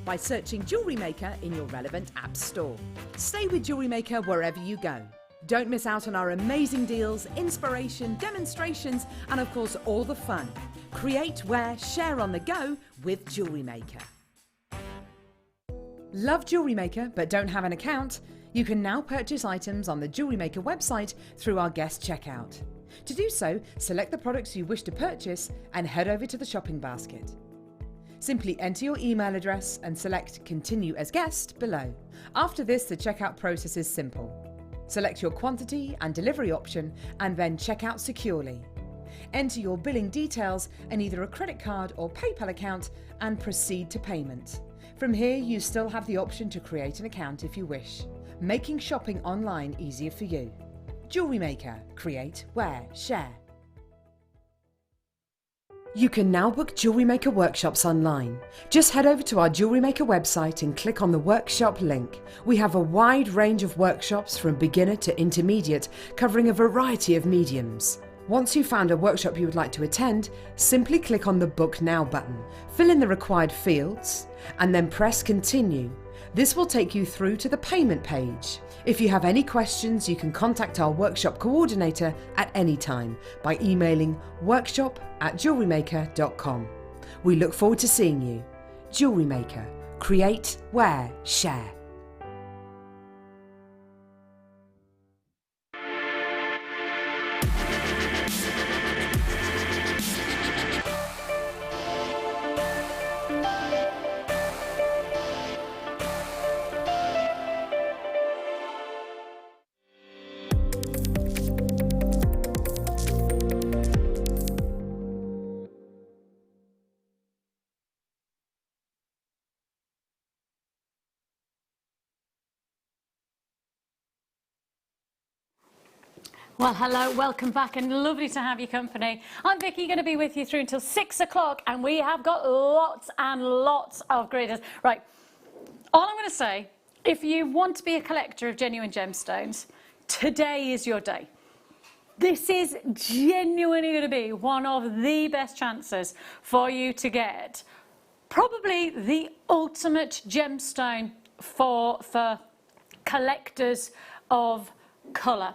by searching Jewellery Maker in your relevant app store. Stay with Jewellery Maker wherever you go. Don't miss out on our amazing deals, inspiration, demonstrations, and of course all the fun. Create, wear, share on the go with Jewellery Maker. Love Jewellery Maker but don't have an account? You can now purchase items on the Jewellery Maker website through our guest checkout. To do so, select the products you wish to purchase and head over to the shopping basket. Simply enter your email address and select Continue as Guest below. After this, the checkout process is simple. Select your quantity and delivery option and then check out securely. Enter your billing details and either a credit card or PayPal account and proceed to payment. From here, you still have the option to create an account if you wish, making shopping online easier for you. Jewellery Maker. Create, wear, share. You can now book Jewellery Maker workshops online. Just head over to our Jewellery Maker website and click on the workshop link. We have a wide range of workshops from beginner to intermediate, covering a variety of mediums. Once you've found a workshop you would like to attend, simply click on the Book Now button, fill in the required fields, and then press Continue. This will take you through to the payment page. If you have any questions, you can contact our workshop coordinator at any time by emailing workshop@jewellerymaker.com. We look forward to seeing you. Jewellery Maker. Create, wear, share. Well, hello, welcome back, and lovely to have your company. I'm Vicki, going to be with you through until 6 o'clock, and we have got lots and lots of graders. Right, all I'm going to say, if you want to be a collector of genuine gemstones, today is your day. This is genuinely going to be one of the best chances for you to get probably the ultimate gemstone for collectors of colour.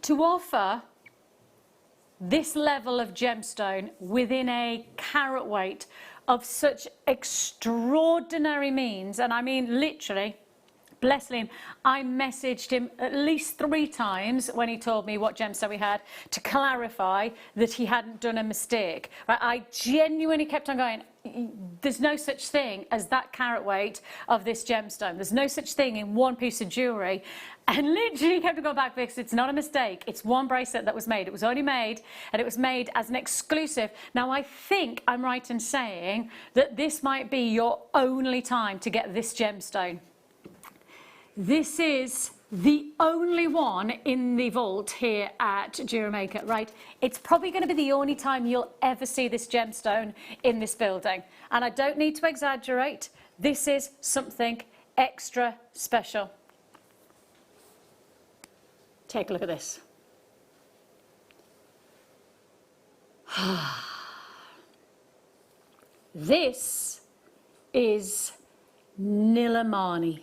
To offer this level of gemstone within a carat weight of such extraordinary means, and I mean literally, bless him, I messaged him at least 3 times when he told me what gemstone we had to clarify that he hadn't done a mistake. I genuinely kept on going, there's no such thing as that carat weight of this gemstone. There's no such thing in one piece of jewellery. And literally kept on going back because it's not a mistake. It's one bracelet that was made. It was only made, and it was made as an exclusive. Now, I think I'm right in saying that this might be your only time to get this gemstone. This is the only one in the vault here at Jewellery Maker, right? It's probably going to be the only time you'll ever see this gemstone in this building. And I don't need to exaggerate. This is something extra special. Take a look at this. This is Nilamani.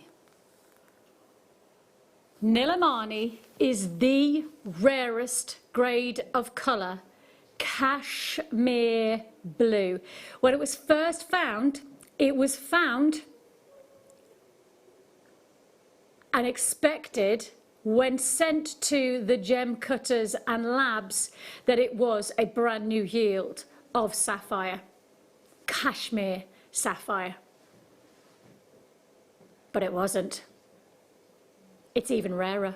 Nilamani is the rarest grade of colour, cashmere blue. When it was first found, and expected when sent to the gem cutters and labs that it was a brand new yield of sapphire, cashmere sapphire. But it wasn't. It's even rarer.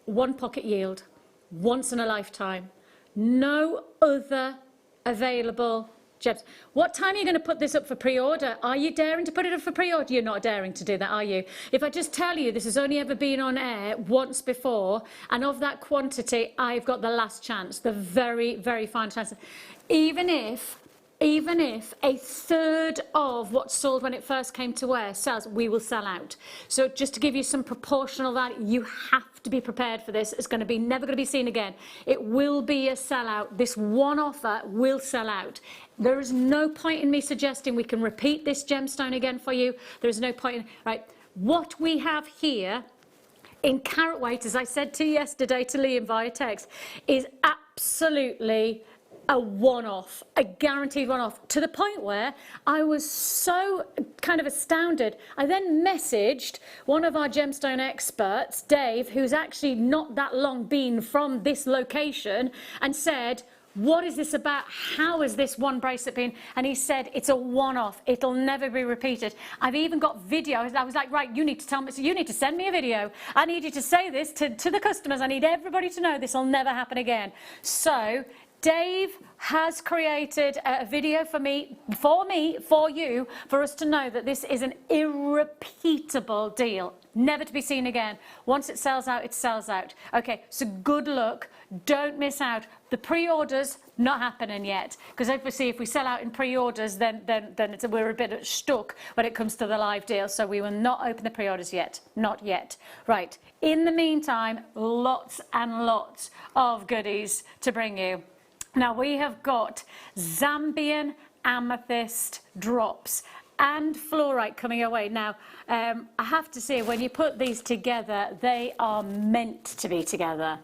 1 pocket yield, once in a lifetime. No other available gems. What time are you going to put this up for pre-order? Are you daring to put it up for pre-order? You're not daring to do that, are you? If I just tell you this has only ever been on air once before, and of that quantity, I've got the last chance, the very, very final chance. Even if a third of what sold when it first came to wear sells, we will sell out. So just to give you some proportional value, you have to be prepared for this. It's going to be never going to be seen again. It will be a sellout. This one offer will sell out. There is no point in me suggesting we can repeat this gemstone again for you. There is no point in, right? What we have here in carat weight, as I said to you yesterday to Liam via text, is absolutely a one-off, a guaranteed one-off, to the point where I was so kind of astounded. I then messaged one of our gemstone experts, Dave, who's actually not that long been from this location, and said, what is this about? How has this one bracelet been? And he said, it's a one-off. It'll never be repeated. I've even got video. I was like, right, you need to tell me. So you need to send me a video. I need you to say this to the customers. I need everybody to know this will never happen again. So Dave has created a video for you, for us to know that this is an irrepeatable deal. Never to be seen again. Once it sells out, it sells out. Okay, so good luck. Don't miss out. The pre-orders, not happening yet. Because obviously if we sell out in pre-orders, then we're a bit stuck when it comes to the live deal. So we will not open the pre-orders yet. Not yet. Right. In the meantime, lots and lots of goodies to bring you. Now we have got Zambian amethyst drops and fluorite coming away. Now, I have to say, when you put these together, they are meant to be together.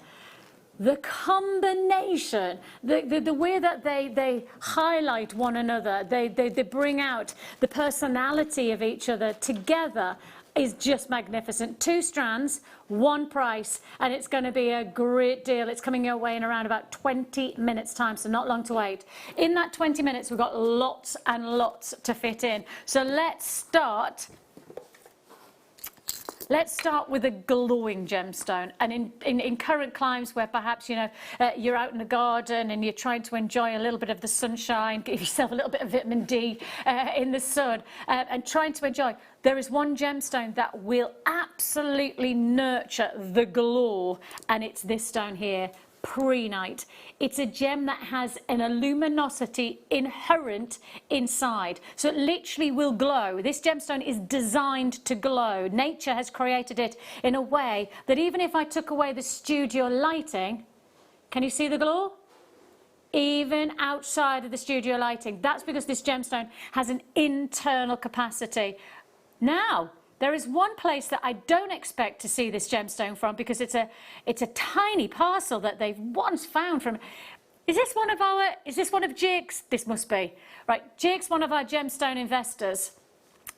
The combination, the way that they highlight one another, they bring out the personality of each other together, is just magnificent. 2 strands, 1 price, and it's going to be a great deal. It's coming your way in around about 20 minutes time, so not long to wait. In that 20 minutes, we've got lots and lots to fit in. So let's start with a glowing gemstone. And in current climes where perhaps, you know, you're out in the garden and you're trying to enjoy a little bit of the sunshine, give yourself a little bit of vitamin D in the sun, and trying to enjoy, there is one gemstone that will absolutely nurture the glow, and it's this stone here, Prehnite. It's a gem that has an luminosity inherent inside, so it literally will glow. This gemstone is designed to glow. Nature has created it in a way that even if I took away the studio lighting, can you see the glow? Even outside of the studio lighting, that's because this gemstone has an internal capacity. Now, there is one place that I don't expect to see this gemstone from, because it's a tiny parcel that they've once found from. Is this one of Jake's? This must be. Right, Jake's one of our gemstone investors.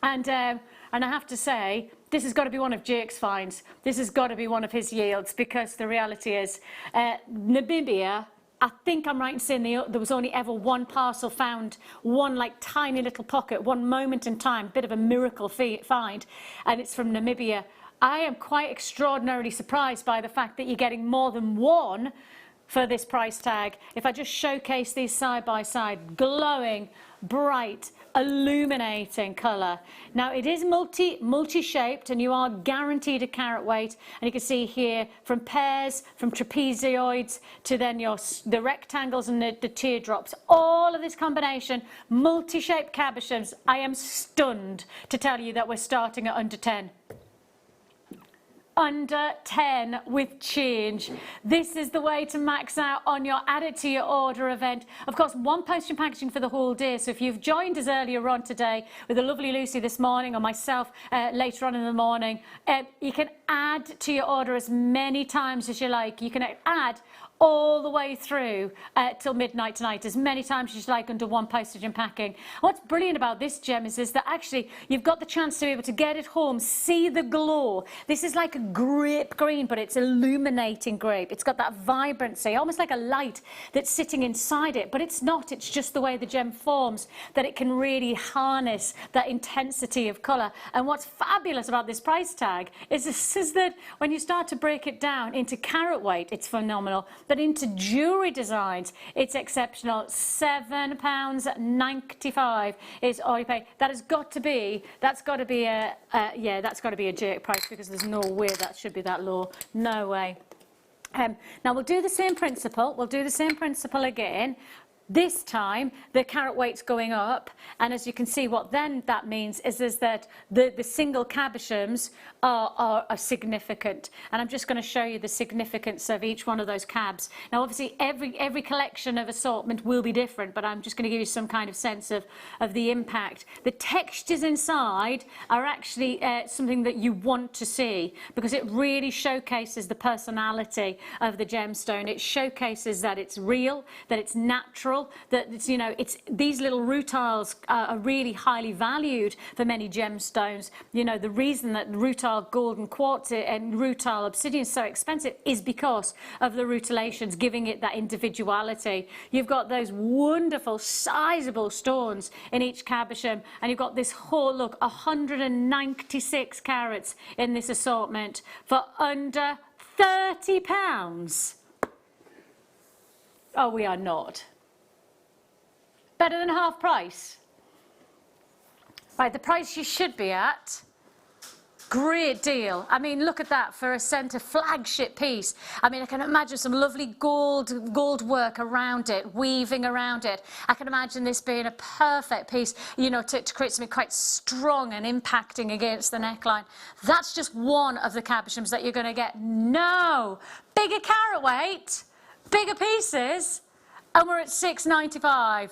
And I have to say, this has got to be one of Jake's finds. This has got to be one of his yields, because the reality is, Namibia, I think I'm right in saying there was only ever one parcel found, one like tiny little pocket, one moment in time, bit of a miracle find, and it's from Namibia. I am quite extraordinarily surprised by the fact that you're getting more than one for this price tag. If I just showcase these side by side, glowing, bright, illuminating colour. Now it is multi-shaped, and you are guaranteed a carat weight, and you can see here from pairs, from trapezoids to then the rectangles and the teardrops, all of this combination, multi-shaped cabochons. I am stunned to tell you that we're starting at under 10. Under 10 with change. This is the way to max out on your add it to your order event. Of course, 1 postage and packaging for the whole day. So if you've joined us earlier on today with the lovely Lucy this morning, or myself later on in the morning, you can add to your order as many times as you like. You can add all the way through till midnight tonight, as many times as you like, under 1 postage and packing. What's brilliant about this gem is that actually you've got the chance to be able to get it home, see the glow. This is like a grape green, but it's illuminating grape. It's got that vibrancy, almost like a light that's sitting inside it, but it's not. It's just the way the gem forms that it can really harness that intensity of colour. And what's fabulous about this price tag is that when you start to break it down into carat weight, it's phenomenal. But into jewellery designs, it's exceptional. £7.95 is all you pay. That's got to be a Jake price, because there's no way that should be that low. No way. Now we'll do the same principle. We'll do the same principle again. This time, the carat weight's going up, and as you can see, what then that means is that the single cabochons are significant. And I'm just going to show you the significance of each one of those cabs. Now, obviously, every collection of assortment will be different, but I'm just going to give you some kind of sense of the impact. The textures inside are actually something that you want to see, because it really showcases the personality of the gemstone. It showcases that it's real, that it's natural, that it's, you know, it's these little rutiles are really highly valued for many gemstones. You know, the reason that rutile gold and quartz and rutile obsidian is so expensive is because of the rutilations, giving it that individuality. You've got those wonderful sizable stones in each cabochon, and you've got this whole, look, 196 carats in this assortment for under £30. Oh, we are not. Better than half price. Right, the price you should be at. Great deal. I mean, look at that for a centre flagship piece. I mean, I can imagine some lovely gold work around it, weaving around it. I can imagine this being a perfect piece, you know, to create something quite strong and impacting against the neckline. That's just one of the cabochons that you're going to get. No! Bigger carat weight, bigger pieces, and we're at £6.95.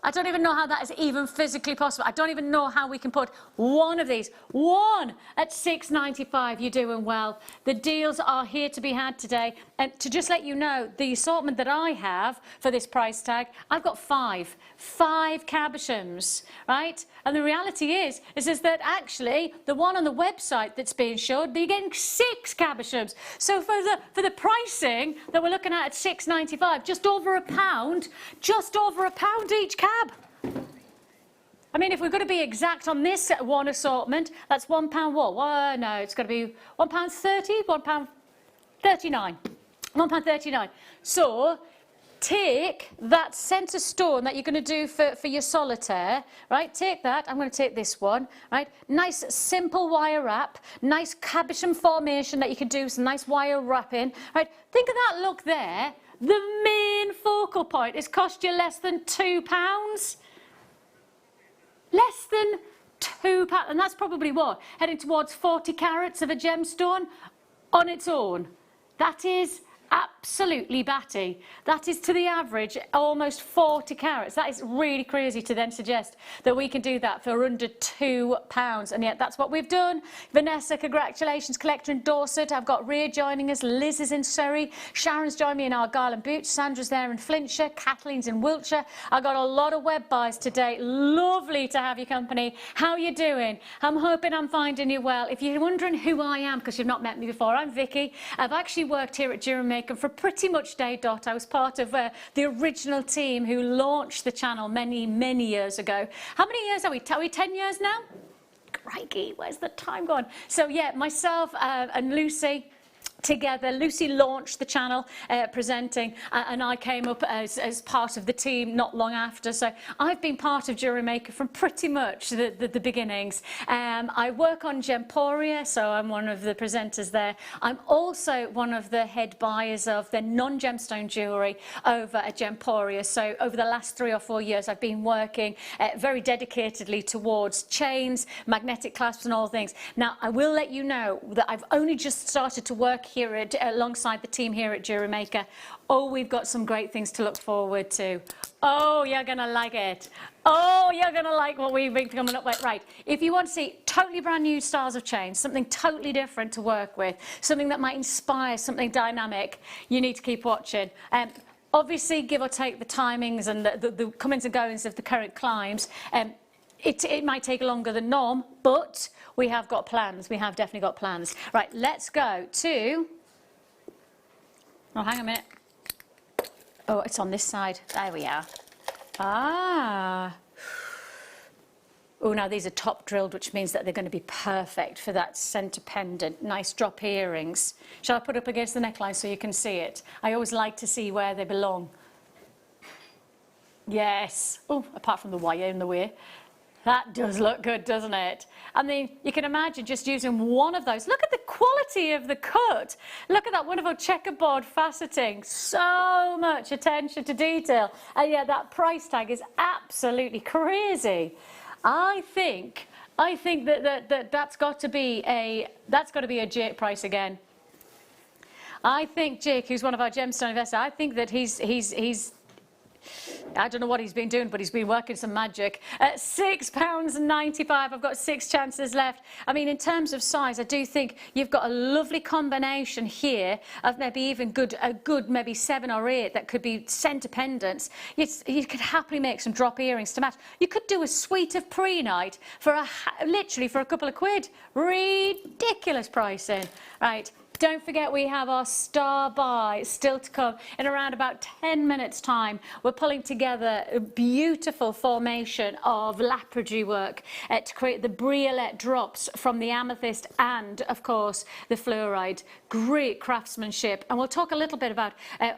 I don't even know how that is even physically possible. I don't even know how we can put one of these, one at £6.95. You're doing well. The deals are here to be had today. And to just let you know, the assortment that I have for this price tag, I've got five cabochons, right? And the reality is that actually the one on the website that's being showed, you're getting 6 cabochons. So for the pricing that we're looking at £6.95, just over £1 each cab. I mean, if we're going to be exact on this one assortment, that's £1 what? Well, no, it's going to be £1.30, £1.39. £1.39. So take that centre stone that you're going to do for your solitaire, right? Take that. I'm going to take this one, right? Nice simple wire wrap, nice cabochon formation that you can do some nice wire wrapping, right? Think of that look there. The main focal point has cost you less than £2. Less than £2, and that's probably what? Heading towards 40 carats of a gemstone on its own. That is absolutely batty. That is to the average almost 40 carats. That is really crazy to then suggest that we can do that for under £2, and yet that's what we've done. Vanessa, congratulations. Collector in Dorset. I've got Ray joining us. Liz is in Surrey. Sharon's joined me in Argyll and Bute. Sandra's there in Flintshire. Kathleen's in Wiltshire. I've got a lot of web buys today. Lovely to have your company. How are you doing? I'm hoping I'm finding you well. If you're wondering who I am because you've not met me before, I'm Vicki. I've actually worked here at Jewellery Maker for pretty much day dot. I was part of the original team who launched the channel many years ago. How many years are we? Are we 10 years now? Crikey, where's the time gone? So yeah, myself and Lucy together. Lucy launched the channel presenting, and I came up as part of the team not long after. So I've been part of Jewellery Maker from pretty much the beginnings. I work on Gemporia, so I'm one of the presenters there. I'm also one of the head buyers of the non-gemstone jewellery over at Gemporia. So over the last 3 or 4 years, I've been working very dedicatedly towards chains, magnetic clasps and all things. Now, I will let you know that I've only just started to work here alongside the team here at Jewellery Maker. Oh, we've got some great things to look forward to. Oh, you're going to like it. Oh, you're going to like what we've been coming up with. Right, if you want to see totally brand new styles of chains, something totally different to work with, something that might inspire something dynamic, you need to keep watching. Obviously, give or take the timings and the comings and goings of the current climbs, it might take longer than norm, but we have got plans. We have definitely got plans. Right, let's go to... Oh, hang on a minute. Oh, it's on this side. There we are. Ah. Oh, now these are top drilled, which means that they're going to be perfect for that centre pendant. Nice drop earrings. Shall I put up against the neckline so you can see it? I always like to see where they belong. Yes. Oh, apart from the wire in the way. That does look good, doesn't it? I mean, you can imagine just using one of those. Look at the quality of the cut. Look at that wonderful checkerboard faceting. So much attention to detail. And yeah, that price tag is absolutely crazy. I think that's got to be a Jake price again. I think Jake, who's one of our gemstone investors, I think that he's I don't know what he's been doing, but he's been working some magic. At £6.95, I've got 6 chances left. I mean, in terms of size, I do think you've got a lovely combination here of maybe even a good maybe 7 or 8 that could be centre pendants. You could happily make some drop earrings to match. You could do a suite of Prehnite for literally for a couple of quid. Ridiculous pricing, right? Don't forget we have our star buy still to come in around about 10 minutes time. We're pulling together a beautiful formation of lapidary work to create the briolette drops from the amethyst and of course the fluorite. Great craftsmanship, and we'll talk a little bit about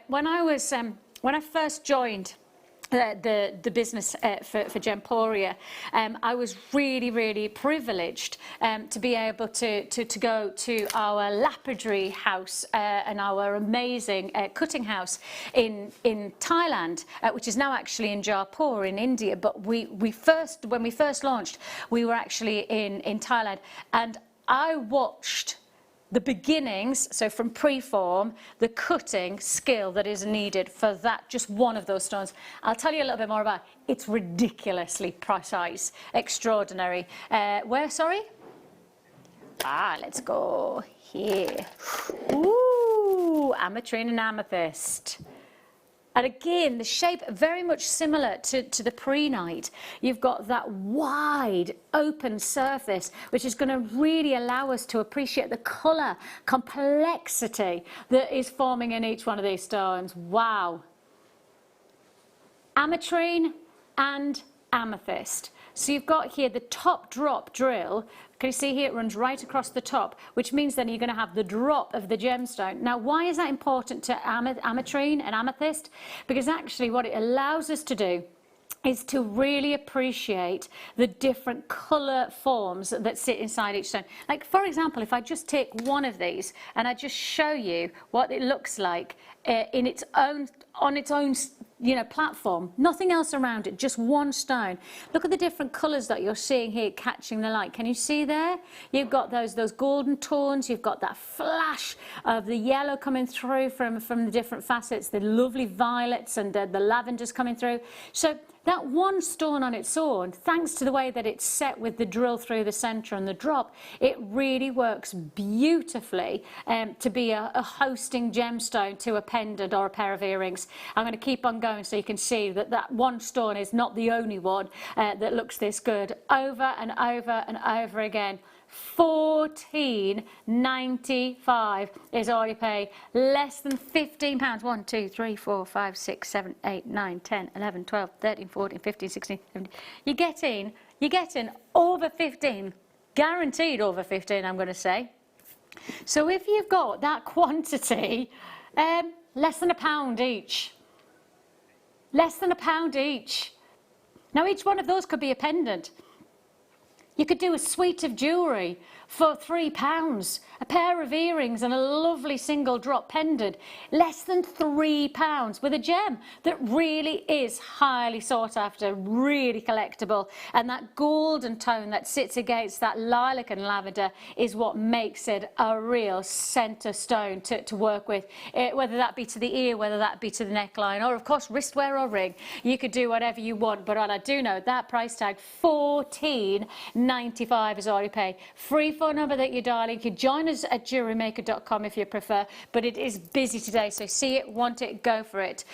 when I first joined the business for Gemporia, I was really privileged to be able to go to our lapidary house and our amazing cutting house in Thailand, which is now actually in Jaipur in India. But when we first launched, we were actually in Thailand, and I watched the beginnings, so from preform, the cutting skill that is needed for that, just one of those stones. I'll tell you a little bit more about it. It's ridiculously precise, extraordinary. Where, sorry? Let's go here. Ooh, Ametrine and Amethyst. And again, the shape very much similar to the Prehnite. You've got that wide open surface, which is going to really allow us to appreciate the colour complexity that is forming in each one of these stones. Wow. Ametrine and Amethyst. So you've got here the top drop drill. Can you see here it runs right across the top, which means then you're going to have the drop of the gemstone. Now, why is that important to Ametrine and Amethyst? Because actually what it allows us to do is to really appreciate the different colour forms that sit inside each stone. Like, for example, if I just take one of these and I just show you what it looks like on its own platform, nothing else around it, just one stone. Look at the different colours that you're seeing here catching the light. Can you see there? You've got those golden tones, you've got that flash of the yellow coming through from the different facets, the lovely violets and the lavenders coming through. So that one stone on its own, thanks to the way that it's set with the drill through the centre and the drop, it really works beautifully to be a hosting gemstone to a pendant or a pair of earrings. I'm going to keep on going so you can see that one stone is not the only one that looks this good. Over and over and over again. £14.95 is all you pay. Less than £15. 1, 2, 3, 4, 5, 6, 7, 8, 9, 10, 11, 12, 13, 14, 15, 16, 17. You're getting over 15. Guaranteed over 15, I'm going to say. So if you've got that quantity, less than £1 each. Less than £1 each. Now each one of those could be a pendant. You could do a suite of jewellery for £3, a pair of earrings and a lovely single drop pendant, less than £3 with a gem that really is highly sought after, really collectible. And that golden tone that sits against that lilac and lavender is what makes it a real centre stone to work with, whether that be to the ear, whether that be to the neckline, or of course wristwear or ring. You could do whatever you want, but I do know that price tag, £14.95 is all you pay. Free phone number that you dial. You can join us at JewelleryMaker.com if you prefer, but it is busy today, so see it, want it, go for it.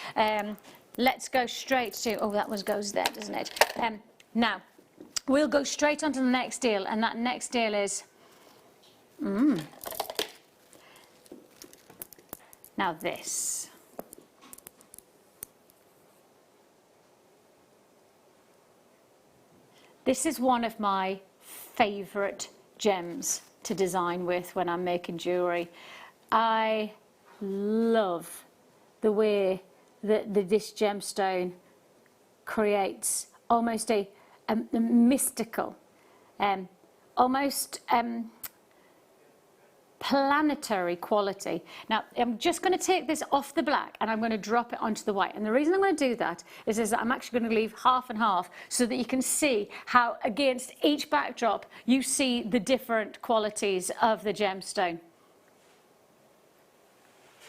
Let's go straight to, that goes there, doesn't it? Now, we'll go straight on to the next deal, and that next deal is, now this. This is one of my favourite gems to design with when I'm making jewellery. I love the way that this gemstone creates almost a a mystical, almost planetary quality. Now, I'm just going to take this off the black and I'm going to drop it onto the white. And the reason I'm going to do that is that I'm actually going to leave half and half so that you can see how against each backdrop you see the different qualities of the gemstone.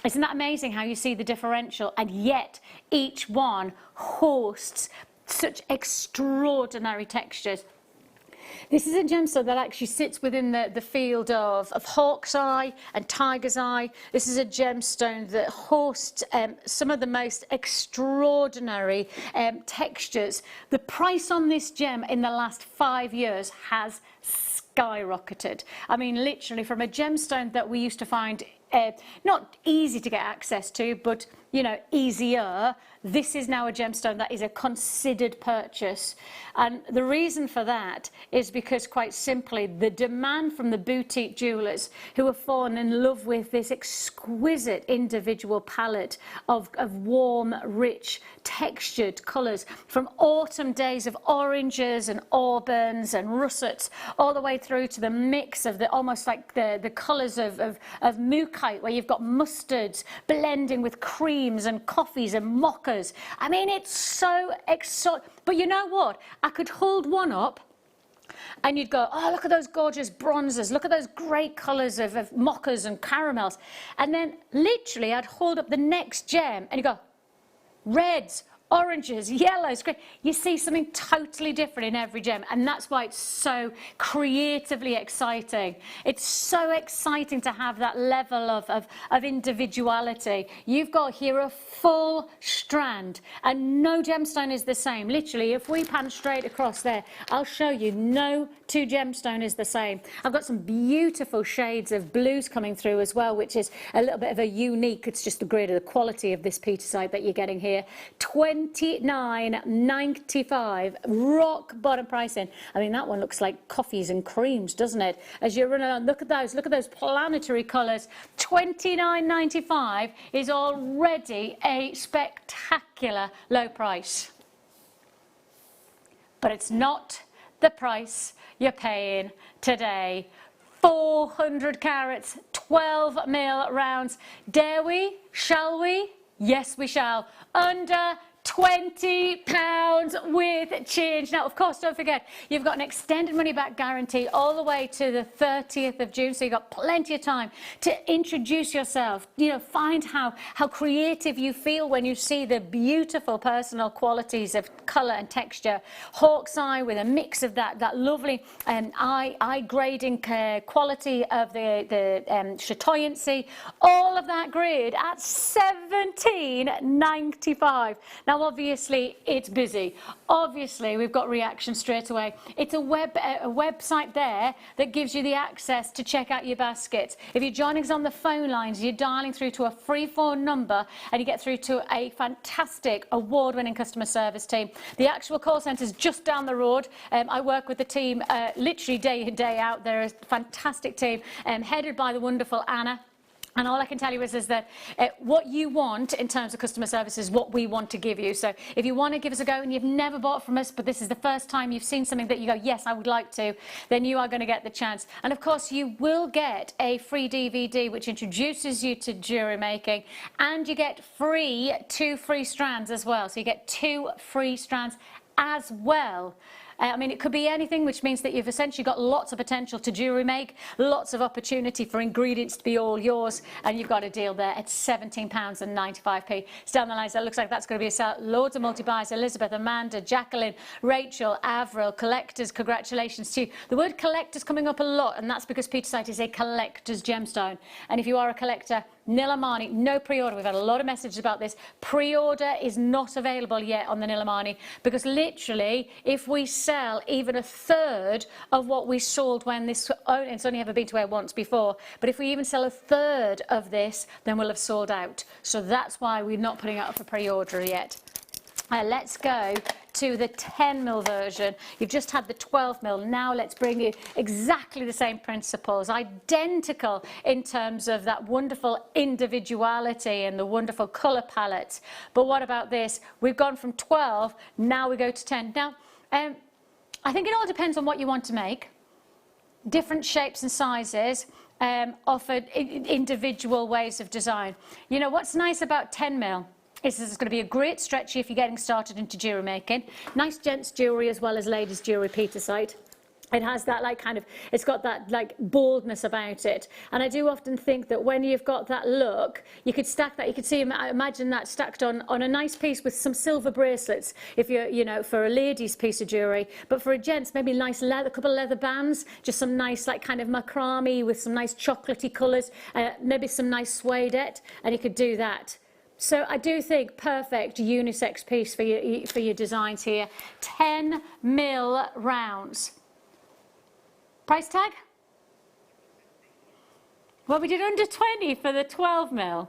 Isn't that amazing how you see the differential, and yet each one hosts such extraordinary textures? This is a gemstone that actually sits within the field of hawk's eye and tiger's eye. This is a gemstone that hosts some of the most extraordinary textures. The price on this gem in the last 5 years has skyrocketed. I mean, literally from a gemstone that we used to find not easy to get access to, but you know, easier. This is now a gemstone that is a considered purchase. And the reason for that is because, quite simply, the demand from the boutique jewellers who have fallen in love with this exquisite individual palette of warm, rich, textured colours, from autumn days of oranges and auburns and russets, all the way through to the mix of the almost like the colours of mookaite, where you've got mustards blending with creams and coffees and mochas. I mean, it's so exciting. But you know what? I could hold one up and you'd go, oh, look at those gorgeous bronzes. Look at those great colours of mochas and caramels. And then literally I'd hold up the next gem and you go, reds, oranges, yellows, green. You see something totally different in every gem, and that's why it's so creatively exciting. It's so exciting to have that level of individuality. You've got here a full strand, and no gemstone is the same. Literally, if we pan straight across there, I'll show you no two gemstone is the same. I've got some beautiful shades of blues coming through as well, which is a little bit of a unique, it's just the grade of the quality of this petersite that you're getting here. $29.95 rock bottom pricing. I mean, that one looks like coffees and creams, doesn't it? As you run around, look at those planetary colours. $29.95 is already a spectacular low price. But it's not the price you're paying today. 400 carats, 12 mil rounds. Dare we? Shall we? Yes, we shall. Under £20 with change. Now, of course, don't forget, you've got an extended money-back guarantee all the way to the 30th of June, so you've got plenty of time to introduce yourself, you know, find how creative you feel when you see the beautiful personal qualities of colour and texture. Hawk's eye with a mix of that lovely eye grading quality of the chatoyancy, all of that grade at $17.95. Now, obviously, it's busy. Obviously, we've got reaction straight away. It's a website there that gives you the access to check out your baskets. If you're joining us on the phone lines, you're dialing through to a free phone number and you get through to a fantastic award-winning customer service team. The actual call centre is just down the road. I work with the team literally day in, day out. They're a fantastic team headed by the wonderful Anna. And all I can tell you is that what you want in terms of customer service is what we want to give you. So if you want to give us a go and you've never bought from us, but this is the first time you've seen something that you go, yes, I would like to, then you are going to get the chance. And of course, you will get a free DVD which introduces you to jewellery making, and you get two free strands as well. So you get 2 free strands as well. I mean, it could be anything, which means that you've essentially got lots of potential to jewellery make, lots of opportunity for ingredients to be all yours, and you've got a deal there at £17.95. It's down the line, so it looks like that's going to be a sale. Loads of multi-buys. Elizabeth, Amanda, Jacqueline, Rachel, Avril, collectors, congratulations to you. The word collector's coming up a lot, and that's because petersite is a collector's gemstone. And if you are a collector, Nilamani, no pre-order. We've had a lot of messages about this. Pre-order is not available yet on the Nilamani, because literally, if we sell even a third of what we sold when this, it's only ever been to air once before, but if we even sell a third of this, then we'll have sold out. So that's why we're not putting it up for pre-order yet. Let's go to the 10mm version. You've just had the 12mm. Now let's bring you exactly the same principles, identical in terms of that wonderful individuality and the wonderful colour palette. But what about this? We've gone from 12, now we go to 10. Now, I think it all depends on what you want to make. Different shapes and sizes offer individual ways of design. You know, what's nice about 10mm is it's going to be a great stretchy if you're getting started into jewellery making. Nice gents jewellery as well as ladies jewellery Petersite. It has that like kind of, it's got that like boldness about it. And I do often think that when you've got that look, you could stack that, you could see, imagine that stacked on a nice piece with some silver bracelets, if you're, you know, for a lady's piece of jewellery. But for a gent's, maybe nice leather, a couple of leather bands, just some nice like kind of macrame with some nice chocolatey colours, maybe some nice suedette, and you could do that. So I do think perfect unisex piece for your designs here. 10mm rounds. Price tag? Well, we did under 20 for the 12mm.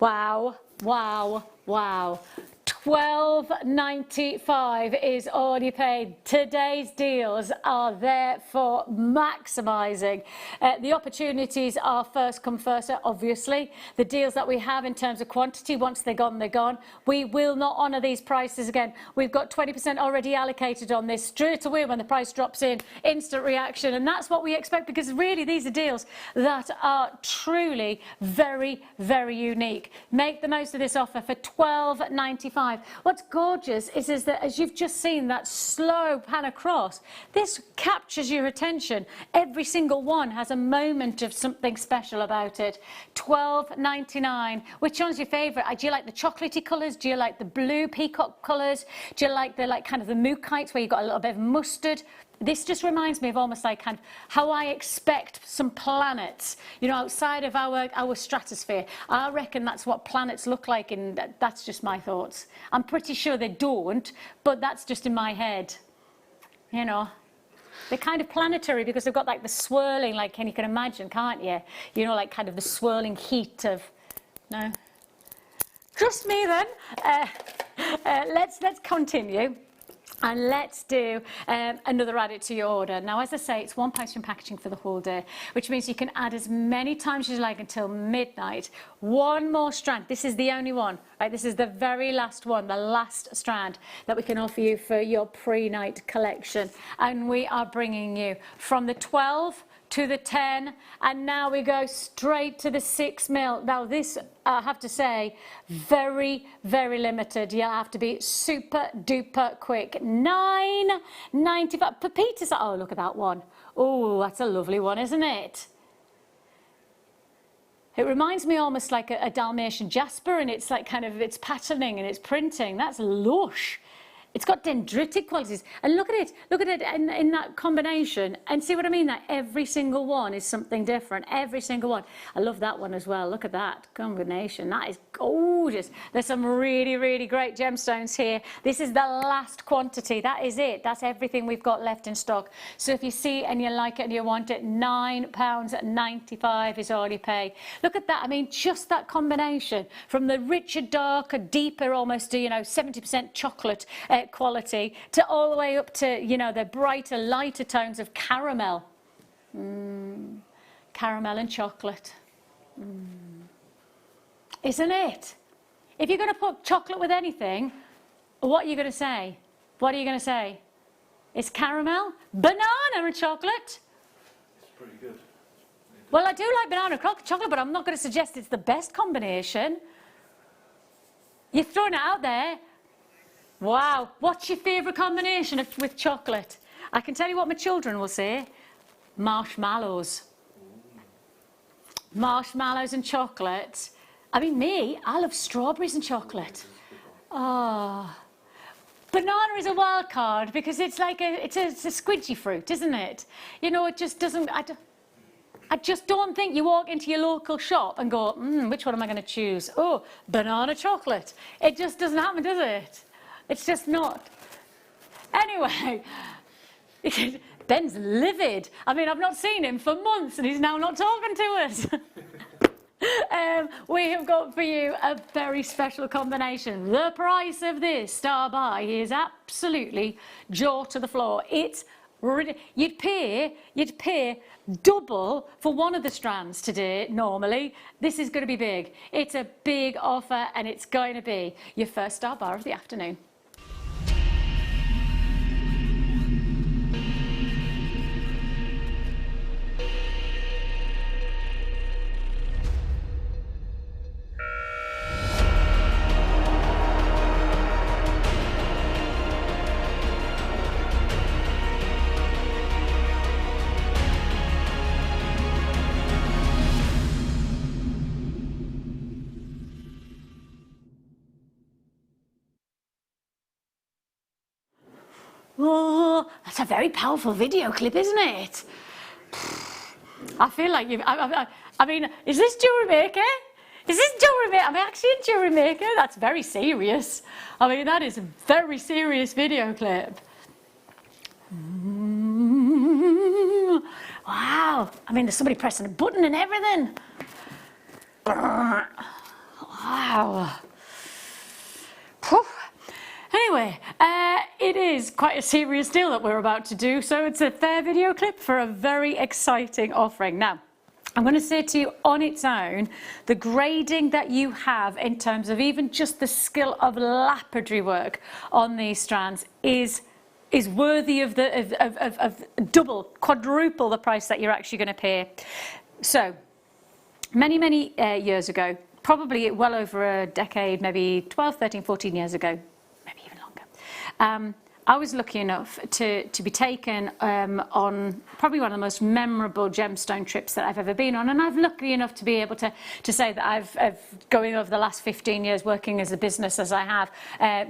Wow, wow, wow. £12.95 is all you paid. Today's deals are there for maximising. The opportunities are first come first served, obviously. The deals that we have in terms of quantity, once they're gone, they're gone. We will not honour these prices again. We've got 20% already allocated on this straight away when the price drops in, instant reaction, and that's what we expect, because really these are deals that are truly very, very unique. Make the most of this offer for £12.95. What's gorgeous is that, as you've just seen that slow pan across, this captures your attention. Every single one has a moment of something special about it. £12.99. Which one's your favourite? Do you like the chocolatey colours? Do you like the blue peacock colours? Do you like the kind of the mookites where you've got a little bit of mustard? This just reminds me of almost like kind of how I expect some planets, you know, outside of our stratosphere. I reckon that's what planets look like, and that's just my thoughts. I'm pretty sure they don't, but that's just in my head. You know, they're kind of planetary because they've got like the swirling, like, and you can imagine, can't you? You know, like kind of the swirling heat of, no? Trust me then. Let's continue. And let's do another add it to your order. Now, as I say, it's £1 in packaging for the whole day, which means you can add as many times as you like until midnight. One more strand. This is the only one, right? This is the very last one, the last strand that we can offer you for your Prehnite collection. And we are bringing you from the 12 to the 10, and now we go straight to the 6mm. Now this, I have to say, very, very limited. You'll have to be super duper quick. £9.95 for Peter's. Oh, look at that one. Oh, that's a lovely one, isn't it? It reminds me almost like a Dalmatian jasper, and it's like kind of, it's patterning and it's printing. That's lush. It's got dendritic qualities, and look at it in that combination, and see what I mean, that every single one is something different, every single one. I love that one as well. Look at that combination, that is gorgeous. There's some really, really great gemstones here. This is the last quantity, that is it, that's everything we've got left in stock. So if you see and you like it and you want it, £9.95 is all you pay. Look at that, I mean, just that combination, from the richer, darker, deeper, almost, you know, 70% chocolate quality, to all the way up to, you know, the brighter, lighter tones of caramel. Caramel and chocolate. Isn't it? If you're going to put chocolate with anything, what are you going to say? What are you going to say? It's caramel, banana and chocolate. It's pretty good. Well, I do like banana and chocolate, but I'm not going to suggest it's the best combination. You're throwing it out there. Wow, what's your favourite combination with chocolate? I can tell you what my children will say. Marshmallows. Marshmallows and chocolate. I mean, me, I love strawberries and chocolate. Oh. Banana is a wild card because it's like it's a squidgy fruit, isn't it? You know, it just doesn't, I just don't think you walk into your local shop and go, which one am I going to choose? Oh, banana chocolate. It just doesn't happen, does it? It's just not. Anyway, Ben's livid. I mean, I've not seen him for months and he's now not talking to us. We have got for you a very special combination. The price of this star buy is absolutely jaw to the floor. It's You'd pay double for one of the strands today normally. This is going to be big. It's a big offer, and it's going to be your first star bar of the afternoon. Oh, that's a very powerful video clip, isn't it? I feel like I mean, is this Jewellery Maker? Is this Jewellery Maker? I'm actually in Jewellery Maker. That's very serious. I mean, that is a very serious video clip. Wow. I mean, there's somebody pressing a button and everything. Wow. Whew. Anyway, it is quite a serious deal that we're about to do, so it's a fair video clip for a very exciting offering. Now, I'm going to say to you on its own, the grading that you have in terms of even just the skill of lapidary work on these strands is worthy of double, quadruple the price that you're actually going to pay. So, many years ago, probably well over a decade, maybe 12, 13, 14 years ago, maybe even longer, I was lucky enough to be taken on probably one of the most memorable gemstone trips that I've ever been on, and I'm lucky enough to be able to say that I've going over the last 15 years working as a business as I have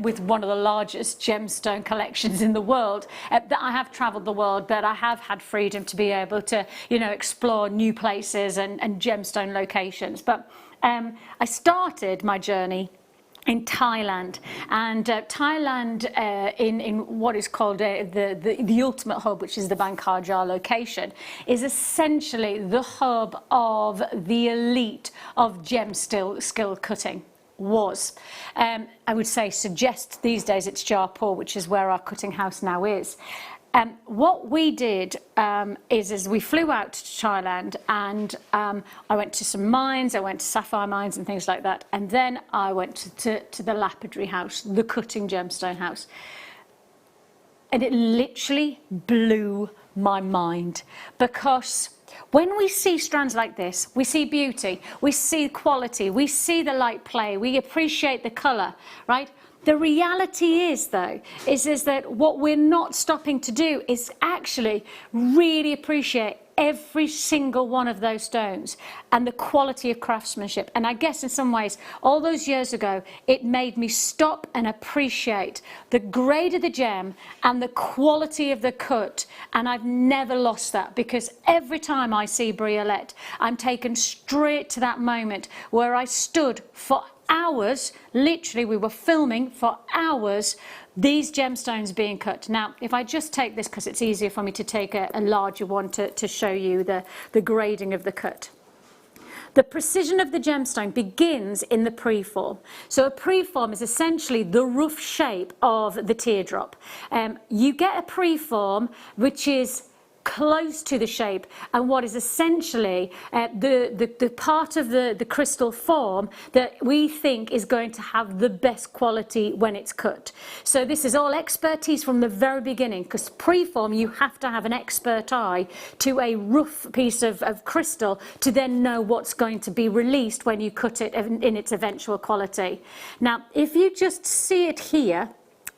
with one of the largest gemstone collections in the world, that I have travelled the world, but I have had freedom to be able to, you know, explore new places and gemstone locations. But I started my journey in Thailand, and Thailand in what is called the ultimate hub, which is the Bangkok location, is essentially the hub of the elite of gem skill cutting. I would say suggest these days it's Jaipur, which is where our cutting house now is. What we did is we flew out to Thailand, and I went to some mines, I went to sapphire mines and things like that, and then I went to the lapidary house, the cutting gemstone house. And it literally blew my mind, because when we see strands like this, we see beauty, we see quality, we see the light play, we appreciate the colour, right? The reality is, though, is that what we're not stopping to do is actually really appreciate every single one of those stones and the quality of craftsmanship. And I guess in some ways, all those years ago, it made me stop and appreciate the grade of the gem and the quality of the cut. And I've never lost that, because every time I see briolette, I'm taken straight to that moment where I stood for hours, literally we were filming for hours, these gemstones being cut. Now, if I just take this, because it's easier for me to take a larger one to show you the grading of the cut. The precision of the gemstone begins in the preform. So a preform is essentially the rough shape of the teardrop. You get a preform which is close to the shape, and what is essentially the part of the crystal form that we think is going to have the best quality when it's cut. So this is all expertise from the very beginning, because preform, you have to have an expert eye to a rough piece of crystal to then know what's going to be released when you cut it in its eventual quality. Now, if you just see it here,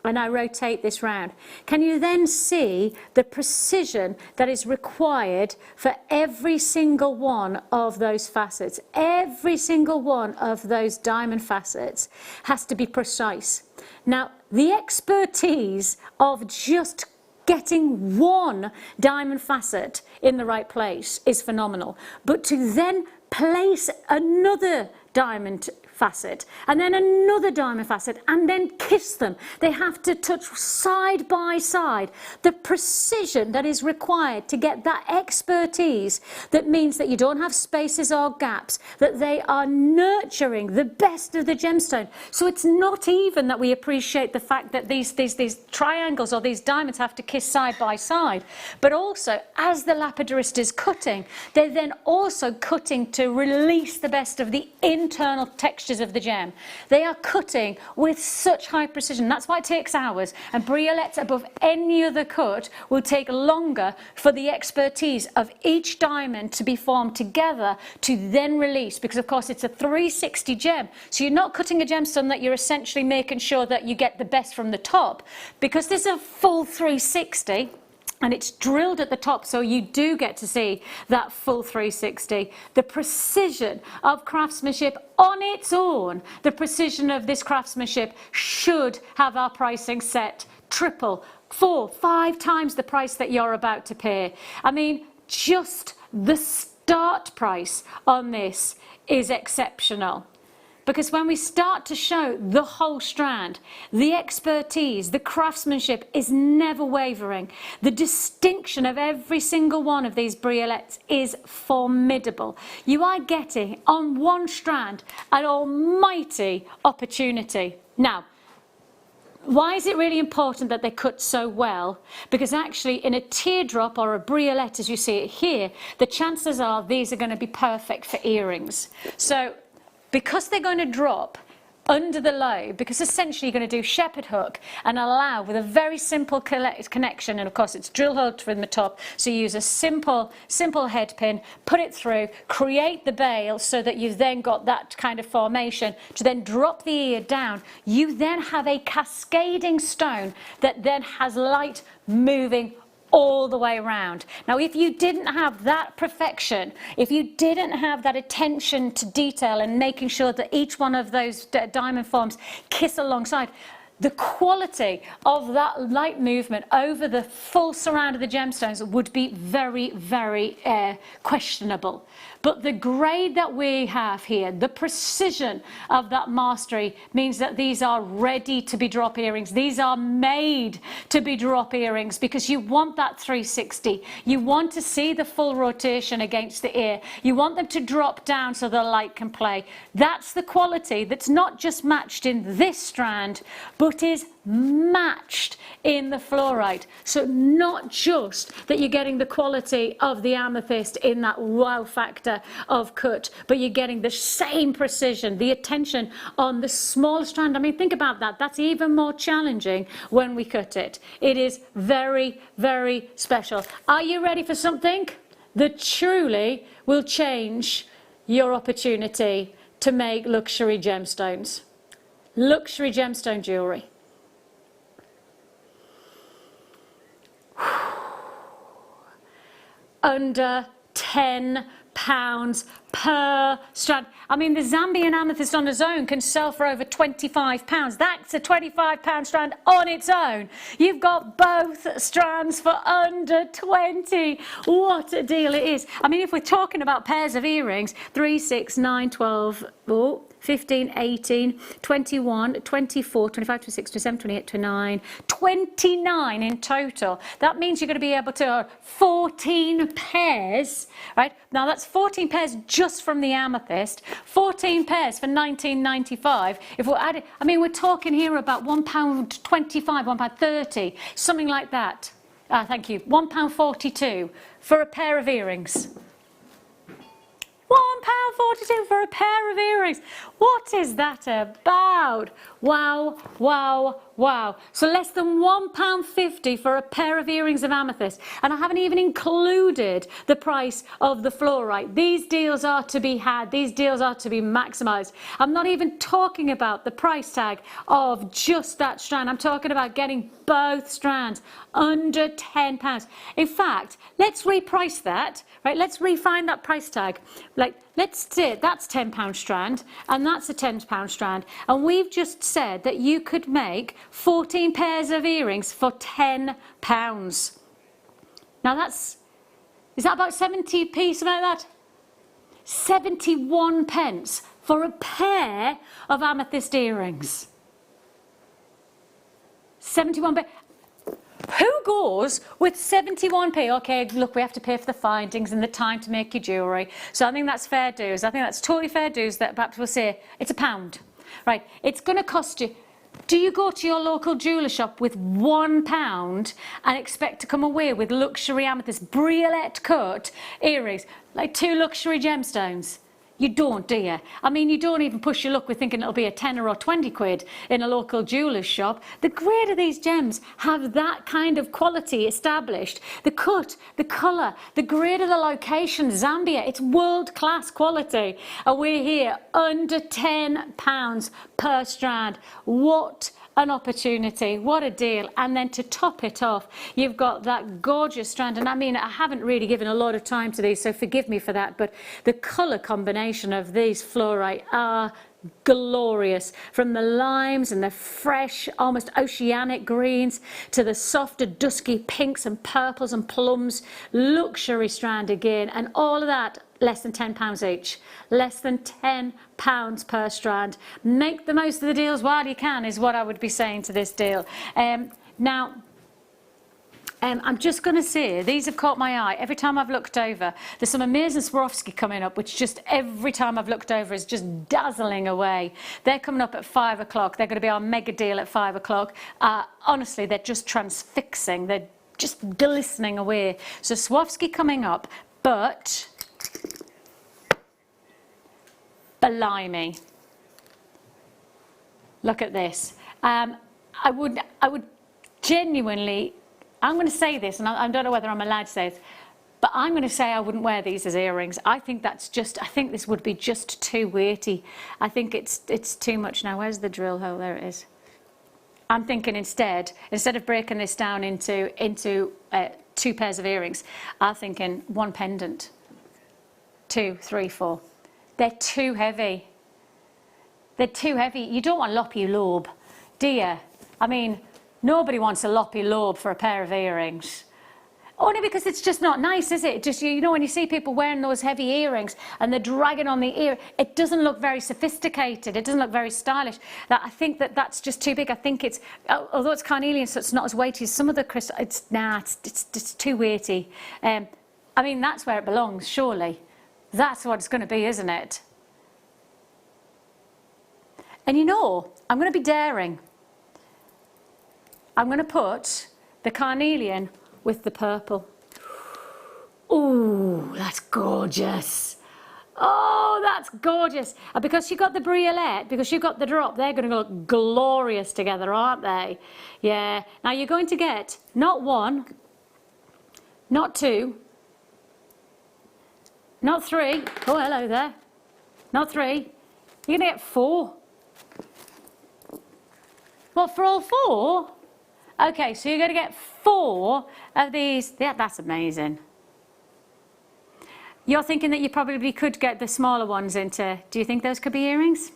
when I rotate this round, can you then see the precision that is required for every single one of those facets? Every single one of those diamond facets has to be precise. Now, the expertise of just getting one diamond facet in the right place is phenomenal, but to then place another diamond facet, and then another diamond facet, and then kiss them. They have to touch side by side. The precision that is required to get that expertise, that means that you don't have spaces or gaps, that they are nurturing the best of the gemstone. So it's not even that we appreciate the fact that these triangles or these diamonds have to kiss side by side, but also as the lapidarist is cutting, they're then also cutting to release the best of the internal textures of the gem. They are cutting with such high precision. That's why it takes hours, and briolette above any other cut will take longer for the expertise of each diamond to be formed together to then release, because of course it's a 360 gem. So you're not cutting a gemstone that you're essentially making sure that you get the best from the top, because this is a full 360 and it's drilled at the top, so you do get to see that full 360. The precision of craftsmanship on its own, the precision of this craftsmanship should have our pricing set triple, 4, 5 times the price that you're about to pay. I mean, just the start price on this is exceptional. Because when we start to show the whole strand, the expertise, the craftsmanship is never wavering. The distinction of every single one of these briolettes is formidable. You are getting on one strand an almighty opportunity. Now, why is it really important that they cut so well? Because actually in a teardrop or a briolette, as you see it here, the chances are these are going to be perfect for earrings. So because they're going to drop under the lobe, because essentially you're going to do shepherd hook and allow with a very simple connection, and of course it's drill hole from the top, so you use a simple head pin, put it through, create the bail so that you've then got that kind of formation to then drop the ear down. You then have a cascading stone that then has light moving all the way around. Now, if you didn't have that perfection, if you didn't have that attention to detail and making sure that each one of those diamond forms kiss alongside, the quality of that light movement over the full surround of the gemstones would be very, very questionable. But the grade that we have here, the precision of that mastery, means that these are ready to be drop earrings. These are made to be drop earrings because you want that 360. You want to see the full rotation against the ear. You want them to drop down so the light can play. That's the quality that's not just matched in this strand, but is matched in the fluorite. So not just that you're getting the quality of the amethyst in that wow factor of cut, but you're getting the same precision, the attention on the small strand. I mean, think about that. That's even more challenging when we cut it. It is very, very special. Are you ready for something that truly will change your opportunity to make luxury gemstones? Luxury gemstone jewellery. Under £10 per strand. I mean, the Zambian amethyst on its own can sell for over £25. That's a £25 strand on its own. You've got both strands for under 20. What a deal it is. I mean, if we're talking about pairs of earrings, 3, 6, 9, 12, 15, 18, 21, 24, 25, 26, 27, 28, 29, 29 in total. That means you're going to be able to 14 pairs, right? Now that's 14 pairs just from the amethyst, 14 pairs for £19.95. If we're adding, I mean, we're talking here about £1.25, £1.30, something like that. Thank you. £1.42 for a pair of earrings. £1.42 for a pair of earrings. What is that about? Wow, wow, wow. So less than £1.50 for a pair of earrings of amethyst. And I haven't even included the price of the fluorite. These deals are to be had. These deals are to be maximised. I'm not even talking about the price tag of just that strand. I'm talking about getting both strands under £10. In fact, let's reprice that, right? Let's refine that price tag. Like, let's say that's £10 strand and that's a £10 strand, and we've just said that you could make 14 pairs of earrings for £10. Now is that about 70p, something like that? 71 pence for a pair of amethyst earrings. 71p. Who goes with 71p? Okay, look, we have to pay for the findings and the time to make your jewellery. So I think that's fair dues. I think that's totally fair dues that perhaps we'll say it's £1. Right, it's going to cost you. Do you go to your local jeweller shop with £1 and expect to come away with luxury amethyst briolet cut earrings, like 2 luxury gemstones? You don't, do you? I mean, you don't even push your luck with thinking it'll be a tenner or 20 quid in a local jeweller's shop. The grade of these gems have that kind of quality established. The cut, the colour, the grade of the location, Zambia, it's world-class quality. And we're here under £10 per strand. What an opportunity, what a deal. And then to top it off, you've got that gorgeous strand, and I mean, I haven't really given a lot of time to these, so forgive me for that, but the colour combination of these fluorite are glorious, from the limes and the fresh, almost oceanic greens to the softer, dusky pinks and purples and plums. Luxury strand again, and all of that less than £10 each. Less than £10 per strand. Make the most of the deals while you can, is what I would be saying to this deal. I'm just going to say, these have caught my eye every time I've looked over. There's some amazing Swarovski coming up, which just every time I've looked over is just dazzling away. They're coming up at 5 o'clock. They're going to be our mega deal at 5 o'clock. Honestly, they're just transfixing. They're just glistening away. So Swarovski coming up, but blimey, look at this. I would genuinely, I'm going to say this, and I don't know whether I'm allowed to say this, but I'm going to say I wouldn't wear these as earrings. I think this would be just too weighty. I think it's too much. Now, where's the drill hole? There it is. I'm thinking instead of breaking this down into 2 pairs of earrings, I'm thinking 1 pendant, 2, 3, 4. They're too heavy. They're too heavy. You don't want loppy lobe, do you? I mean, nobody wants a loppy lobe for a pair of earrings. Only because it's just not nice, is it? Just, you know, when you see people wearing those heavy earrings and they're dragging on the ear, it doesn't look very sophisticated. It doesn't look very stylish. I think that's just too big. I think it's, although it's carnelian, so it's not as weighty as some of the crystal, it's too weighty. I mean, that's where it belongs, surely. That's what it's going to be, isn't it? And you know, I'm going to be daring. I'm going to put the carnelian with the purple. Ooh, that's gorgeous. Oh, that's gorgeous. And because you've got the briolet, because you've got the drop, they're going to look glorious together, aren't they? Yeah. Now you're going to get not 1, not 2, not 3. Oh, hello there. Not 3. You're going to get 4. What, for all 4? Okay, so you're going to get 4 of these. Yeah, that's amazing. You're thinking that you probably could get the smaller ones into. Do you think those could be earrings?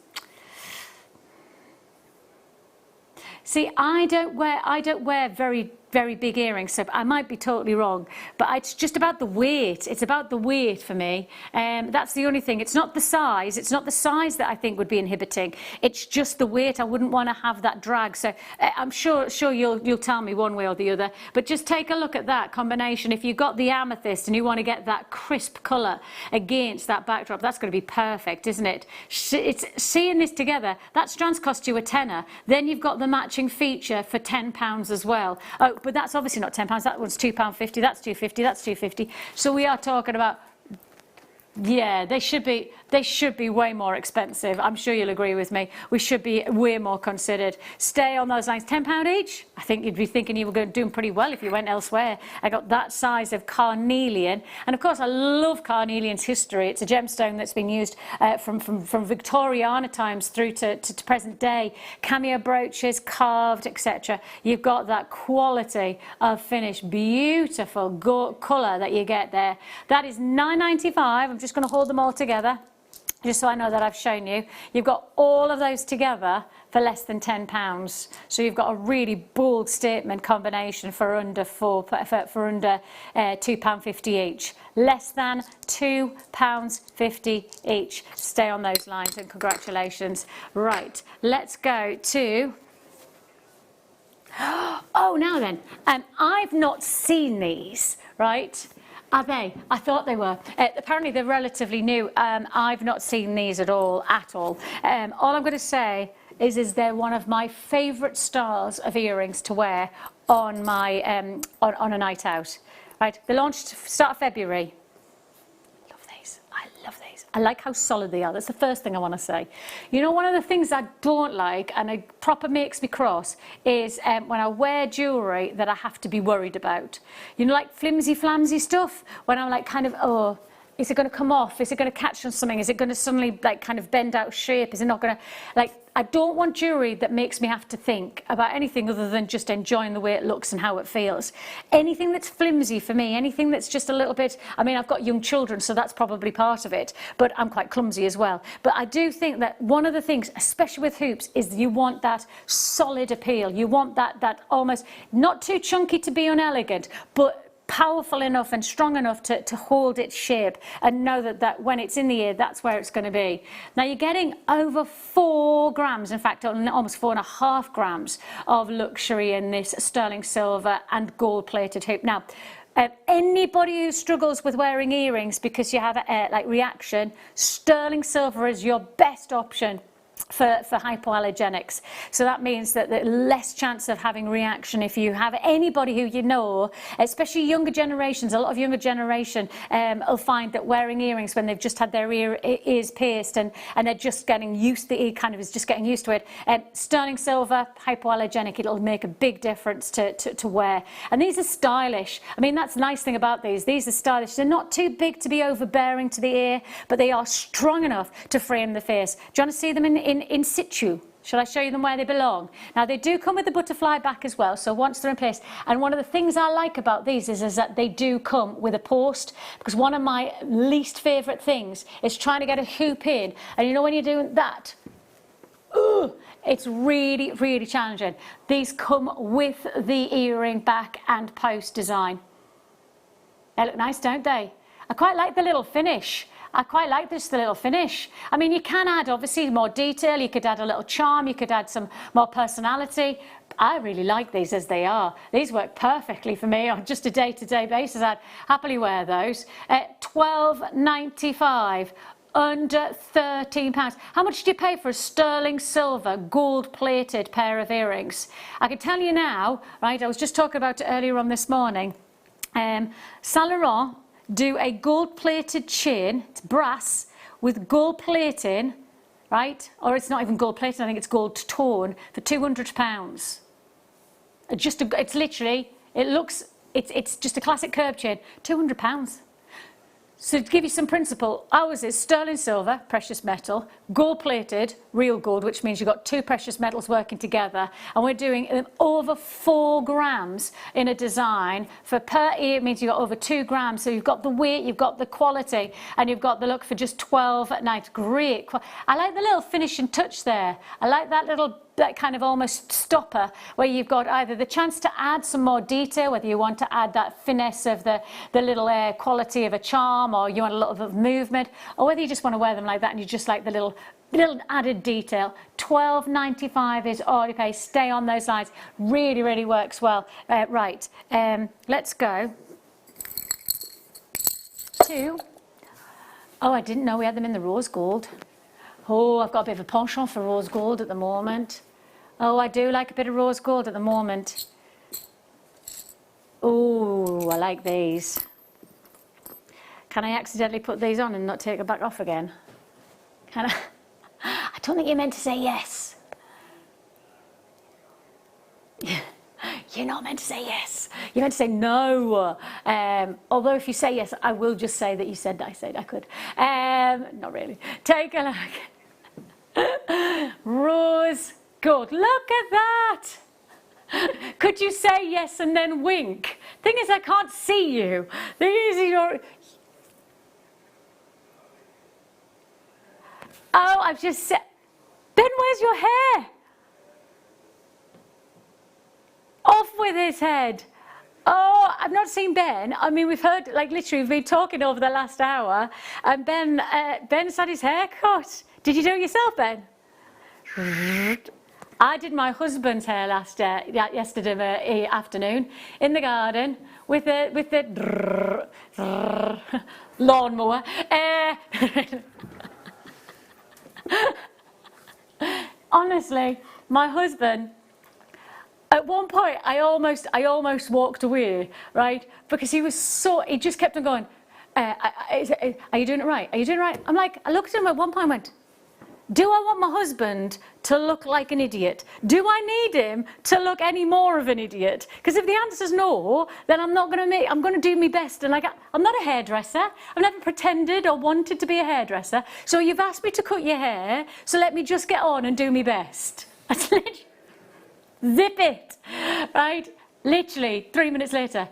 See, I don't wear very big earrings, so I might be totally wrong, but it's just about the weight. It's about the weight for me. That's the only thing. It's not the size. It's not the size that I think would be inhibiting. It's just the weight. I wouldn't want to have that drag. So I'm sure you'll tell me one way or the other. But just take a look at that combination. If you've got the amethyst and you want to get that crisp colour against that backdrop, that's going to be perfect, isn't it? It's seeing this together. That strand's cost you a tenner. Then you've got the matching feature for £10 as well. Oh, but that's obviously not £10. That one's £2.50. That's £2.50. That's £2.50. So we are talking about, yeah, they should be way more expensive. I'm sure you'll agree with me. We should be way more considered. Stay on those lines. £10 each. I think you'd be thinking you were doing pretty well if you went elsewhere. I got that size of carnelian, and of course I love carnelian's history. It's a gemstone that's been used from Victoriana times through to present day. Cameo brooches, carved, etc. You've got that quality of finish, beautiful colour that you get there. That is £9.95. I'm just going to hold them all together. just so I know that I've shown you, you've got all of those together for less than £10. So you've got a really bold statement combination for under £2.50 each. Less than £2.50 each. Stay on those lines and congratulations. Right, let's go to... Oh, now then, I've not seen these, right? Are they? I thought they were. Apparently they're relatively new. I've not seen these at all. All I'm going to say is they're one of my favourite styles of earrings to wear on my on a night out. Right? They launched start of February. Love these. I love these. I like how solid they are. That's the first thing I want to say. You know, one of the things I don't like, and it proper makes me cross, is when I wear jewellery that I have to be worried about. You know, like flimsy flamsy stuff, when I'm like kind of, oh, is it going to come off? Is it going to catch on something? Is it going to suddenly like kind of bend out of shape? Is it not going to, like, I don't want jewellery that makes me have to think about anything other than just enjoying the way it looks and how it feels. Anything that's flimsy for me, anything that's just a little bit, I mean, I've got young children, so that's probably part of it, but I'm quite clumsy as well. But I do think that one of the things, especially with hoops, is you want that solid appeal. You want that almost, not too chunky to be unelegant, but powerful enough and strong enough to hold its shape and know that when it's in the ear, that's where it's going to be. Now you're getting over 4 grams, in fact almost 4.5 grams of luxury in this sterling silver and gold plated hoop. Now anybody who struggles with wearing earrings because you have like reaction, sterling silver is your best option for hypoallergenics. So that means that there's less chance of having reaction if you have anybody who you know, especially younger generations. A lot of younger generation will find that wearing earrings when they've just had their ears pierced and they're just getting used, the ear kind of is just getting used to it. Sterling silver, hypoallergenic, it'll make a big difference to wear. And these are stylish. I mean, that's the nice thing about these. These are stylish. They're not too big to be overbearing to the ear, but they are strong enough to frame the face. Do you want to see them in situ? Shall I show you them where they belong? Now they do come with the butterfly back as well, so once they're in place, and one of the things I like about these is that they do come with a post, because one of my least favourite things is trying to get a hoop in, and you know when you're doing that, it's really, really challenging. These come with the earring back and post design. They look nice, don't they? I quite like the little finish. I quite like the little finish. I mean, you can add obviously more detail, you could add a little charm, you could add some more personality. I really like these as they are. These work perfectly for me on just a day-to-day basis. I'd happily wear those. £12.95, under £13. How much did you pay for a sterling silver gold-plated pair of earrings? I can tell you now, right, I was just talking about it earlier on this morning. Saint Laurent do a gold-plated chain, it's brass, with gold plating, right? Or it's not even gold plated, I think it's gold tone, for £200. It's literally, it's just a classic curb chain, £200. So to give you some principle, ours is sterling silver, precious metal, gold plated, real gold, which means you've got 2 precious metals working together, and we're doing over 4 grams in a design. For per ear, it means you've got over 2 grams, so you've got the weight, you've got the quality, and you've got the look for just 12 at night. Great. I like the little finishing touch there. I like that kind of almost stopper where you've got either the chance to add some more detail, whether you want to add that finesse of the little quality of a charm, or you want a little bit of movement, or whether you just want to wear them like that and you just like the little added detail. £12.95 is all you pay. Stay on those lines. Really, really works well. Right, let's go to, oh, I didn't know we had them in the rose gold. Oh, I've got a bit of a penchant for rose gold at the moment. Oh, I do like a bit of rose gold at the moment. Oh, I like these. Can I accidentally put these on and not take it back off again? Can I? I don't think you're meant to say yes. You're not meant to say yes. You're meant to say no. Although if you say yes, I will just say that you said I said I could. Not really. Take a look. Rose gold. Look at that. Could you say yes and then wink? Thing is, I can't see you. Thing is, Oh, I've just said, Ben, where's your hair? Off with his head. Oh, I've not seen Ben. I mean, we've heard, like literally, we've been talking over the last hour, and Ben's had his hair cut. Did you do it yourself, Ben? I did my husband's hair yesterday afternoon in the garden with the lawnmower. Honestly, my husband. At one point, I almost walked away, right? Because he just kept on going, are you doing it right? Are you doing it right? I'm like, I looked at him at one point and went, do I want my husband to look like an idiot? Do I need him to look any more of an idiot? Because if the answer's no, then I'm going to do my best. And I'm not a hairdresser. I've never pretended or wanted to be a hairdresser. So you've asked me to cut your hair, so let me just get on and do my best. That's literally, zip it, right? Literally 3 minutes later.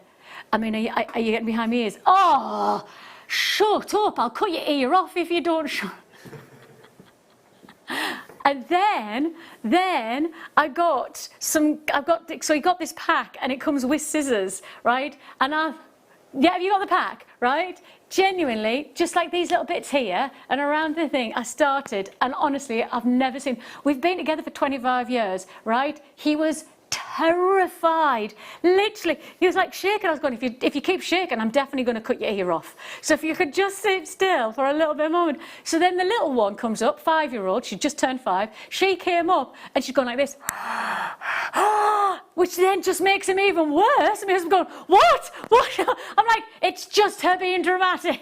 I mean, are you getting behind my ears? Oh, shut up. I'll cut your ear off if you don't shut. And then so he got this pack and it comes with scissors, right? And have you got the pack, right? Genuinely, just like these little bits here and around the thing, I started, and honestly, I've never seen, we've been together for 25 years, right? He was terrified. Literally, he was like shaking. I was going, if you keep shaking, I'm definitely going to cut your ear off. So if you could just sit still for a little bit of a moment. So then the little one comes up, 5-year-old, she just turned 5. She came up and she's going like this, which then just makes him even worse. And my husband going, what? I'm like, it's just her being dramatic.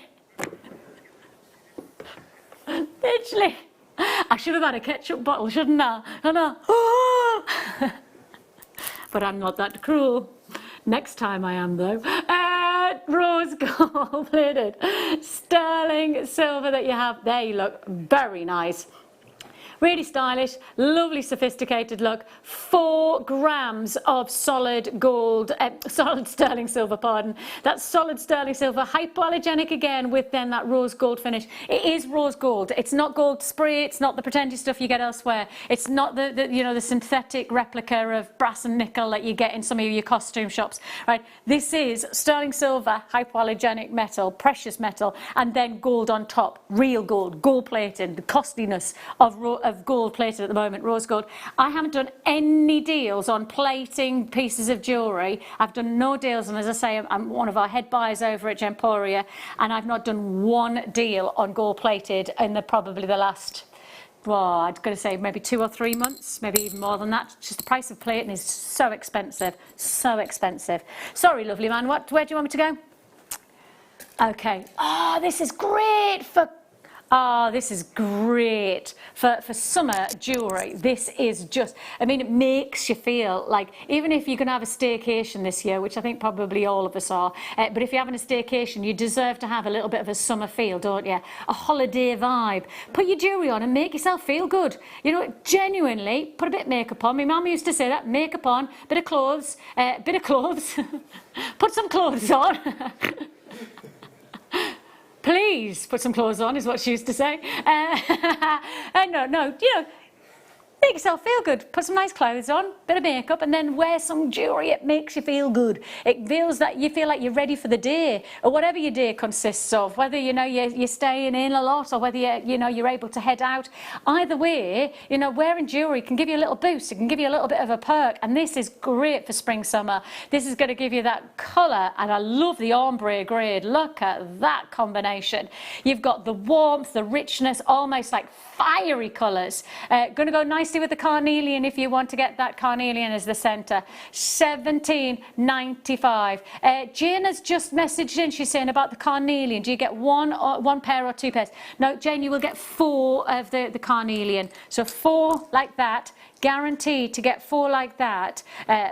Literally. I should have had a ketchup bottle, shouldn't I? I know. But I'm not that cruel. Next time I am, though. Rose gold plated sterling silver that you have. They look very nice. Really stylish, lovely, sophisticated look. 4 grams of solid gold, solid sterling silver, pardon. That's solid sterling silver, hypoallergenic again with then that rose gold finish. It is rose gold. It's not gold spray. It's not the pretentious stuff you get elsewhere. It's not the synthetic replica of brass and nickel that you get in some of your costume shops, right? This is sterling silver, hypoallergenic metal, precious metal, and then gold on top, real gold, gold plated, the costliness of gold plated at the moment, rose gold. I haven't done any deals on plating pieces of jewellery. I've done no deals, and as I say, I'm one of our head buyers over at Gemporia, and I've not done one deal on gold plated in probably the last, well, I'm going to say maybe 2 or 3 months, maybe even more than that. Just the price of plating is so expensive, so expensive. Sorry, lovely man, where do you want me to go? Okay. Oh, this is great for summer jewellery. This is just, I mean, it makes you feel like, even if you're going to have a staycation this year, which I think probably all of us are, but if you're having a staycation, you deserve to have a little bit of a summer feel, don't you? A holiday vibe. Put your jewellery on and make yourself feel good. You know, genuinely, put a bit of makeup on. My mum used to say that, makeup on, bit of clothes, put some clothes on. Please put some clothes on, is what she used to say. No, make yourself feel good. Put some nice clothes on, bit of makeup, and then wear some jewellery. It makes you feel good. It feels that you feel like you're ready for the day, or whatever your day consists of. Whether you're staying in a lot, or whether you're able to head out. Either way, wearing jewellery can give you a little boost. It can give you a little bit of a perk, and this is great for spring, summer. This is going to give you that colour, and I love the ombre grade. Look at that combination. You've got the warmth, the richness, almost like fiery colours. Going to go nicely with the carnelian if you want to get that carnelian as the centre. $17.95. Jane has just messaged in. She's saying about the carnelian. Do you get one pair or 2 pairs? No, Jane, you will get 4 of the carnelian. So 4 like that. Guaranteed to get 4 like that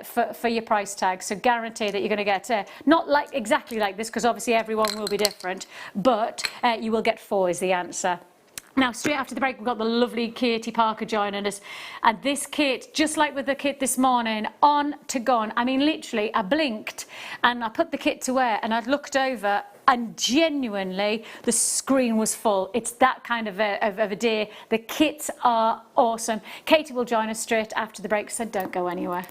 for your price tag. So guarantee that you're going to get not like exactly like this, because obviously everyone will be different, but you will get 4 is the answer. Now, straight after the break, we've got the lovely Katy Parker joining us. And this kit, just like with the kit this morning, on to gone. I mean, literally, I blinked and I put the kit to wear and I'd looked over and genuinely the screen was full. It's that kind of a day. The kits are awesome. Katie will join us straight after the break, so don't go anywhere.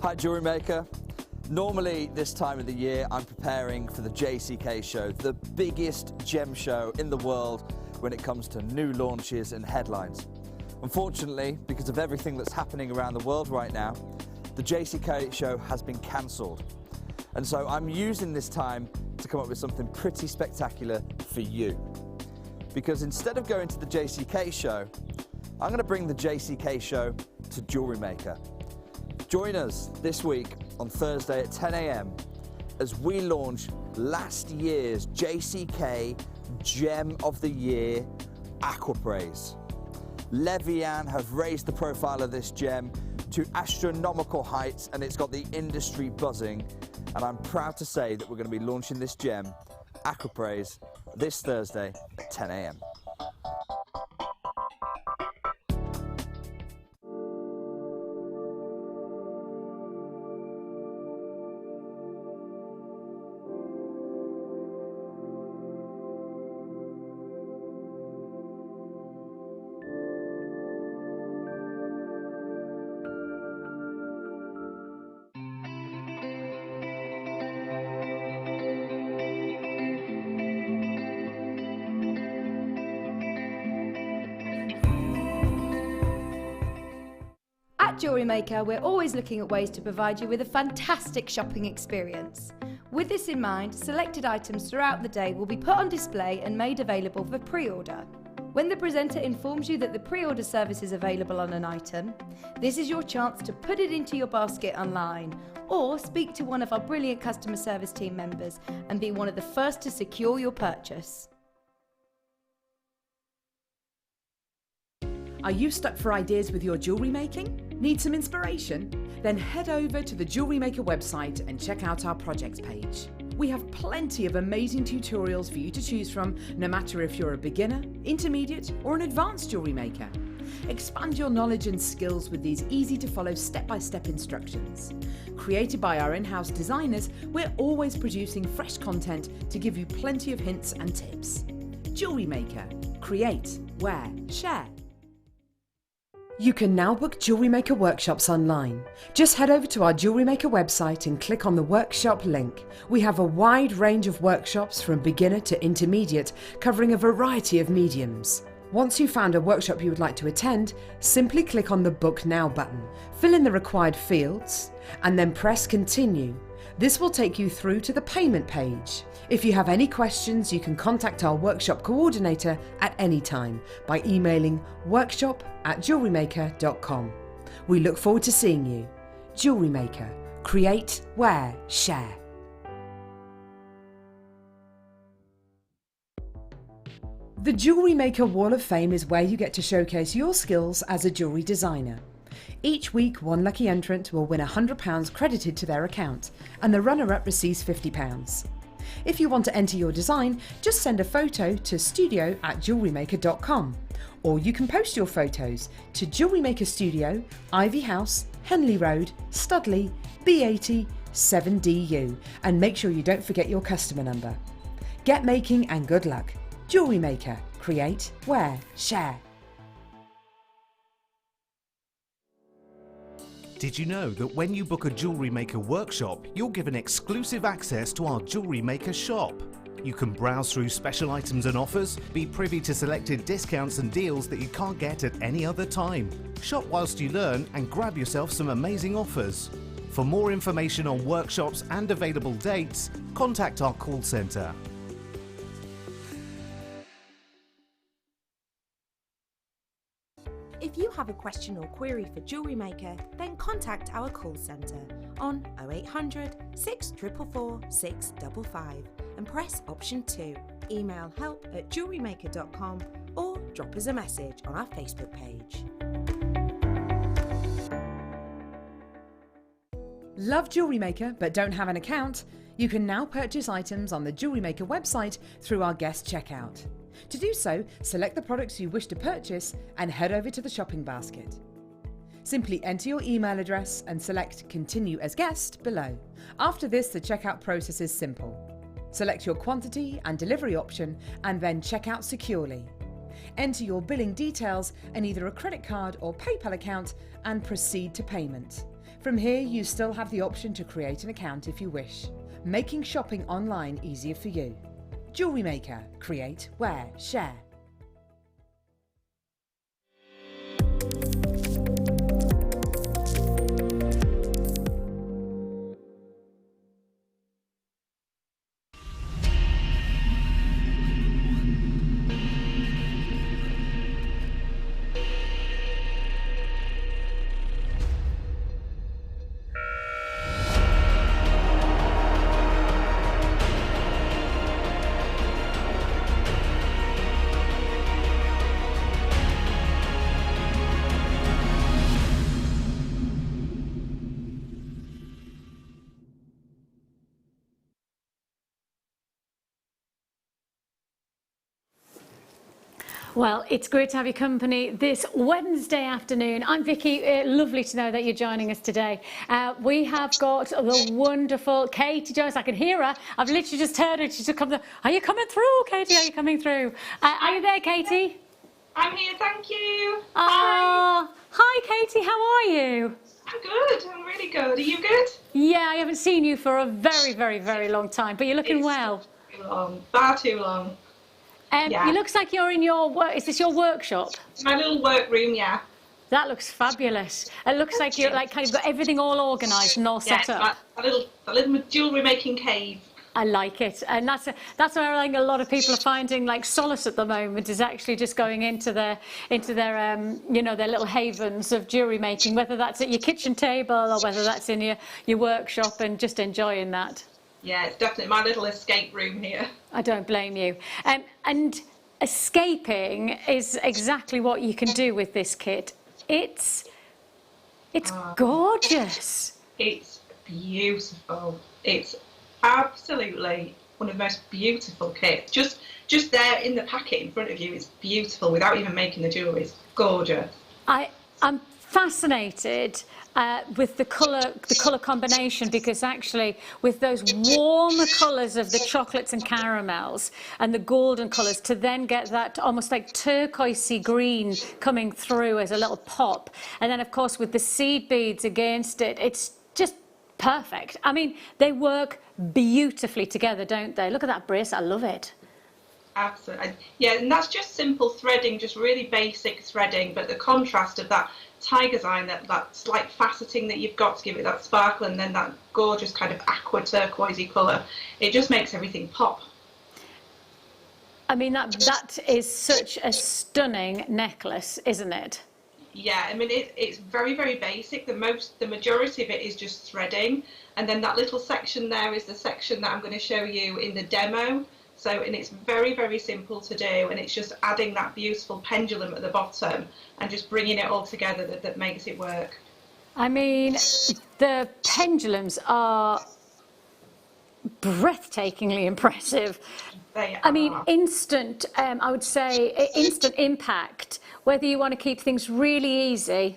Hi Jewellery Maker. Normally this time of the year I'm preparing for the JCK show, the biggest gem show in the world when it comes to new launches and headlines. Unfortunately, because of everything that's happening around the world right now, the JCK show has been cancelled. And so I'm using this time to come up with something pretty spectacular for you. Because instead of going to the JCK show, I'm going to bring the JCK show to Jewellery Maker. Join us this week on Thursday at 10 AM as we launch last year's JCK Gem of the Year, Aqua. Levian have raised the profile of this gem to astronomical heights and it's got the industry buzzing. And I'm proud to say that we're going to be launching this gem, Aqua, this Thursday at 10 AM. At Jewellery Maker, we're always looking at ways to provide you with a fantastic shopping experience. With this in mind, selected items throughout the day will be put on display and made available for pre-order. When the presenter informs you that the pre-order service is available on an item, this is your chance to put it into your basket online or speak to one of our brilliant customer service team members and be one of the first to secure your purchase. Are you stuck for ideas with your jewellery making? Need some inspiration? Then head over to the Jewellery Maker website and check out our projects page. We have plenty of amazing tutorials for you to choose from, no matter if you're a beginner, intermediate, or an advanced jewellery maker. Expand your knowledge and skills with these easy to follow step-by-step instructions. Created by our in-house designers, we're always producing fresh content to give you plenty of hints and tips. Jewellery Maker. Create, wear, share. You can now book Jewellery Maker workshops online. Just head over to our Jewellery Maker website and click on the workshop link. We have a wide range of workshops from beginner to intermediate, covering a variety of mediums. Once you've found a workshop you would like to attend, simply click on the Book Now button, fill in the required fields, and then press Continue. This will take you through to the payment page. If you have any questions, you can contact our workshop coordinator at any time by emailing workshop@jewellerymaker.com. We look forward to seeing you. Jewellery Maker. Create, wear, share. The Jewellery Maker Wall of Fame is where you get to showcase your skills as a jewellery designer. Each week, one lucky entrant will win £100 credited to their account, and the runner-up receives £50. If you want to enter your design, just send a photo to studio@jewellerymaker.com, or you can post your photos to Jewellery Maker Studio, Ivy House, Henley Road, Studley, B80 7DU, and make sure you don't forget your customer number. Get making and good luck. Jewellery Maker. Create, wear, share. Did you know that when you book a Jewellery Maker workshop, you're given exclusive access to our Jewellery Maker shop? You can browse through special items and offers, be privy to selected discounts and deals that you can't get at any other time. Shop whilst you learn and grab yourself some amazing offers. For more information on workshops and available dates, contact our call centre. If you have a question or query for Jewellery Maker, then contact our call centre on 0800 644 655 and press option 2. Email help@jewellerymaker.com or drop us a message on our Facebook page. Love Jewellery Maker but don't have an account? You can now purchase items on the Jewellery Maker website through our guest checkout. To do so, select the products you wish to purchase and head over to the shopping basket. Simply enter your email address and select Continue as Guest below. After this, the checkout process is simple. Select your quantity and delivery option and then check out securely. Enter your billing details and either a credit card or PayPal account and proceed to payment. From here, you still have the option to create an account if you wish, making shopping online easier for you. Jewellery Maker. Create, wear, share. Well, it's great to have your company this Wednesday afternoon. I'm Vicki. Lovely to know that you're joining us today. We have got the wonderful Katy Jones. I can hear her. I've literally just heard her. She's come. Are you coming through, Katy? Are you coming through? Are you there, Katy? I'm here, thank you. Hi, Katy. How are you? I'm good. I'm really good. Are you good? Yeah, I haven't seen you for a very, very, very long time, but you're looking well. Too long, far too long. It looks like you're in your work. Is this your workshop? My little workroom, yeah. That looks fabulous. It looks like you're like kind of got everything all organised and all set up. A little jewellery making cave. I like it, and that's where I think a lot of people are finding like solace at the moment, is actually just going into their you know, their little havens of jewellery making, whether that's at your kitchen table or whether that's in your workshop, and just enjoying that. Yeah, it's definitely my little escape room here. I don't blame you. And escaping is exactly what you can do with this kit. It's gorgeous. It's beautiful. It's absolutely one of the most beautiful kits. Just there in the packet in front of you, it's beautiful without even making the jewellery. It's gorgeous. I'm fascinated with the colour combination, because actually with those warmer colours of the chocolates and caramels and the golden colours, to then get that almost like turquoisey green coming through as a little pop, and then of course with the seed beads against it, it's just perfect. I mean, they work beautifully together, don't they? Look at that bracelet, I love it. Absolutely. Yeah, and that's just simple threading, just really basic threading, but the contrast of that tiger's eye, that slight faceting that you've got to give it that sparkle, and then that gorgeous kind of aqua turquoisey colour, it just makes everything pop. I mean, that is such a stunning necklace, isn't it? Yeah, I mean, it's very, very basic. The majority of it is just threading, and then that little section there is the section that I'm going to show you in the demo. So, and it's very, very simple to do, and it's just adding that beautiful pendulum at the bottom and just bringing it all together that makes it work. I mean, the pendulums are breathtakingly impressive. They are. I mean, instant, I would say, instant impact, whether you want to keep things really easy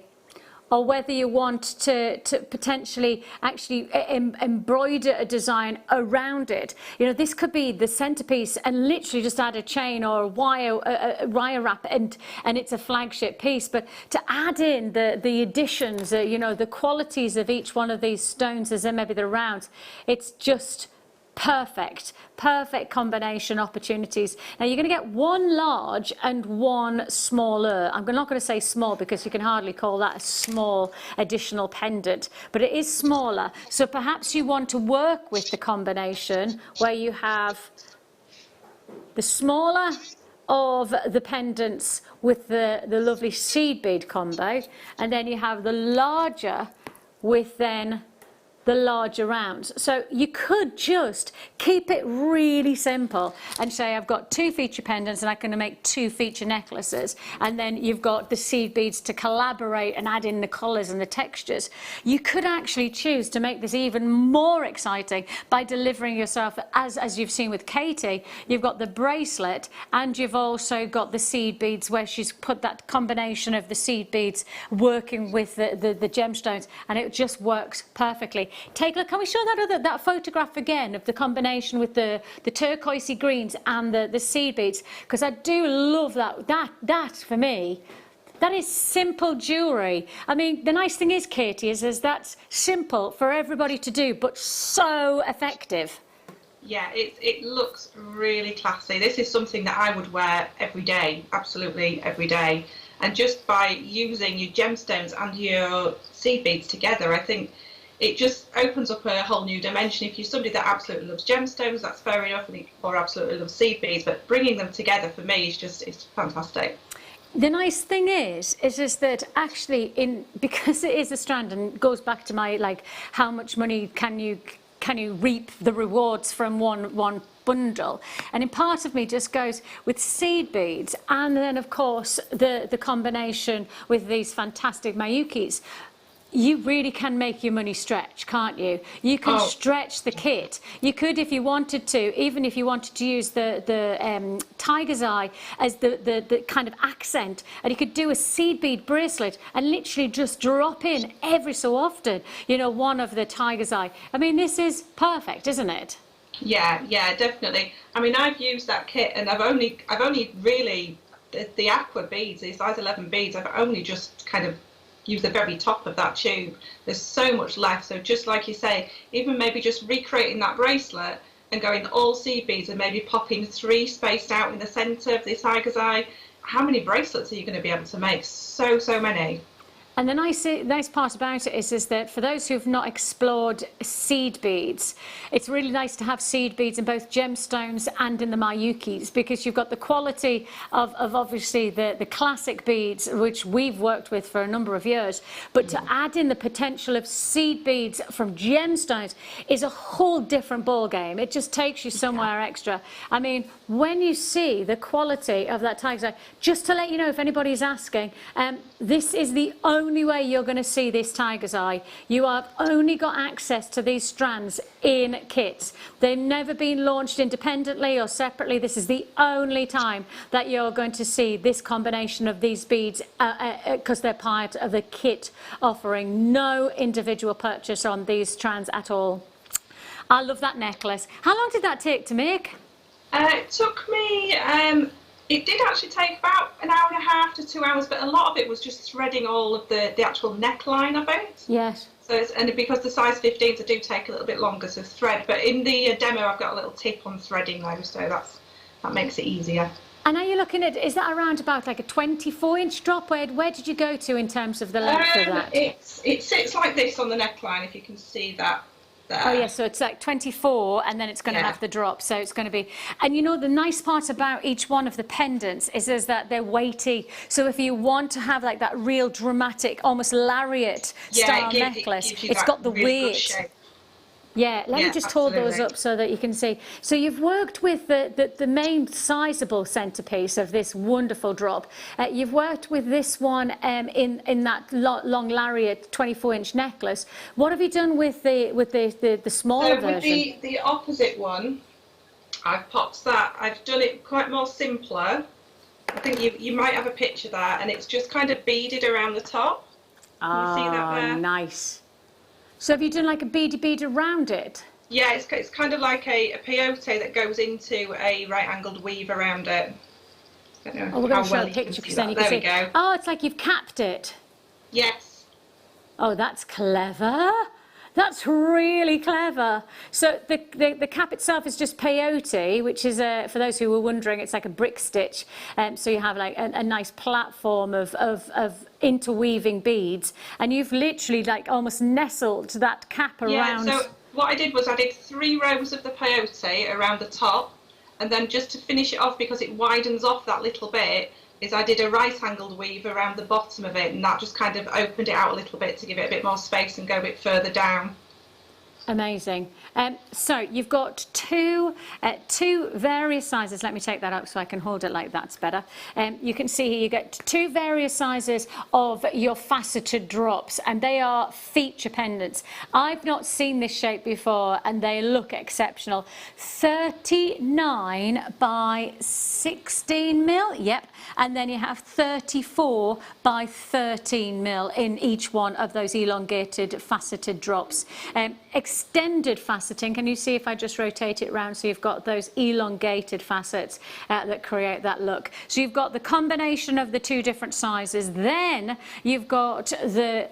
or whether you want to potentially actually embroider a design around it. You know, this could be the centerpiece and literally just add a chain or a wire wrap, and it's a flagship piece. But to add in the additions, you know, the qualities of each one of these stones as maybe the rounds, it's just perfect combination opportunities. Now you're going to get one large and one smaller. I'm not going to say small because you can hardly call that a small additional pendant, but it is smaller. So perhaps you want to work with the combination where you have the smaller of the pendants with the lovely seed bead combo, and then you have the larger with then the larger rounds. So you could just keep it really simple and say, I've got 2 feature pendants and I'm going to make 2 feature necklaces. And then you've got the seed beads to collaborate and add in the colours and the textures. You could actually choose to make this even more exciting by delivering yourself, as you've seen with Katy, you've got the bracelet and you've also got the seed beads where she's put that combination of the seed beads working with the gemstones, and it just works perfectly. Take a look. Can we show that photograph again of the combination with the turquoisey greens and the seed beads? Because I do love that for me. That is simple jewellery. I mean, the nice thing is, Katy, is that's simple for everybody to do, but so effective. Yeah, it looks really classy. This is something that I would wear every day, absolutely every day. And just by using your gemstones and your seed beads together, I think it just opens up a whole new dimension. If you're somebody that absolutely loves gemstones, that's fair enough, or absolutely loves seed beads, but bringing them together for me is just, it's fantastic. The nice thing is that actually, because it is a strand, and goes back to my, like, how much money can you reap the rewards from one bundle, and in part of me just goes with seed beads, and then of course the combination with these fantastic Mayukis. You really can make your money stretch, can't you? You can stretch the kit. You could, if you wanted to, even if you wanted to use the tiger's eye as the kind of accent, and you could do a seed bead bracelet and literally just drop in every so often, you know, one of the tiger's eye. I mean, this is perfect, isn't it? Yeah, definitely. I mean, I've used that kit, and I've only really the Aqua beads, the size 11 beads. I've only just kind of use the very top of that tube. There's so much left, so just like you say, even maybe just recreating that bracelet and going all seed beads and maybe popping 3 spaced out in the centre of the tiger's eye. How many bracelets are you going to be able to make? So many. And the nice part about it is that for those who've not explored seed beads, it's really nice to have seed beads in both gemstones and in the Mayukis, because you've got the quality of obviously the classic beads, which we've worked with for a number of years, but to add in the potential of seed beads from gemstones is a whole different ball game. It just takes you somewhere extra. I mean, when you see the quality of that tiger's eye, just to let you know if anybody's asking, this is the only way you're going to see this tiger's eye. You have only got access to these strands in kits. They've never been launched independently or separately. This is the only time that you're going to see this combination of these beads, because they're part of the kit offering. No individual purchase on these strands at all. I love that necklace. How long did that take to make? It took me, it did actually take about an hour and a half to 2 hours, but a lot of it was just threading all of the actual neckline of it. Yes. So and because the size 15s do take a little bit longer to thread, but in the demo I've got a little tip on threading though, so that makes it easier. And are you looking at, is that around about like a 24-inch drop? Where did you go to in terms of the length of that? It sits like this on the neckline, if you can see that. There. Oh yeah, so it's like 24 and then it's going to have the drop, so it's going to be, and you know the nice part about each one of the pendants is that they're weighty, so if you want to have like that real dramatic, almost lariat style necklace, it's got the weight. Yeah, let me just hold those up so that you can see. So you've worked with the main sizable centerpiece of this wonderful drop. You've worked with this one in that long lariat 24-inch necklace. What have you done with the smaller version? With the opposite one, I've popped that. I've done it quite more simpler. I think you might have a picture there, and it's just kind of beaded around the top. Can you see that there? Nice. So have you done like a bead around it? Yeah, it's kind of like a peyote that goes into a right-angled weave around it. I don't know we're going to show well a picture because then you can see. There we go. Oh, it's like you've capped it. Yes. Oh, that's clever. That's really clever. So the cap itself is just peyote, which is, for those who were wondering, it's like a brick stitch. So you have like a nice platform of interweaving beads, and you've literally like almost nestled that cap around. Yeah, so what I did was I did 3 rows of the peyote around the top, and then just to finish it off, because it widens off that little bit, is I did a right-angled weave around the bottom of it, and that just kind of opened it out a little bit to give it a bit more space and go a bit further down. Amazing. So you've got two various sizes. Let me take that up so I can hold it like that's better. You can see here you get two various sizes of your faceted drops, and they are feature pendants. I've not seen this shape before, and they look exceptional. 39 by 16 mil, yep. And then you have 34 by 13 mil in each one of those elongated faceted drops. Extended faceting, can you see if I just rotate it around so you've got those elongated facets that create that look. So you've got the combination of the two different sizes, then you've got the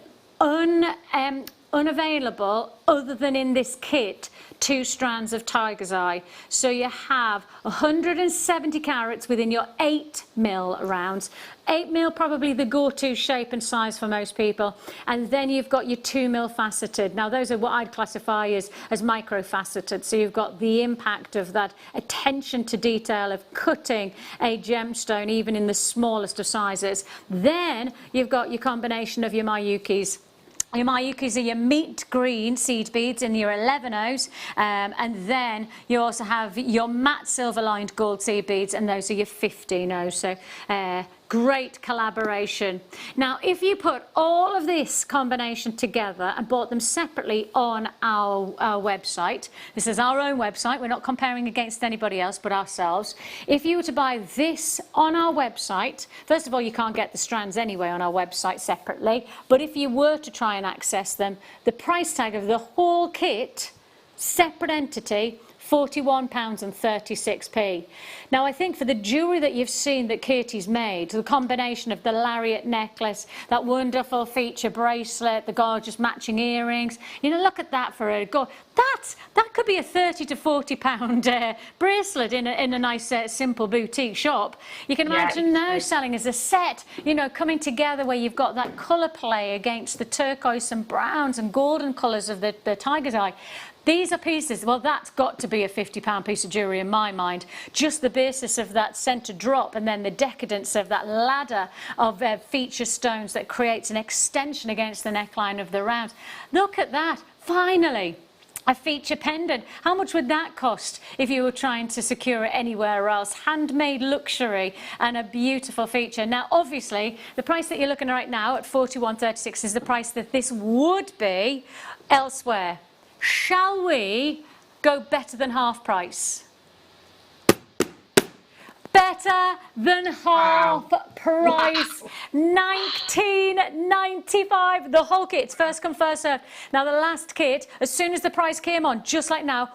unavailable, other than in this kit, 2 strands of tiger's eye. So you have 170 carats within your 8 mil rounds. 8 mil probably the go-to shape and size for most people, and then you've got your 2 mil faceted. Now those are what I'd classify as micro faceted, so you've got the impact of that attention to detail of cutting a gemstone even in the smallest of sizes. Then you've got your combination of your Mayukis. Your Mayukis are your meat green seed beads in your 11-0s, and then you also have your matte silver lined gold seed beads, and those are your 15-0s. So great collaboration. Now if you put all of this combination together and bought them separately on our website, this is our own website, we're not comparing against anybody else but ourselves. If you were to buy this on our website, first of all you can't get the strands anyway on our website separately, but if you were to try and access them, the price tag of the whole kit, separate entity, £41.36. Now I think for the jewellery that you've seen that Katy's made, the combination of the lariat necklace, that wonderful feature bracelet, the gorgeous matching earrings, you know, look at that for a go. That could be a £30 to £40 bracelet in a nice simple boutique shop. You can imagine now selling as a set, you know, coming together where you've got that colour play against the turquoise and browns and golden colours of the tiger's eye. These are pieces, well that's got to be a £50 piece of jewellery in my mind. Just the basis of that centre drop and then the decadence of that ladder of feature stones that creates an extension against the neckline of the round. Look at that, finally. A feature pendant. How much would that cost if you were trying to secure it anywhere else? Handmade luxury and a beautiful feature. Now obviously the price that you're looking at right now at £41.36 is the price that this would be elsewhere. Shall we go better than half price? Better than half price. £19.95. The whole kit. It's first come, first served. Now the last kit, as soon as the price came on, just like now,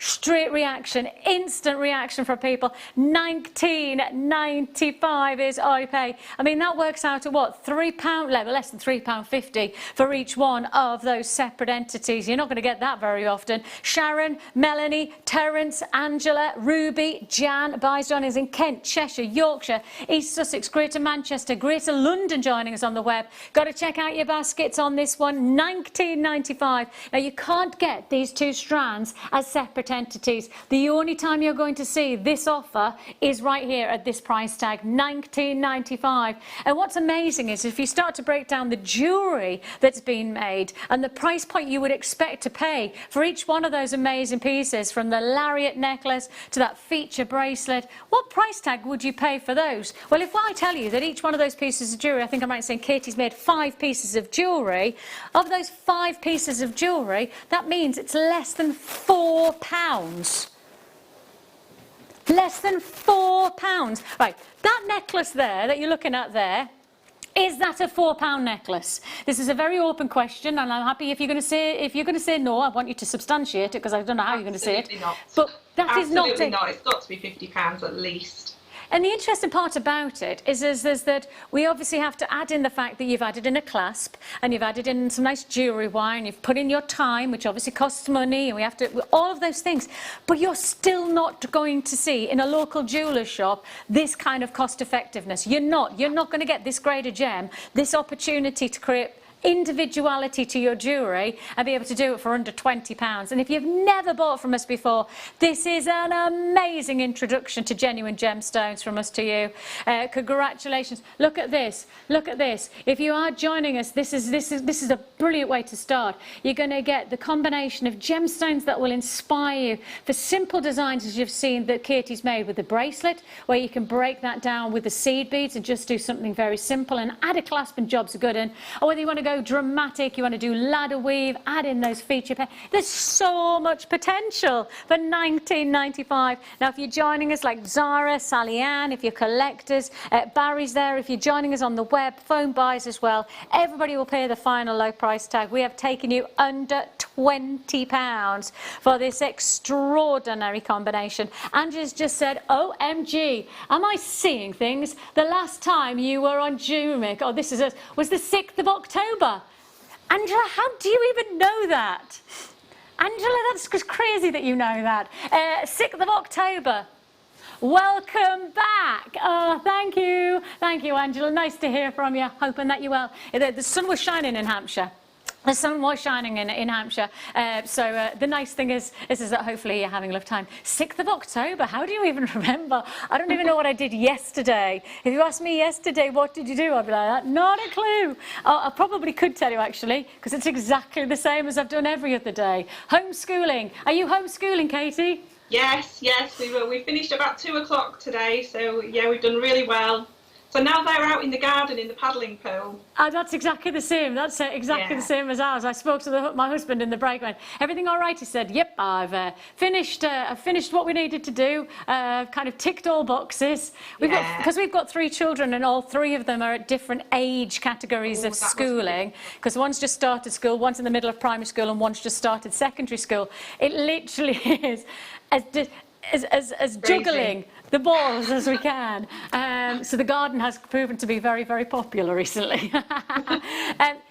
straight reaction, instant reaction from people. £19.95 is I pay. I mean, that works out at what? £3, less than £3.50 for each one of those separate entities. You're not going to get that very often. Sharon, Melanie, Terence, Angela, Ruby, Jan, John is in Kent, Cheshire, Yorkshire, East Sussex, Greater Manchester, Greater London joining us on the web. Got to check out your baskets on this one. £19.95. Now you can't get these two strands as separate entities. The only time you're going to see this offer is right here at this price tag, £19.95. And what's amazing is if you start to break down the jewellery that's been made and the price point you would expect to pay for each one of those amazing pieces, from the lariat necklace to that feature bracelet, what price tag would you pay for those? Well, if I tell you that each one of those pieces of jewellery, I think I might say Katy's made 5 pieces of jewellery, of those 5 pieces of jewellery, that means it's less than £4. Less than £4. Right, that necklace there that you're looking at there, is that a £4 necklace? This is a very open question, and I'm happy if you're going to say no, I want you to substantiate it, because I don't know how you're going to say it. Not. But that is not Absolutely not. It's got to be £50 at least. And the interesting part about it is that we obviously have to add in the fact that you've added in a clasp, and you've added in some nice jewellery wire, and you've put in your time, which obviously costs money, and we have to, all of those things. But you're still not going to see in a local jeweller's shop this kind of cost effectiveness. You're not going to get this grade of gem, this opportunity to create individuality to your jewellery and be able to do it for under £20. And if you've never bought from us before, this is an amazing introduction to genuine gemstones from us to you. Congratulations. Look at this. Look at this. If you are joining us, this is a brilliant way to start. You're going to get the combination of gemstones that will inspire you for simple designs as you've seen that Katy's made with the bracelet, where you can break that down with the seed beads and just do something very simple and add a clasp and jobs are good in. Or whether you want to go dramatic, you want to do ladder weave, add in those feature pairs. There's so much potential for £19.95. Now, if you're joining us like Zara, Sally Ann, if you're collectors, Barry's there. If you're joining us on the web, phone buys as well, everybody will pay the final low price tag. We have taken you under £20 for this extraordinary combination. Angela's just said, OMG, am I seeing things? The last time you were on Jewellery Maker, was the 6th of October. Angela, how do you even know that? Angela, that's crazy that you know that. 6th of October. Welcome back. Oh, thank you. Thank you, Angela. Nice to hear from you. Hoping that you're well. The sun was shining in Hampshire. The sun was shining in Hampshire, so the nice thing is that hopefully you're having a lovely time. 6th of October, how do you even remember? I don't even know what I did yesterday. If you asked me yesterday, what did you do? I'd be like, not a clue. I probably could tell you actually, because it's exactly the same as I've done every other day. Homeschooling. Are you homeschooling, Katy? Yes, we were. We finished about 2 o'clock today, so yeah, we've done really well. So now they're out in the garden in the paddling pool. That's exactly the same. That's exactly the same as ours. I spoke to my husband in the break. Went, everything all right? He said, yep, I've finished what we needed to do. Kind of ticked all boxes. Because we've got 3 children and all 3 of them are at different age categories of schooling. Because one's just started school, one's in the middle of primary school, and one's just started secondary school. It literally is as juggling the balls as we can. So the garden has proven to be very, very popular recently.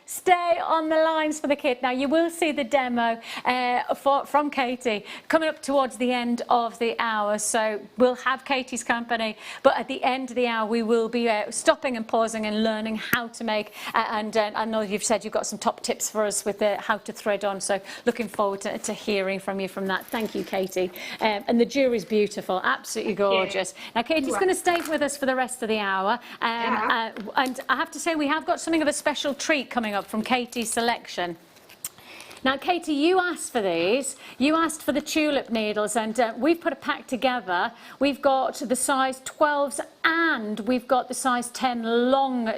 Stay on the lines for the kit. Now, you will see the demo from Katy coming up towards the end of the hour. So we'll have Katy's company, but at the end of the hour, we will be stopping and pausing and learning how to make. And I know you've said you've got some top tips for us with how to thread on. So looking forward to hearing from you from that. Thank you, Katy. And the jewellery's beautiful, absolutely gorgeous. Now, Katy's going to stay with us for the rest of the hour. And I have to say, we have got something of a special treat coming up from Katy's selection. Now, Katy, you asked for these. You asked for the tulip needles, and we've put a pack together. We've got the size 12s and we've got the size 10 long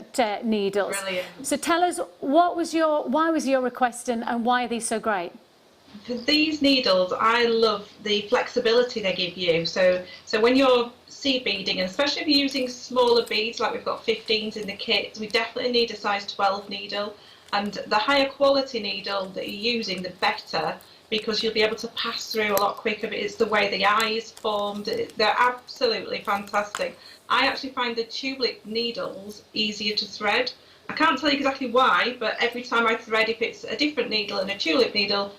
needles. Brilliant. So tell us, why was your request and why are these so great? For these needles, I love the flexibility they give you. So when you're seed beading, and especially if you're using smaller beads, like we've got 15s in the kit, we definitely need a size 12 needle. And the higher quality needle that you're using, the better, because you'll be able to pass through a lot quicker. But it's the way the eyes formed. They're absolutely fantastic. I actually find the tulip needles easier to thread. I can't tell you exactly why, but every time I thread, if it's a different needle and a tulip needle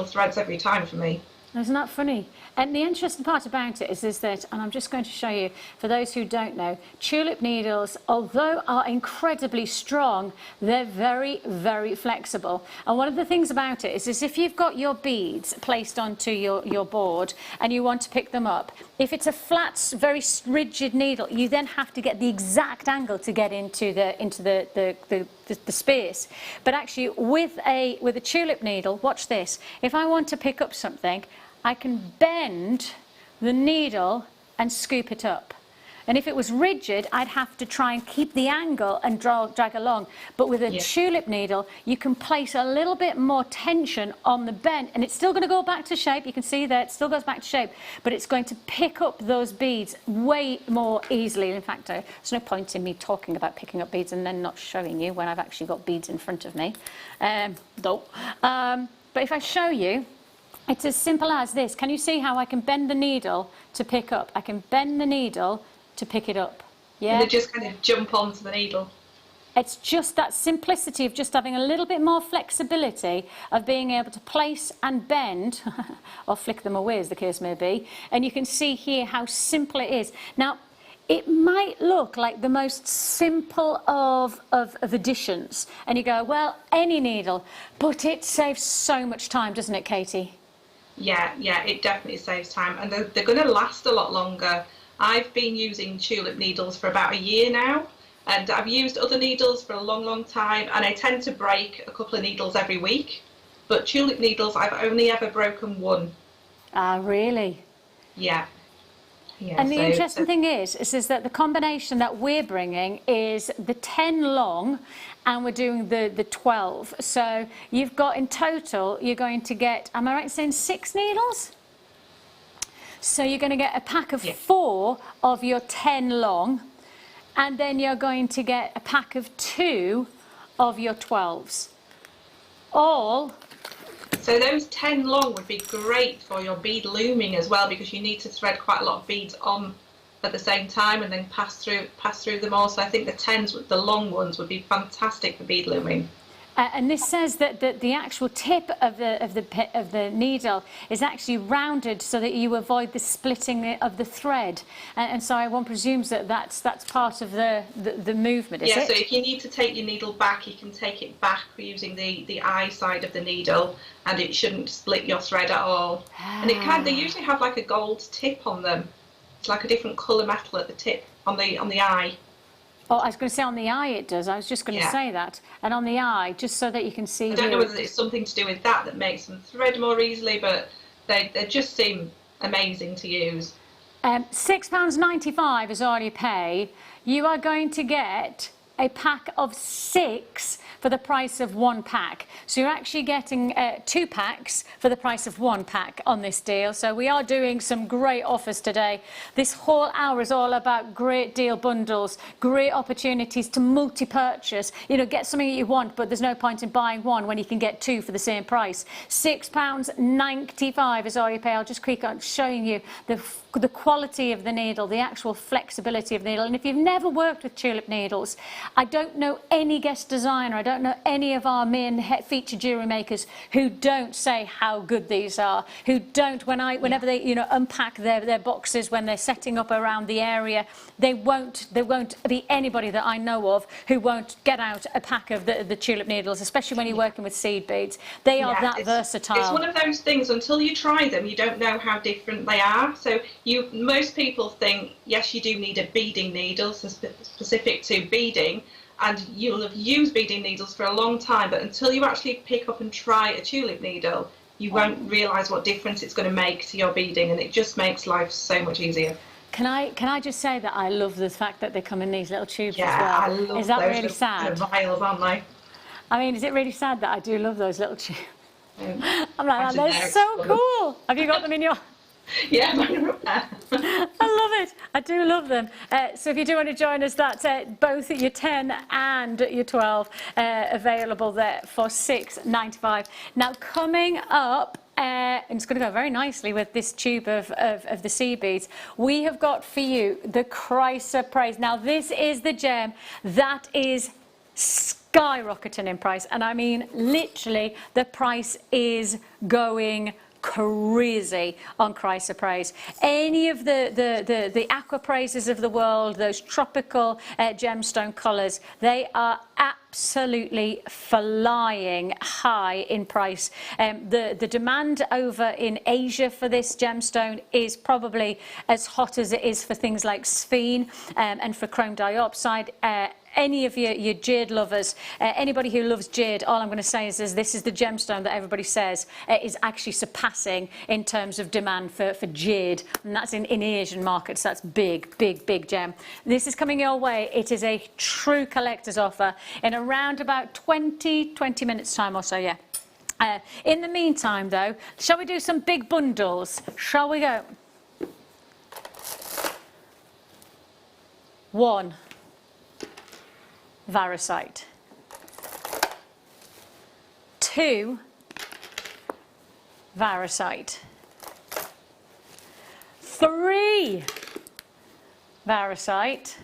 threads every time for me. Isn't that funny? And the interesting part about it is that, and I'm just going to show you, for those who don't know, tulip needles, although are incredibly strong, they're very, very flexible. And one of the things about it is if you've got your beads placed onto your board and you want to pick them up, if it's a flat, very rigid needle, you then have to get the exact angle to get into the space. But actually, with a tulip needle, watch this. If I want to pick up something, I can bend the needle and scoop it up. And if it was rigid, I'd have to try and keep the angle and drag along. But with a tulip needle, you can place a little bit more tension on the bend, and it's still going to go back to shape. You can see that it still goes back to shape, but it's going to pick up those beads way more easily. In fact, there's no point in me talking about picking up beads and then not showing you when I've actually got beads in front of me. But if I show you, it's as simple as this. Can you see how I can bend the needle to pick up? I can bend the needle to pick it up. Yeah. And they just kind of jump onto the needle. It's just that simplicity of just having a little bit more flexibility of being able to place and bend, or flick them away as the case may be. And you can see here how simple it is. Now, it might look like the most simple of additions, and you go, well, any needle, but it saves so much time, doesn't it, Katie? Yeah, it definitely saves time, and they're going to last a lot longer. I've been using tulip needles for about a year now, and I've used other needles for a long time, and I tend to break a couple of needles every week, but tulip needles, I've only ever broken one. Ah, really? Yeah. And the interesting thing is that the combination that we're bringing is the 10 long, and we're doing the 12. So you've got in total, you're going to get, am I right in saying 6 needles? So you're going to get a pack of 4 of your 10 long, and then you're going to get a pack of 2 of your 12s. All. So those 10 long would be great for your bead looming as well, because you need to thread quite a lot of beads on at the same time and then pass through them all. So I think the 10s, the long ones, would be fantastic for bead looming. And this says that the actual tip of the needle is actually rounded so that you avoid the splitting of the thread. And so one presumes that that's part of the movement, is it? Yeah, so if you need to take your needle back, you can take it back using the eye side of the needle, and it shouldn't split your thread at all. And they usually have like a gold tip on them. It's like a different colour metal at the tip on the eye. Oh, I was going to say on the eye it does. I was just going to say that. And on the eye, just so that you can see. I don't know whether it's something to do with that makes them thread more easily, but they just seem amazing to use. £6.95 is all you pay. You are going to get a pack of 6 for the price of 1 pack. So you're actually getting 2 packs for the price of 1 pack on this deal. So we are doing some great offers today. This whole hour is all about great deal bundles, great opportunities to multi-purchase. You know, get something that you want, but there's no point in buying one when you can get 2 for the same price. £6.95 is all you pay. I'll just keep on showing you the quality of the needle, the actual flexibility of the needle. And if you've never worked with tulip needles, I don't know any guest designer, I don't know any of our main featured jewellery makers who don't say how good these are, who don't, whenever they unpack their boxes when they're setting up around the area, there won't be anybody that I know of who won't get out a pack of the tulip needles, especially when you're working with seed beads. They are that versatile. It's one of those things, until you try them, you don't know how different they are. So most people think, yes, you do need a beading needle specific to beading, and you'll have used beading needles for a long time, but until you actually pick up and try a tulip needle, you won't realise what difference it's going to make to your beading, and it just makes life so much easier. Can I just say that I love the fact that they come in these little tubes as well? I love Is that those really sad? vials, aren't they? I mean, is it really sad that I do love those little tubes? I'm like, Imagine they're so cool. Have you got them in your... Yeah, mine are up there. I love it. I do love them. So if you do want to join us, that's both your 10 and your 12 available there for £6.95. Now, coming up, and it's going to go very nicely with this tube of the sea beads, we have got for you the Chrysoprase. Now, this is the gem that is skyrocketing in price, and I mean literally the price is going crazy on Chrysoprase. Any of the Aqua Praises of the world, those tropical gemstone colours, they are absolutely flying high in price. The demand over in Asia for this gemstone is probably as hot as it is for things like sphene and for chrome diopside. Any of your jade lovers, anybody who loves jade, all I'm going to say is this is the gemstone that everybody says is actually surpassing in terms of demand for jade, and that's in Asian markets. That's big gem. This is coming your way. It is a true collector's offer in around about 20 minutes time or so, yeah. In the meantime though, shall we do some big bundles? Shall we go? 1. Variscite. 2. Variscite. 3. Variscite.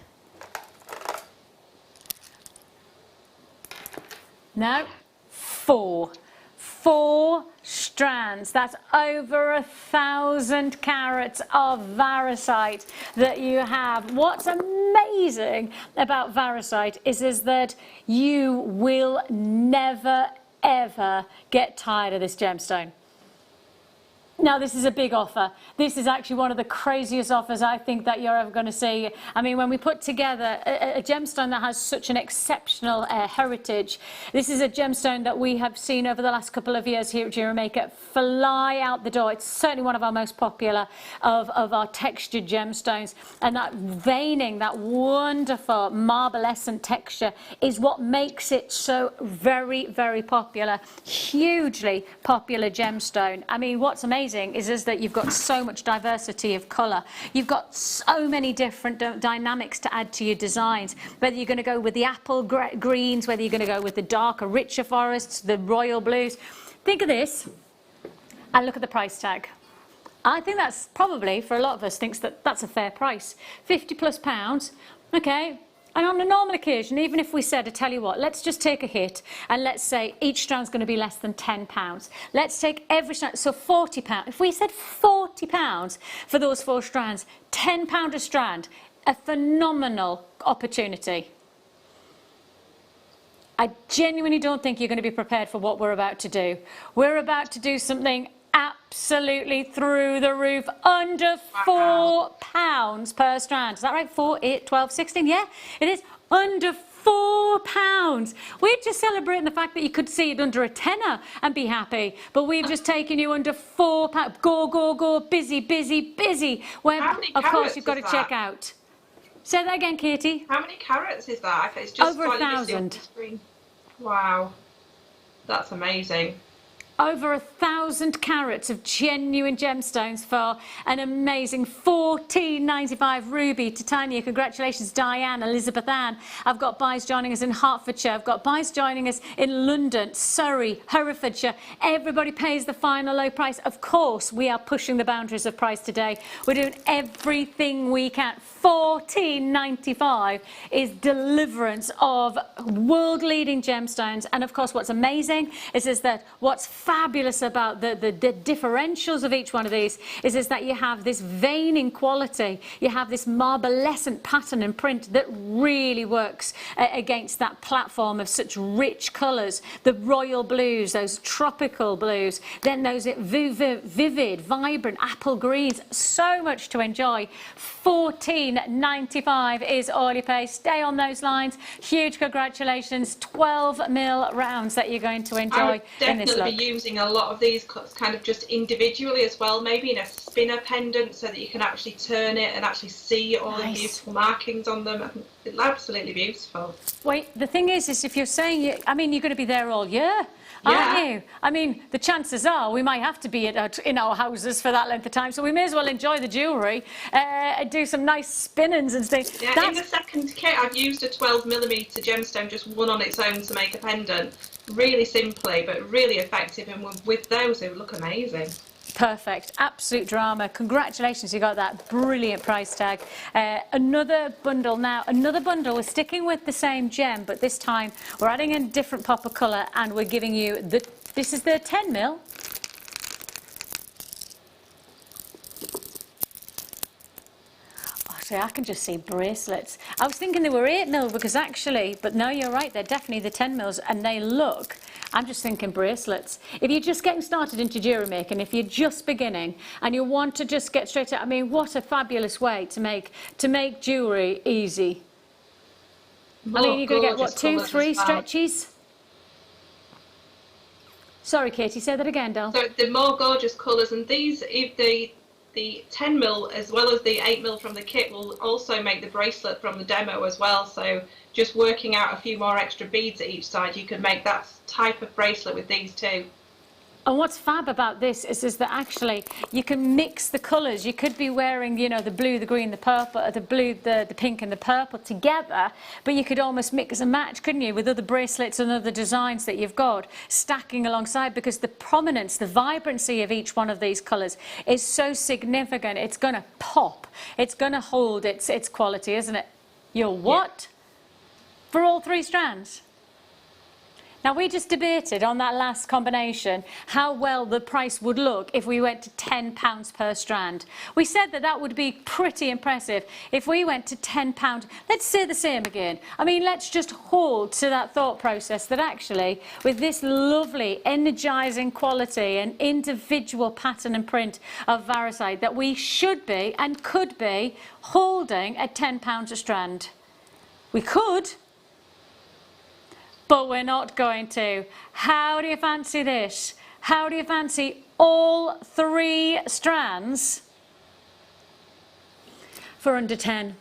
No. 4. 4 strands. That's over 1,000 carats of Variscite that you have. What's amazing about Variscite is that you will never ever get tired of this gemstone. Now, this is a big offer. This is actually one of the craziest offers I think that you're ever going to see. I mean, when we put together a gemstone that has such an exceptional heritage, this is a gemstone that we have seen over the last couple of years here at Jewellery Maker fly out the door. It's certainly one of our most popular of our textured gemstones. And that veining, that wonderful marblescent texture is what makes it so very, very popular. Hugely popular gemstone. I mean, what's amazing is that you've got so much diversity of colour. You've got so many different dynamics to add to your designs, whether you're going to go with the apple greens, whether you're going to go with the darker, richer forests, the royal blues. Think of this and look at the price tag. I think that's probably, for a lot of us, thinks that that's a fair price. £50+. Okay. And on a normal occasion, even if we said, I tell you what, let's just take a hit and let's say each strand's going to be less than £10. Let's take every strand, so £40. If we said £40 for those 4 strands, £10 a strand, a phenomenal opportunity. I genuinely don't think you're going to be prepared for what we're about to do. We're about to do something absolutely through the roof, under £4 per strand. Is that right? 4, 8, 12, 16? Yeah, it is under £4. We're just celebrating the fact that you could see it under a tenner and be happy, but we've just taken you under £4. Go, go, go, busy, busy, busy. When, of course, you've got to check out. Say that again, Katie. How many carats is that? It's just over 1,000. Wow, that's amazing. Over 1,000 carats of genuine gemstones for an amazing £14.95 ruby. Titania, congratulations. Diane, Elizabeth Ann. I've got buys joining us in Hertfordshire. I've got buys joining us in London, Surrey, Herefordshire. Everybody pays the final low price. Of course, we are pushing the boundaries of price today. We're doing everything we can. £14.95 is deliverance of world-leading gemstones. And of course, what's amazing is that what's fabulous about the differentials of each one of these is that you have this veining quality, you have this marblescent pattern and print that really works against that platform of such rich colours, the royal blues, those tropical blues, then those vivid, vibrant apple greens, so much to enjoy. £14.95 is all you pay. Stay on those lines. Huge congratulations. 12mm rounds that you're going to enjoy in this look. Using a lot of these kind of just individually as well, maybe in a spinner pendant, so that you can actually turn it and actually see all the beautiful markings on them. It's absolutely beautiful. Wait, the thing is if you're saying, I mean, you're going to be there all year, aren't you? I mean, the chances are we might have to be in our houses for that length of time, so we may as well enjoy the jewellery, do some nice spinnings and things. Yeah, in the second kit, I've used a 12mm gemstone, just one on its own, to make a pendant. Really simply, but really effective, and with those, they would look amazing. Perfect, absolute drama. Congratulations, you got that brilliant price tag. Another bundle now, another bundle. We're sticking with the same gem, but this time we're adding in a different pop of colour, and we're giving you this is the 10mm. See, I can just see bracelets. I was thinking they were 8mm because actually, but no, you're right, they're definitely the 10mm, and they look, I'm just thinking bracelets. If you're just getting started into jewellery making, if you're just beginning and you want to just get straight out, I mean, what a fabulous way to make jewellery easy. I mean, you're going to get, what, 2, 3 stretches? Sorry, Katie, say that again, Del. So the more gorgeous colours, and these, if the 10mm as well as the 8mm from the kit will also make the bracelet from the demo as well. So just working out a few more extra beads at each side, you could make that type of bracelet with these too. And what's fab about this is that actually you can mix the colours. You could be wearing, you know, the blue, the green, the purple, the blue, the pink and the purple together, but you could almost mix and match, couldn't you, with other bracelets and other designs that you've got stacking alongside, because the prominence, the vibrancy of each one of these colours is so significant. It's going to pop. It's going to hold its quality, isn't it? You're what? Yeah. For all 3 strands? Now, we just debated on that last combination how well the price would look if we went to £10 per strand. We said that that would be pretty impressive if we went to £10. Let's say the same again. I mean, let's just hold to that thought process that actually, with this lovely, energising quality and individual pattern and print of Variscite, that we should be and could be holding at £10 a strand. We could, but we're not going to. How do you fancy this? How do you fancy all 3 strands for under 10?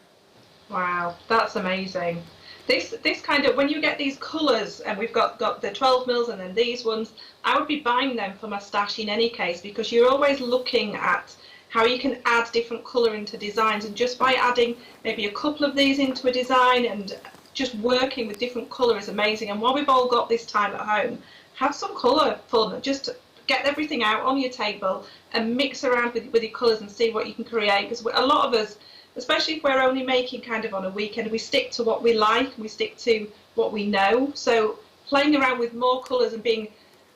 Wow, that's amazing. This kind of, when you get these colours, and we've got the 12 mils and then these ones, I would be buying them for my stash in any case, because you're always looking at how you can add different colour into designs, and just by adding maybe a couple of these into a design and just working with different colour is amazing. And while we've all got this time at home, have some colour fun. Just get everything out on your table and mix around with your colours and see what you can create. Because a lot of us, especially if we're only making kind of on a weekend, we stick to what we like, we stick to what we know. So playing around with more colours and being a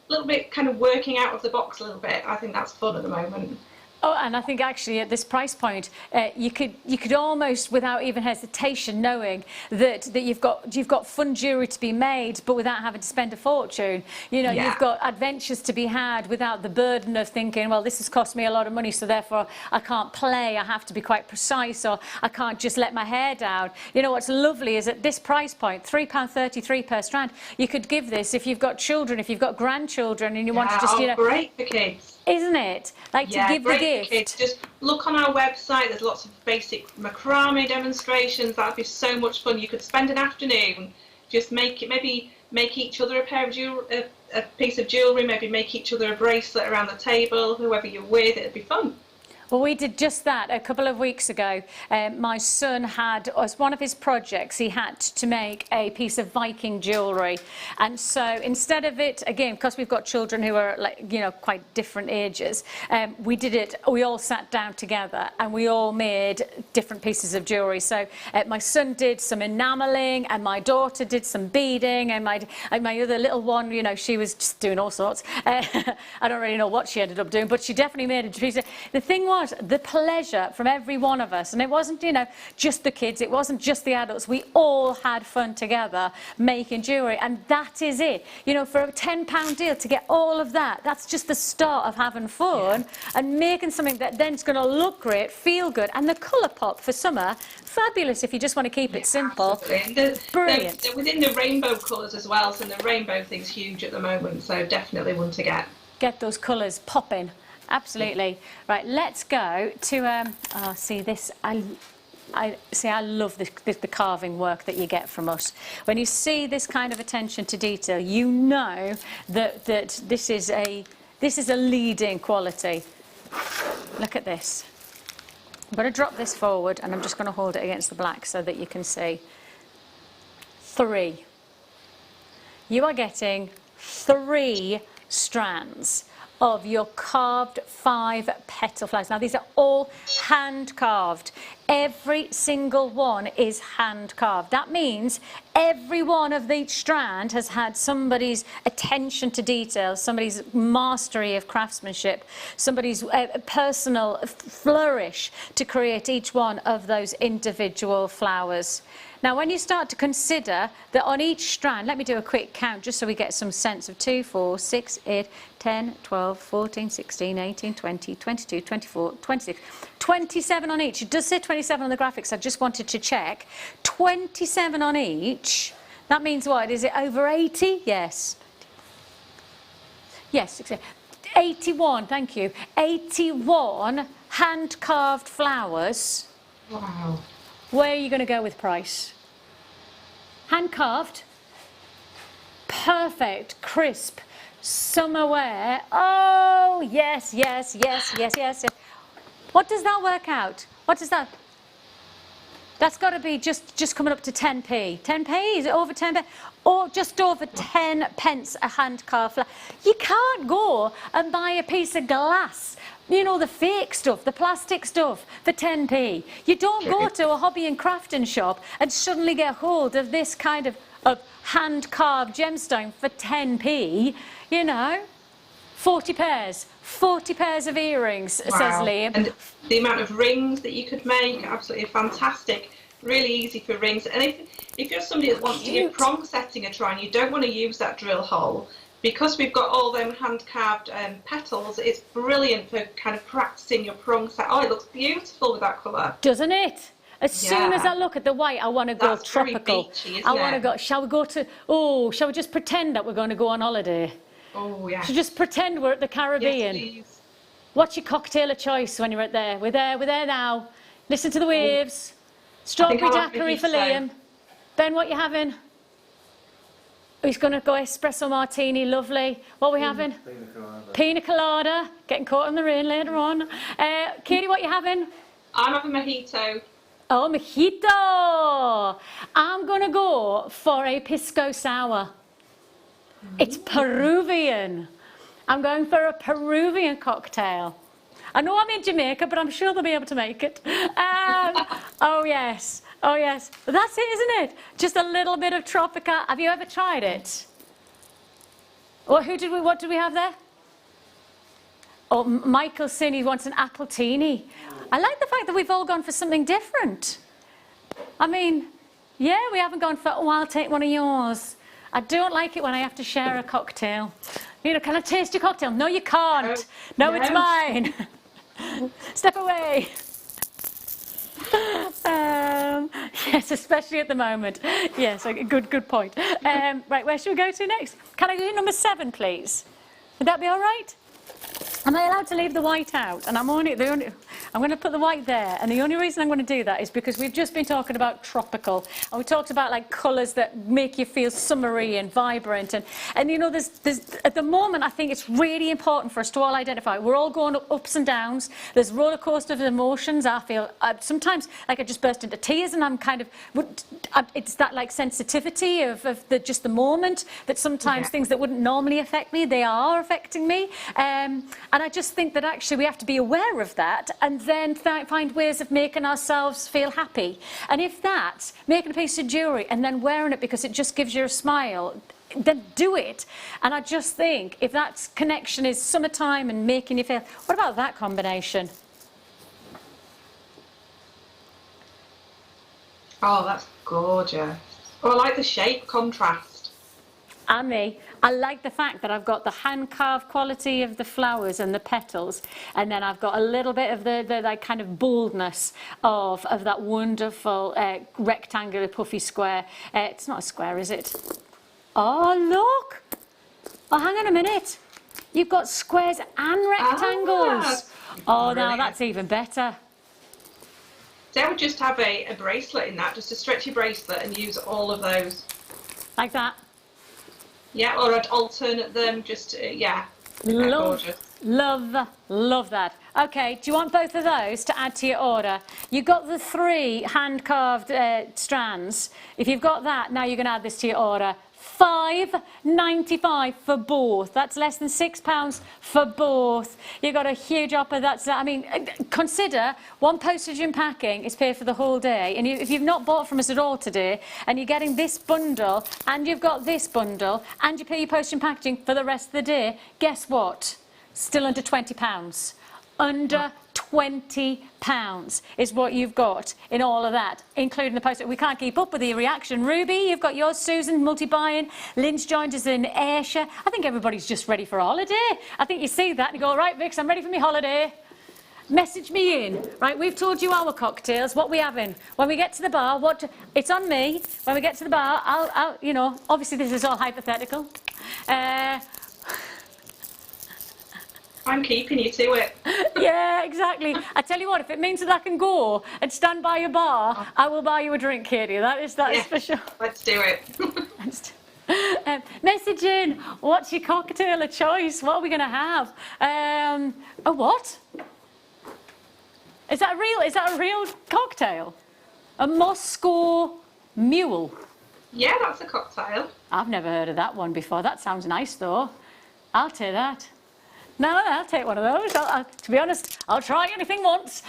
little bit kind of working out of the box a little bit, I think that's fun at the moment. Oh, and I think actually at this price point, you could almost, without even hesitation, knowing that you've got fun jewellery to be made, but without having to spend a fortune. You know, you've got adventures to be had without the burden of thinking, well, this has cost me a lot of money, so therefore I can't play. I have to be quite precise, or I can't just let my hair down. You know what's lovely is at this price point, £3.33 per strand. You could give this if you've got children, if you've got grandchildren, and you want to just, you know, great for kids. Isn't it? Like, to give the gift. Kids. Just look on our website, there's lots of basic macrame demonstrations. That'd be so much fun. You could spend an afternoon, just make each other a pair of a piece of jewellery, maybe make each other a bracelet around the table, whoever you're with. It'd be fun. Well, we did just that a couple of weeks ago. My son had, as one of his projects, he had to make a piece of Viking jewellery. And so instead of it, again, because we've got children who are, like, you know, quite different ages, we all sat down together and we all made different pieces of jewellery. So my son did some enamelling, and my daughter did some beading, and my other little one, you know, she was just doing all sorts. I don't really know what she ended up doing, but she definitely made a piece. The thing was, the pleasure from every one of us, and it wasn't, you know, just the kids, it wasn't just the adults, we all had fun together making jewellery. And that is it, you know, for a £10 deal to get all of that, that's just the start of having fun and making something that then is going to look great, feel good, and the colour pop for summer, fabulous if you just want to keep it simple. Brilliant. They're within the rainbow colours as well, so the rainbow thing's huge at the moment, so definitely one to get those colours popping. Absolutely. Right, let's go to, see this, I love the carving work that you get from us. When you see this kind of attention to detail, you know that this is a leading quality. Look at this. I'm going to drop this forward, and I'm just going to hold it against the black so that you can see. 3. You are getting 3 strands of your carved 5 petal flowers. Now, these are all hand carved. Every single one is hand carved. That means every one of each strand has had somebody's attention to detail, somebody's mastery of craftsmanship, somebody's personal flourish to create each one of those individual flowers. Now, when you start to consider that on each strand, let me do a quick count just so we get some sense of 2, 4, 6, 8, 10, 12, 14, 16, 18, 20, 22, 24, 26, 27 on each. It does say 27 on the graphics. I just wanted to check. 27 on each. That means what? Is it over 80? Yes. Yes, 81, thank you. 81 hand-carved flowers. Wow. Where are you going to go with price? Hand carved, perfect, crisp, summer wear. Oh, yes, yes, yes, yes, yes, yes. What does that work out? What does that? That's got to be just coming up to 10p. 10p? Is it over 10p? Or just over 10 pence a hand carved flower. You can't go and buy a piece of glass you know, the fake stuff, the plastic stuff for 10p. You don't go to a hobby and crafting shop and suddenly get hold of this kind of hand-carved gemstone for 10p, you know. 40 pairs of earrings, says Liam. And the amount of rings that you could make, absolutely fantastic. Really easy for rings. And if you're somebody that wants to give prong setting a try and you don't want to use that drill hole, because we've got all them hand-carved petals, it's brilliant for kind of practicing your prong set. Oh, it looks beautiful with that colour. Doesn't it? As soon as I look at the white, I want to go tropical. Beachy, I want to go, shall we go to, shall we just pretend that we're going to go on holiday? Oh, yeah. So just pretend we're at the Caribbean. Yes, please. What's your cocktail of choice when you're out there? We're there now. Listen to the waves. Strawberry daiquiri for Liam. Ben, what you having? He's going to go espresso martini, lovely. What are we having? Pina colada. Pina colada. Getting caught in the rain later on. Katie, what you having? I'm having mojito. Oh, mojito. I'm going to go for a pisco sour. It's Peruvian. I'm going for a Peruvian cocktail. I know I'm in Jamaica, but I'm sure they'll be able to make it. Oh yes, oh yes. But that's it, isn't it? Just a little bit of Tropica. Have you ever tried it? What did we have there? Oh, Michael Cini wants an appletini. I like the fact that we've all gone for something different. I mean, yeah, we haven't gone for, I'll take one of yours. I don't like it when I have to share a cocktail. You know, can I taste your cocktail? No, you can't. No, it's mine. Step away. Yes, especially at the moment. Yes, good point. Right, where should we go to next? Can I go to number 7, please? Would that be all right? Am I allowed to leave the white out? And I'm going to put the white there. And the only reason I'm going to do that is because we've just been talking about tropical. And we talked about like colours that make you feel summery and vibrant. And you know, there's at the moment, I think it's really important for us to all identify. We're all going ups and downs. There's roller coaster of emotions. I feel sometimes like I just burst into tears and I'm kind of, it's that like sensitivity of just the moment that sometimes things that wouldn't normally affect me, they are affecting me. And I just think that actually we have to be aware of that and then find ways of making ourselves feel happy. And if that's making a piece of jewellery and then wearing it because it just gives you a smile, then do it. And I just think if that connection is summertime and making you feel, what about that combination? Oh, that's gorgeous. Oh, I like the shape contrast. And me, I like the fact that I've got the hand-carved quality of the flowers and the petals, and then I've got a little bit of the like kind of boldness of that wonderful rectangular puffy square. It's not a square, is it? Oh, look! Oh, hang on a minute. You've got squares and rectangles. Oh, now that's even better. So I would just have a bracelet in that, just a stretchy bracelet and use all of those. Like that? Yeah, or I'd alternate them, just, yeah. Love that. Okay, do you want both of those to add to your order? You've got the 3 hand-carved strands. If you've got that, now you're going to add this to your order. £5.95 for both. That's less than £6 for both. You've got a huge offer. I mean, consider one postage and packing is paid for the whole day. And if you've not bought from us at all today, and you're getting this bundle, and you've got this bundle, and you pay your postage and packaging for the rest of the day, guess what? Still under £20. Under £20 is what you've got in all of that, including the post. We can't keep up with the reaction. Ruby, you've got yours. Susan, multi-buying. Lynch joined us in Ayrshire. I think everybody's just ready for a holiday. I think you see that and you go, right, Vix, I'm ready for my holiday. Message me in. Right, we've told you our cocktails, what we having. When we get to the bar, it's on me. When we get to the bar, I'll you know, obviously this is all hypothetical. I'm keeping you to it. Yeah, exactly. I tell you what, if it means that I can go and stand by your bar, I will buy you a drink, Katie. That is for sure. Let's do it. Message in. What's your cocktail of choice? What are we going to have? A what? Is that a real cocktail? A Moscow Mule. Yeah, that's a cocktail. I've never heard of that one before. That sounds nice, though. I'll take that. No, I'll take one of those. To be honest, I'll try anything once.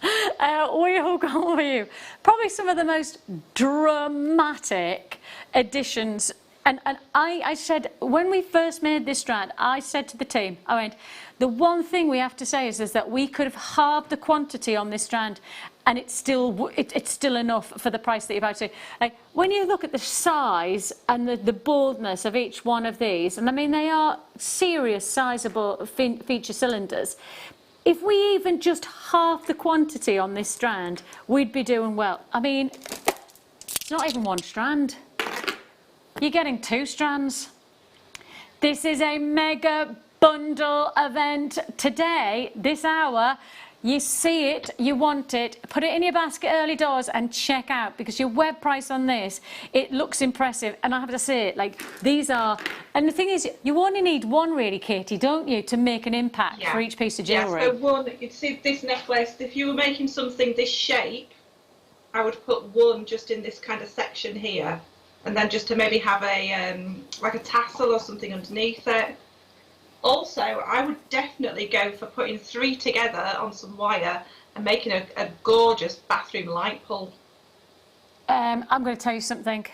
We'll go with you. Probably some of the most dramatic additions. And I said, when we first made this strand, I said to the team, I went, the one thing we have to say is that we could have halved the quantity on this strand and it's still enough for the price that you're about to. Like, when you look at the size and the boldness of each one of these, and I mean, they are serious, sizable feature cylinders. If we even just half the quantity on this strand, we'd be doing well. I mean, it's not even one strand. You're getting 2 strands. This is a mega bundle event today, this hour. You see it, you want it, put it in your basket early doors and check out, because your web price on this, it looks impressive. And I have to say, like, these are, and the thing is, you only need one really, Katie, don't you, to make an impact for each piece of jewellery. Yeah, so one, you'd see this necklace, if you were making something this shape, I would put one just in this kind of section here, and then just to maybe have a like a tassel or something underneath it. Also, I would definitely go for putting 3 together on some wire and making a gorgeous bathroom light pull. I'm going to tell you something.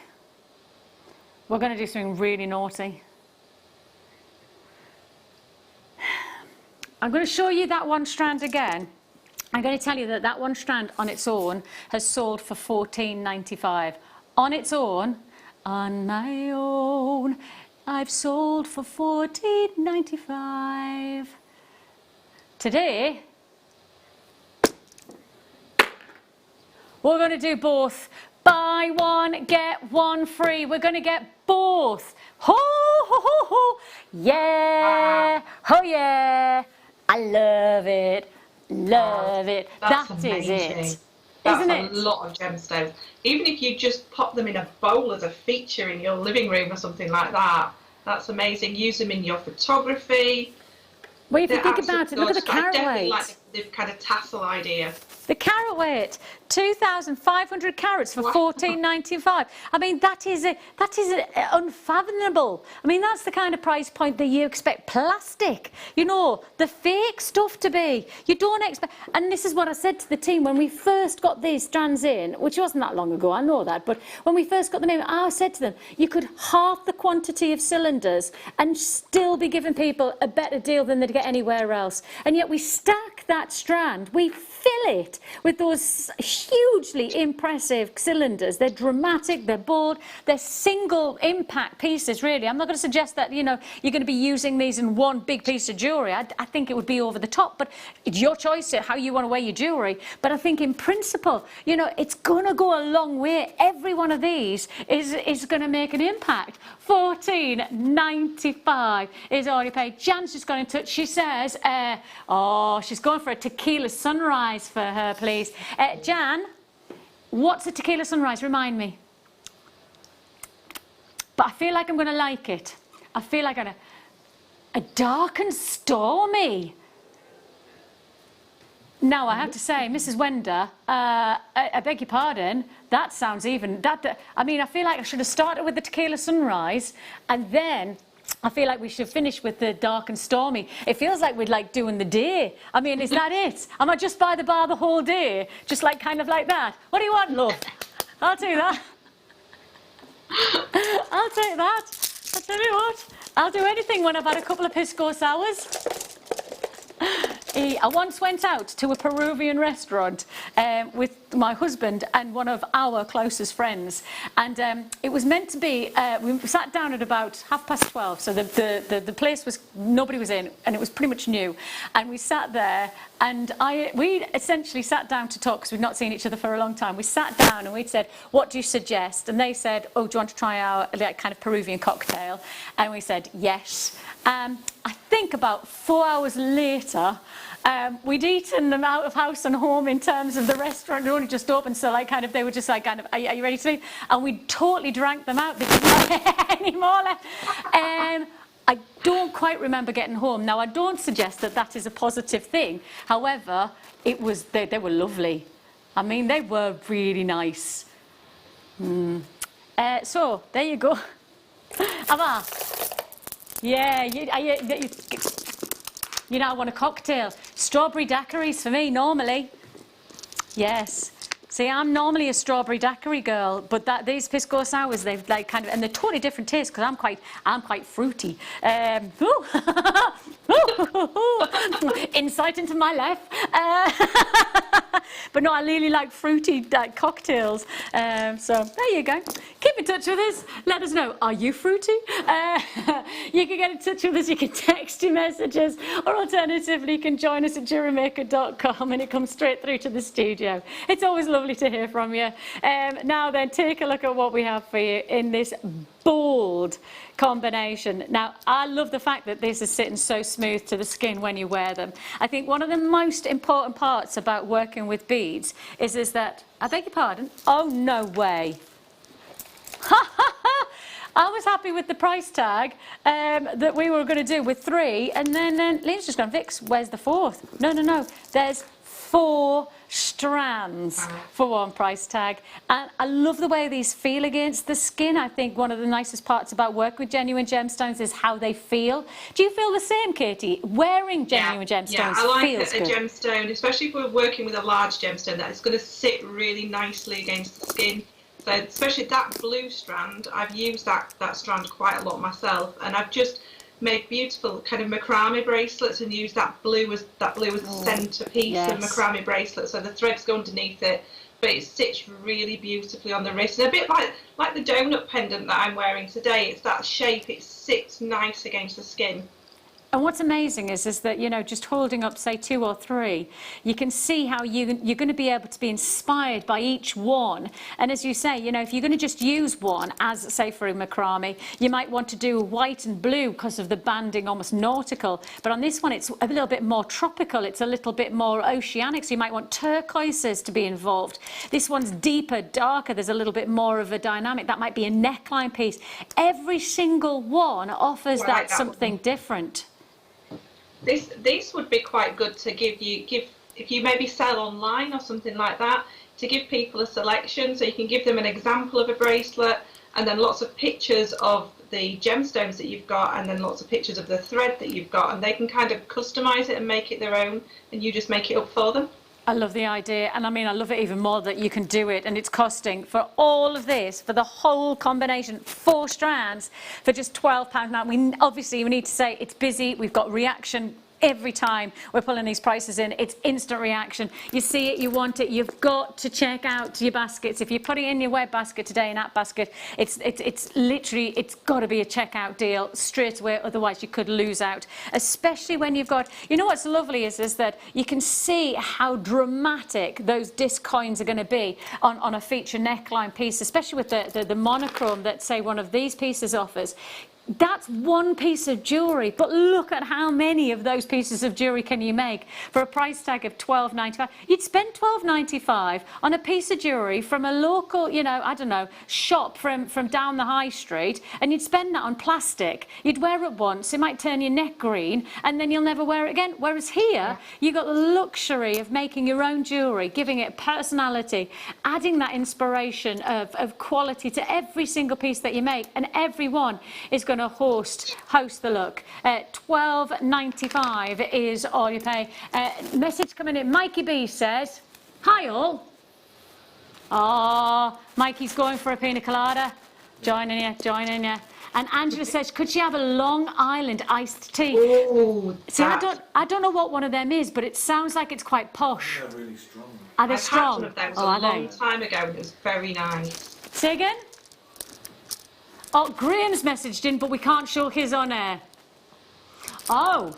We're going to do something really naughty. I'm going to show you that one strand again. I'm going to tell you that one strand on its own has sold for $14.95. On its own, on my own, I've sold for $14.95. Today, we're going to do both. Buy one, get one free. We're going to get both. Ho, ho, ho, ho. Yeah. Oh, yeah. I love it. Love it. That is it. That's Isn't it? a lot of gemstones. Even if you just pop them in a bowl as a feature in your living room or something like that, that's amazing. Use them in your photography. Well, if you think about it, look at the carat weight. Like the kind of tassel idea. The carat weight, 2,500 carats for $14.95. I mean, that is unfathomable. I mean, that's the kind of price point that you expect plastic, you know, the fake stuff to be. You don't expect, and this is what I said to the team when we first got these strands in, which wasn't that long ago, I know that, but when we first got them in, I said to them, you could halve the quantity of cylinders and still be giving people a better deal than they'd get anywhere else. And yet we stack that strand, we fill it with those hugely impressive cylinders. They're dramatic, they're bold, they're single impact pieces, really. I'm not going to suggest that, you know, you're going to be using these in one big piece of jewellery. I think it would be over the top, but it's your choice how you want to wear your jewellery. But I think in principle, you know, it's going to go a long way. Every one of these is going to make an impact. $14.95 is already paid. Jan's just got in touch. She says, she's going for a tequila sunrise for her, please. Jan, what's a tequila sunrise? Remind me. But I feel like I'm going to like it. I feel like a dark and stormy. Now, I have to say, Mrs. Wender, I beg your pardon, that sounds even... I mean, I feel like I should have started with the tequila sunrise, and then I feel like we should finish with the dark and stormy. It feels like we'd like doing the day. I mean, is that it? Am I just by the bar the whole day? Just like, kind of like that? What do you want, love? I'll do that. I'll take that. I'll tell you what, I'll do anything when I've had a couple of pisco sours. I once went out to a Peruvian restaurant with my husband and one of our closest friends, and it was meant to be, we sat down at about 12:30, so the place was, nobody was in, and it was pretty much new, and we sat there, and we essentially sat down to talk because we'd not seen each other for a long time. We sat down and we'd said, what do you suggest? And they said, oh, do you want to try our kind of Peruvian cocktail? And we said yes. I think about 4 hours later, we'd eaten them out of house and home in terms of the restaurant had only just opened, so like kind of they were just like kind of, are you ready to leave? And we totally drank them out. They didn't have any more left. I don't quite remember getting home. Now, I don't suggest that that is a positive thing. However, it was they were lovely. I mean, they were really nice. So there you go. Ava. Yeah, you know, I want a cocktail. Strawberry daiquiris for me, normally. Yes. See, I'm normally a strawberry daiquiri girl, but these pisco sours, they've like kind of, and they're totally different tastes because I'm quite fruity. Insight into my life. But no, I really like fruity cocktails. So there you go. Keep in touch with us. Let us know. Are you fruity? You can get in touch with us. You can text your messages, or alternatively, you can join us at JewelleryMaker.com, and it comes straight through to the studio. It's always lovely to hear from you. Now then, take a look at what we have for you in this bold combination. Now, I love the fact that this is sitting so smooth to the skin when you wear them. I think one of the most important parts about working with beads is that, I beg your pardon, oh no way. I was happy with the price tag that we were going to do with 3, and then Lena's just gone, Vix, where's the 4th? No, there's 4 strands for 1 price tag, and I love the way these feel against the skin. I think one of the nicest parts about working with genuine gemstones is how they feel. Do you feel the same, Katie? Wearing genuine gemstones yeah, I like feels a good. gemstone, especially if we're working with a large gemstone, that it's going to sit really nicely against the skin. So especially that blue strand, I've used that strand quite a lot myself, and I've just made beautiful kind of macrame bracelets and used that blue as the centerpiece of macrame bracelet. So the threads go underneath it, but it sits really beautifully on the wrist. And a bit like the donut pendant that I'm wearing today. It's that shape. It sits nice against the skin. And what's amazing is that, you know, just holding up, say, 2 or 3, you can see how you're going to be able to be inspired by each one. And as you say, you know, if you're going to just use one, as, say, for a macrame, you might want to do white and blue because of the banding, almost nautical. But on this one, it's a little bit more tropical. It's a little bit more oceanic, so you might want turquoises to be involved. This one's deeper, darker. There's a little bit more of a dynamic. That might be a neckline piece. Every single one offers that something different. This would be quite good to give if you maybe sell online or something like that, to give people a selection, so you can give them an example of a bracelet and then lots of pictures of the gemstones that you've got, and then lots of pictures of the thread that you've got, and they can kind of customize it and make it their own, and you just make it up for them. I love the idea, and I mean, I love it even more that you can do it, and it's costing for all of this, for the whole combination, 4 strands, for just £12. Now, we need to say it's busy. We've got reaction every time we're pulling these prices in. It's instant reaction. You see it, you want it, you've got to check out your baskets. If you're putting it in your web basket today, in that basket, it's literally, it's got to be a checkout deal straight away, otherwise you could lose out. Especially when you've got, you know what's lovely is that you can see how dramatic those disc coins are going to be on a feature neckline piece, especially with the monochrome that, say, one of these pieces offers. That's one piece of jewellery, but look at how many of those pieces of jewellery can you make for a price tag of £12.95. You'd spend £12.95 on a piece of jewellery from a local, you know, I don't know, shop from down the high street, and you'd spend that on plastic. You'd wear it once, it might turn your neck green, and then you'll never wear it again. Whereas here, you've got the luxury of making your own jewellery, giving it personality, adding that inspiration of quality to every single piece that you make, and every one is going to host the look. £12.95 is all you pay. Message coming in. Mikey B says, hi all. Oh, Mikey's going for a pina colada. Joining you. And Angela says, could she have a Long Island iced tea? Ooh, see, I don't know what one of them is, but it sounds like it's quite posh. They're really strong. Are they strong? I've had one of those a long time ago, and it was very nice. Say again? Oh, Graham's messaged in, but we can't show his on air. Oh,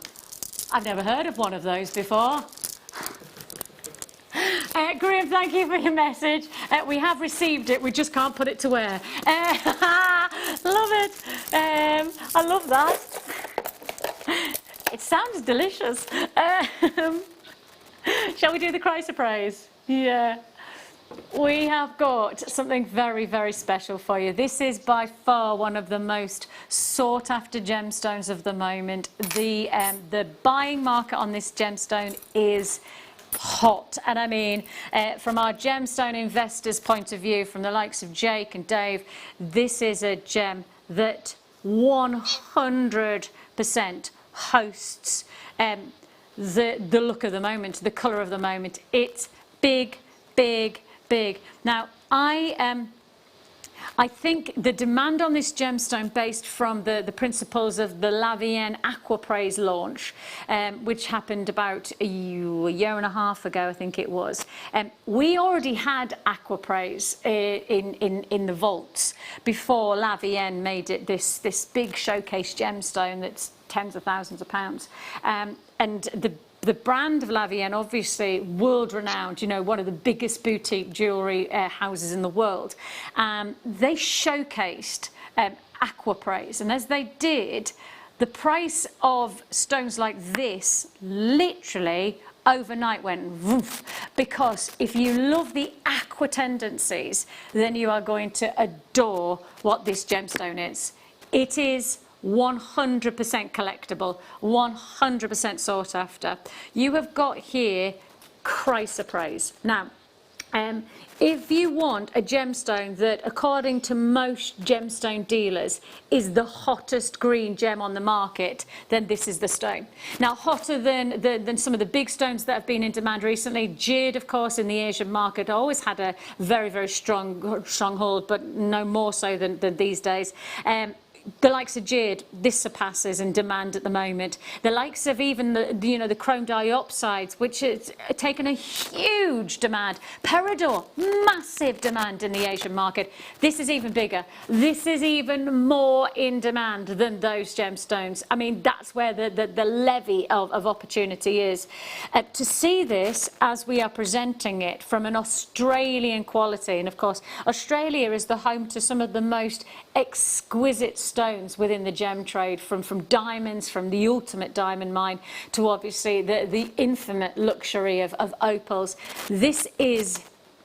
I've never heard of one of those before. Graham, thank you for your message. We have received it, we just can't put it to air. Love it. I love that. It sounds delicious. Shall we do the Chrysler praise? Yeah. We have got something very, very special for you. This is by far one of the most sought after gemstones of the moment. The buying market on this gemstone is hot, and I mean from our gemstone investors' point of view, from the likes of Jake and Dave, this is a gem that 100% hosts the look of the moment, the colour of the moment. It's big, big, big. Now, I think the demand on this gemstone, based from the principles of the La Vienne Aqua launch, which happened about a year and a half ago, I think it was. We already had Aqua in the vaults before La Vienne made it this big showcase gemstone that's tens of thousands of pounds. And the brand of La Vienne, obviously world-renowned, you know, one of the biggest boutique jewellery houses in the world. They showcased Aqua, and as they did, the price of stones like this literally overnight went woof, because if you love the aqua tendencies, then you are going to adore what this gemstone is. It is 100% collectible, 100% sought after. You have got here chrysoprase. Now, if you want a gemstone that, according to most gemstone dealers, is the hottest green gem on the market, then this is the stone. Now, hotter than some of the big stones that have been in demand recently. Jade, of course, in the Asian market always had a very, very strong hold, but no more so than these days. The likes of jade, this surpasses in demand at the moment. The likes of even the chrome dioxides, which has taken a huge demand. Peridot, massive demand in the Asian market. This is even bigger. This is even more in demand than those gemstones. I mean, that's where the levy of opportunity is. To see this as we are presenting it from an Australian quality, and of course, Australia is the home to some of the most exquisite stones within the gem trade, from diamonds, from the ultimate diamond mine to obviously the infinite luxury of opals. This is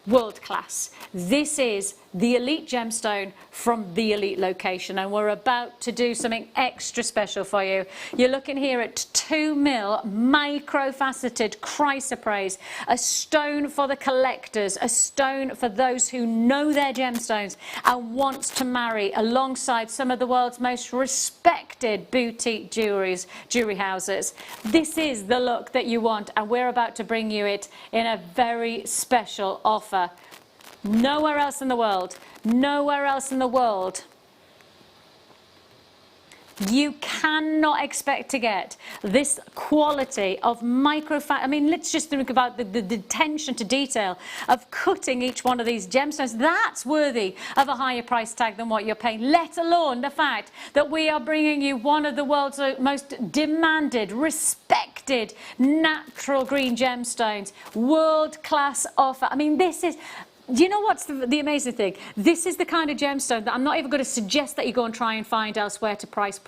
world class. This is the elite gemstone from the elite location, and we're about to do something extra special for you. You're looking here at 2mm microfaceted chrysoprase, a stone for the collectors, a stone for those who know their gemstones and wants to marry alongside some of the world's most respected boutique jewelry houses. This is the look that you want, and we're about to bring you it in a very special offer. Nowhere else in the world, nowhere else in the world, you cannot expect to get this quality of I mean, let's just think about the attention to detail of cutting each one of these gemstones. That's worthy of a higher price tag than what you're paying, let alone the fact that we are bringing you one of the world's most demanded, respected natural green gemstones. World-class offer. I mean, this is... Do you know what's the amazing thing? This is the kind of gemstone that I'm not even going to suggest that you go and try and find elsewhere to price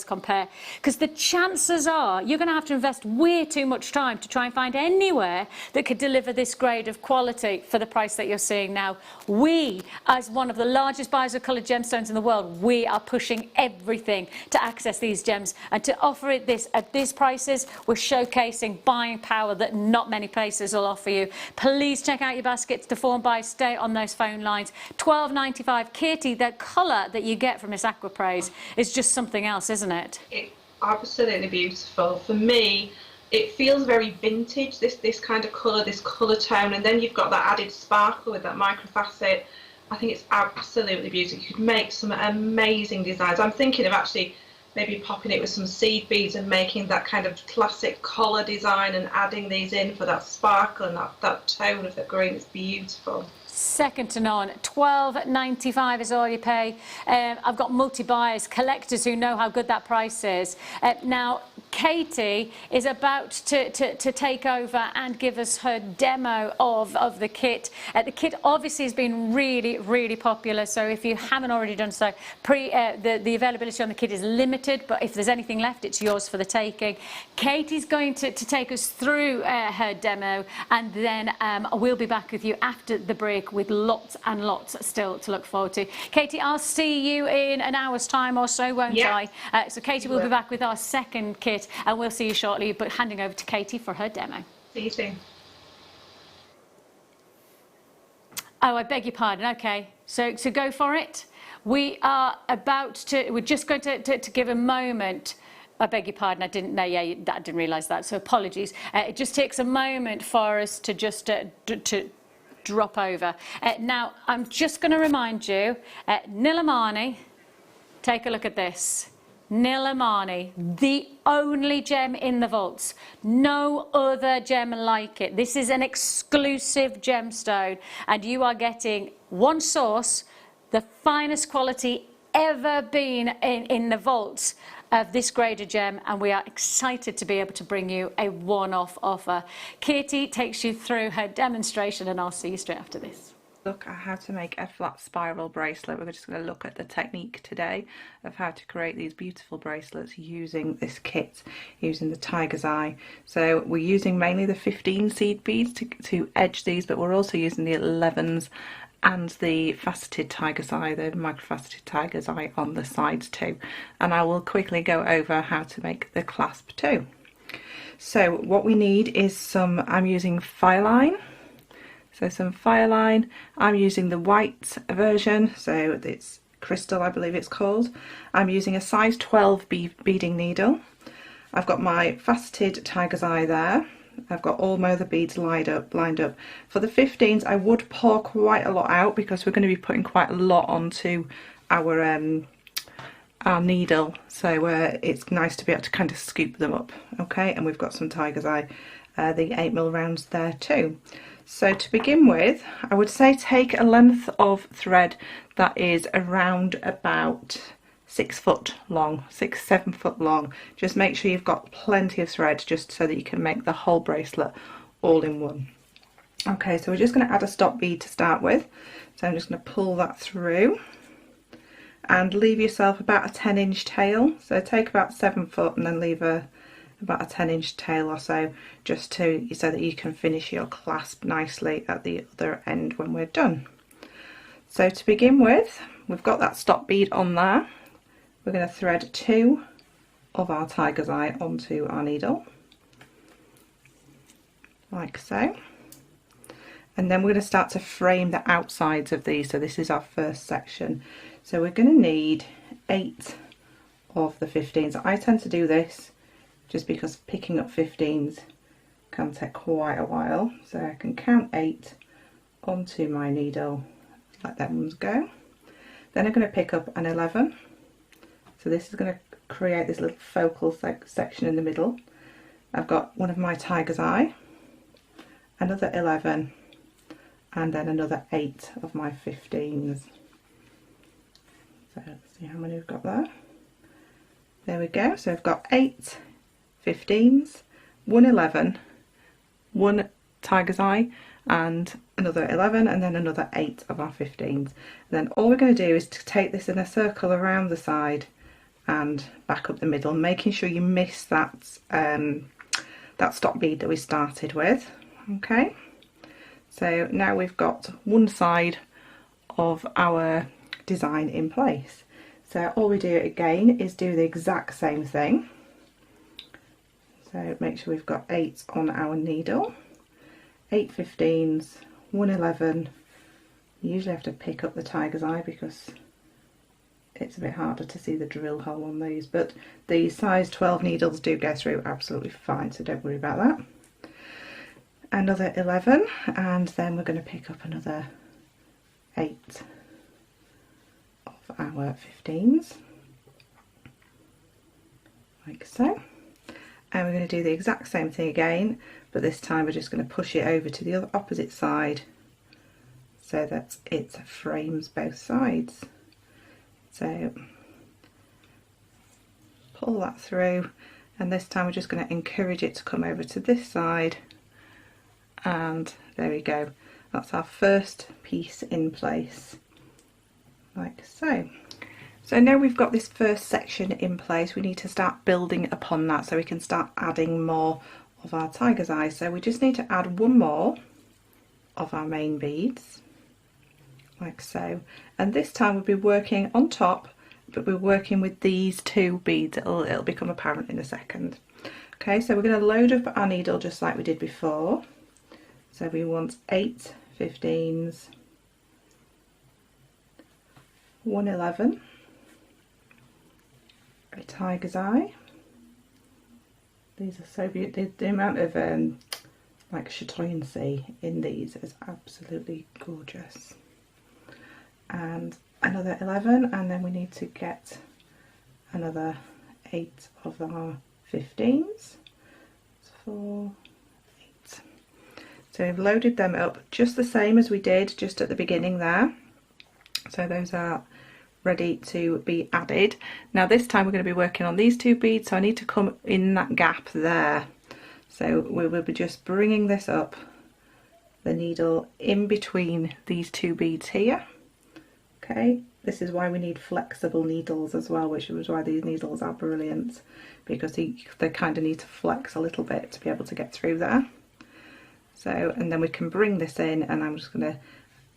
compare, because the chances are you're going to have to invest way too much time to try and find anywhere that could deliver this grade of quality for the price that you're seeing now. We, as one of the largest buyers of coloured gemstones in the world, we are pushing everything to access these gems, and to offer it at these prices, we're showcasing buying power that not many places will offer you. Please check out your baskets to form by, stay on those phone lines. £12.95. Katy, the colour that you get from this aquaprase is just something else, isn't it? It's absolutely beautiful. For me, it feels very vintage, this kind of colour, this colour tone, and then you've got that added sparkle with that microfacet. I think it's absolutely beautiful. You could make some amazing designs. I'm thinking of actually maybe popping it with some seed beads and making that kind of classic collar design and adding these in for that sparkle and that tone of the green. It's beautiful. Second to none. £12.95 is all you pay. I've got multi-buyers, collectors who know how good that price is. Now, Katy is about to take over and give us her demo of the kit. The kit obviously has been really, really popular, so if you haven't already done so, the availability on the kit is limited, but if there's anything left, it's yours for the taking. Katy's going to take us through her demo, and then we'll be back with you after the break with lots and lots still to look forward to. Katy, I'll see you in an hour's time or so, won't I? So Katy will be back with our second kit, and we'll see you shortly, but handing over to Katy for her demo. See you soon. Oh, I beg your pardon. Okay, so go for it. we're just going to give a moment. I beg your pardon, I didn't know, I didn't realise that, so apologies. It just takes a moment for us to just to drop over. Now, I'm just going to remind you, Nilamani, take a look at this. Nilamani, the only gem in the vaults. No other gem like it. This is an exclusive gemstone, and you are getting one source, the finest quality ever been in the vaults of this graded gem, and we are excited to be able to bring you a one-off offer. Katy takes you through her demonstration, and I'll see you straight after this. Look at how to make a flat spiral bracelet. We're just going to look at the technique today of how to create these beautiful bracelets using this kit, using the tiger's eye. So we're using mainly the 15 seed beads to edge these, but we're also using the 11s and the faceted tiger's eye, the microfaceted tiger's eye on the sides too. And I will quickly go over how to make the clasp too. So what we need is some, I'm using Fireline. So some Fireline. I'm using the white version, so it's crystal, I believe it's called. I'm using a size 12 beading needle. I've got my faceted tiger's eye there. I've got all my other beads lined up. For the 15s, I would pour quite a lot out because we're going to be putting quite a lot onto our needle. So it's nice to be able to kind of scoop them up. Okay, and we've got some tiger's eye, the 8mm rounds there too. So to begin with, I would say take a length of thread that is around about 6 foot long, 6-7 foot long. Just make sure you've got plenty of thread just so that you can make the whole bracelet all in one. Okay, so we're just going to add a stop bead to start with. So I'm just going to pull that through and leave yourself about a 10-inch tail. So take about 7 foot and then leave about a 10-inch tail or so, just so that you can finish your clasp nicely at the other end when we're done. So to begin with, we've got that stop bead on there. We're going to thread 2 of our tiger's eye onto our needle, like so. And then we're going to start to frame the outsides of these. So this is our first section. So we're going to need 8 of the 15s. I tend to do this just because picking up 15s can take quite a while. So I can count 8 onto my needle, let that ones go. Then I'm going to pick up an 11. So this is going to create this little focal section in the middle. I've got one of my tiger's eye, another 11, and then another 8 of my 15s. So let's see how many we've got there. There we go. So I've got 8 15s, 1 11, 1 tiger's eye, and another 11, and then another 8 of our 15s. And then all we're going to do is to take this in a circle around the side and back up the middle, making sure you miss that that stop bead that we started with. Okay, so now we've got one side of our design in place. So all we do again is do the exact same thing. So make sure we've got 8 on our needle, 8 15s, 1 11. You usually have to pick up the tiger's eye because it's a bit harder to see the drill hole on these, but the size 12 needles do go through absolutely fine, so don't worry about that. Another 11, and then we're going to pick up another 8 of our 15s, like so. And we're going to do the exact same thing again, but this time we're just going to push it over to the other opposite side so that it frames both sides. So pull that through, and this time we're just going to encourage it to come over to this side, and there we go. That's our first piece in place, like so. So now we've got this first section in place, we need to start building upon that so we can start adding more of our tiger's eye. So we just need to add 1 more of our main beads, like so. And this time we'll be working on top, but we're working with these 2 beads. It'll become apparent in a second. Okay, so we're going to load up our needle just like we did before. So we want 8 15s, 111, a tiger's eye. These are so beautiful. The amount of like chatoyancy in these is absolutely gorgeous. And another 11, and then we need to get another 8 of our 15s. 4, 8. So we've loaded them up just the same as we did just at the beginning there. So those are ready to be added. Now this time we're going to be working on these 2 beads, so I need to come in that gap there. So we will be just bringing this up, the needle in between these 2 beads here. Okay, this is why we need flexible needles as well, which is why these needles are brilliant, because they kind of need to flex a little bit to be able to get through there. So, and then we can bring this in, and I'm just going to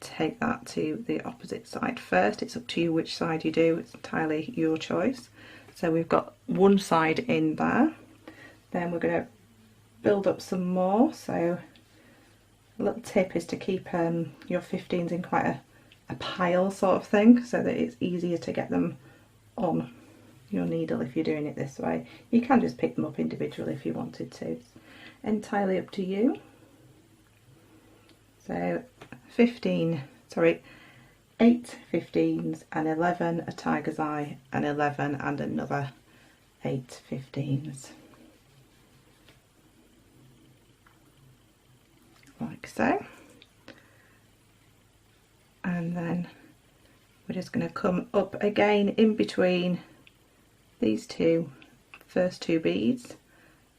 take that to the opposite side first. It's up to you which side you do, it's entirely your choice. So we've got one side in there, then we're going to build up some more. So a little tip is to keep your 15s in quite a pile sort of thing, so that it's easier to get them on your needle if you're doing it this way. You can just pick them up individually if you wanted to, it's entirely up to you. So 8 15s and 11 a tiger's eye, and 11 and another 8 15s, like so. And then we're just going to come up again in between these first two beads,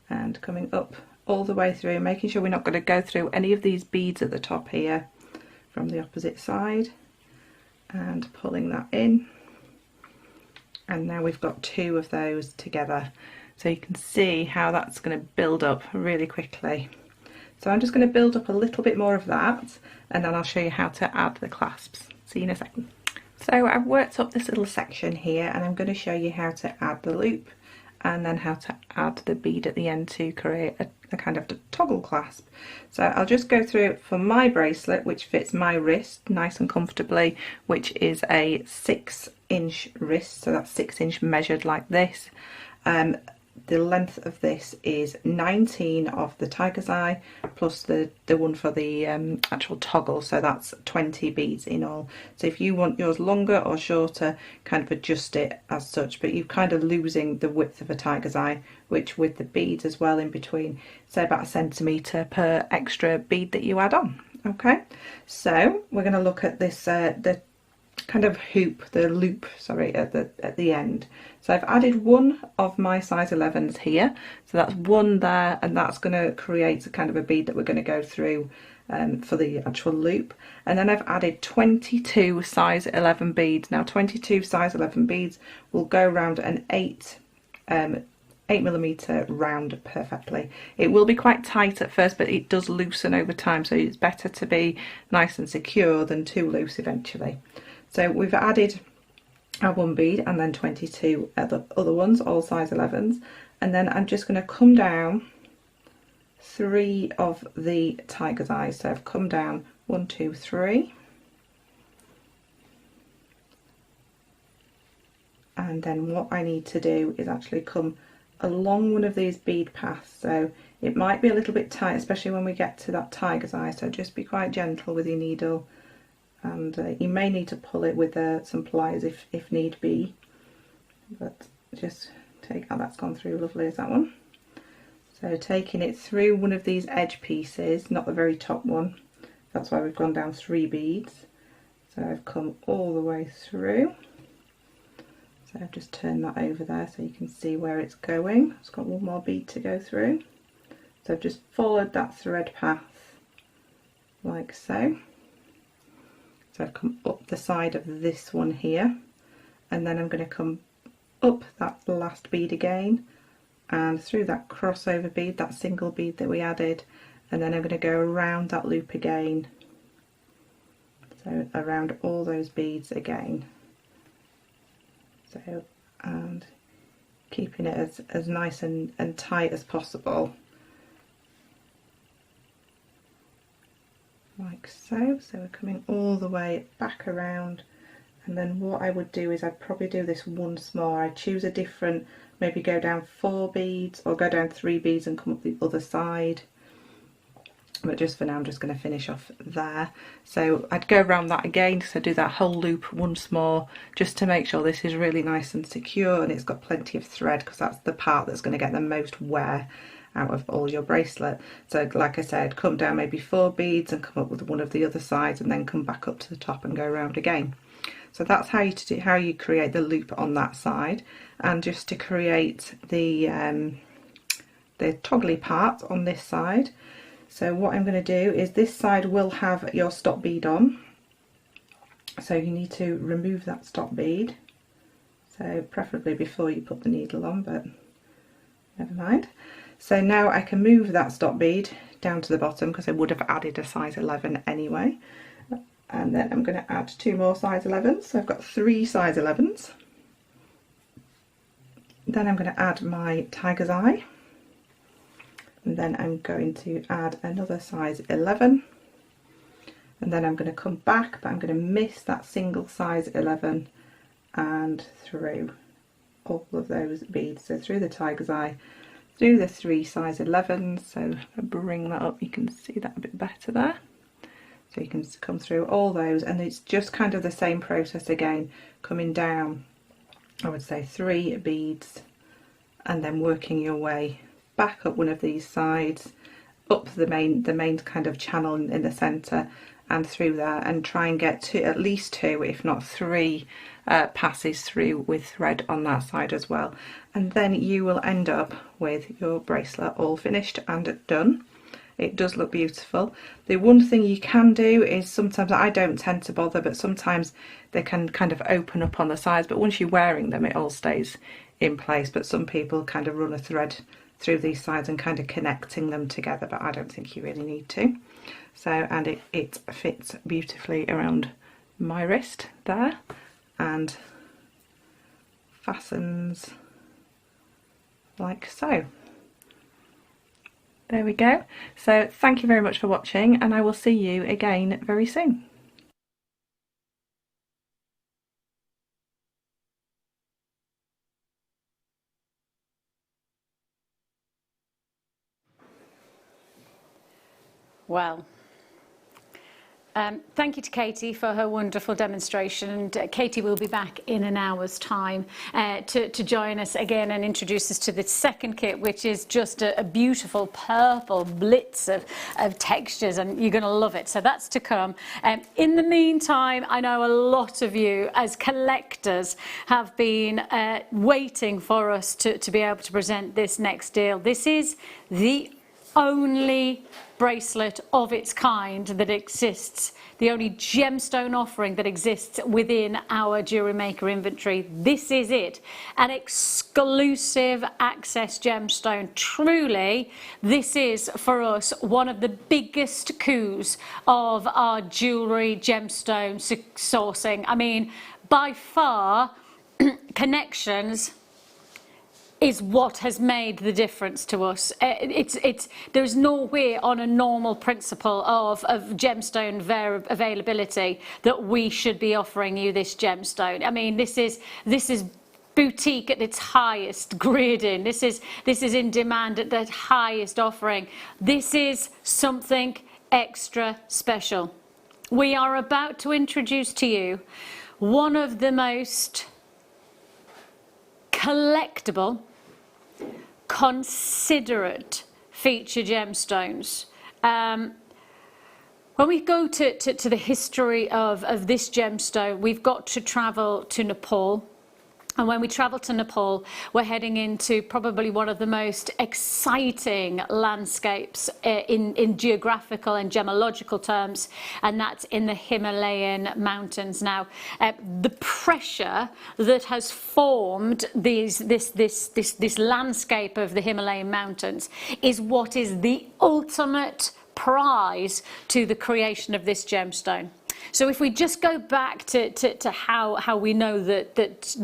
and coming up all the way through, making sure we're not going to go through any of these beads at the top here from the opposite side, and pulling that in. And now we've got 2 of those together, so you can see how that's going to build up really quickly. So I'm just going to build up a little bit more of that, and then I'll show you how to add the clasps. See you in a second. So I've worked up this little section here, and I'm going to show you how to add the loop, and then how to add the bead at the end to create a kind of toggle clasp. So I'll just go through it for my bracelet, which fits my wrist nice and comfortably, which is a 6-inch wrist, so that's 6 inch measured like this. The length of this is 19 of the tiger's eye, plus the one for the actual toggle, so that's 20 beads in all. So if you want yours longer or shorter, kind of adjust it as such, but you're kind of losing the width of a tiger's eye, which with the beads as well in between, say about 1 centimetre per extra bead that you add on. Okay, so we're going to look at this the kind of loop, sorry, at the end. So I've added 1 of my size 11s here, so that's 1 there, and that's going to create a kind of a bead that we're going to go through for the actual loop. And then I've added 22 size 11 beads. Now 22 size 11 beads will go around an 8mm round perfectly. It will be quite tight at first, but it does loosen over time, so it's better to be nice and secure than too loose eventually. So we've added our 1 bead and then 22 other ones, all size 11s, and then I'm just going to come down 3 of the tiger's eyes. So I've come down 1, 2, 3, and then what I need to do is actually come along one of these bead paths. So it might be a little bit tight, especially when we get to that tiger's eye, so just be quite gentle with your needle. And you may need to pull it with some pliers if need be, but just take, oh, that's gone through lovely, is that one. So taking it through one of these edge pieces, not the very top one, that's why we've gone down 3 beads. So I've come all the way through, so I've just turned that over there so you can see where it's going. It's got 1 more bead to go through, so I've just followed that thread path like so. So I've come up the side of this one here, and then I'm going to come up that last bead again and through that crossover bead, that single bead that we added, and then I'm going to go around that loop again, so around all those beads again. So, and keeping it as nice and tight as possible, like so. So we're coming all the way back around And then what I would do is I'd probably do this once more. I'd choose a different, maybe go down 4 beads or go down 3 beads and come up the other side. But just for now I'm just going to finish off there. So I'd go around that again, so do that whole loop once more just to make sure this is really nice and secure and it's got plenty of thread, because that's the part that's going to get the most wear out of all your bracelet. So like I said, come down maybe 4 beads and come up with one of the other sides and then come back up to the top and go around again. So that's how you create the loop on that side. And just to create the toggly part on this side, so what I'm going to do is this side will have your stop bead on, so you need to remove that stop bead, so preferably before you put the needle on, but never mind. So now I can move that stop bead down to the bottom because I would have added a size 11 anyway, and then I'm going to add 2 more size 11s, so I've got 3 size 11s. Then I'm going to add my tiger's eye. And then I'm going to add another size 11, and then I'm going to come back, but I'm going to miss that single size 11 and through all of those beads, so through the tiger's eye, through the 3 size 11s. So if I bring that up you can see that a bit better there, so you can come through all those, and it's just kind of the same process again, coming down, I would say 3 beads and then working your way back up one of these sides, up the main kind of channel in the centre and through there, and try and get to at least 2 if not 3 passes through with thread on that side as well, and then you will end up with your bracelet all finished and done. It does look beautiful. The one thing you can do is, sometimes I don't tend to bother, but sometimes they can kind of open up on the sides, but once you're wearing them it all stays in place. But some people kind of run a thread through these sides and kind of connecting them together, but I don't think you really need to. So, and it fits beautifully around my wrist there and fastens like so. There we go. So thank you very much for watching, and I will see you again very soon. Well, thank you to Katy for her wonderful demonstration, and Katy will be back in an hour's time to join us again and introduce us to the second kit, which is just a beautiful purple blitz of textures, and you're going to love it. So that's to come. In the meantime, I know a lot of you as collectors have been waiting for us to be able to present this next deal. This is the only bracelet of its kind that exists, the only gemstone offering that exists within our Jewellery Maker inventory. This is it, an exclusive access gemstone. Truly, this is for us one of the biggest coups of our jewellery gemstone sourcing. I mean, by far, connections is what has made the difference to us. There's nowhere on a normal principle of gemstone availability that we should be offering you this gemstone. I mean, this is boutique at its highest grading. This is in demand at the highest offering. This is something extra special. We are about to introduce to you one of the most collectible, considerate feature gemstones. When we go to the history of this gemstone, we've got to travel to Nepal. And when we travel to Nepal, we're heading into probably one of the most exciting landscapes in geographical and gemological terms, and that's in the Himalayan mountains. Now, the pressure that has formed this landscape of the Himalayan mountains is what is the ultimate prize to the creation of this gemstone. So if we just go back to how we know that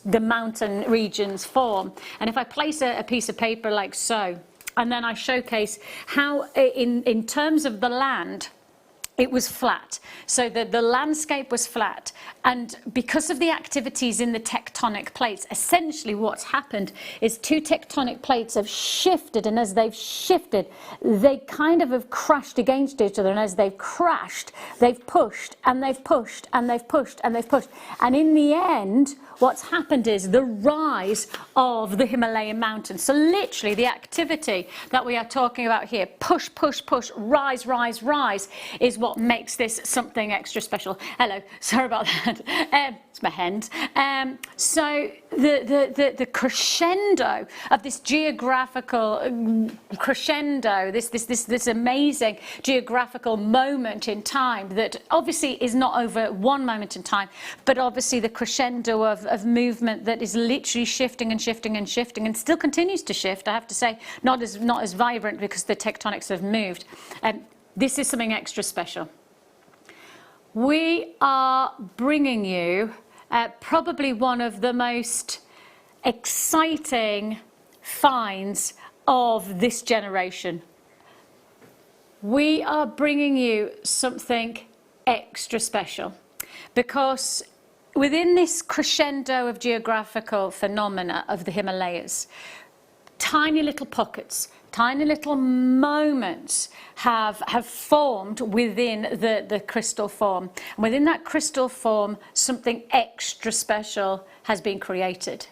the mountain regions form, and if I place a piece of paper like so, and then I showcase how in terms of the land, it was flat. So the landscape was flat. And because of the activities in the tectonic plates, essentially what's happened is two tectonic plates have shifted, and as they've shifted, they kind of have crashed against each other, and as they've crashed, they've pushed, and they've pushed, and they've pushed, and they've pushed. And in the end, what's happened is the rise of the Himalayan mountains. So literally the activity that we are talking about here, push, push, push, rise, rise, rise, is what makes this something extra special. Hello, sorry about that. It's my hand. So the crescendo of this geographical crescendo, this amazing geographical moment in time that obviously is not over one moment in time, but obviously the crescendo of movement that is literally shifting and shifting and shifting and still continues to shift. I have to say, not as vibrant because the tectonics have moved. This is something extra special. We are bringing you probably one of the most exciting finds of this generation. We are bringing you something extra special because within this crescendo of geographical phenomena of the Himalayas, tiny little pockets, tiny little moments have formed within the crystal form. And within that crystal form, something extra special has been created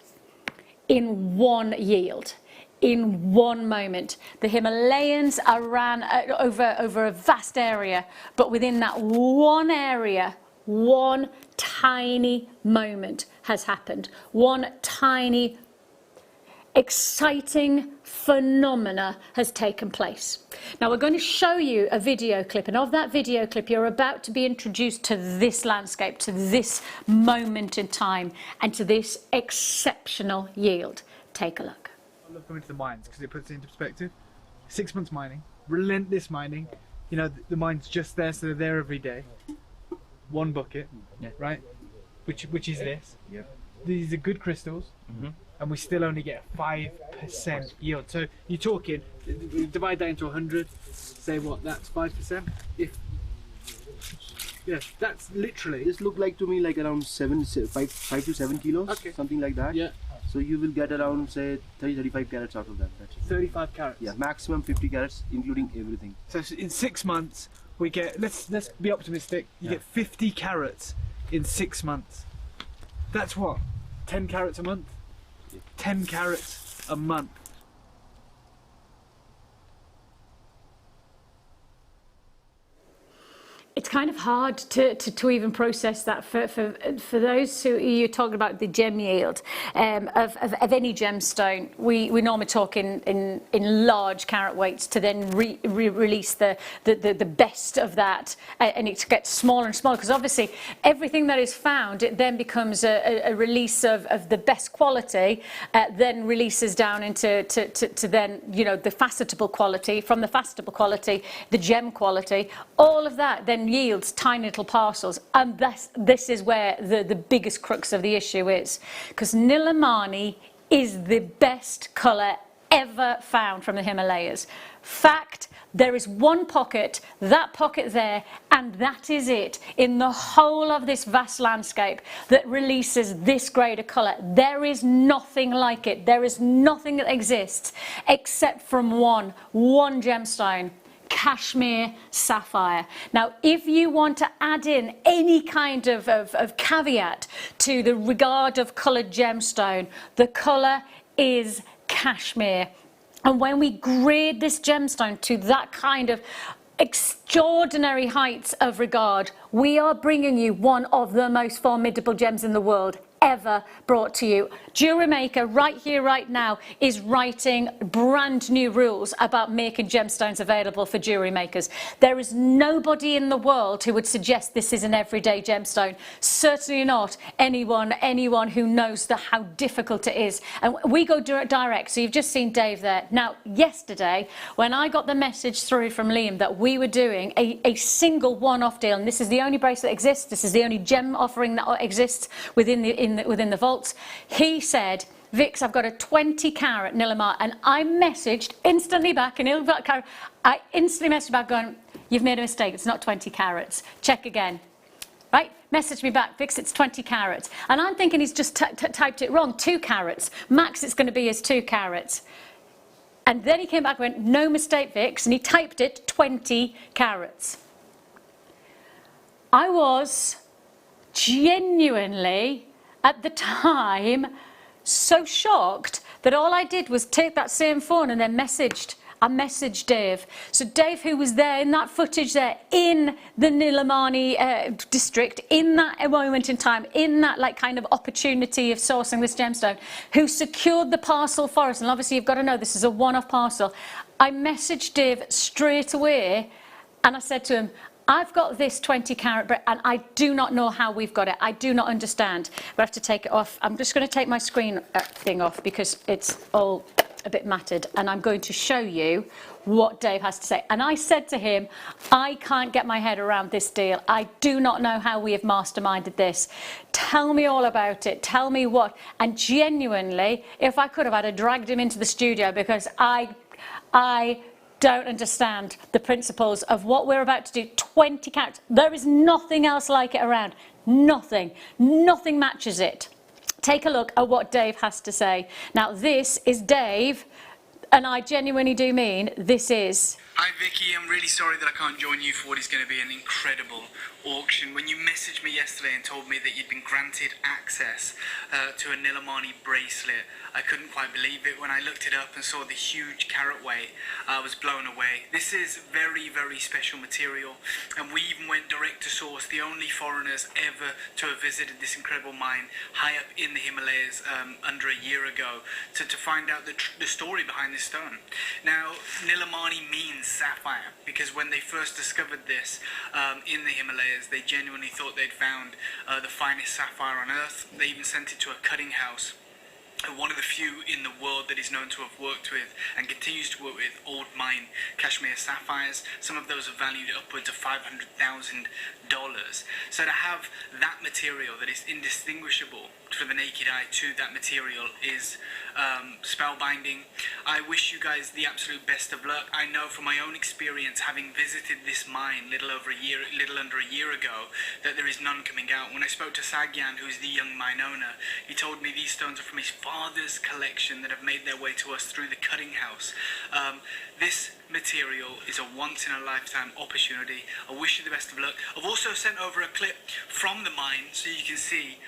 in one yield, in one moment. The Himalayas are ran over a vast area, but within that one area, one tiny moment has happened. One tiny exciting phenomena has taken place. Now we're going to show you a video clip, and of that video clip you're about to be introduced to this landscape, to this moment in time, and to this exceptional yield. Take a look. I love coming to the mines because it puts it into perspective. 6 months mining, relentless mining. You know, the mine's just there, so they're there every day. One bucket, right? Which is this. Yeah. These are good crystals. And we still only get 5% yield. So you're talking, divide that into 100, say what, that's 5%? Yes, that's literally. This look like to me like around 5 to 7 kilos, okay, something like that. Yeah. So you will get around say 30-35 carats out of that. That's it. 35 carats? Yeah, maximum 50 carats including everything. So in 6 months we get, let's be optimistic, you get 50 carats in 6 months. That's what, 10 carats a month? 10 carats a month. It's kind of hard to even process that for those who you're talking about the gem yield of any gemstone. We normally talk in large carat weights to then release the best of that, and it gets smaller and smaller because obviously everything that is found, it then becomes a release of the best quality, then releases down into to then, you know, the facetable quality, from the facetable quality the gem quality, all of that then yields tiny little parcels. And this is where the biggest crux of the issue is, because Nilamani is the best colour ever found from the Himalayas. Fact, there is one pocket, that pocket there, and that is it in the whole of this vast landscape that releases this grade of colour. There is nothing like it. There is nothing that exists except from one gemstone. Cashmere sapphire. Now, if you want to add in any kind of caveat to the regard of coloured gemstone, the colour is cashmere. And when we grade this gemstone to that kind of extraordinary heights of regard, we are bringing you one of the most formidable gems in the world ever brought to you. Jewellery Maker right here, right now, is writing brand new rules about making gemstones available for jewellery makers. There is nobody in the world who would suggest this is an everyday gemstone. Certainly not anyone who knows how difficult it is. And we go direct, so you've just seen Dave there. Now, yesterday, when I got the message through from Liam that we were doing a single one-off deal, and this is the only bracelet that exists, this is the only gem offering that exists within the vaults, he said, Vix, I've got a 20 carat Nilamani, and I messaged instantly back, I instantly messaged back going, you've made a mistake, it's not 20 carats. Check again. Right? Message me back, Vix, it's 20 carats. And I'm thinking he's just typed it wrong, 2 carats. Max, it's going to be his 2 carats. And then he came back and went, no mistake, Vix, and he typed it 20 carats. I was genuinely, at the time, so shocked that all I did was take that same phone and then I messaged Dave. So Dave, who was there in that footage there, in the Nilamani district, in that moment in time, in that like kind of opportunity of sourcing this gemstone, who secured the parcel for us, and obviously you've got to know this is a one-off parcel. I messaged Dave straight away and I said to him, I've got this 20 carat and I do not know how we've got it. I do not understand. But I have to take it off. I'm just going to take my screen thing off because it's all a bit matted, and I'm going to show you what Dave has to say. And I said to him, I can't get my head around this deal. I do not know how we have masterminded this. Tell me all about it. Tell me what. And genuinely, if I could have, I'd have dragged him into the studio, because I don't understand the principles of what we're about to do. 20 carats. There is nothing else like it around. Nothing. Nothing matches it. Take a look at what Dave has to say. Now, this is Dave, and I genuinely do mean this is... Hi Vicky, I'm really sorry that I can't join you for what is going to be an incredible auction. When you messaged me yesterday and told me that you'd been granted access to a Nilamani bracelet, I couldn't quite believe it. When I looked it up and saw the huge carat weight, I was blown away. This is very, very special material, and we even went direct to source, the only foreigners ever to have visited this incredible mine high up in the Himalayas under a year ago to find out the story behind this stone. Now, Nilamani means sapphire, because when they first discovered this in the Himalayas, they genuinely thought they'd found the finest sapphire on earth. They even sent it to a cutting house, one of the few in the world that is known to have worked with and continues to work with old mine Kashmir sapphires. Some of those are valued upwards of $500,000. So to have that material that is indistinguishable for the naked eye to that material is spellbinding. I wish you guys the absolute best of luck. I know from my own experience, having visited this mine little under a year ago, that there is none coming out. When I spoke to Sagyan, who is the young mine owner, he told me these stones are from his father's collection that have made their way to us through the cutting house. This material is a once-in-a-lifetime opportunity. I wish you the best of luck. I've also sent over a clip from the mine so you can see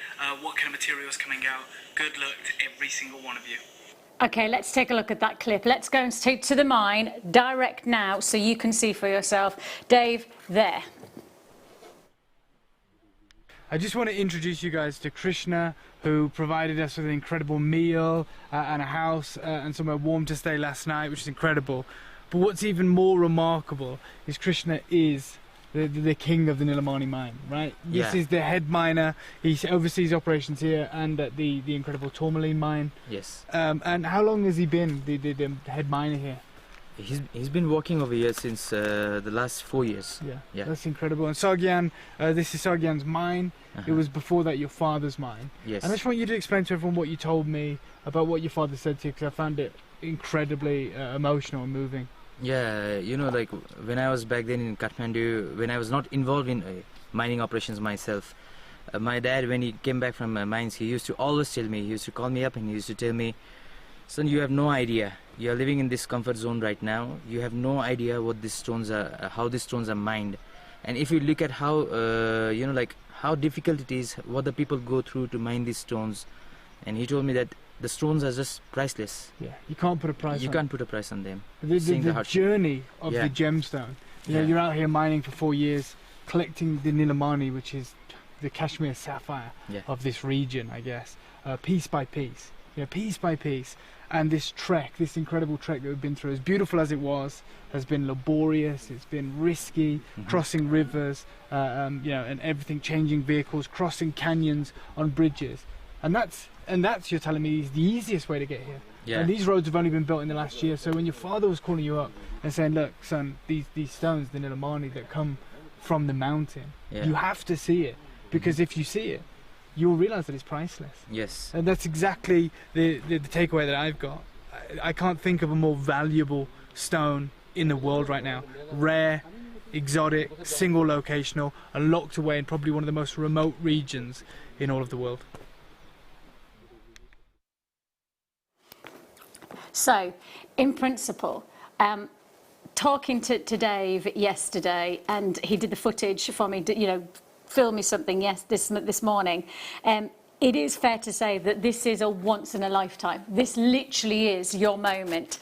what kind of material is coming out. Good luck to every single one of you. Okay, let's take a look at that clip. Let's go and take to the mine direct now so you can see for yourself. Dave, there. I just want to introduce you guys to Krishna, who provided us with an incredible meal and a house and somewhere warm to stay last night, which is incredible. But what's even more remarkable is Krishna is the king of the Nilamani mine, right? This is the head miner. He oversees operations here and at the incredible tourmaline mine. Yes. And how long has he been the head miner here? He's been working over here since the last 4 years. Yeah, that's incredible. And Sagyan, this is Sagyan's mine. It was before that your father's mine. Yes. And I just want you to explain to everyone what you told me about what your father said to you, because I found it incredibly emotional and moving. Yeah, you know, like when I was back then in Kathmandu, when I was not involved in mining operations myself, my dad, when he came back from mines, he used to always tell me, he used to call me up and he used to tell me, son, you have no idea. You are living in this comfort zone right now. You have no idea what these stones are, how these stones are mined. And if you look at how, you know, like how difficult it is, what the people go through to mine these stones. And he told me that the stones are just priceless. Yeah, you can't put a price on them. You can't put a price on them. The journey of the gemstone. You know, you're out here mining for 4 years, collecting the Nilamani, which is the Kashmir sapphire of this region, I guess, piece by piece. Yeah, piece by piece. And this trek, this incredible trek that we've been through, as beautiful as it was, has been laborious, it's been risky, crossing rivers, you know, and everything, changing vehicles, crossing canyons on bridges. And that's, you're telling me, is the easiest way to get here. Yeah. And these roads have only been built in the last year. So when your father was calling you up and saying, look, son, these stones, the Nilamani that come from the mountain, you have to see it. Because if you see it, you'll realize that it's priceless. Yes. And that's exactly the takeaway that I've got. I can't think of a more valuable stone in the world right now. Rare, exotic, single locational, and locked away in probably one of the most remote regions in all of the world. So, in principle, talking to Dave yesterday, and he did the footage for me, you know, film me something this morning. It is fair to say that this is a once in a lifetime. This literally is your moment.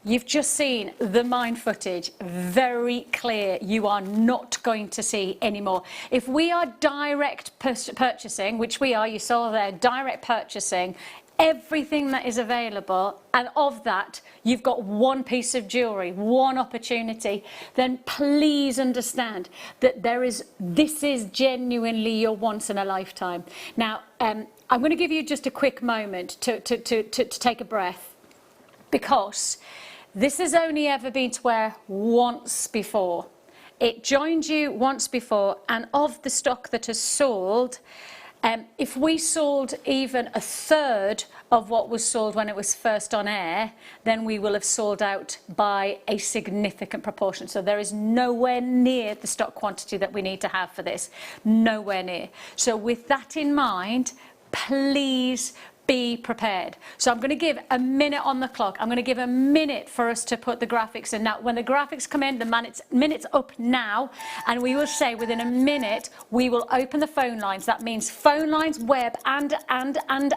You've just seen the mine footage, very clear. You are not going to see anymore. If we are direct purchasing, which we are, you saw there, direct purchasing, everything that is available, and of that you've got one piece of jewellery, one opportunity, then please understand that this is genuinely your once in a lifetime. Now, I'm going to give you just a quick moment to take a breath, because this has only ever been to wear once before. It joined you once before, and of the stock that has sold, if we sold even a third of what was sold when it was first on air, then we will have sold out by a significant proportion. So there is nowhere near the stock quantity that we need to have for this. Nowhere near. So with that in mind, please be prepared. So I'm going to give a minute on the clock. I'm going to give a minute for us to put the graphics in. Now, when the graphics come in, the minute's up now, and we will say within a minute, we will open the phone lines. That means phone lines, web, and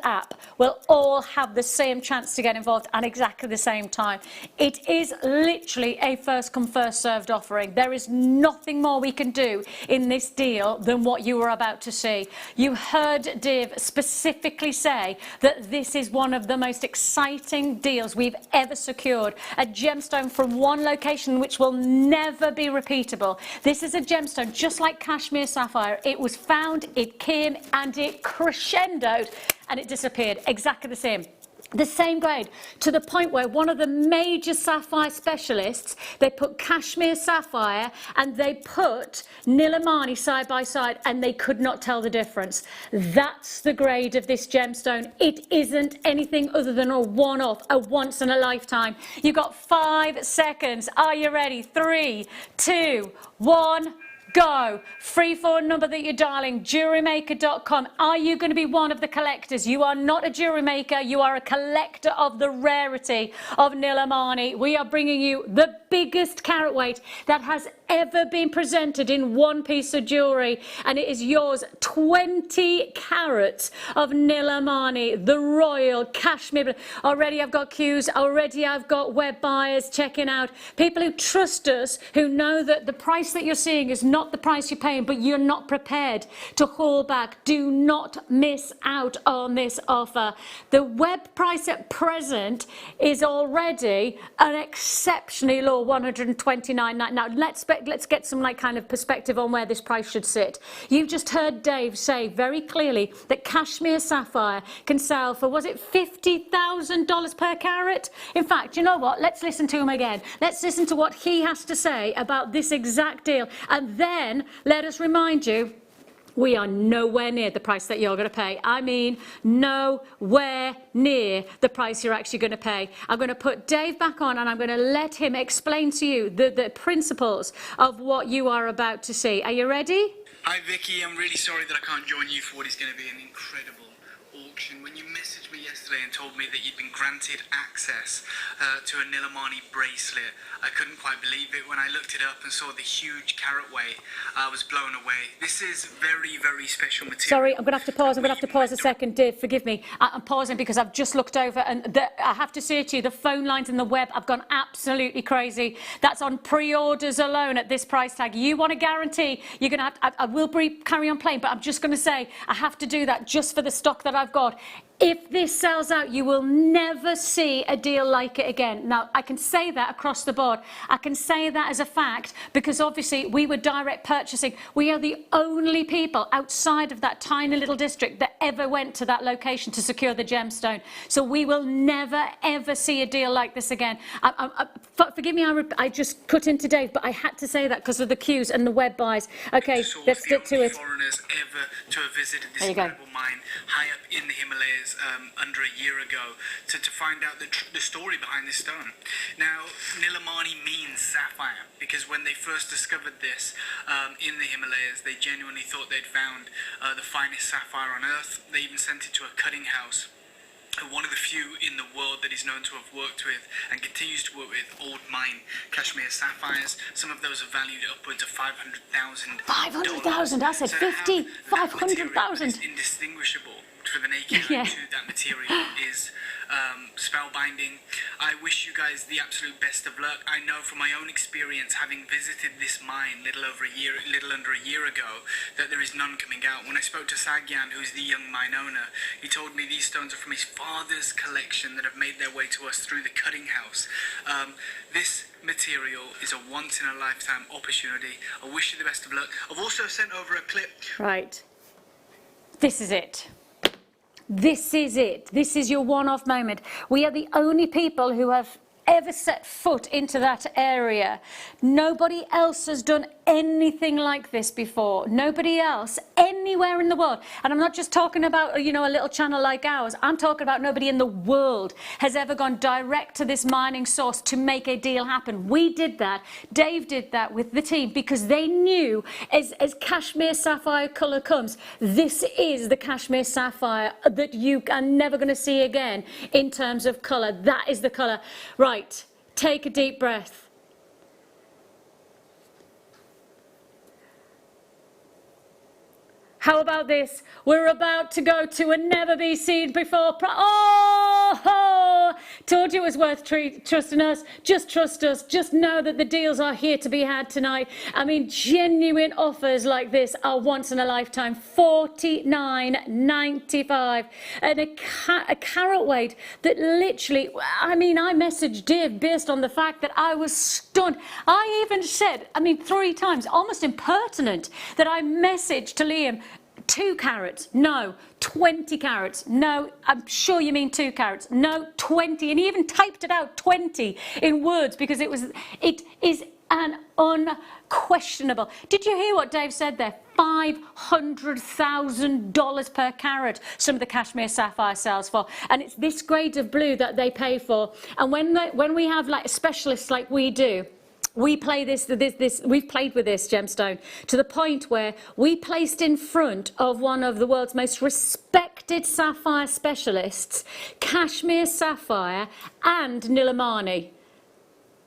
app will all have the same chance to get involved at exactly the same time. It is literally a first come, first served offering. There is nothing more we can do in this deal than what you are about to see. You heard Dave specifically say that this is one of the most exciting deals we've ever secured. A gemstone from one location which will never be repeatable. This is a gemstone just like cashmere sapphire. It was found, it came, and it crescendoed, and it disappeared. Exactly the same. The same grade, to the point where one of the major sapphire specialists, they put cashmere sapphire and they put Nilamani side by side, and they could not tell the difference. That's the grade of this gemstone. It isn't anything other than a one-off, a once in a lifetime. You've got 5 seconds. Are you ready? 3, 2, 1. Go. Free phone number that you're dialing, JewelleryMaker.com. Are you going to be one of the collectors? You are not a jewellery maker, you are a collector of the rarity of Nilamani. We are bringing you the biggest carat weight that has ever been presented in one piece of jewellery, and it is yours. 20 carats of Nilamani, the royal cashmere. Already I've got queues, already I've got web buyers checking out, people who trust us, who know that the price that you're seeing is not the price you're paying, but you're not prepared to hold back. Do not miss out on this offer. The web price at present is already an exceptionally low $129.99. Now let's get some kind of perspective on where this price should sit. You've just heard Dave say very clearly that cashmere sapphire can sell for, was it $50,000 per carat? In fact, you know what? Let's listen to him again. Let's listen to what he has to say about this exact deal, and then let us remind you, we are nowhere near the price that you're going to pay. I mean, nowhere near the price you're actually going to pay. I'm going to put Dave back on, and I'm going to let him explain to you the principles of what you are about to see. Are you ready? Hi Vicki, I'm really sorry that I can't join you for what is going to be an incredible auction. When you messaged me yesterday and told me that you'd been granted access to a Nilamani bracelet, I couldn't quite believe it. When I looked it up and saw the huge carat weight, I was blown away. This is very, very special material. Sorry, I'm going to have to pause. I'm going to have to pause a second, Dave. Forgive me. I'm pausing because I've just looked over, and I have to say to you, the phone lines and the web have gone absolutely crazy. That's on pre-orders alone at this price tag. You want a guarantee, you're going to have to, I will carry on playing, but I'm just going to say I have to do that just for the stock that I've got. If this sells out, you will never see a deal like it again. Now, I can say that across the board. I can say that as a fact because obviously we were direct purchasing. We are the only people outside of that tiny little district that ever went to that location to secure the gemstone. So we will never, ever see a deal like this again. Forgive me, I just cut into Dave, but I had to say that because of the queues and the web buys. Okay, let's get to it. Foreigners ever to have visited this incredible mine high up in the Himalayas. Himalayas under a year ago to find out the story behind this stone. Now, Nilamani means sapphire because when they first discovered this in the Himalayas, they genuinely thought they'd found the finest sapphire on earth. They even sent it to a cutting house. One of the few in the world that is known to have worked with and continues to work with old mine Kashmir sapphires. Some of those are valued upwards of $500,000. 500,000, I said 50, 500,000. It's indistinguishable for the naked eye to that material is spellbinding. I wish you guys the absolute best of luck. I know from my own experience, having visited this mine little under a year ago, that there is none coming out. When I spoke to Sagyan, who's the young mine owner, he told me these stones are from his father's collection that have made their way to us through the cutting house. This material is a once-in-a-lifetime opportunity. I wish you the best of luck. I've also sent over a clip. Right. This is it. This is it. This is your one-off moment. We are the only people who have ever set foot into that area. Nobody else has done anything like this before. Nobody else anywhere in the world. And I'm not just talking about, you know, a little channel like ours. I'm talking about nobody in the world has ever gone direct to this mining source to make a deal happen. We did that. Dave did that with the team because they knew as Kashmir sapphire colour comes, this is the Kashmir sapphire that you are never going to see again in terms of colour. That is the colour. Right. Take a deep breath. How about this? We're about to go to a never be seen before. Oh, told you it was worth trusting us. Just trust us. Just know that the deals are here to be had tonight. I mean, genuine offers like this are once in a lifetime. $49.95 and a carat weight that literally, I mean, I messaged Div based on the fact that I was stunned. I even said, I mean, 3 times, almost impertinent, that I messaged to Liam, 2 carats, no. 20 carats, no. I'm sure you mean 2 carats, no. 20, and he even typed it out, 20 in words, because it is an unquestionable. Did you hear what Dave said there? $500,000 per carat some of the Kashmir sapphire sells for, and it's this grade of blue that they pay for. And when we have like specialists like we do, we've played with this gemstone to the point where we placed in front of one of the world's most respected sapphire specialists, Kashmir sapphire and Nilamani,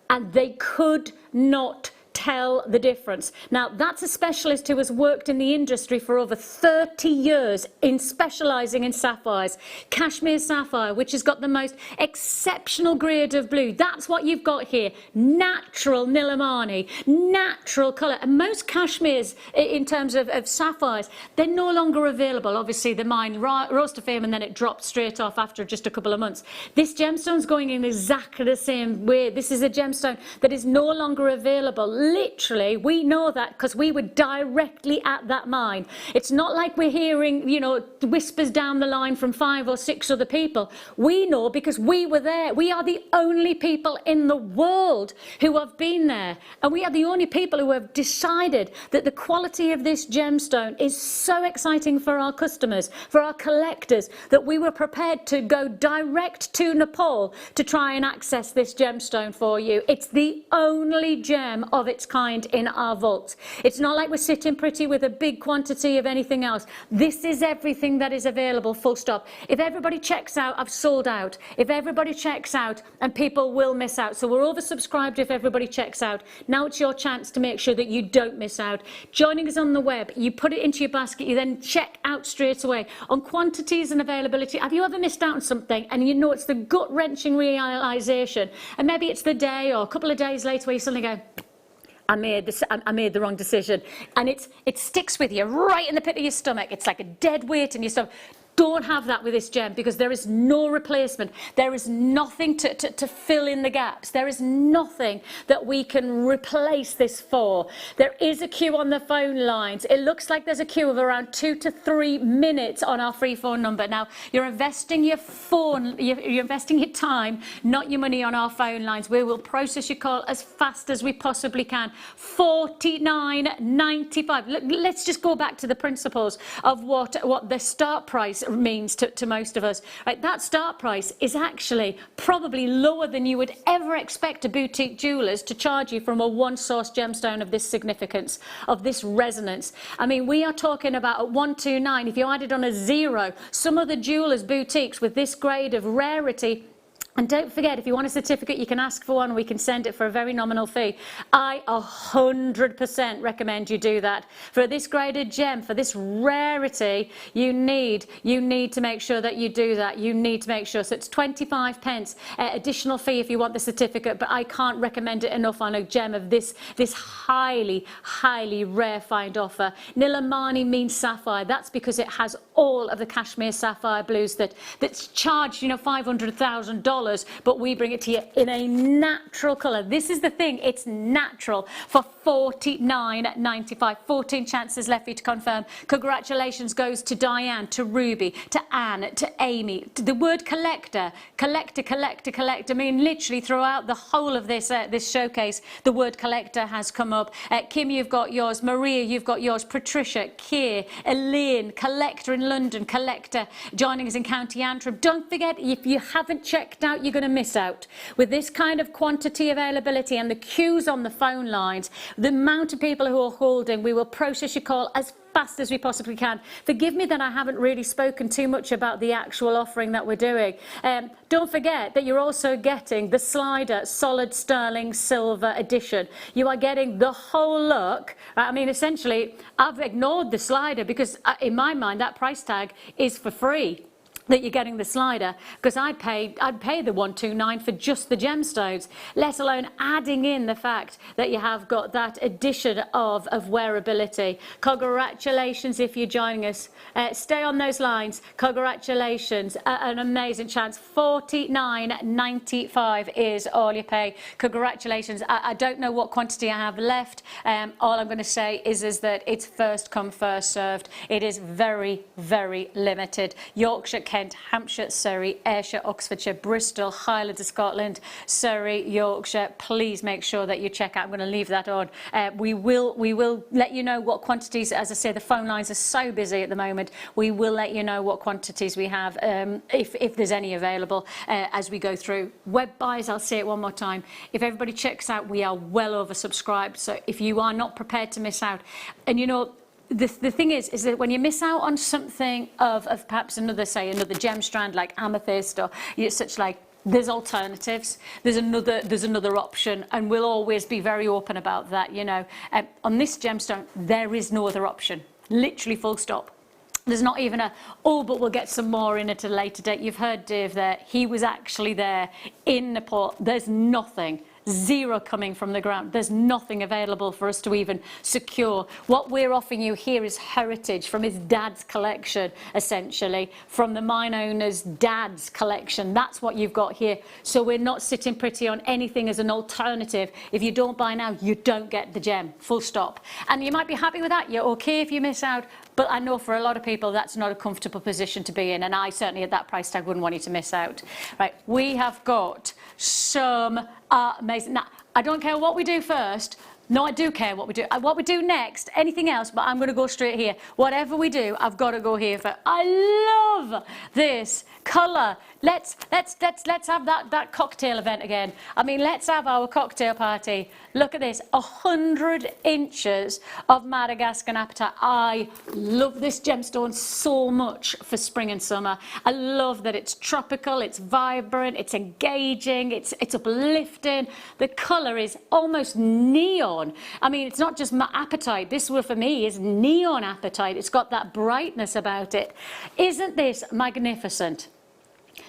and they could not tell the difference. Now, that's a specialist who has worked in the industry for over 30 years in specialising in sapphires. Kashmir sapphire, which has got the most exceptional grade of blue. That's what you've got here. Natural Nilamani, natural colour. And most Kashmirs, in terms of sapphires, they're no longer available. Obviously, the mine rose to fame and then it dropped straight off after just a couple of months. This gemstone's going in exactly the same way. This is a gemstone that is no longer available. Literally, we know that because we were directly at that mine. It's not like we're hearing, you know, whispers down the line from 5 or 6 other people. We know because we were there. We are the only people in the world who have been there. And we are the only people who have decided that the quality of this gemstone is so exciting for our customers, for our collectors, that we were prepared to go direct to Nepal to try and access this gemstone for you. It's the only gem of its kind in our vaults. It's not like we're sitting pretty with a big quantity of anything else. This is everything that is available, full stop. If everybody checks out, I've sold out. If everybody checks out, and people will miss out. So we're oversubscribed if everybody checks out. Now it's your chance to make sure that you don't miss out. Joining us on the web, you put it into your basket, you then check out straight away. On quantities and availability, have you ever missed out on something and you know it's the gut-wrenching realisation, and maybe it's the day or a couple of days later where you suddenly go, I made the wrong decision, and it sticks with you right in the pit of your stomach. It's like a dead weight in your stomach. Don't have that with this gem because there is no replacement. There is nothing to fill in the gaps. There is nothing that we can replace this for. There is a queue on the phone lines. It looks like there's a queue of around 2 to 3 minutes on our free phone number. Now, you're investing your you're investing your time, not your money, on our phone lines. We will process your call as fast as we possibly can. $49.95. Let's just go back to the principles of what the start price this means to most of us. Right, that start price is actually probably lower than you would ever expect a boutique jewellers to charge you from a one-source gemstone of this significance, of this resonance. I mean, we are talking about at 129, if you added on a 0, some of the jewellers' boutiques with this grade of rarity. And don't forget, if you want a certificate, you can ask for one. We can send it for a very nominal fee. I 100% recommend you do that. For this graded gem, for this rarity, you need to make sure that you do that. You need to make sure. So it's 25 pence additional fee if you want the certificate, but I can't recommend it enough on a gem of this highly, highly rare find offer. Nilamani means sapphire. That's because it has all of the cashmere sapphire blues that's charged, you know, $500,000. But we bring it to you in a natural colour. This is the thing, it's natural for $49.95. 14 chances left for you to confirm. Congratulations goes to Diane, to Ruby, to Anne, to Amy. To the word collector. I mean, literally throughout the whole of this this showcase, the word collector has come up. Kim, you've got yours. Maria, you've got yours. Patricia, Keir, Elaine, collector in London, collector joining us in County Antrim. Don't forget, if you haven't checked out, you're going to miss out. With this kind of quantity availability and the queues on the phone lines, the amount of people who are holding, we will process your call as fast as we possibly can. Forgive me that I haven't really spoken too much about the actual offering that we're doing. Don't forget that you're also getting the slider solid sterling silver edition. You are getting the whole look. I mean, essentially, I've ignored the slider because in my mind that price tag is for free. That you're getting the slider, because I'd pay the 129 for just the gemstones, let alone adding in the fact that you have got that addition of wearability. Congratulations if you're joining us. Stay on those lines. Congratulations, an amazing chance. $49.95 is all you pay. Congratulations. I don't know what quantity I have left. All I'm going to say is that it's first come, first served. It is very, very limited. Yorkshire, Kent, Hampshire, Surrey, Ayrshire, Oxfordshire, Bristol, Highlands of Scotland, Surrey, Yorkshire. Please make sure that you check out. I'm going to leave that on. We will let you know what quantities. As I say, the phone lines are so busy at the moment. We will let you know what quantities we have, if there's any available, as we go through. Web buys, I'll say it one more time. If everybody checks out, we are well oversubscribed. So if you are not prepared to miss out, and you know, the thing is that when you miss out on something of perhaps another gem strand like amethyst or such like, there's alternatives, there's another option, and we'll always be very open about that, you know. On this gemstone, there is no other option, literally full stop. There's not even but we'll get some more in at a later date. You've heard Dave there, he was actually there in Nepal. There's nothing. Zero coming from the ground. There's nothing available for us to even secure. What we're offering you here is heritage from his dad's collection, essentially, from the mine owner's dad's collection. That's what you've got here. So we're not sitting pretty on anything as an alternative. If you don't buy now, you don't get the gem, full stop. And you might be happy with that. You're okay if you miss out. But I know for a lot of people that's not a comfortable position to be in, and I certainly at that price tag wouldn't want you to miss out. Right, we have got some amazing. Now, I don't care what we do first. No, I do care what we do. What we do next, anything else, but I'm going to go straight here. Whatever we do, I've got to go here for. I love this colour. Let's have that cocktail event again. I mean, let's have our cocktail party. Look at this, 100 inches of Madagascar apatite. I love this gemstone so much for spring and summer. I love that it's tropical, it's vibrant, it's engaging, it's uplifting. The colour is almost neon. I mean, it's not just apatite. This one for me is neon apatite. It's got that brightness about it. Isn't this magnificent?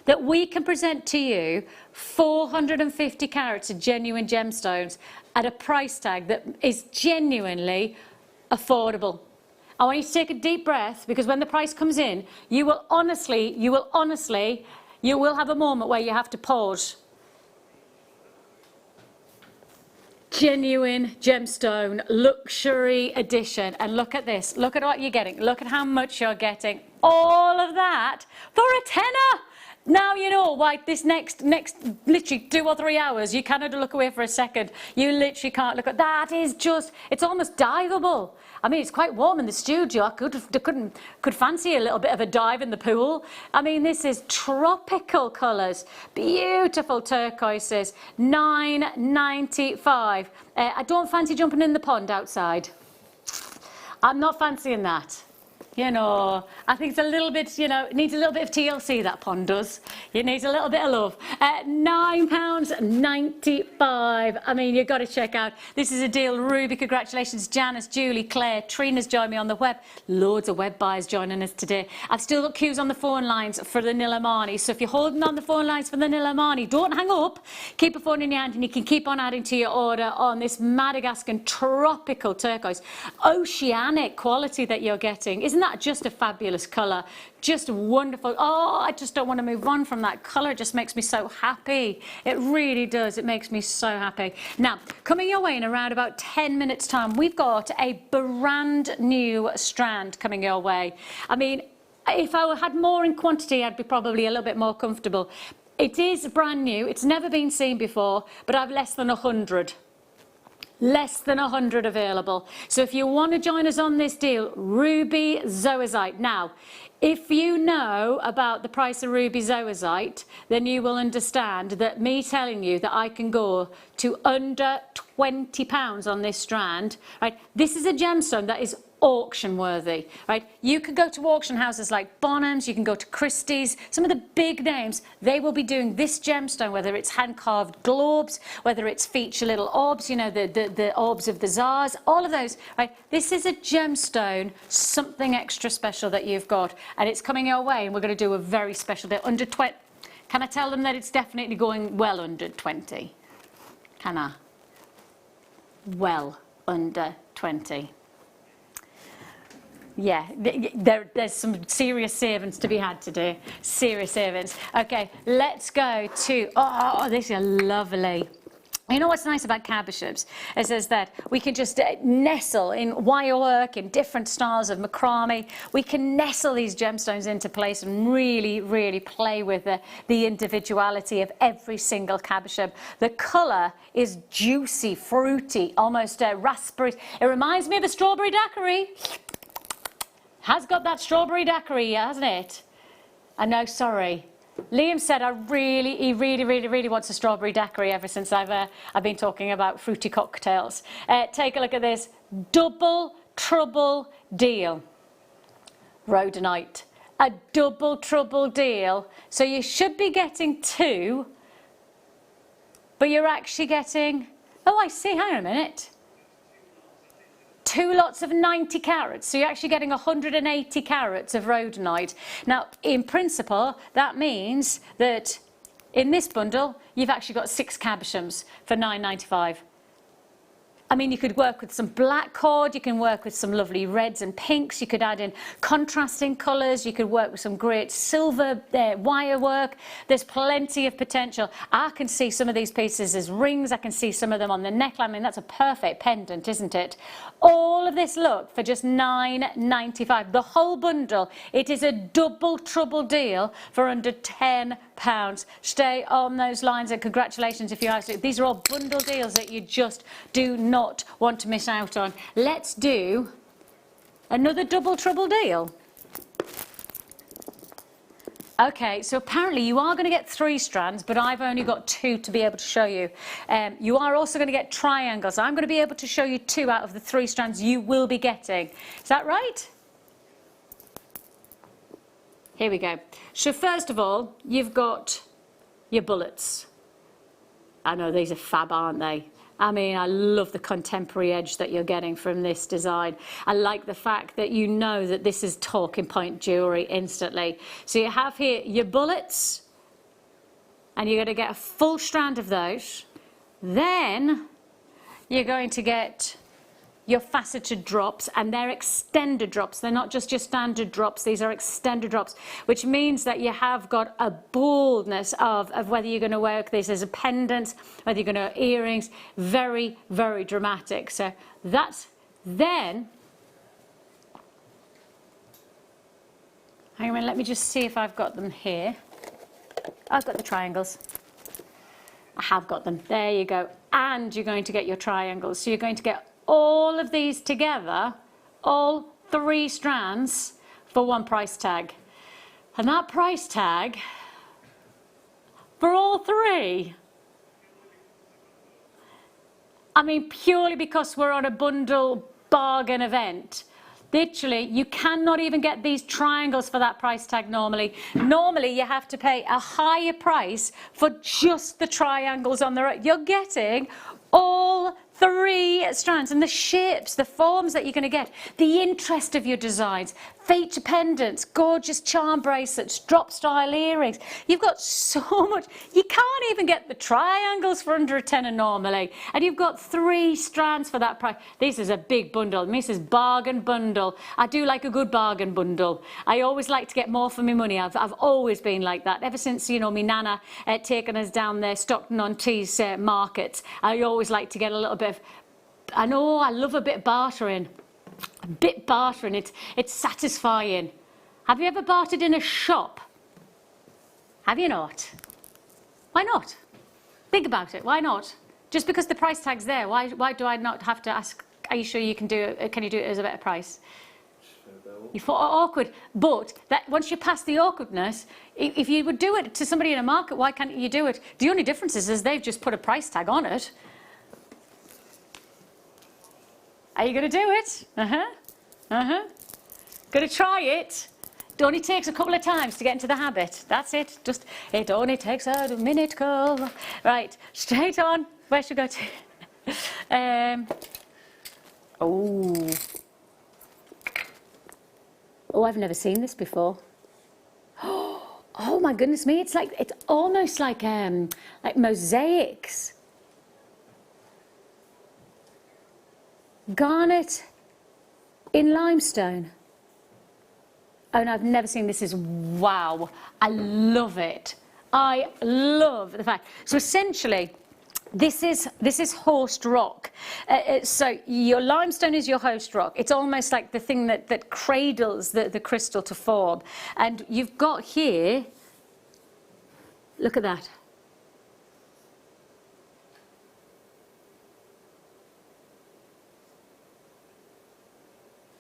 That we can present to you 450 carats of genuine gemstones at a price tag that is genuinely affordable. I want you to take a deep breath, because when the price comes in, you will have a moment where you have to pause. Genuine gemstone, luxury edition. And look at this. Look at what you're getting. Look at how much you're getting. All of that for a tenner. Now you know why this next literally 2 or 3 hours, you cannot look away for a second. You literally can't look at that. Is just, it's almost diveable. I mean, it's quite warm in the studio. I could fancy a little bit of a dive in the pool. I mean, this is tropical colours, beautiful turquoises, $9.95. I don't fancy jumping in the pond outside. I'm not fancying that. You know, I think it's a little bit, you know, it needs a little bit of TLC, that pond does. It needs a little bit of love. £9.95. I mean, you've got to check out. This is a deal. Ruby, congratulations. Janice, Julie, Claire, Trina's joined me on the web. Loads of web buyers joining us today. I've still got queues on the phone lines for the Nilamani. So if you're holding on the phone lines for the Nilamani, don't hang up. Keep a phone in your hand and you can keep on adding to your order on this Madagascan tropical turquoise. Oceanic quality that you're getting. Isn't that just a fabulous colour? Just wonderful. Oh, I just don't want to move on from that colour. It just makes me so happy. It really does. It makes me so happy. Now, coming your way in around about 10 minutes time, we've got a brand new strand coming your way. I mean, if I had more in quantity, I'd be probably a little bit more comfortable. It is brand new. It's never been seen before, but I've less than 100. Less than 100 available. So if you want to join us on this deal, Ruby Zoisite. Now, if you know about the price of Ruby Zoisite, then you will understand that me telling you that I can go to under £20 on this strand, right? This is a gemstone that is auction worthy, right? You can go to auction houses like Bonham's, you can go to Christie's, some of the big names, they will be doing this gemstone, whether it's hand-carved globes, whether it's feature little orbs, you know, the orbs of the Tsars, all of those, right? This is a gemstone, something extra special that you've got, and it's coming your way, and we're going to do a very special deal, under 20. Can I tell them that it's definitely going well under 20? Can I? Well under 20. Yeah, there's some serious savings to be had today. Serious savings. Okay, let's go to, oh, this is lovely. You know what's nice about cabochons is that we can just nestle in wire work, in different styles of macrame. We can nestle these gemstones into place and really, really play with the individuality of every single cabochon. The colour is juicy, fruity, almost raspberry. It reminds me of a strawberry daiquiri. Has got that strawberry daiquiri, hasn't it? I know, sorry. Liam said he really wants a strawberry daiquiri ever since I've been talking about fruity cocktails. Take a look at this. Double trouble deal. Rhodonite. A double trouble deal. So you should be getting 2, but you're actually getting, oh, I see, hang on a minute. 2 lots of 90 carats, so you're actually getting 180 carats of rhodonite. Now, in principle, that means that in this bundle, you've actually got 6 cabochons for £9.95. I mean, you could work with some black cord, you can work with some lovely reds and pinks, you could add in contrasting colours, you could work with some great silver wire work. There's plenty of potential. I can see some of these pieces as rings, I can see some of them on the neckline. I mean, that's a perfect pendant, isn't it? All of this, look, for just £9.95. The whole bundle, it is a double trouble deal for under £10. Stay on those lines, and congratulations if you are. These are all bundle deals that you just do not want to miss out on. Let's do another double trouble deal. Okay, so apparently you are going to get 3 strands, but I've only got 2 to be able to show you. You are also going to get triangles. I'm going to be able to show you 2 out of the 3 strands you will be getting. Is that right? Here we go. So first of all, you've got your bullets. I know these are fab, aren't they? I mean, I love the contemporary edge that you're getting from this design. I like the fact that you know that this is talking point jewellery instantly. So you have here your bullets, and you're going to get a full strand of those. Then you're going to get your faceted drops, and they're extended drops. They're not just your standard drops, these are extended drops, which means that you have got a boldness of whether you're going to work this as a pendant, whether you're going to earrings. Very, very dramatic. So that's then. Hang on, let me just see if I've got them here. I've got the triangles. I have got them. There you go. And you're going to get your triangles. So you're going to get all of these together, all 3 strands for one price tag. And that price tag for all 3, I mean, purely because we're on a bundle bargain event. Literally, you cannot even get these triangles for that price tag normally. Normally, you have to pay a higher price for just the triangles on the right. You're getting all 3 strands, and the shapes, the forms that you're going to get, the interest of your designs, feature pendants, gorgeous charm bracelets, drop style earrings. You've got so much. You can't even get the triangles for under a tenner normally, and you've got 3 strands for that price. This is a big bundle. This is bargain bundle. I do like a good bargain bundle. I always like to get more for my money. I've always been like that ever since, you know, my nana taken us down there Stockton-on-Tees markets. I always like to get a little bit of, I know I love a bit of bartering. A bit bartering, it's satisfying. Have you ever bartered in a shop? Have you not? Why not? Think about it, why not? Just because the price tag's there, why do I not have to ask, are you sure you can do it, can you do it as a better price? You thought awkward, but that once you pass the awkwardness, if you would do it to somebody in a market, why can't you do it? The only difference is they've just put a price tag on it. Are you going to do it? Going to try it? It only takes a couple of times to get into the habit. That's it. Just, it only takes a minute, girl. Right, straight on. Where should we go to? Oh, I've never seen this before. Oh my goodness me! It's almost like mosaics. Garnet in limestone. Oh no, I've never seen this. Wow, I love it. I love the fact. So essentially, this is host rock. So your limestone is your host rock. It's almost like the thing that cradles the crystal to form. And you've got here, look at that.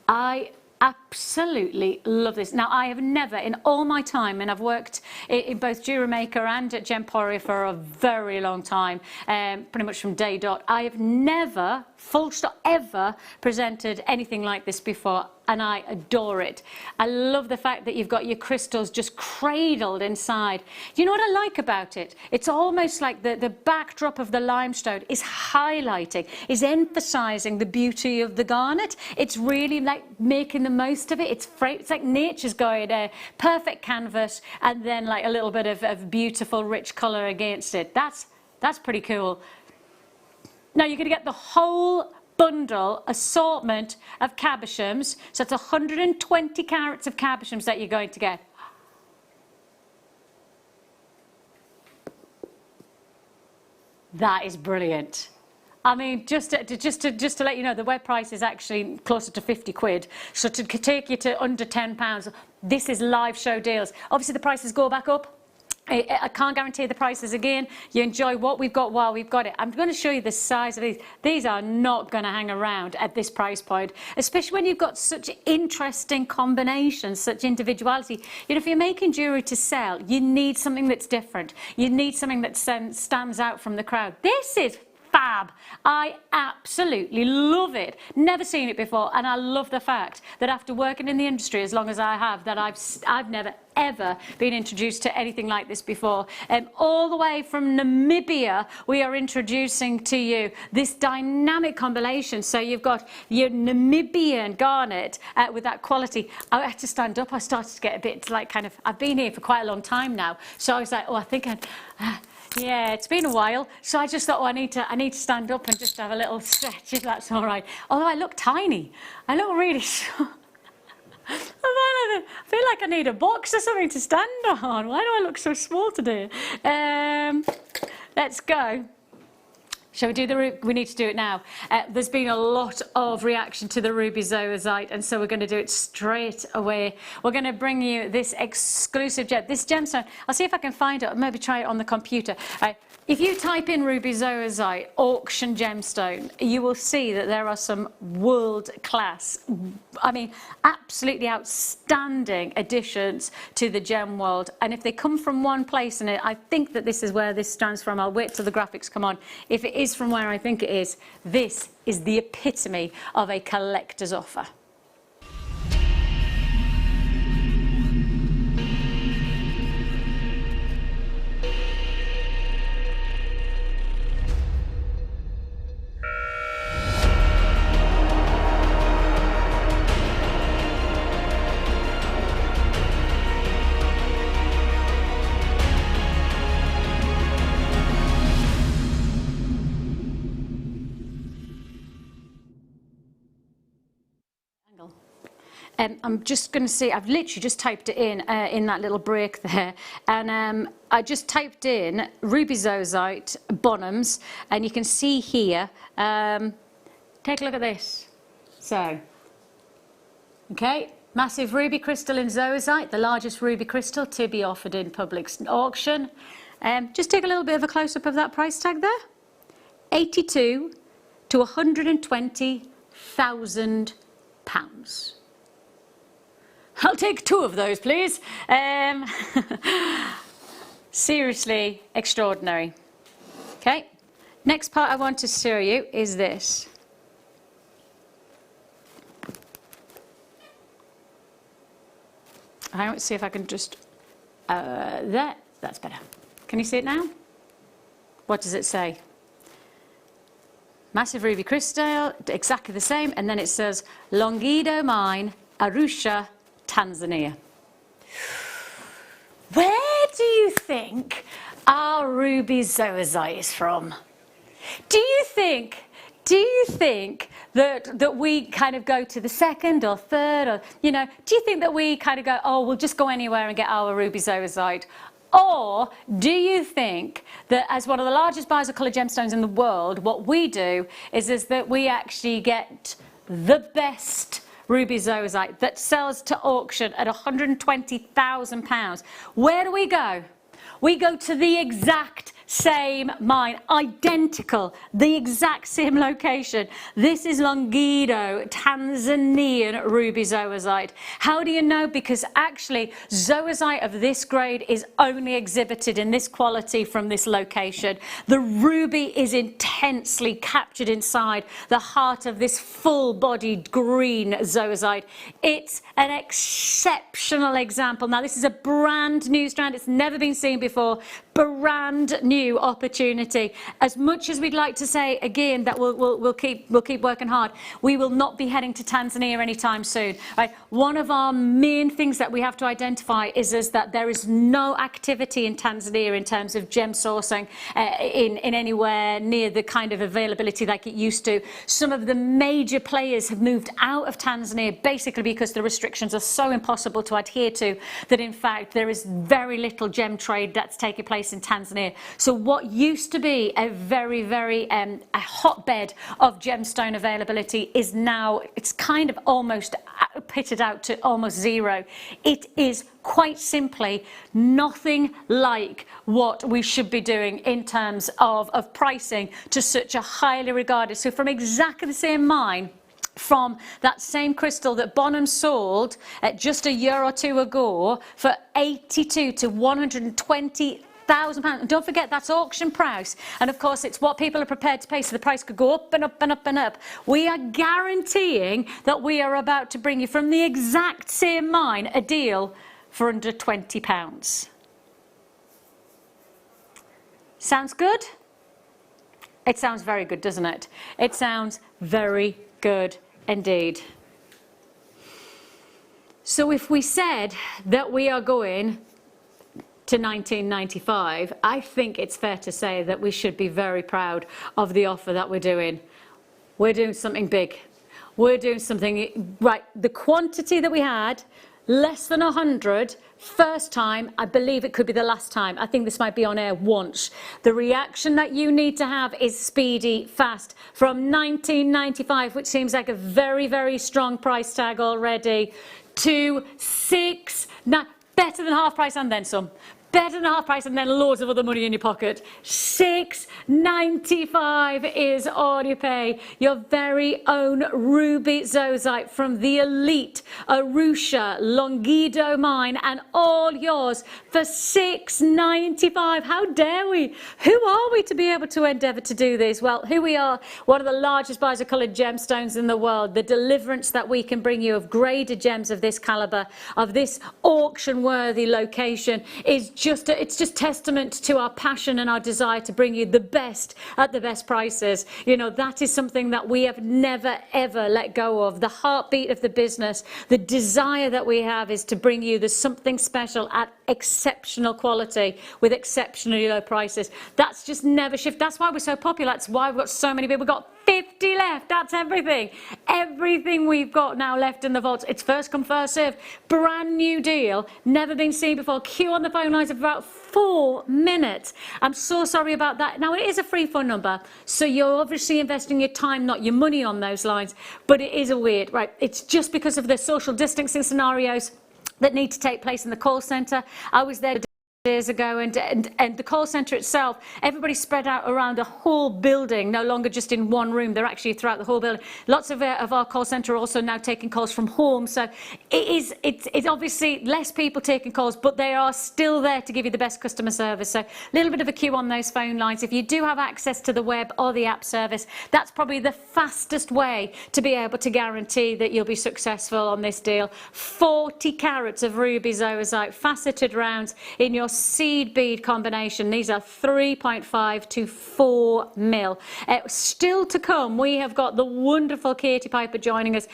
I absolutely love this. Now, I have never, in all my time, and I've worked in both Jewellery Maker and at Gemporia for a very long time, pretty much from day dot, I have never, full stop, ever presented anything like this before, and I adore it. I love the fact that you've got your crystals just cradled inside. You know what I like about it? It's almost like the backdrop of the limestone is highlighting, is emphasizing the beauty of the garnet. It's really like making the most of it. It's like nature's going perfect canvas, and then like a little bit of beautiful rich color against it. That's pretty cool. Now you're going to get the whole bundle assortment of cabochons. So it's 120 carats of cabochons that you're going to get. That is brilliant. I mean, just to let you know, the web price is actually closer to 50 quid. So to take you to under £10, this is live show deals. Obviously the prices go back up. I can't guarantee the prices again. You enjoy what we've got while we've got it. I'm going to show you the size of these. These are not going to hang around at this price point, especially when you've got such interesting combinations, such individuality. You know, if you're making jewellery to sell, you need something that's different. You need something that stands out from the crowd. This is fab. I absolutely love it. Never seen it before, and I love the fact that after working in the industry as long as I have, that I've never ever been introduced to anything like this before. All the way from Namibia, we are introducing to you this dynamic combination. So you've got your Namibian garnet with that quality. I had to stand up. I started to get a bit like kind of, I've been here for quite a long time now, so I was like, oh, I think yeah, it's been a while, so I just thought, oh, I need to stand up and just have a little stretch, if that's all right. Although I look tiny, I look really short. I feel like I need a box or something to stand on. Why do I look so small today? Let's go. Shall we do the we need to do it now. There's been a lot of reaction to the ruby zoisite, and so we're going to do it straight away. We're going to bring you this exclusive this gemstone. I'll see if I can find it, or maybe try it on the computer. If you type in ruby zoisite auction gemstone, you will see that there are some world-class, I mean, absolutely outstanding additions to the gem world. And if they come from one place, and I think that this is where this stands from, I'll wait till the graphics come on. If it is from where I think it is, this is the epitome of a collector's offer. I'm just going to see, I've literally just typed it in that little break there, and I just typed in ruby zoisite bonhams, and you can see here, take a look at this. So, okay, massive ruby crystal in zoisite, the largest ruby crystal to be offered in public auction. Just take a little bit of a close-up of that price tag there. 82 to 120,000 pounds. I'll take 2 of those, please. Seriously extraordinary. Okay, next part I want to show you is this. I want to see if I can just, there, that's better. Can you see it now? What does it say? Massive ruby crystal, exactly the same, and then it says Longido Mine, Arusha, Tanzania. Where do you think our ruby zoisite is from? Do you think that we kind of go to the second or third, or, you know, do you think that we kind of go, oh, we'll just go anywhere and get our ruby zoisite? Or do you think that as one of the largest buyers of coloured gemstones in the world, what we do is that we actually get the best ruby zoisite that sells to auction at £120,000. Where do we go? We go to the exact same mine, identical, the exact same location. This is Longido, Tanzanian ruby zoisite. How do you know? Because actually zoisite of this grade is only exhibited in this quality from this location. The ruby is intensely captured inside the heart of this full-bodied green zoisite. It's an exceptional example. Now this is a brand new strand, it's never been seen before, brand new opportunity. As much as we'd like to say again that we'll keep working hard, we will not be heading to Tanzania anytime soon. Right? One of our main things that we have to identify is that there is no activity in Tanzania in terms of gem sourcing in anywhere near the kind of availability like it used to. Some of the major players have moved out of Tanzania basically because the restrictions are so impossible to adhere to that in fact there is very little gem trade that's taking place in Tanzania. So what used to be a very a hotbed of gemstone availability is now, it's kind of almost pitted out to almost zero. It is quite simply nothing like what we should be doing in terms of pricing to such a highly regarded, so from exactly the same mine, from that same crystal that Bonham sold just a year or two ago for 82 to 120,000 £1,000. And don't forget that's auction price, and of course it's what people are prepared to pay, so the price could go up and up and up and up. We are guaranteeing that we are about to bring you from the exact same mine a deal for under £20. Sounds good? It sounds very good, doesn't it? It sounds very good indeed. So if we said that we are going to 1995, I think it's fair to say that we should be very proud of the offer that we're doing. We're doing something big. We're doing something, right, the quantity that we had, less than 100, first time, I believe it could be the last time. I think this might be on air once. The reaction that you need to have is speedy, fast. From $19.95, which seems like a very, very strong price tag already, to better than half price and then some. Better than half price and then loads of other money in your pocket. $6.95 is all you pay. Your very own ruby zoisite from the elite Arusha Longido mine, and all yours for $6.95. How dare we? Who are we to be able to endeavour to do this? Well, who we are, one of the largest buyers of coloured gemstones in the world. The deliverance that we can bring you of graded gems of this calibre, of this auction-worthy location, is it's just testament to our passion and our desire to bring you the best at the best prices. You know, that is something that we have never ever let go of. The heartbeat of the business, the desire that we have is to bring you the something special at exceptional quality with exceptionally low prices. That's just never shifted. That's why we're so popular. That's why we've got so many people. We've got 50 left. That's everything. Everything we've got now left in the vaults. It's first come, first served. Brand new deal. Never been seen before. Queue on the phone lines of about 4 minutes. I'm so sorry about that. Now, it is a free phone number, so you're obviously investing your time, not your money, on those lines, but it is a weird, right? It's just because of the social distancing scenarios that need to take place in the call centre. I was there years ago, and the call centre itself, everybody's spread out around a whole building, no longer just in one room. They're actually throughout the whole building. Lots of our call centre are also now taking calls from home, so it's obviously less people taking calls, but they are still there to give you the best customer service. So a little bit of a queue on those phone lines. If you do have access to the web or the app service, that's probably the fastest way to be able to guarantee that you'll be successful on this deal. 40 carats of ruby zoisite, faceted rounds in your seed bead combination. These are 3.5 to 4 mil. Still to come, we have got the wonderful Katy Piper joining us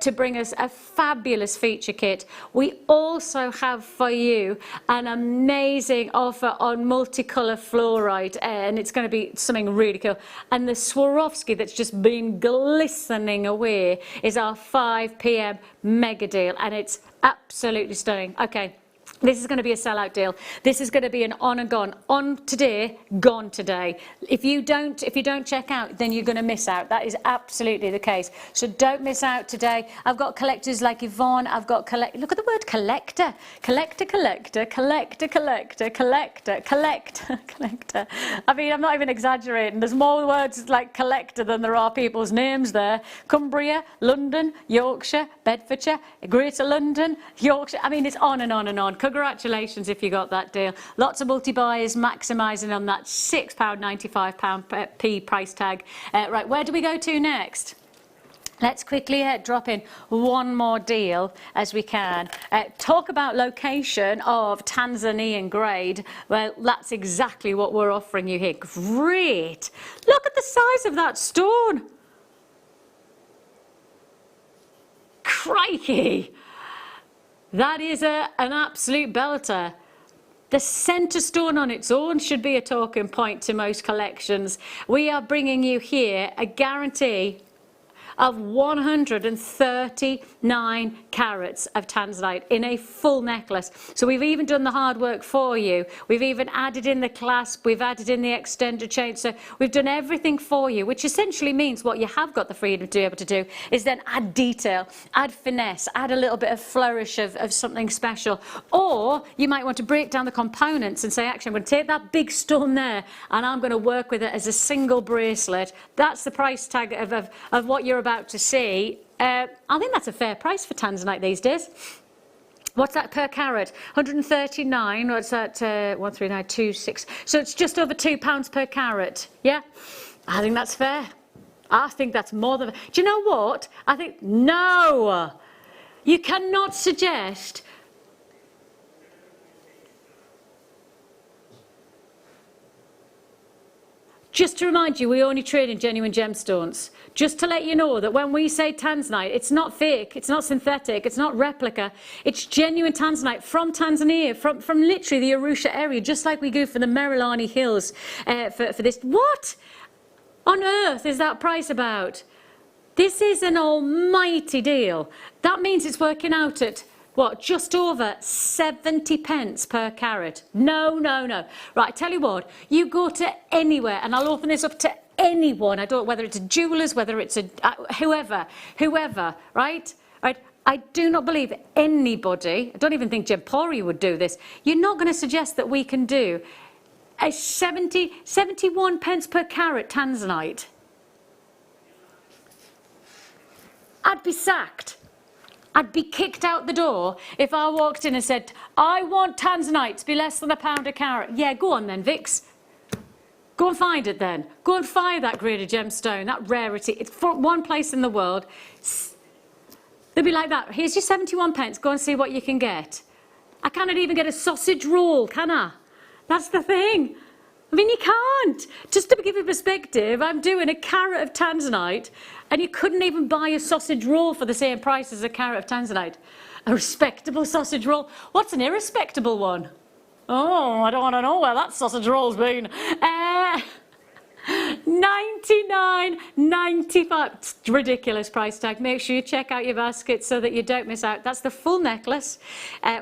to bring us a fabulous feature kit. We also have for you an amazing offer on multicolour fluorite, and it's going to be something really cool. And the Swarovski that's just been glistening away is our 5 p.m. mega deal, and it's absolutely stunning. Okay. This is going to be a sellout deal. This is going to be an on and gone. On today, gone today. If you don't check out, then you're going to miss out. That is absolutely the case. So don't miss out today. I've got collectors like Yvonne. I've got look at the word collector. Collector, collector, collector, collector, collector, collector, collector. I mean, I'm not even exaggerating. There's more words like collector than there are people's names there. Cumbria, London, Yorkshire, Bedfordshire, Greater London, Yorkshire. I mean, it's on and on and on. Congratulations if you got that deal. Lots of multi-buyers maximising on that £6.95 price tag. Right, where do we go to next? Let's quickly drop in one more deal as we can. Talk about location of Tanzanian grade. Well, that's exactly what we're offering you here. Great. Look at the size of that stone. Crikey. That is an absolute belter. The centre stone on its own should be a talking point to most collections. We are bringing you here a guarantee of 139 carats of Tanzanite in a full necklace. So we've even done the hard work for you. We've even added in the clasp, we've added in the extender chain. So we've done everything for you, which essentially means what you have got the freedom to be able to do is then add detail, add finesse, add a little bit of flourish of something special. Or you might want to break down the components and say, actually, I'm going to take that big stone there and I'm going to work with it as a single bracelet. That's the price tag of what you're about to see. I think that's a fair price for Tanzanite these days. What's that per carat? 139. What's that? 139.26. So it's just over £2 per carat. Yeah, I think that's fair. I think that's more than. Do you know what? I think no. You cannot suggest. Just to remind you, we only trade in genuine gemstones. Just to let you know that when we say Tanzanite, it's not fake, it's not synthetic, it's not replica. It's genuine Tanzanite from Tanzania, from literally the Arusha area, just like we do for the Merilani Hills for this. What on earth is that price about? This is an almighty deal. That means it's working out at what, just over 70 pence per carat. No, no, no. Right, I tell you what, you go to anywhere, and I'll open this up to anyone, I don't, whether it's a jeweller's, whether it's a, whoever, right? Right? I do not believe anybody, I don't even think Jempori would do this, you're not going to suggest that we can do a 71 pence per carat Tanzanite. I'd be sacked. I'd be kicked out the door if I walked in and said, I want Tanzanite to be less than £1 a carat. Yeah, go on then, Vix. Go and find it then. Go and find that grade of gemstone, that rarity. It's for one place in the world. They'll be like that. Here's your 71 pence. Go and see what you can get. I cannot even get a sausage roll, can I? That's the thing. I mean, you can't. Just to give you perspective, I'm doing a carat of Tanzanite and you couldn't even buy a sausage roll for the same price as a carat of Tanzanite. A respectable sausage roll. What's an irrespectable one? Oh, I don't want to know where that sausage roll's been. 99.95. Ridiculous price tag. Make sure you check out your basket so that you don't miss out. That's the full necklace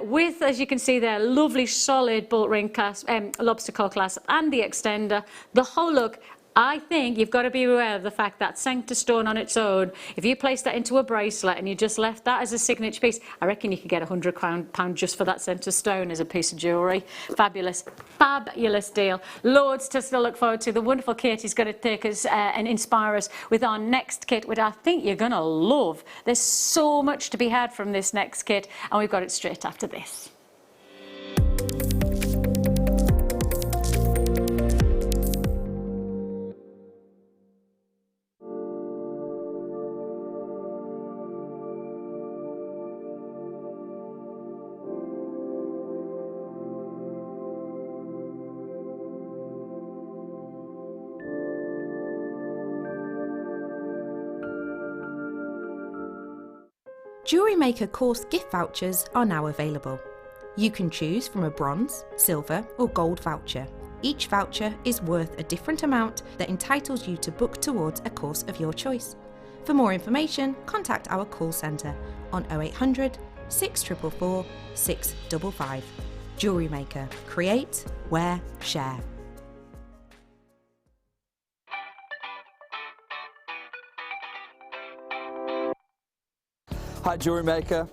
with, as you can see there, lovely solid bolt ring clasp, lobster claw clasp and the extender. The whole look. I think you've got to be aware of the fact that centre stone on its own, if you place that into a bracelet and you just left that as a signature piece, I reckon you could get £100 just for that centre stone as a piece of jewellery. Fabulous, fabulous deal. Loads to still look forward to. The wonderful Katy's going to take us and inspire us with our next kit, which I think you're going to love. There's so much to be had from this next kit, and we've got it straight after this. Jewellery Maker course gift vouchers are now available. You can choose from a bronze, silver or gold voucher. Each voucher is worth a different amount that entitles you to book towards a course of your choice. For more information, contact our call centre on 0800 644 655. Jewellery Maker. Create, wear, share. Hi Jewellery Maker.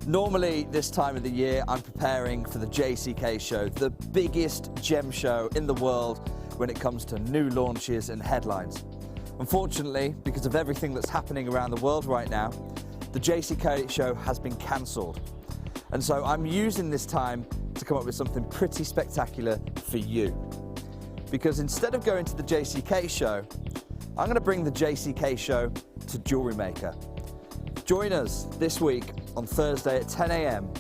Normally this time of the year I'm preparing for the JCK show, the biggest gem show in the world when it comes to new launches and headlines. Unfortunately, because of everything that's happening around the world right now, the JCK show has been cancelled. And so I'm using this time to come up with something pretty spectacular for you. Because instead of going to the JCK show, I'm going to bring the JCK show to Jewellery Maker. Join us this week on Thursday at 10 AM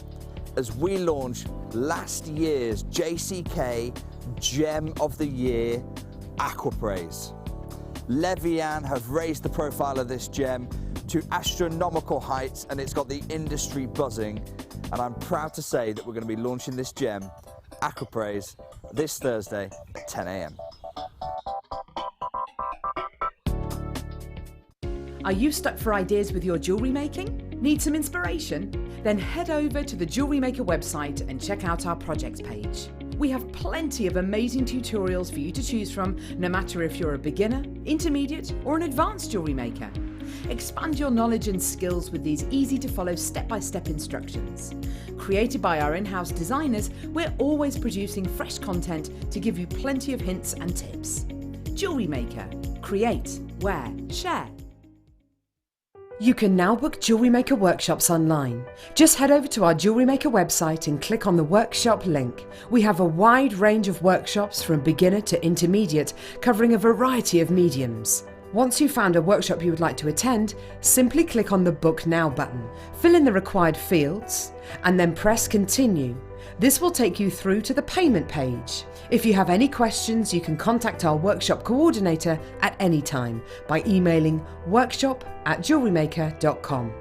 as we launch last year's JCK Gem of the Year, Aqua. Levian have raised the profile of this gem to astronomical heights and it's got the industry buzzing. And I'm proud to say that we're going to be launching this gem, Aqua, this Thursday at 10 AM. Are you stuck for ideas with your jewellery making? Need some inspiration? Then head over to the Jewellery Maker website and check out our projects page. We have plenty of amazing tutorials for you to choose from, no matter if you're a beginner, intermediate or an advanced jewellery maker. Expand your knowledge and skills with these easy to follow step-by-step instructions. Created by our in-house designers, we're always producing fresh content to give you plenty of hints and tips. Jewellery Maker. Create, wear, share. You can now book Jewellery Maker workshops online. Just head over to our Jewellery Maker website and click on the workshop link. We have a wide range of workshops from beginner to intermediate, covering a variety of mediums. Once you've found a workshop you would like to attend, simply click on the Book Now button, fill in the required fields, and then press Continue. This will take you through to the payment page. If you have any questions, you can contact our workshop coordinator at any time by emailing workshop@jewellerymaker.com.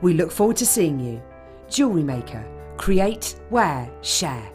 We look forward to seeing you. Jewellery Maker. Create, wear, share.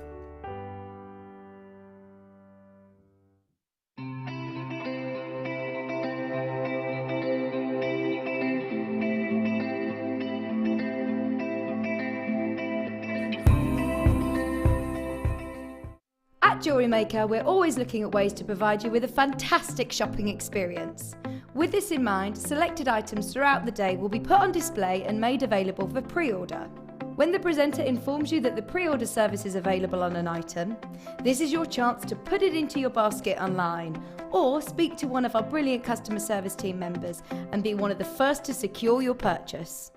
At Jewellery Maker, we're always looking at ways to provide you with a fantastic shopping experience. With this in mind, selected items throughout the day will be put on display and made available for pre-order. When the presenter informs you that the pre-order service is available on an item, this is your chance to put it into your basket online or speak to one of our brilliant customer service team members and be one of the first to secure your purchase.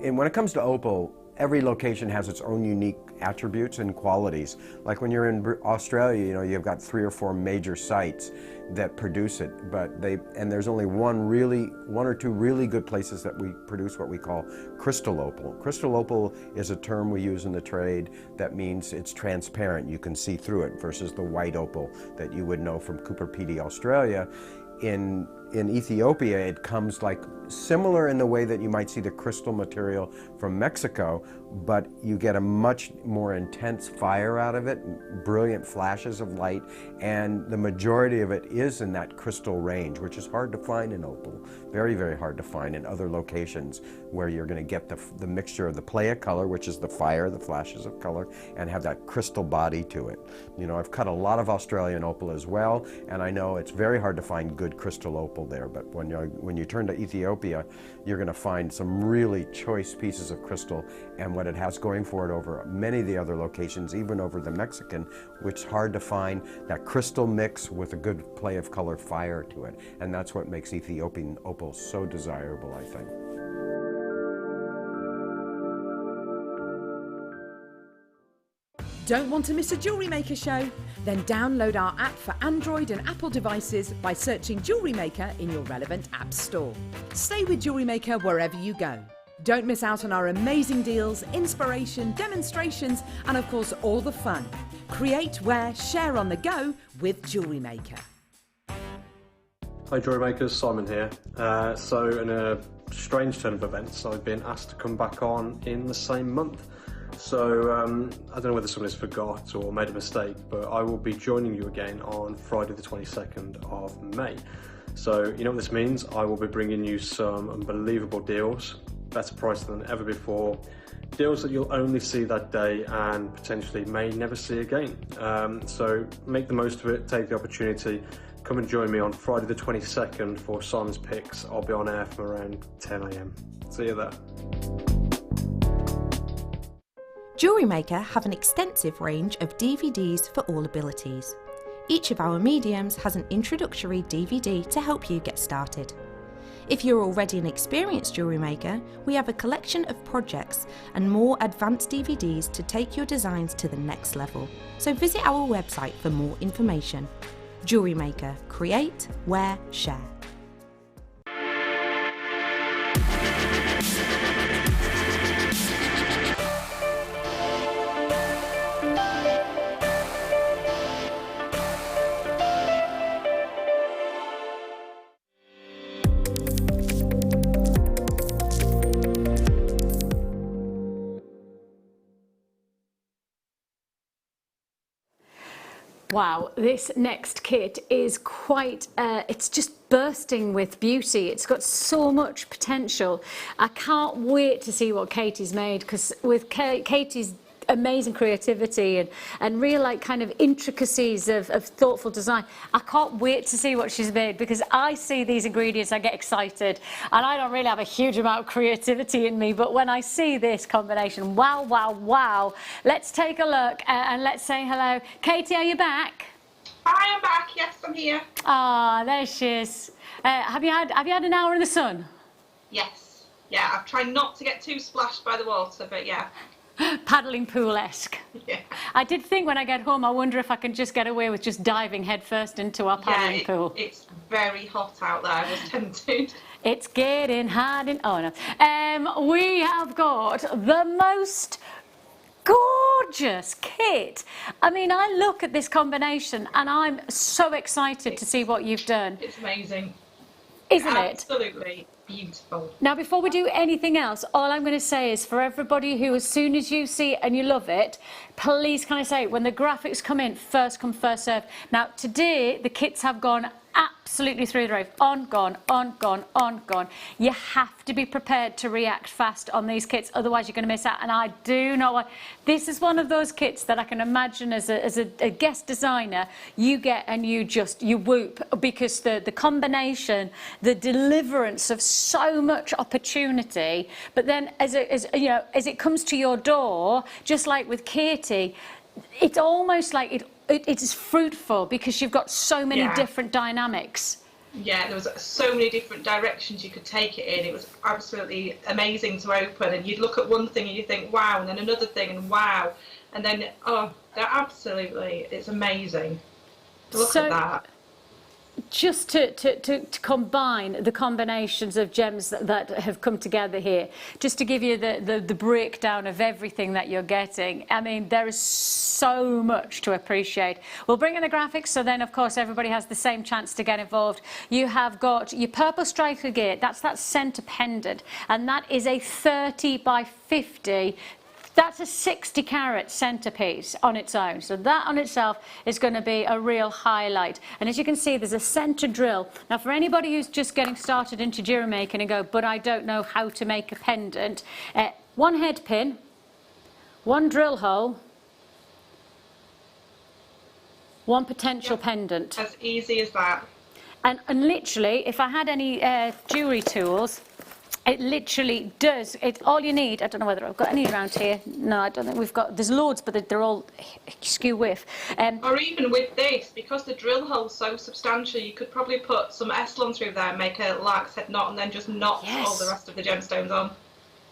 And when it comes to opal, every location has its own unique attributes and qualities. Like when you're in Australia, you know, you've got 3 or 4 major sites that produce it, and there's only one or two really good places that we produce what we call crystal opal. Crystal opal is a term we use in the trade that means it's transparent, you can see through it, versus the white opal that you would know from Cooper Pedy, Australia. In Ethiopia, it comes like similar in the way that you might see the crystal material from Mexico, but you get a much more intense fire out of it, brilliant flashes of light, and the majority of it is in that crystal range, which is hard to find in opal. Very, very hard to find in other locations where you're going to get the mixture of the play of color, which is the fire, the flashes of color, and have that crystal body to it. You know, I've cut a lot of Australian opal as well, and I know it's very hard to find good crystal opal there, but when you turn to Ethiopia, you're going to find some really choice pieces of crystal, and what it has going for it over many of the other locations, even over the Mexican, which is hard to find, that crystal mix with a good play of color fire to it, and that's what makes Ethiopian opal so desirable, I think. Don't want to miss a Jewellery Maker show? Then download our app for Android and Apple devices by searching Jewellery Maker in your relevant app store. Stay with Jewellery Maker wherever you go. Don't miss out on our amazing deals, inspiration, demonstrations, and of course all the fun. Create, wear, share on the go with Jewellery Maker. Hi Jewellery Makers, Simon here. So in a strange turn of events, I've been asked to come back on in the same month. So I don't know whether somebody's forgot or made a mistake, but I will be joining you again on Friday the 22nd of May. So you know what this means? I will be bringing you some unbelievable deals, better price than ever before, deals that you'll only see that day and potentially may never see again. So make the most of it, take the opportunity. Come and join me on Friday the 22nd for Simon's Picks. I'll be on air from around 10 AM. See you there. Jewellery Maker have an extensive range of DVDs for all abilities. Each of our mediums has an introductory DVD to help you get started. If you're already an experienced jewellery maker, we have a collection of projects and more advanced DVDs to take your designs to the next level. So visit our website for more information. Jewellery Maker, create, wear, share. Wow, this next kit is quite, it's just bursting with beauty. It's got so much potential. I can't wait to see what Katy's made, because with Katy's amazing creativity and real like kind of intricacies of thoughtful design, I can't wait to see what she's made, because I see these ingredients, I get excited, and I don't really have a huge amount of creativity in me, but when I see this combination, wow, wow, wow. Let's take a look and let's say hello. Katy, are you back? Hi, I'm back. Yes, I'm here. Ah, there she is. Have you had an hour in the sun? Yes. Yeah, I've tried not to get too splashed by the water, but yeah. Paddling pool-esque. Yeah. I did think when I get home, I wonder if I can just get away with just diving headfirst into our paddling pool. It's very hot out there, I was tempted. It's getting hot in... Oh, no. We have got the most gorgeous kit. I mean, I look at this combination and I'm so excited to see what you've done. It's amazing. Isn't it? Absolutely beautiful. Now, before we do anything else, all I'm going to say is for everybody who, as soon as you see it and you love it, please can I say, when the graphics come in, first come, first served. Now, today, the kits have gone absolutely through the roof. On, gone, on, gone, on, gone. You have to be prepared to react fast on these kits, otherwise you're going to miss out. And I do know what this is, one of those kits that I can imagine as a guest designer you get and you whoop, because the combination, the deliverance of so much opportunity, but then as it comes to your door, just like with Katy, it's almost like it is fruitful because you've got so many different dynamics. Yeah, there was so many different directions you could take it in. It was absolutely amazing to open, and you'd look at one thing and you think wow, and then another thing and wow, and then it's amazing. Look at that. Just to combine the combinations of gems that have come together here, just to give you the breakdown of everything that you're getting. I mean, there is so much to appreciate. We'll bring in the graphics, so then of course everybody has the same chance to get involved. You have got your purple striker agate, that's that center pendant, and that is a 30 by 50. That's a 60 carat centerpiece on its own. So that on itself is going to be a real highlight. And as you can see, there's a center drill. Now for anybody who's just getting started into jewellery making and go, but I don't know how to make a pendant, one head pin, one drill hole, one potential pendant. As easy as that. And literally, if I had any jewellery tools, it literally does. It's all you need. I don't know whether I've got any around here. No, I don't think we've got. There's loads, but they're all skew with. Or even with this, because the drill hole's so substantial, you could probably put some Eslon through there and make a lark's head knot, and then just knot all the rest of the gemstones on.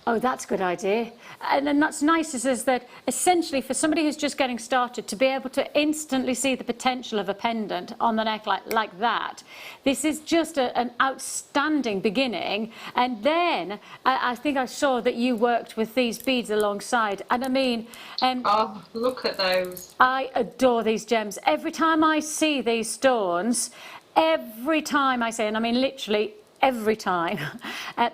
Oh, that's a good idea. And then that's nice is that essentially for somebody who's just getting started to be able to instantly see the potential of a pendant on the neck like that, this is just an outstanding beginning. And then I think I saw that you worked with these beads alongside. And I mean... oh, look at those. I adore these gems. Every time I see these stones, every time I say, and I mean literally every time,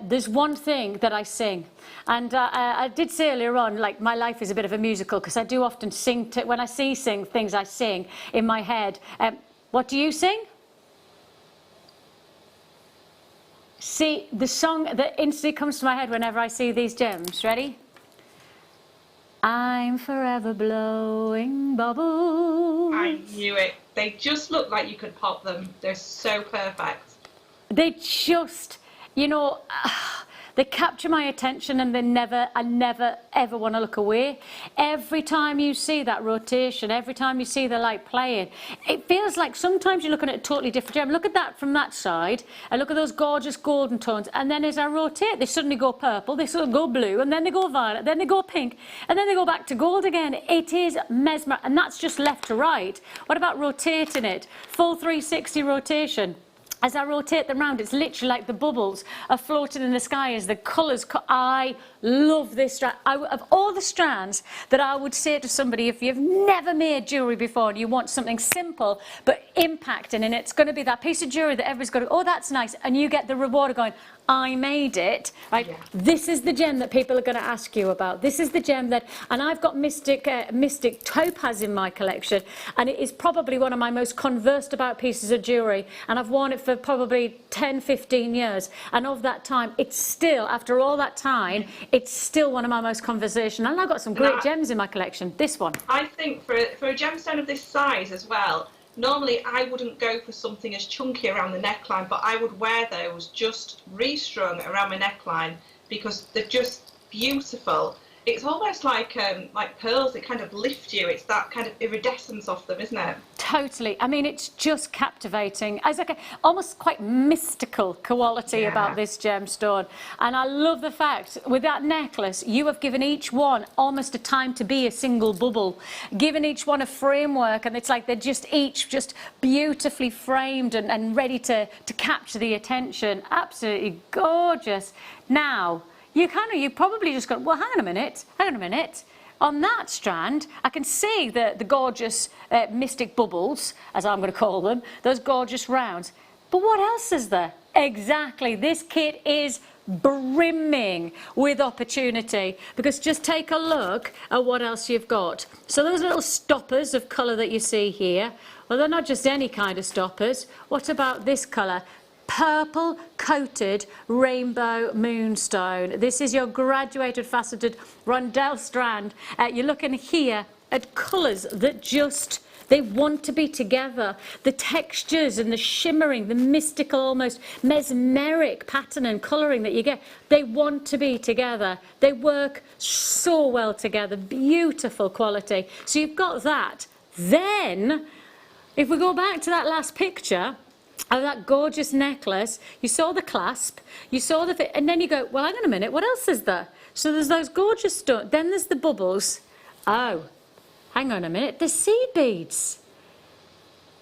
there's one thing that I sing. And I did say earlier on, like, my life is a bit of a musical, because I do often sing, when I sing things I sing in my head. What do you sing? See, the song that instantly comes to my head whenever I see these gems. Ready? I'm forever blowing bubbles. I knew it. They just look like you could pop them. They're so perfect. They just, you know, they capture my attention, and I never ever want to look away. Every time you see that rotation, every time you see the light playing, it feels like sometimes you're looking at a totally different gem. Look at that from that side, and look at those gorgeous golden tones, and then as I rotate, they suddenly go purple, they suddenly go blue, and then they go violet, then they go pink, and then they go back to gold again. It is mesmerizing, and that's just left to right. What about rotating it? Full 360 rotation. As I rotate them round, it's literally like the bubbles are floating in the sky as the colours. I love this strand. Of all the strands that I would say to somebody, if you've never made jewellery before and you want something simple but impacting, and it's going to be that piece of jewellery that everybody's going to, oh, that's nice, and you get the reward of going, I made it, right? Yeah. This is the gem that people are going to ask you about. This is the gem that, and I've got Mystic Topaz in my collection, and it is probably one of my most conversed about pieces of jewellery, and I've worn it for probably 10, 15 years, and of that time, it's still, after all that time, it's still one of my most conversational, and I've got some great gems in my collection. This one. I think for a gemstone of this size as well, normally I wouldn't go for something as chunky around the neckline, but I would wear those just restrung around my neckline because they're just beautiful. It's almost like pearls, they kind of lift you. It's that kind of iridescence off them, isn't it? Totally. I mean, it's just captivating. It's like almost quite mystical quality about this gemstone. And I love the fact, with that necklace, you have given each one almost a time to be a single bubble, given each one a framework, and it's like they're just each just beautifully framed and ready to capture the attention. Absolutely gorgeous. Now, you probably just go, well, hang on a minute. On that strand, I can see the gorgeous mystic bubbles, as I'm going to call them, those gorgeous rounds. But what else is there? Exactly, this kit is brimming with opportunity, because just take a look at what else you've got. So those little stoppers of colour that you see here, Well, they're not just any kind of stoppers. What about this colour? Purple coated rainbow moonstone. This is your graduated faceted rondelle strand. You're looking here at colours that just, they want to be together. The textures and the shimmering, the mystical, almost mesmeric pattern and colouring that you get, they want to be together. They work so well together. Beautiful quality. So you've got that. Then, if we go back to that last picture of that gorgeous necklace, you saw the clasp, you saw the fit, and then you go, well, hang on a minute, what else is there? So there's those gorgeous stones, then there's the bubbles. Oh, hang on a minute, there's seed beads.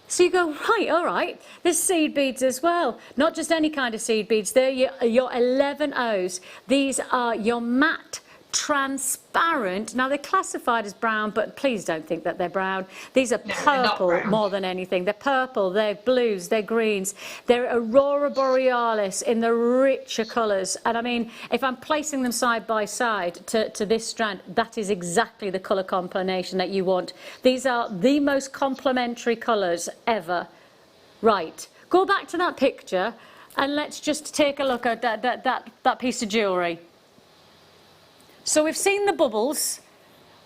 So you go, right, all right, there's seed beads as well. Not just any kind of seed beads, they're your 11 O's. These are your matte, transparent. Now they're classified as brown, but please don't think that they're brown. These are purple more than anything. They're purple, they're blues, they're greens. They're Aurora Borealis in the richer colours. And I mean, if I'm placing them side by side to this strand, that is exactly the colour combination that you want. These are the most complementary colours ever. Right, go back to that picture and let's just take a look at that piece of jewellery. So we've seen the bubbles,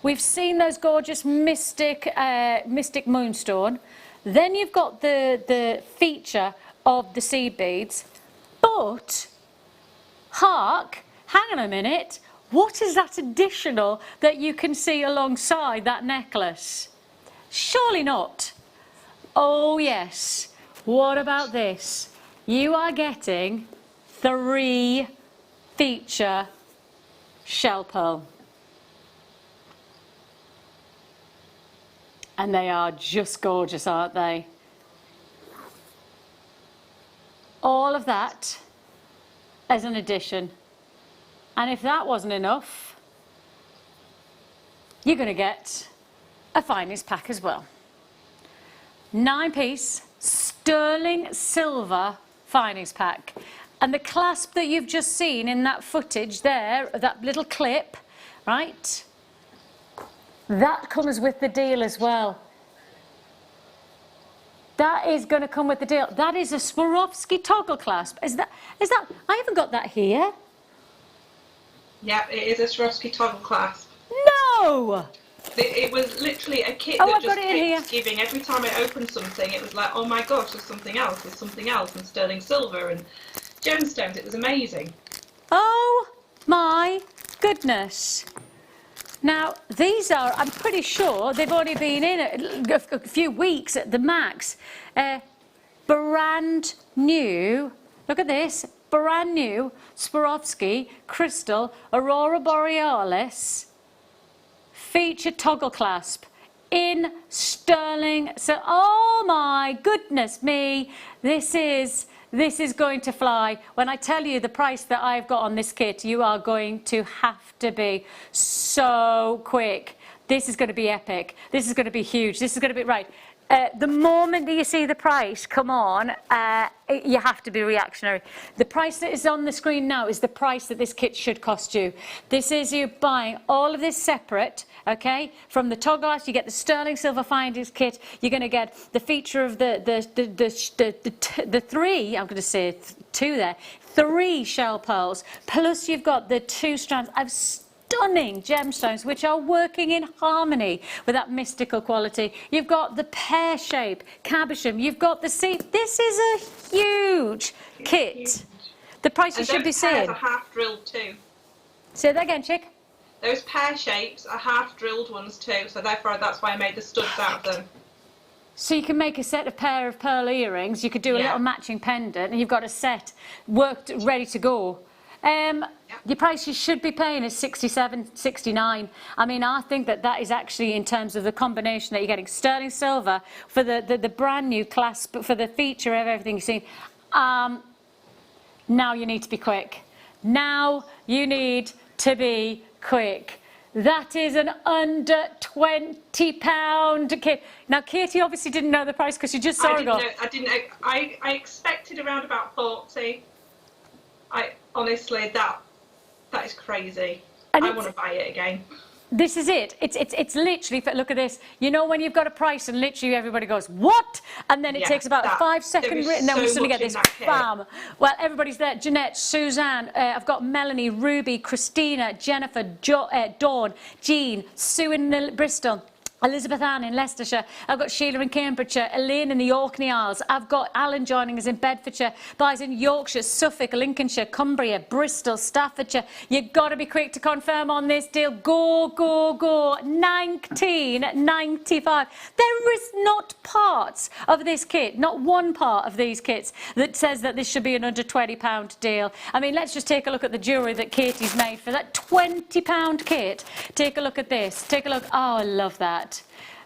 we've seen those gorgeous mystic moonstone, then you've got the feature of the seed beads, but hark, hang on a minute, what is that additional that you can see alongside that necklace? Surely not. Oh yes, what about this? You are getting 3 feature shell pearl. And they are just gorgeous, aren't they? All of that as an addition. And if that wasn't enough, you're going to get a finest pack as well. 9-piece sterling silver finest pack. And the clasp that you've just seen in that footage there, that little clip, right? That comes with the deal as well. That is going to come with the deal. That is a Swarovski toggle clasp. Is that, I haven't got that here. Yeah, it is a Swarovski toggle clasp. No! It was literally a kit that just kept giving. Every time I opened something, it was like, oh my gosh, there's something else, and sterling silver, and gemstones. It was amazing. Oh my goodness. Now these are, I'm pretty sure they've only been in a few weeks at the max. Brand new, look at this, brand new Swarovski crystal Aurora Borealis feature toggle clasp in sterling. So oh my goodness me, this is going to fly. When I tell you the price that I've got on this kit, you are going to have to be so quick. This is going to be epic. This is going to be huge. This is going to be, right. The moment that you see the price come on, you have to be reactionary. The price that is on the screen now is the price that this kit should cost you. This is you buying all of this separate, okay? From the toggle glass, you get the sterling silver findings kit. You're going to get the feature of the 3. I'm going to say 2 there. 3 shell pearls. Plus, you've got the 2 strands. Stunning gemstones which are working in harmony with that mystical quality. You've got the pear shape, cabochon, you've got the seed. This is a huge kit. Huge. The price you should be seeing. Those pairs are half drilled too. Say that again, chick. Those pear shapes are half drilled ones too, so therefore that's why I made the studs out of them. So you can make a set of pair of pearl earrings, you could do a little matching pendant, and you've got a set worked, ready to go. The price you should be paying is $67, $69. I mean, I think that is actually, in terms of the combination that you're getting, sterling silver for the brand new clasp, for the feature of everything you've seen. Now you need to be quick. Now you need to be quick. That is an under £20 kit. Now, Katie obviously didn't know the price because she just saw it. I expected around about 40. Honestly, that is crazy. And I want to buy it again. This is it. It's literally, look at this. You know when you've got a price and literally everybody goes, what? And then it takes about a 5-second and then we suddenly get this bam. Well, everybody's there. Jeanette, Suzanne, I've got Melanie, Ruby, Christina, Jennifer, Dawn, Jean, Sue in Bristol, Elizabeth Ann in Leicestershire, I've got Sheila in Cambridgeshire, Elaine in the Orkney Isles, I've got Alan joining us in Bedfordshire, Buys in Yorkshire, Suffolk, Lincolnshire, Cumbria, Bristol, Staffordshire. You've got to be quick to confirm on this deal. Go, go, go. £19.95. There is not parts of this kit, not one part of these kits that says that this should be an under £20 deal. I mean, let's just take a look at the jewellery that Katie's made for that £20 kit. Take a look at this. Take a look. Oh, I love that.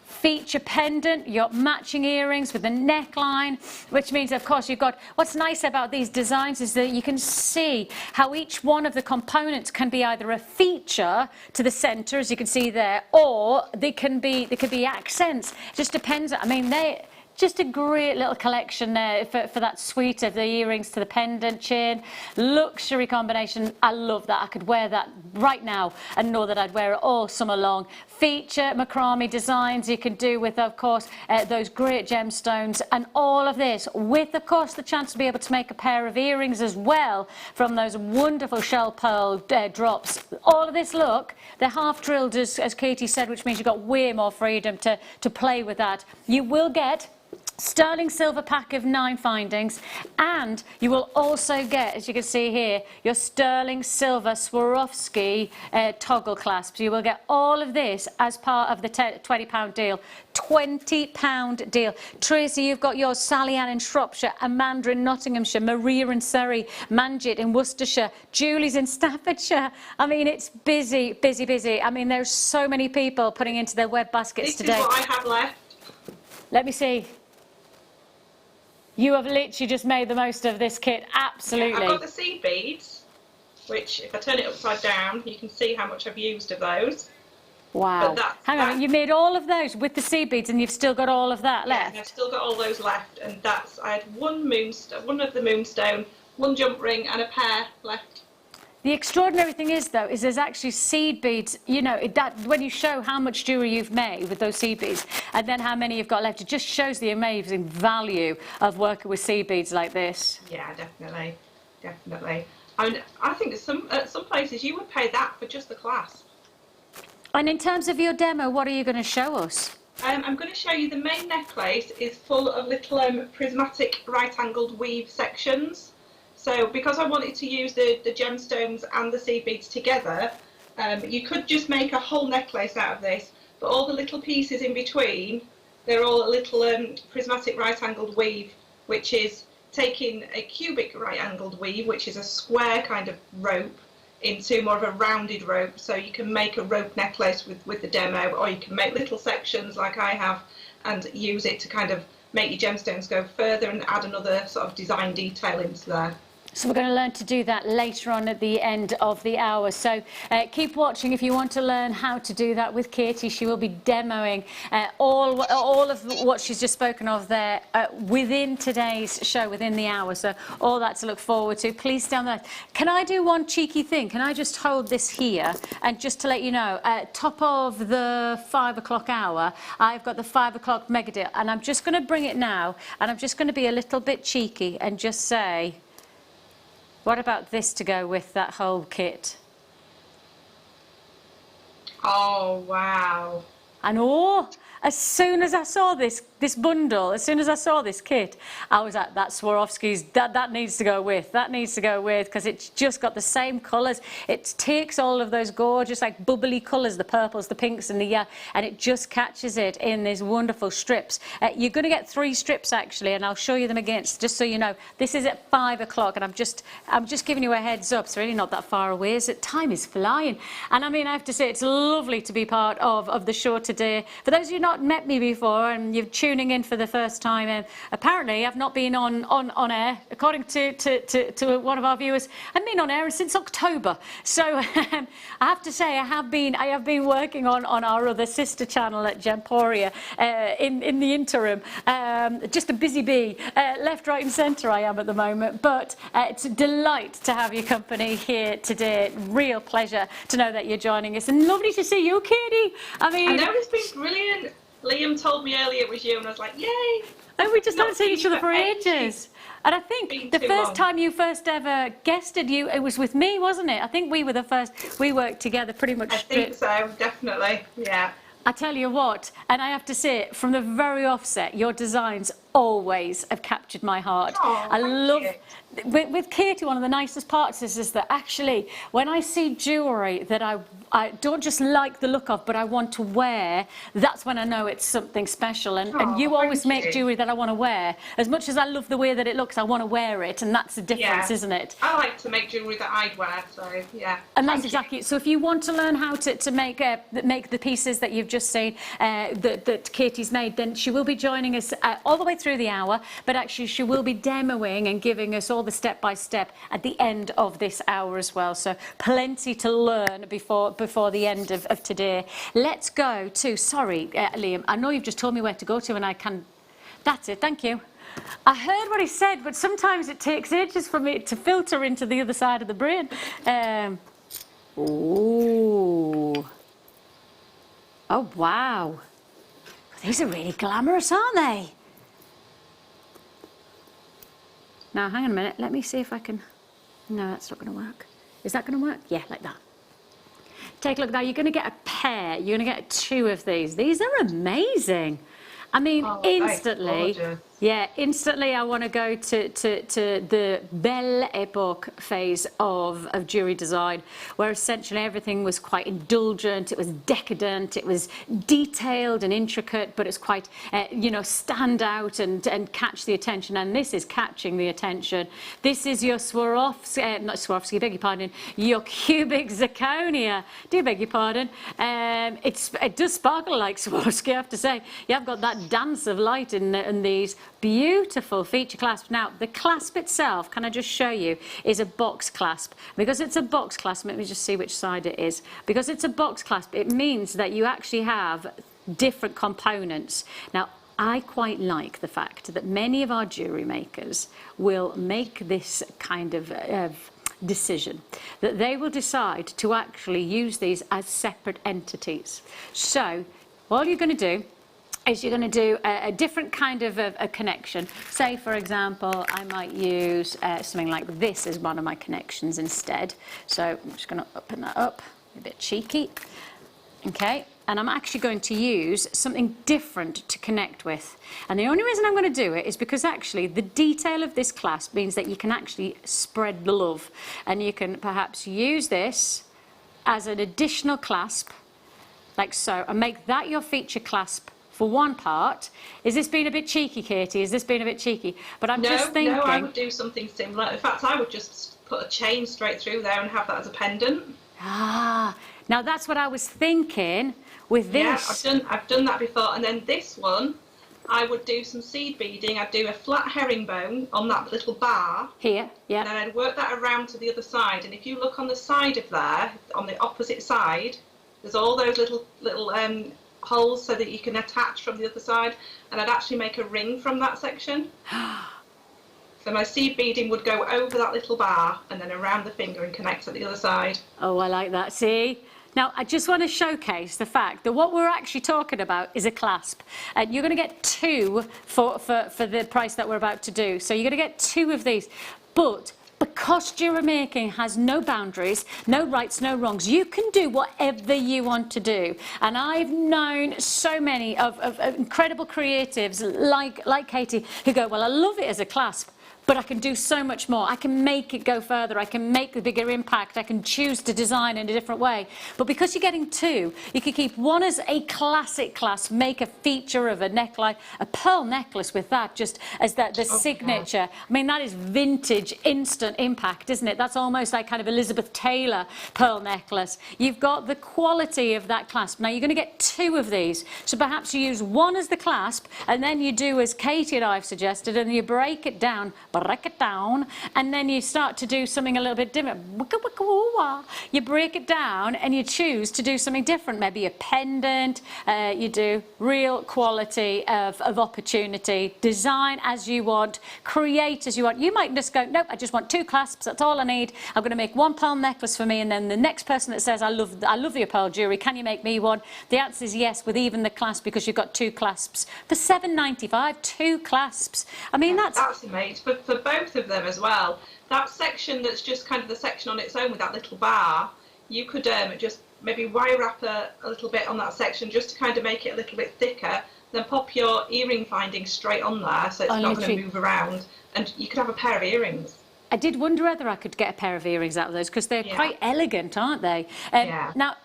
Feature pendant, your matching earrings with the neckline, which means, of course, you've got, what's nice about these designs is that you can see how each one of the components can be either a feature to the center, as you can see there, or they can be accents. It just depends. I mean, just a great little collection there for that suite of the earrings to the pendant chain. Luxury combination. I love that. I could wear that right now and know that I'd wear it all summer long. Feature macrame designs you can do with, of course, those great gemstones, and all of this with, of course, the chance to be able to make a pair of earrings as well from those wonderful shell pearl drops. All of this, look, they're half drilled, as Katie said, which means you've got way more freedom to play with that. You will get sterling silver pack of 9 findings, and you will also get, as you can see here, your sterling silver Swarovski toggle clasps. You will get all of this as part of the £20 deal. £20 deal. Tracy, you've got yours. Sally Ann in Shropshire, Amanda in Nottinghamshire, Maria in Surrey, Manjit in Worcestershire, Julie's in Staffordshire. I mean, it's busy, busy, busy. I mean, there's so many people putting into their web baskets today. This is what I have left. Let me see. You have literally just made the most of this kit, absolutely. Yeah, I've got the seed beads, which if I turn it upside down, you can see how much I've used of those. Wow. Hang on, you made all of those with the seed beads and you've still got all of that left? Yeah, I've still got all those left, and I had one of the moonstone, one jump ring and a pair left. The extraordinary thing is, though, is there's actually seed beads, you know, when you show how much jewellery you've made with those seed beads and then how many you've got left, it just shows the amazing value of working with seed beads like this. Yeah, definitely, definitely. I mean, I think at some places you would pay that for just the clasp. And in terms of your demo, what are you going to show us? I'm going to show you the main necklace is full of little prismatic right-angled weave sections. So because I wanted to use the gemstones and the seed beads together, you could just make a whole necklace out of this, but all the little pieces in between, they're all a little prismatic right-angled weave, which is taking a cubic right-angled weave, which is a square kind of rope, into more of a rounded rope. So you can make a rope necklace with the demo, or you can make little sections like I have and use it to kind of make your gemstones go further and add another sort of design detail into there. So we're going to learn to do that later on at the end of the hour. So keep watching if you want to learn how to do that with Katie. She will be demoing all of what she's just spoken of there within today's show, within the hour. So all that to look forward to. Please stay on that. Can I do one cheeky thing? Can I just hold this here? And just to let you know, top of the 5 o'clock hour, I've got the 5 o'clock mega deal. And I'm just going to bring it now. And I'm just going to be a little bit cheeky and just say, what about this to go with that whole kit? Oh, wow. And as soon as I saw this bundle, as soon as I saw this kit, I was like, that Swarovski's, that needs to go with. That needs to go with, because it's just got the same colours. It takes all of those gorgeous, like, bubbly colours, the purples, the pinks and the yellow, and it just catches it in these wonderful strips. You're going to get 3 strips, actually, and I'll show you them again, just so you know. This is at 5 o'clock, and I'm just giving you a heads up. It's really not that far away, is it? Time is flying. And I mean, I have to say, it's lovely to be part of the show today. For those of you who've not met me before and you've tuned tuning in for the first time, apparently I've not been on air, according to one of our viewers. I've been on air since October. So I have to say I have been working on our other sister channel at Gemporia in the interim. Just a busy bee, left, right and centre I am at the moment. But it's a delight to have your company here today. Real pleasure to know that you're joining us, and lovely to see you, Katy. I mean, I know, it's been brilliant. Liam told me earlier it was you, and I was like, yay! And we just haven't seen each other for ages. And I think the first time you first ever guested, it was with me, wasn't it? I think we were the first. We worked together pretty much. I think so, definitely. Yeah. I tell you what, and I have to say, from the very offset, your designs always have captured my heart. Oh, I love, with Katy, one of the nicest parts is that actually, when I see jewellery that I don't just like the look of, but I want to wear, that's when I know it's something special. And you always make jewellery that I want to wear. As much as I love the way that it looks, I want to wear it, and that's the difference, isn't it? I like to make jewellery that I'd wear, so yeah. And that's exactly it. So if you want to learn how to make the pieces that you've just seen that Katy's made, then she will be joining us all the way through the hour, but actually she will be demoing and giving us all the step-by-step at the end of this hour as well. So plenty to learn before the end of today. Let's go to, sorry, Liam, I know you've just told me where to go to, and I can, that's it, thank you. I heard what he said, but sometimes it takes ages for me to filter into the other side of the brain. Ooh. Oh, wow. These are really glamorous, aren't they? Now, hang on a minute. Let me see if I can... No, that's not going to work. Is that going to work? Yeah, like that. Take a look now. You're going to get a pair. You're going to get 2 of these. These are amazing. I mean, instantly... Yeah, instantly I want to go to the Belle Epoque phase of jewellery design, where essentially everything was quite indulgent, it was decadent, it was detailed and intricate, but it's quite, stand out and catch the attention. And this is catching the attention. This is your Swarovski, not Swarovski, beg your pardon, your cubic zirconia. Do beg your pardon. It does sparkle like Swarovski, I have to say. You have got that dance of light in these. Beautiful feature clasp. Now, the clasp itself, can I just show you, is a box clasp. Because it's a box clasp, let me just see which side it is. Because it's a box clasp, it means that you actually have different components. Now, I quite like the fact that many of our jewellery makers will make this kind of decision, that they will decide to actually use these as separate entities. So, all you're going to do is you're going to do a different kind of a connection. Say, for example, I might use something like this as one of my connections instead. So I'm just going to open that up, a bit cheeky. Okay, and I'm actually going to use something different to connect with. And the only reason I'm going to do it is because actually the detail of this clasp means that you can actually spread the love. And you can perhaps use this as an additional clasp, like so, and make that your feature clasp for one part. Is this being a bit cheeky, Katy? Is this being a bit cheeky? But I'm just thinking... No, I would do something similar. In fact, I would just put a chain straight through there and have that as a pendant. Ah, now that's what I was thinking with this. Yeah, I've done that before. And then this one, I would do some seed beading. I'd do a flat herringbone on that little bar. Here, yeah. And then I'd work that around to the other side. And if you look on the side of there, on the opposite side, there's all those little holes so that you can attach from the other side, and I'd actually make a ring from that section. So my seed beading would go over that little bar and then around the finger and connect at the other side. Oh, I like that. See? Now, I just want to showcase the fact that what we're actually talking about is a clasp. And you're going to get 2 for the price that we're about to do. So you're going to get 2 of these. But because jewellery making has no boundaries, no rights, no wrongs, you can do whatever you want to do. And I've known so many of incredible creatives like Katy who go, well, I love it as a clasp, but I can do so much more. I can make it go further. I can make the bigger impact. I can choose to design in a different way. But because you're getting two, you can keep one as a classic clasp, make a feature of a neckline, a pearl necklace with that, just as the signature. I mean, that is vintage, instant impact, isn't it? That's almost like kind of Elizabeth Taylor pearl necklace. You've got the quality of that clasp. Now, you're going to get two of these. So perhaps you use one as the clasp, and then you do as Katie and I have suggested, and you break it down, and then you start to do something a little bit different. You break it down, and you choose to do something different. Maybe a pendant, you do real quality of opportunity, design as you want, create as you want. You might just go, nope, I just want two clasps, that's all I need. I'm going to make one pearl necklace for me, and then the next person that says, I love your pearl jewellery, can you make me one? The answer is yes, with even the clasp, because you've got two clasps. For $7.95, two clasps. I mean, that's amazing. For both of them as well. That section that's just kind of the section on its own with that little bar, you could just maybe wire wrap a little bit on that section just to kind of make it a little bit thicker, then pop your earring finding straight on there so it's not going to move around, and you could have a pair of earrings. I did wonder whether I could get a pair of earrings out of those, because they're quite elegant, aren't they? Now,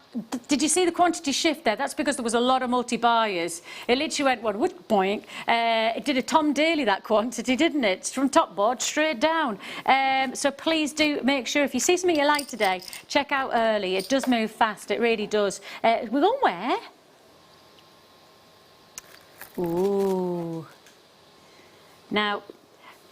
did you see the quantity shift there? That's because there was a lot of multi-buyers. It literally went, boink. It did a Tom Daly, that quantity, didn't it? It's from top board straight down. So please do make sure, if you see something you like today, check out early. It does move fast, it really does. We're going where? Ooh. Now,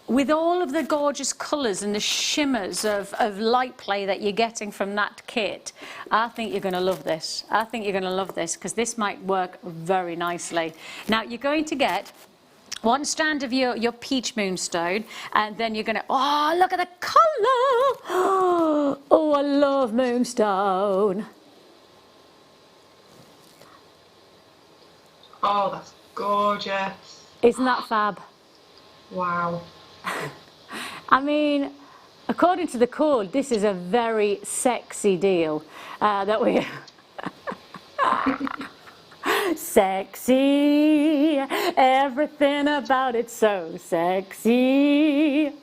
with all of the gorgeous colours and the shimmers of light play that you're getting from that kit, I think you're going to love this. I think you're going to love this, because this might work very nicely. Now, you're going to get one strand of your peach moonstone, and then you're going to, oh, look at the colour! Oh, I love moonstone. Oh, that's gorgeous. Isn't that fab? Wow. I mean, according to the code, this is a very sexy deal that we... Sexy, everything about it so sexy.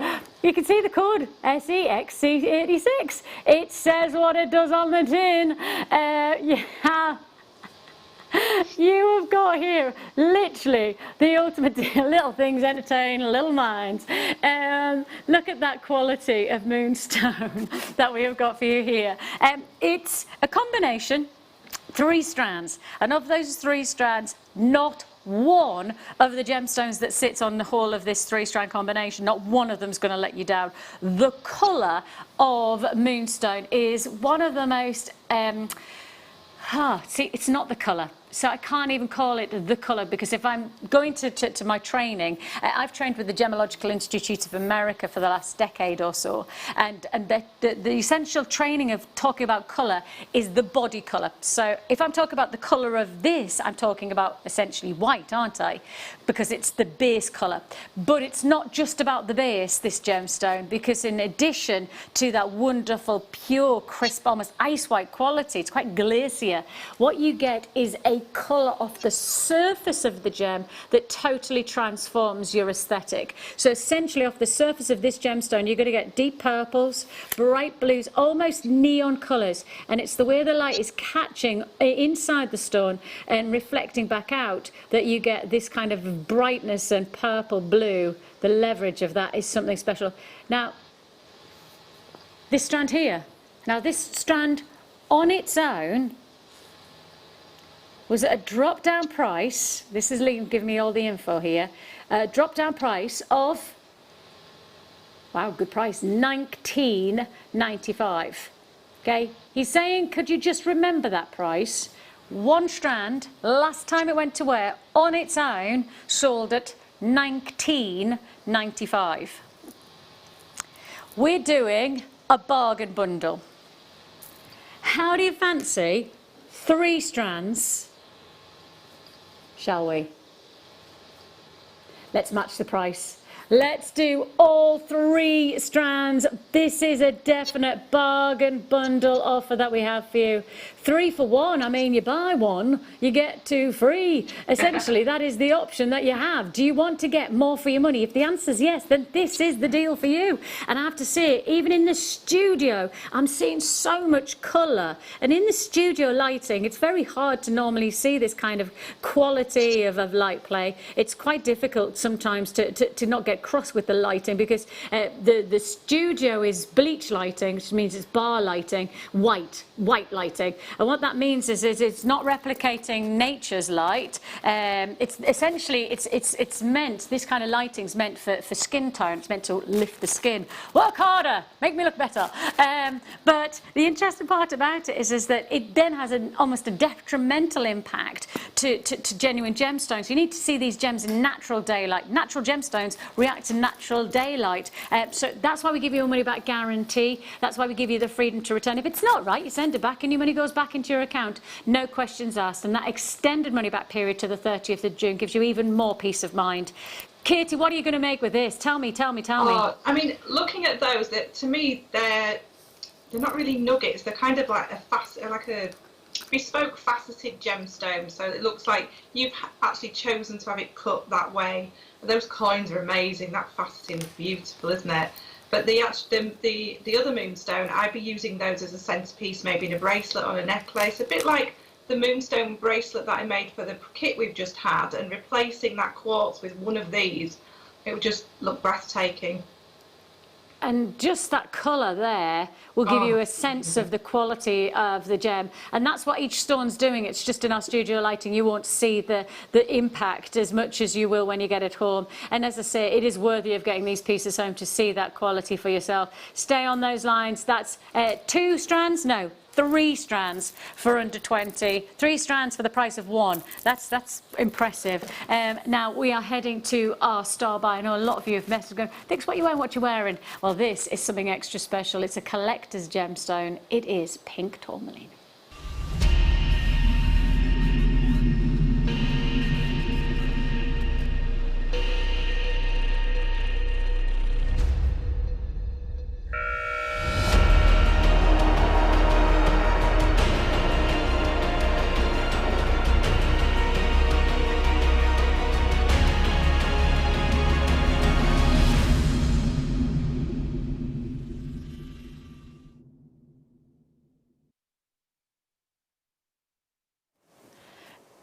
You can see the code, SEXC86. It says what it does on the tin. Yeah. You have got here literally the ultimate deal. Little things entertain little minds. Look at that quality of moonstone that we have got for you here. It's a combination, 3 strands, and of those 3 strands, not one of the gemstones that sits on the whole of this 3-strand combination, not one of them is going to let you down. The colour of moonstone is one of the most see, it's not the colour. So I can't even call it the colour, because if I'm going to my training, I've trained with the Gemological Institute of America for the last decade or so, and the essential training of talking about colour is the body colour. So if I'm talking about the colour of this, I'm talking about essentially white, aren't I? Because it's the base colour. But it's not just about the base, this gemstone, because in addition to that wonderful, pure, crisp, almost ice white quality, it's quite glacier, what you get is a colour off the surface of the gem that totally transforms your aesthetic. So essentially off the surface of this gemstone you're going to get deep purples, bright blues, almost neon colours, and it's the way the light is catching inside the stone and reflecting back out that you get this kind of brightness and purple blue. The leverage of that is something special. Now this strand here, this strand on its own was at a drop-down price, this is Liam giving me all the info here, drop-down price of, wow, good price, $19.95. Okay, he's saying, could you just remember that price? One strand, last time it went to wear, on its own, sold at $19.95. We're doing a bargain bundle. How do you fancy 3 strands? Shall we? Let's match the price. Let's do all 3 strands. This is a definite bargain bundle offer that we have for you. 3 for 1. I mean, you buy 1, you get 2 free. Essentially, that is the option that you have. Do you want to get more for your money? If the answer is yes, then this is the deal for you. And I have to say, even in the studio, I'm seeing so much colour. And in the studio lighting, it's very hard to normally see this kind of quality of light play. It's quite difficult sometimes to not get cross with the lighting, because the studio is bleach lighting, which means it's bar lighting, white lighting. And what that means is it's not replicating nature's light. It's essentially it's meant, this kind of lighting's meant for skin tone. It's meant to lift the skin. Work harder, make me look better. But the interesting part about it is that it then has almost a detrimental impact to genuine gemstones. You need to see these gems in natural daylight. Natural gemstones react to natural daylight. So that's why we give you a money back guarantee. That's why we give you the freedom to return. If it's not right, you send it back and your money goes back into your account. No questions asked. And that extended money back period to the 30th of June gives you even more peace of mind. Katie, what are you going to make with this? Tell me. I mean, looking at those, that to me, they're not really nuggets. They're kind of like a bespoke faceted gemstone. So it looks like you've actually chosen to have it cut that way. Those coins are amazing. That faceting is beautiful, isn't it? But the other moonstone, I'd be using those as a centerpiece, maybe in a bracelet on a necklace, a bit like the moonstone bracelet that I made for the kit we've just had, and replacing that quartz with one of these, it would just look breathtaking. And just that colour there will give you a sense of the quality of the gem. And that's what each stone's doing. It's just in our studio lighting. You won't see the impact as much as you will when you get it home. And as I say, it is worthy of getting these pieces home to see that quality for yourself. Stay on those lines. That's 2 strands? No. 3 strands for under 20, 3 strands for the price of 1. That's impressive. Now we are heading to our star buy. I know a lot of you have messaged going, Dix, what you're wearing? Well, this is something extra special. It's a collector's gemstone. It is pink tourmaline.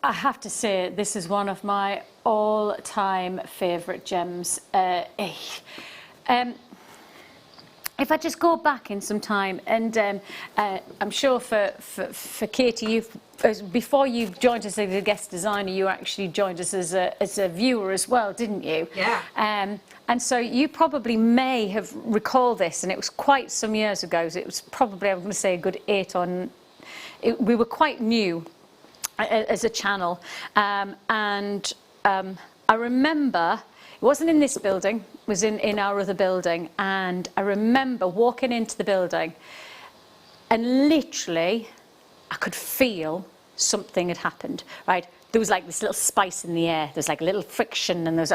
I have to say, this is one of my all-time favourite gems. If I just go back in some time, and I'm sure for Katie, before you joined us as a guest designer, you actually joined us as a viewer as well, didn't you? Yeah. And so you probably may have recalled this, and it was quite some years ago. So it was probably, I'm going to say, a good 8 on. We were quite new as a channel, and I remember it wasn't in this building, it was in our other building, and I remember walking into the building and literally I could feel something had happened, right? There was like this little spice in the air, there's like a little friction, and there's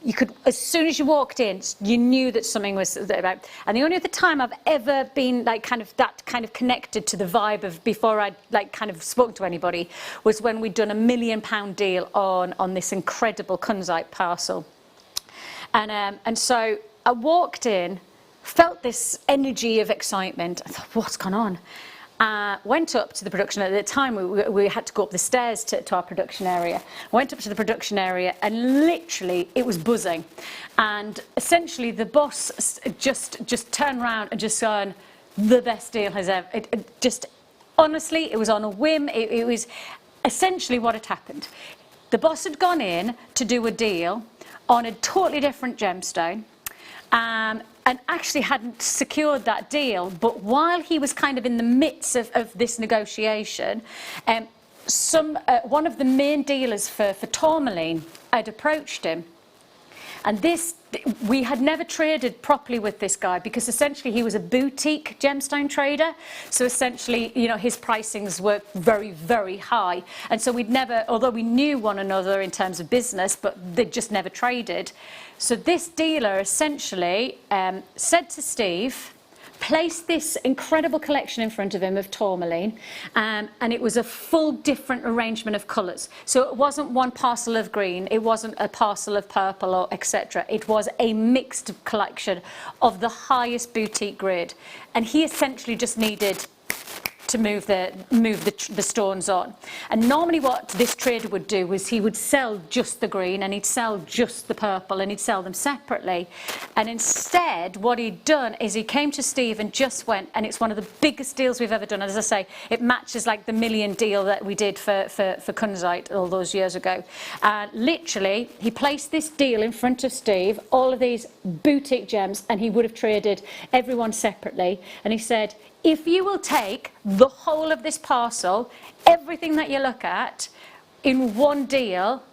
you could, as soon as you walked in, you knew that something was about. And the only other time I've ever been like kind of connected to the vibe of before I'd like kind of spoken to anybody was when we'd done £1 million deal on this incredible kunzite parcel. And so I walked in, felt this energy of excitement. I thought, what's gone on? Went up to the production. At the time we had to go up the stairs to our production area. Went up to the production area and literally it was buzzing, and essentially the boss just turned around and just gone, the best deal has ever. It just, honestly, it was on a whim. It was essentially what had happened. The boss had gone in to do a deal on a totally different gemstone, and actually hadn't secured that deal. But while he was kind of in the midst of this negotiation, one of the main dealers for tourmaline had approached him And this, we had never traded properly with this guy because essentially he was a boutique gemstone trader. So essentially, you know, his pricings were very, very high. And so we'd never, although we knew one another in terms of business, but they'd just never traded. So this dealer essentially said to Steve, placed this incredible collection in front of him of tourmaline, and it was a full different arrangement of colours. So it wasn't one parcel of green, it wasn't a parcel of purple or etc. It was a mixed collection of the highest boutique grade, and he essentially just needed to move the stones on. And normally what this trader would do was he would sell just the green and he'd sell just the purple and he'd sell them separately. And instead what he'd done is he came to Steve and just went, and it's one of the biggest deals we've ever done. As I say, it matches like the $1 million deal that we did for Kunzite all those years ago. Literally, he placed this deal in front of Steve, all of these boutique gems, and he would have traded everyone separately. And he said, if you will take the whole of this parcel, everything that you look at, in one deal,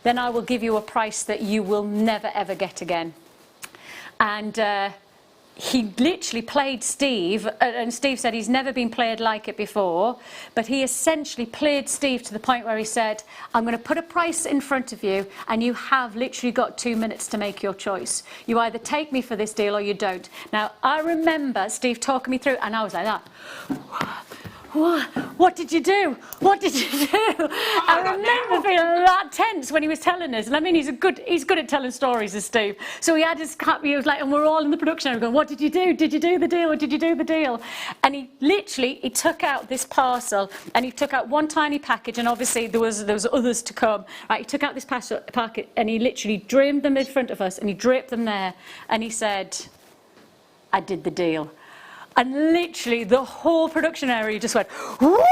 then I will give you a price that you will never ever get again. And he literally played Steve, and Steve said he's never been played like it before, but he essentially played Steve to the point where he said, I'm going to put a price in front of you and you have literally got 2 minutes to make your choice. You either take me for this deal or you don't. Now, I remember Steve talking me through, and I was like that. What did you do? What did you do? I remember feeling that tense when he was telling us. And I mean, he's good at telling stories, is Steve. So he had his cup, he was like, and we're all in the production area going, what did you do? Did you do the deal? Or did you do the deal? And he literally, he took out this parcel and he took out one tiny package, and obviously there was others to come. Right, he took out this packet and he literally draped them in front of us, and he draped them there, and he said, I did the deal. And literally the whole production area just went, whoa!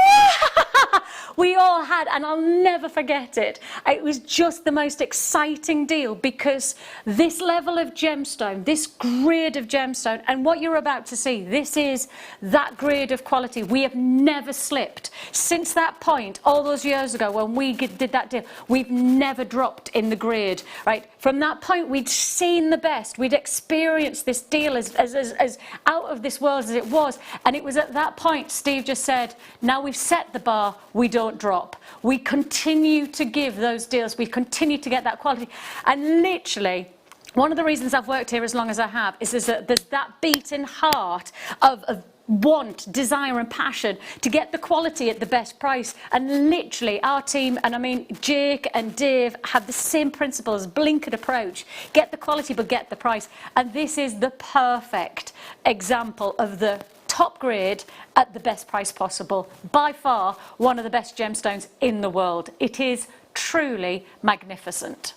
We all had, and I'll never forget it. It was just the most exciting deal, because this level of gemstone, this grade of gemstone, and what you're about to see, this is that grade of quality. We have never slipped. Since that point, all those years ago when we did that deal, we've never dropped in the grade, right? From that point, we'd seen the best. We'd experienced this deal as out of this world as it was. And it was at that point, Steve just said, now we've set the bar, we don't drop. We continue to give those deals. We continue to get that quality. And literally, one of the reasons I've worked here as long as I have is that there's that beating heart of want, desire and passion to get the quality at the best price. And literally our team, and I mean Jake and Dave, have the same principles, blinkered approach, get the quality but get the price. And this is the perfect example of the top grade at the best price possible. By far one of the best gemstones in the world. It is truly magnificent.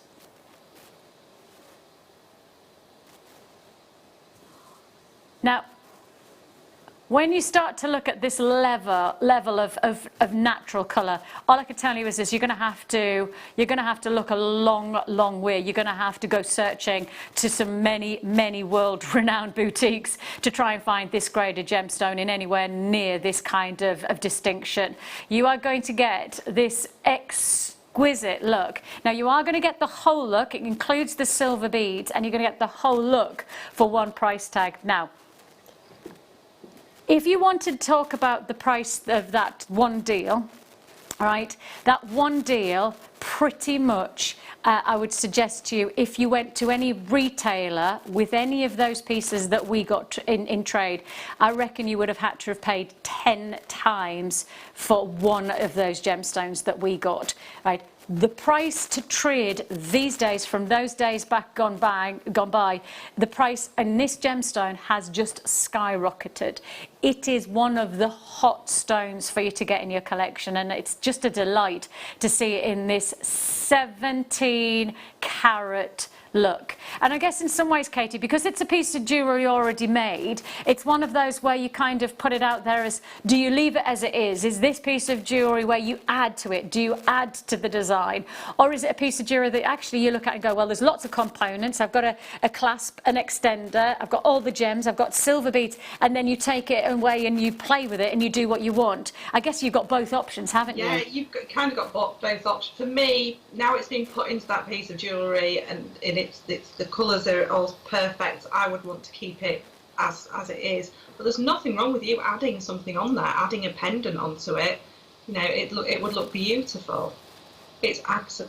Now, when you start to look at this level of natural colour, all I can tell you is this: you're going to have to look a long way. You're going to have to go searching to some many world-renowned boutiques to try and find this grade of gemstone in anywhere near this kind of distinction. You are going to get this exquisite look. Now, you are going to get the whole look. It includes the silver beads, and you're going to get the whole look for one price tag. Now, if you want to talk about the price of that one deal, all right, that one deal, pretty much, I would suggest to you, if you went to any retailer with any of those pieces that we got in trade, I reckon you would have had to have paid 10 times for one of those gemstones that we got, right? The price to trade these days, from those days back gone by, the price in this gemstone has just skyrocketed. It is one of the hot stones for you to get in your collection, and it's just a delight to see it in this 17 carat look. And I guess in some ways, Katie, because it's a piece of jewellery already made, it's one of those where you kind of put it out there as, do you leave it as it is? Is this piece of jewellery where you add to it? Do you add to the design? Or is it a piece of jewellery that actually you look at and go, well, there's lots of components. I've got a clasp, an extender, I've got all the gems, I've got silver beads, and then you take it away and you play with it and you do what you want. I guess you've got both options, haven't you? Yeah, you've kind of got both options. For me, now it's being put into that piece of jewellery and in it's the colours are all perfect. I would want to keep it as it is, but there's nothing wrong with you adding something on there, adding a pendant onto it. You know, it would look beautiful. It's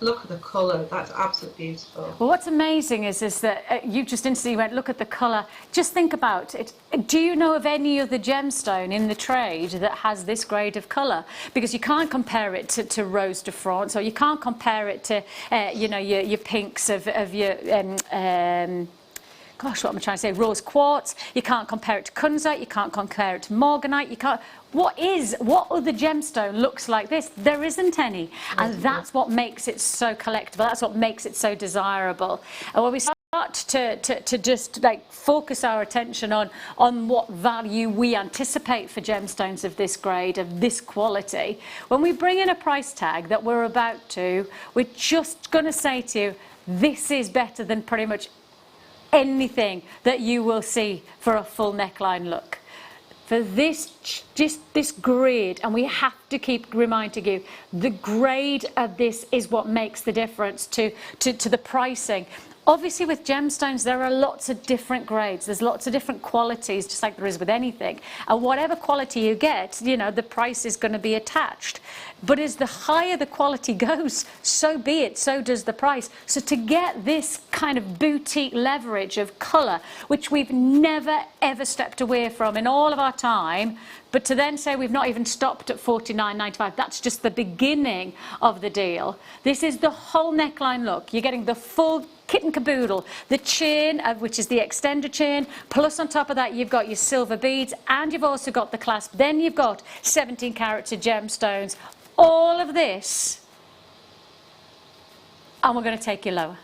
look at the colour. That's absolutely beautiful. Well, what's amazing is that you just instantly went, look at the colour. Just think about it. Do you know of any other gemstone in the trade that has this grade of colour? Because you can't compare it to Rose de France, or you can't compare it to, you know, your pinks of your. Gosh, what am I trying to say? Rose quartz. You can't compare it to kunzite. You can't compare it to morganite. You can't. What other gemstone looks like this? There isn't any, and that's what makes it so collectible. That's what makes it so desirable. And when we start to just like focus our attention on what value we anticipate for gemstones of this grade, of this quality, when we bring in a price tag that we're about to, we're just going to say to you, this is better than pretty much anything that you will see for a full neckline look. For this, just this grade, and we have to keep reminding you, the grade of this is what makes the difference to the pricing. Obviously with gemstones there are lots of different grades, there's lots of different qualities, just like there is with anything, and whatever quality you get, you know, the price is going to be attached. But as the higher the quality goes, so be it, so does the price. So to get this kind of boutique leverage of colour, which we've never ever stepped away from in all of our time, but to then say we've not even stopped at $49.95, that's just the beginning of the deal. This is the whole neckline look. You're getting the full kit and caboodle, the chain, which is the extender chain, plus on top of that you've got your silver beads, and you've also got the clasp. Then you've got 17 carats of gemstones. All of this, and we're going to take you lower.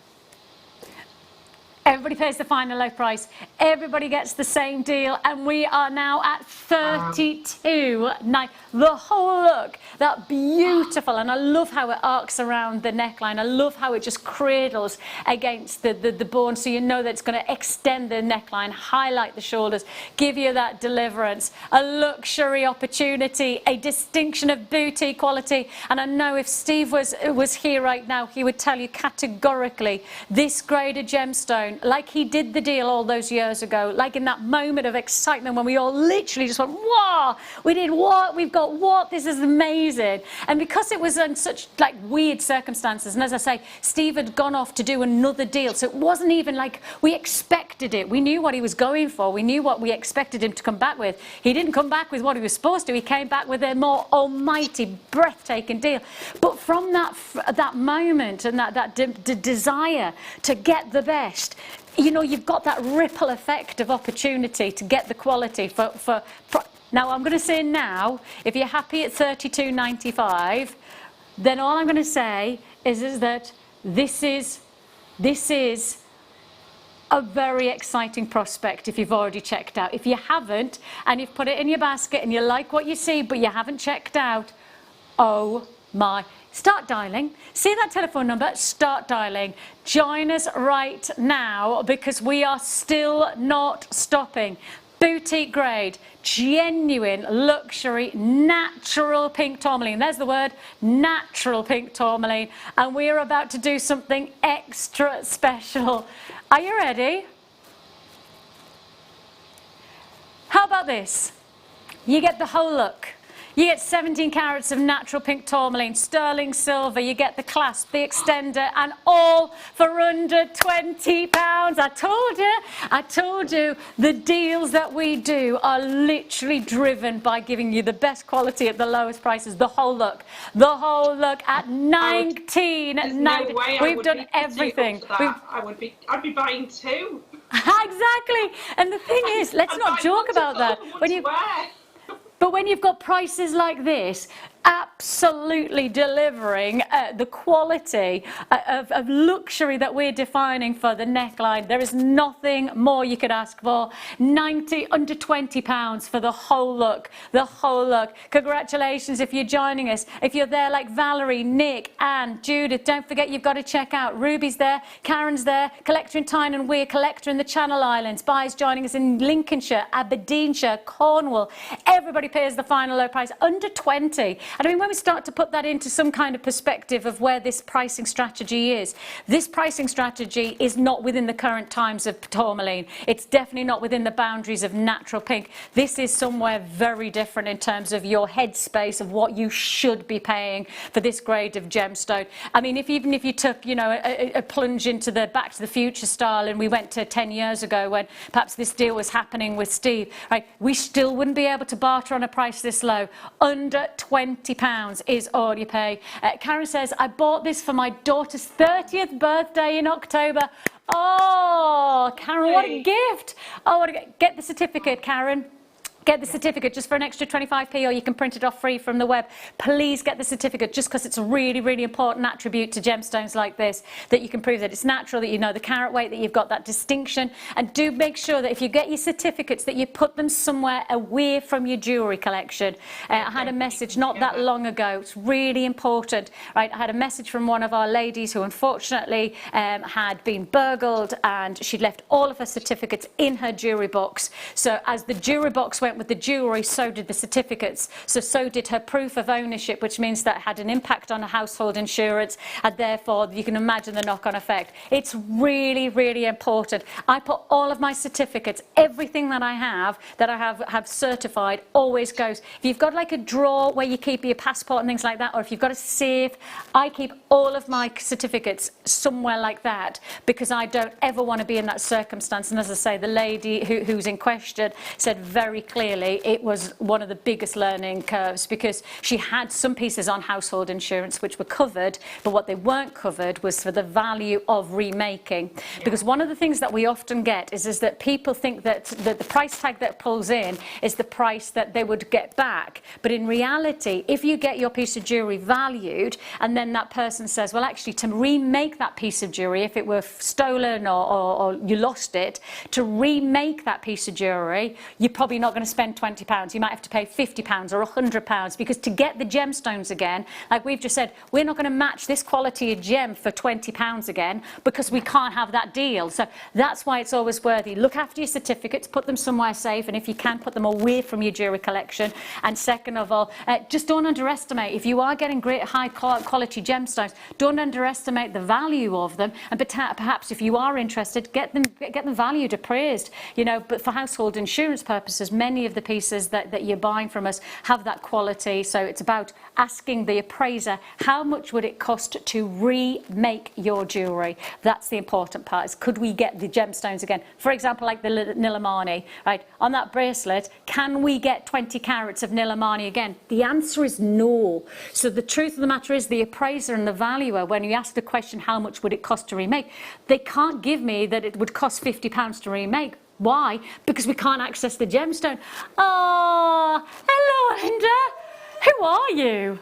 Everybody pays the final low price. Everybody gets the same deal, and we are now at $32.9. The whole look, that beautiful, and I love how it arcs around the neckline. I love how it just cradles against the bone, so you know that it's going to extend the neckline, highlight the shoulders, give you that deliverance, a luxury opportunity, a distinction of boutique quality. And I know if Steve was here right now, he would tell you categorically, this grade of gemstone, like he did the deal all those years ago, like in that moment of excitement when we all literally just went, wow, we did what, we've got what, this is amazing. And because it was in such like weird circumstances, and as I say, Steve had gone off to do another deal, so it wasn't even like we expected it. We knew what he was going for, we knew what we expected him to come back with. He didn't come back with what he was supposed to, he came back with a more almighty, breathtaking deal. But from that moment and that desire to get the best, you know, you've got that ripple effect of opportunity to get the quality for now. I'm going to say now, if you're happy at $32.95, then all I'm going to say is that this is a very exciting prospect if you've already checked out. If you haven't, and you've put it in your basket and you like what you see, but you haven't checked out, oh my. Start dialing. See that telephone number? Start dialing. Join us right now because we are still not stopping. Boutique grade, genuine luxury, natural pink tourmaline. There's the word, natural pink tourmaline. And we are about to do something extra special. Are you ready? How about this? You get the whole look. You get 17 carats of natural pink tourmaline, sterling silver, you get the clasp, the extender, and all for under £20. I told you, the deals that we do are literally driven by giving you the best quality at the lowest prices. The whole look at $19.90. We've done everything. I'd be buying two. Exactly. And the thing is, let's not joke about that. But when you've got prices like this, absolutely delivering the quality of luxury that we're defining for the neckline, there is nothing more you could ask for. Under £20 for the whole look. Congratulations if you're joining us. If you're there like Valerie, Nick, Anne, Judith, don't forget you've got to check out. Ruby's there, Karen's there, Collector in Tyne and Weir, Collector in the Channel Islands, Buy's joining us in Lincolnshire, Aberdeenshire, Cornwall. Everybody pays the final low price, under 20. And I mean, when we start to put that into some kind of perspective of where this pricing strategy is, this pricing strategy is not within the current times of tourmaline. It's definitely not within the boundaries of natural pink. This is somewhere very different in terms of your headspace of what you should be paying for this grade of gemstone. I mean, even if you took, you know, a plunge into the Back to the Future style, and we went to 10 years ago when perhaps this deal was happening with Steve, right, we still wouldn't be able to barter on a price this low. Under £20 is all you pay. Karen says, I bought this for my daughter's 30th birthday in October. Oh, Karen, what a gift. Oh, what a, get the certificate, Karen. Get the certificate just for an extra 25p, or you can print it off free from the web. Please get the certificate, just because it's a really, really important attribute to gemstones like this, that you can prove that it's natural, that you know the carat weight, that you've got that distinction. And do make sure that if you get your certificates, that you put them somewhere away from your jewellery collection. I had a message not that long ago. It's really important. Right, I had a message from one of our ladies who unfortunately had been burgled, and she'd left all of her certificates in her jewellery box. So as the jewellery box went with the jewellery, so did the certificates. So did her proof of ownership, which means that it had an impact on her household insurance, and therefore you can imagine the knock-on effect. It's really, really important. I put all of my certificates, everything that I have certified, always goes. If you've got like a drawer where you keep your passport and things like that, or if you've got a safe, I keep all of my certificates somewhere like that, because I don't ever want to be in that circumstance. And as I say, the lady who's in question said very clearly it was one of the biggest learning curves, because she had some pieces on household insurance which were covered, but what they weren't covered was for the value of remaking. Because one of the things that we often get is that people think that the price tag that pulls in is the price that they would get back. But in reality, if you get your piece of jewellery valued, and then that person says, well, actually, to remake that piece of jewellery, if it were stolen or you lost it, to remake that piece of jewellery, you're probably not going to spend £20. You might have to pay £50 or £100, because to get the gemstones again, like we've just said, we're not going to match this quality of gem for £20 again, because we can't have that deal. So that's why it's always worthy. Look after your certificates, put them somewhere safe, and if you can, put them away from your jewellery collection. And second of all, just don't underestimate, if you are getting great high quality gemstones, don't underestimate the value of them. And perhaps if you are interested, get them valued, appraised. You know, but for household insurance purposes, many of the pieces that you're buying from us have that quality. So it's about asking the appraiser, how much would it cost to remake your jewellery? That's the important part, is could we get the gemstones again? For example, like the Nilamani, right? On that bracelet, can we get 20 carats of Nilamani again? The answer is no. So the truth of the matter is, the appraiser and the valuer, when you ask the question, how much would it cost to remake, they can't give me that it would cost £50 to remake. Why? Because we can't access the gemstone. Oh, hello, Linda. Who are you?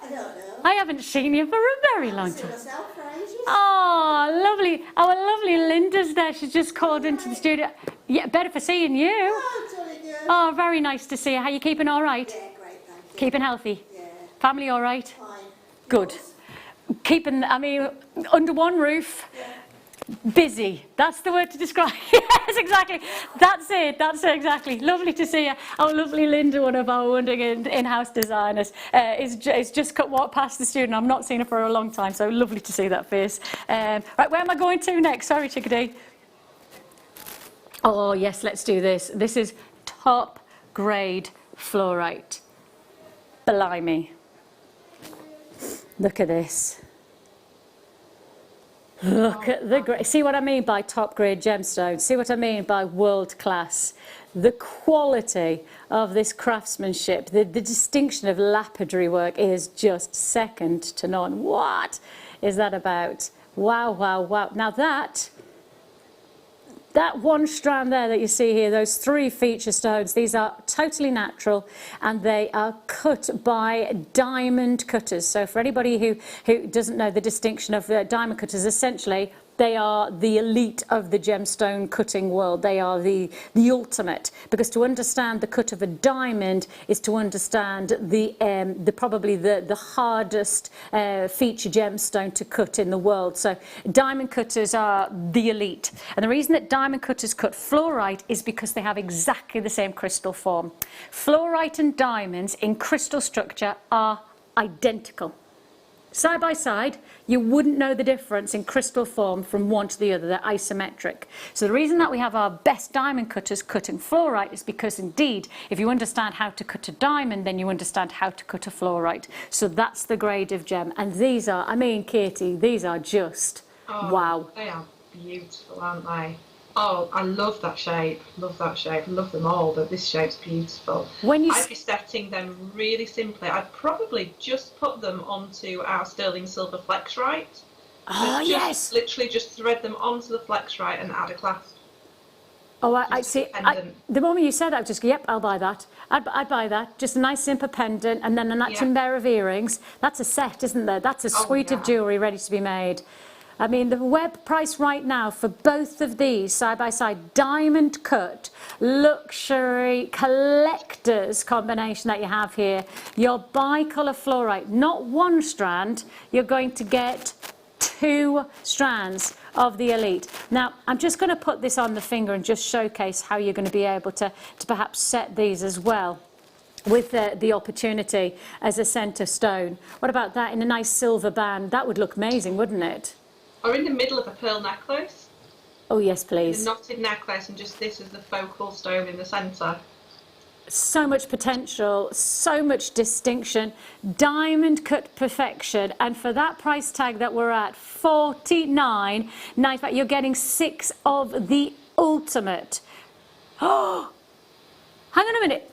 I don't know. I haven't seen you for a very long time. Myself for ages. Oh, lovely. Our lovely Linda's there. She's just called into the studio. Yeah, better for seeing you. Oh, jolly good. Oh, very nice to see you. How you keeping? All right? Yeah, great, thank you. Keeping healthy? Yeah. Family all right? Fine. Good. Keeping, I mean, under one roof. Yeah. Busy. That's the word to describe. Yes, exactly. That's it. That's it, exactly. Lovely to see you. Our lovely Linda, one of our wondering in-house designers, is just walked past the studio. I've not seen her for a long time, so lovely to see that face. Right, where am I going to next? Sorry, Chickadee. Oh, yes, let's do this. This is top grade fluorite. Blimey. Look at this. Look at the see what I mean by top grade gemstones, see what I mean by world class. The quality of this craftsmanship, the distinction of lapidary work is just second to none. What is that about? Wow, wow, wow. Now that one strand there that you see here, those 3 feature stones, these are totally natural, and they are cut by diamond cutters. So for anybody who doesn't know the distinction of diamond cutters, essentially they are the elite of the gemstone cutting world. They are the ultimate, because to understand the cut of a diamond is to understand probably the hardest feature gemstone to cut in the world. So diamond cutters are the elite, and the reason that diamond cutters cut fluorite is because they have exactly the same crystal form. Fluorite and diamonds in crystal structure are identical. Side by side, you wouldn't know the difference in crystal form from one to the other. They're isometric. So the reason that we have our best diamond cutters cutting fluorite is because, indeed, if you understand how to cut a diamond, then you understand how to cut a fluorite. So that's the grade of gem. And these are, I mean, Katy, these are just, wow. They are beautiful, aren't they? Oh, I love that shape. Love that shape. Love them all, but this shape's beautiful. I'd be setting them really simply. I'd probably just put them onto our sterling silver Flexrite. Oh, yes. Literally just thread them onto the Flexrite and add a clasp. Oh, I see. The moment you said that, I was just, yep, I'll buy that. I'd buy that. Just a nice simple pendant and then a matching pair of earrings. That's a set, isn't there? That's a suite of jewellery ready to be made. I mean, the web price right now for both of these side by side, diamond cut, luxury collector's combination that you have here, your bicolour fluorite, not one strand, you're going to get 2 strands of the elite. Now, I'm just going to put this on the finger and just showcase how you're going to be able to perhaps set these as well with the opportunity as a centre stone. What about that in a nice silver band? That would look amazing, wouldn't it? Or in the middle of a pearl necklace. Oh, yes, please. A knotted necklace and just this as the focal stone in the centre. So much potential, so much distinction, diamond cut perfection, and for that price tag that we're at, $49.95, you're getting 6 of the ultimate. Oh, hang on a minute.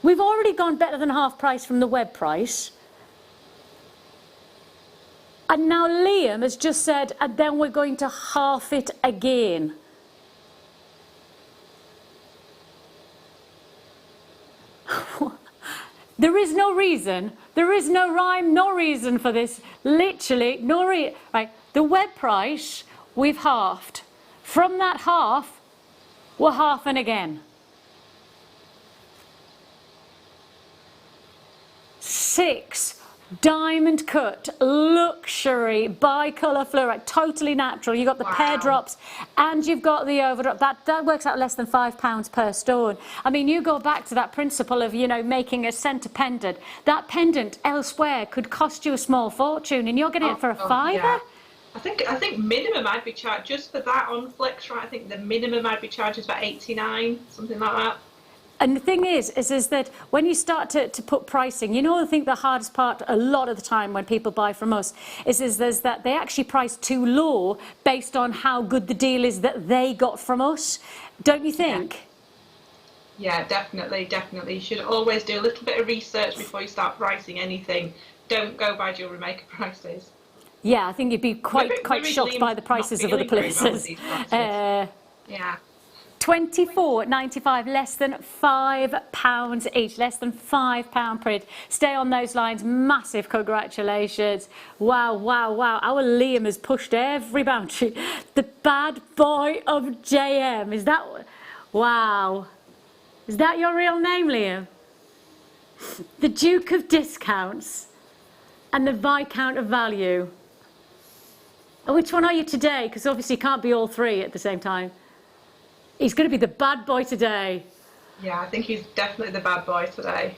We've already gone better than half price from the web price. And now Liam has just said, and then we're going to half it again. There is no reason, there is no rhyme, no reason for this. Literally, no reason. Right, the web price, we've halved. From that half, we're halving again. 6 diamond cut, luxury, bicolour fluorite, totally natural. You've got the pear drops and you've got the overdrop. That works out less than £5 per stone. I mean, you go back to that principle of, you know, making a centre pendant. That pendant elsewhere could cost you a small fortune and you're getting it for a £5. Yeah. I think minimum I'd be charged just for that on Flexrite. I think the minimum I'd be charged is about 89, something like that. And the thing is that when you start to put pricing, you know, I think the hardest part a lot of the time when people buy from us is that they actually price too low based on how good the deal is that they got from us. Don't you think? Yeah, definitely, definitely. You should always do a little bit of research before you start pricing anything. Don't go by Jewellery Maker prices. Yeah, I think you'd be quite shocked by the prices of other places. Yeah. £24.95, less than £5 each, less than £5 per each. Stay on those lines. Massive congratulations. Wow, wow, wow. Our Liam has pushed every boundary. The bad boy of JM. Is that... Wow. Is that your real name, Liam? The Duke of Discounts and the Viscount of Value. And which one are you today? Because obviously you can't be all three at the same time. He's going to be the bad boy today. Yeah, I think he's definitely the bad boy today.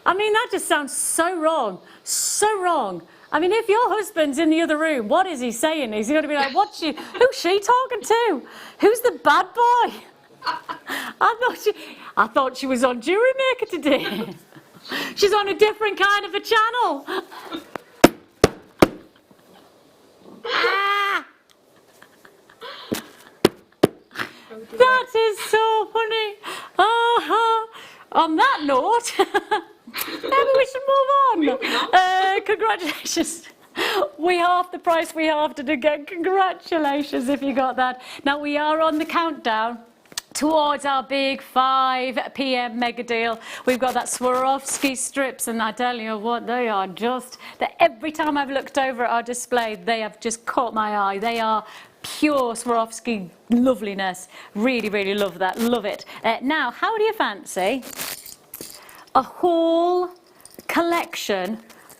I mean, that just sounds so wrong. So wrong. I mean, if your husband's in the other room, what is he saying? Is he going to be like, who's she talking to? Who's the bad boy? I thought she was on Jewellery Maker today. She's on a different kind of a channel. That is so funny. On that note, maybe we should move on. Congratulations. We halved the price, we halved it again. Congratulations if you got that. Now we are on the countdown towards our big 5 PM mega deal. We've got that Swarovski strips, and I tell you what, they are just, every time I've looked over at our display, they have just caught my eye. They are pure Swarovski loveliness. Really, really love that. Love it. Now, how do you fancy a whole collection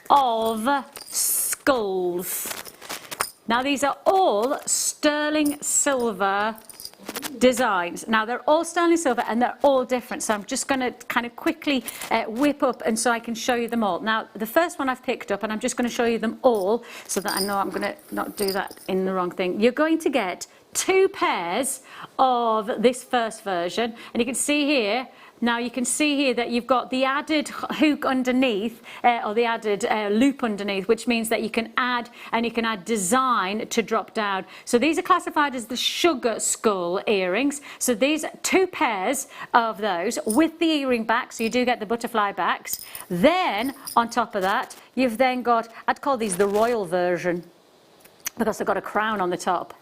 of skulls? Now, these are all sterling silver designs. Now they're all sterling silver and they're all different, so I'm just going to kind of quickly whip up and so I can show you them all. Now the first one I've picked up, and I'm just going to show you them all so that I know I'm going to not do that in the wrong thing. You're going to get 2 pairs of this first version, and you can see here. Now you can see here that you've got the added hook underneath, or the added loop underneath, which means that you can add design to drop down. So these are classified as the sugar skull earrings. So these 2 pairs of those with the earring back, so you do get the butterfly backs. Then on top of that, you've then got, I'd call these the royal version because they've got a crown on the top.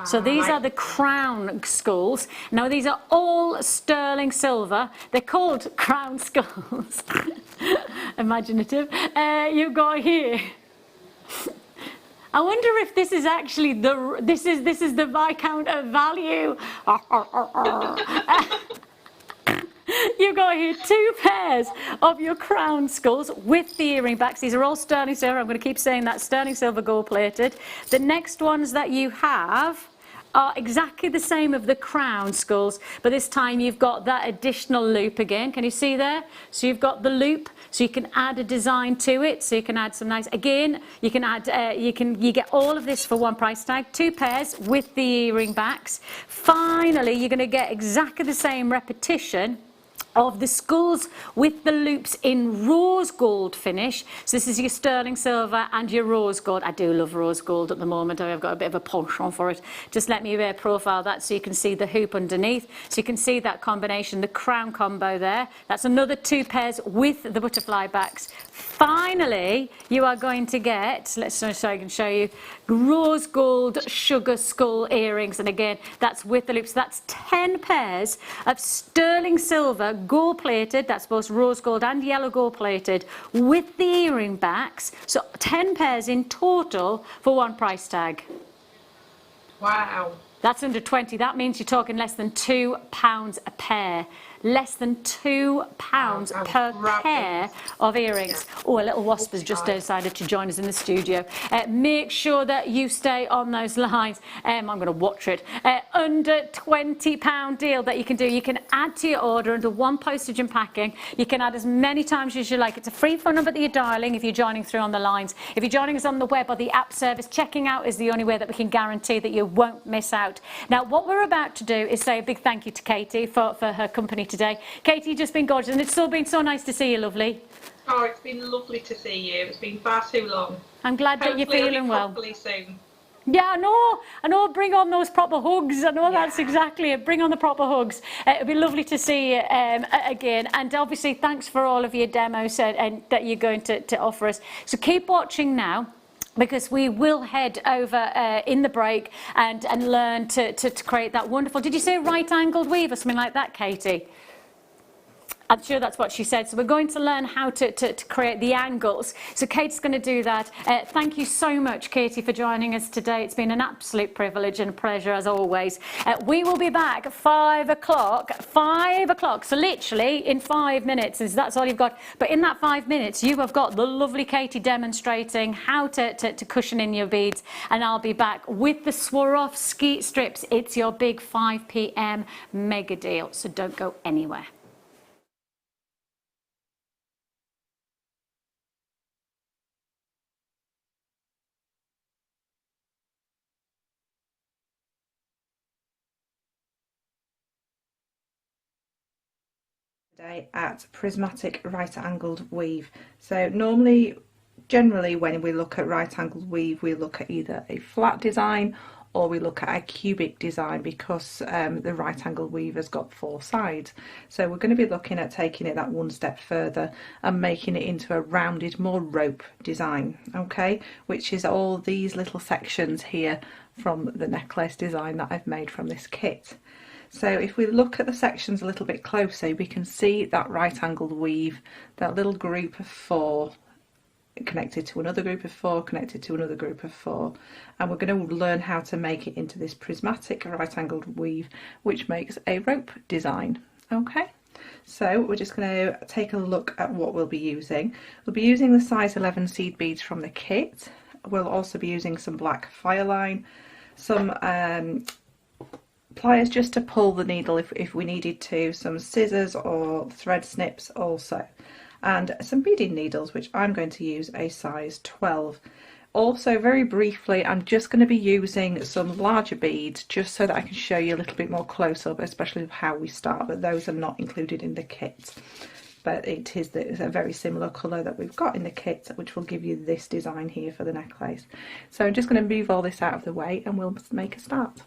So these are the crown skulls. Now these are all sterling silver. They're called crown skulls. Imaginative. You've got here. I wonder if this is actually this is the Viscount of value. You've got here 2 pairs of your crown skulls with the earring backs. These are all sterling silver. I'm going to keep saying that, sterling silver gold plated. The next ones that you have are exactly the same of the crown skulls, but this time you've got that additional loop again. Can you see there? So you've got the loop, so you can add a design to it, so you can add some nice, again, you can add, you get all of this for one price tag, 2 pairs with the earring backs. Finally, you're going to get exactly the same repetition of the skulls with the loops in rose gold finish. So this is your sterling silver and your rose gold. I do love rose gold at the moment. I've got a bit of a penchant for it. Just let me profile that so you can see the hoop underneath. So you can see that combination, the crown combo there. That's another 2 pairs with the butterfly backs. Finally, you are going to get, let's so I can show you, rose gold sugar skull earrings, and again that's with the loops. That's 10 pairs of sterling silver gold plated, that's both rose gold and yellow gold plated, with the earring backs. So 10 pairs in total for one price tag. Wow. That's under 20. That means you're talking less than £2 a pair. Less than £2 per pair of earrings. Oh, a little wasp has just decided to join us in the studio. Make sure that you stay on those lines. I'm going to watch it. Under £20 deal that you can do. You can add to your order under 1 postage and packing. You can add as many times as you like. It's a free phone number that you're dialing if you're joining through on the lines. If you're joining us on the web or the app service, checking out is the only way that we can guarantee that you won't miss out. Now, what we're about to do is say a big thank you to Katy for her company today. Katy, you've just been gorgeous, and it's been so nice to see you, lovely. Oh, it's been lovely to see you. It's been far too long. I'm glad that you're feeling well. Hopefully soon. Yeah, I know, bring on those proper hugs. I know that's exactly it. Bring on the proper hugs. It'll be lovely to see you again. And obviously, thanks for all of your demos and that you're going to offer us. So keep watching now, because we will head over in the break and learn to create that wonderful, did you say right-angled weave or something like that, Katy? I'm sure that's what she said. So we're going to learn how to create the angles. So Kate's going to do that. Thank you so much, Katy, for joining us today. It's been an absolute privilege and a pleasure as always. We will be back at 5 o'clock. 5 o'clock. So literally in 5 minutes, that's all you've got. But in that 5 minutes, you have got the lovely Katy demonstrating how to cushion in your beads. And I'll be back with the Swarovski strips. It's your big 5 p.m. mega deal. So don't go anywhere. At prismatic right angled weave. So generally when we look at right angled weave, we look at either a flat design or we look at a cubic design, because the right angled weave has got 4 sides. So we're going to be looking at taking it that one step further and making it into a rounded, more rope design, okay, which is all these little sections here from the necklace design that I've made from this kit. So if we look at the sections a little bit closer, we can see that right angled weave, that little group of 4 connected to another group of 4, connected to another group of 4. And we're going to learn how to make it into this prismatic right angled weave, which makes a rope design. Okay, so we're just going to take a look at what we'll be using. We'll be using the size 11 seed beads from the kit. We'll also be using some black fireline, some pliers just to pull the needle if we needed to, some scissors or thread snips also, and some beading needles, which I'm going to use a size 12. Also, very briefly, I'm just going to be using some larger beads just so that I can show you a little bit more close up, especially how we start, but those are not included in the kit. But it's a very similar colour that we've got in the kit, which will give you this design here for the necklace. So I'm just going to move all this out of the way and we'll make a start.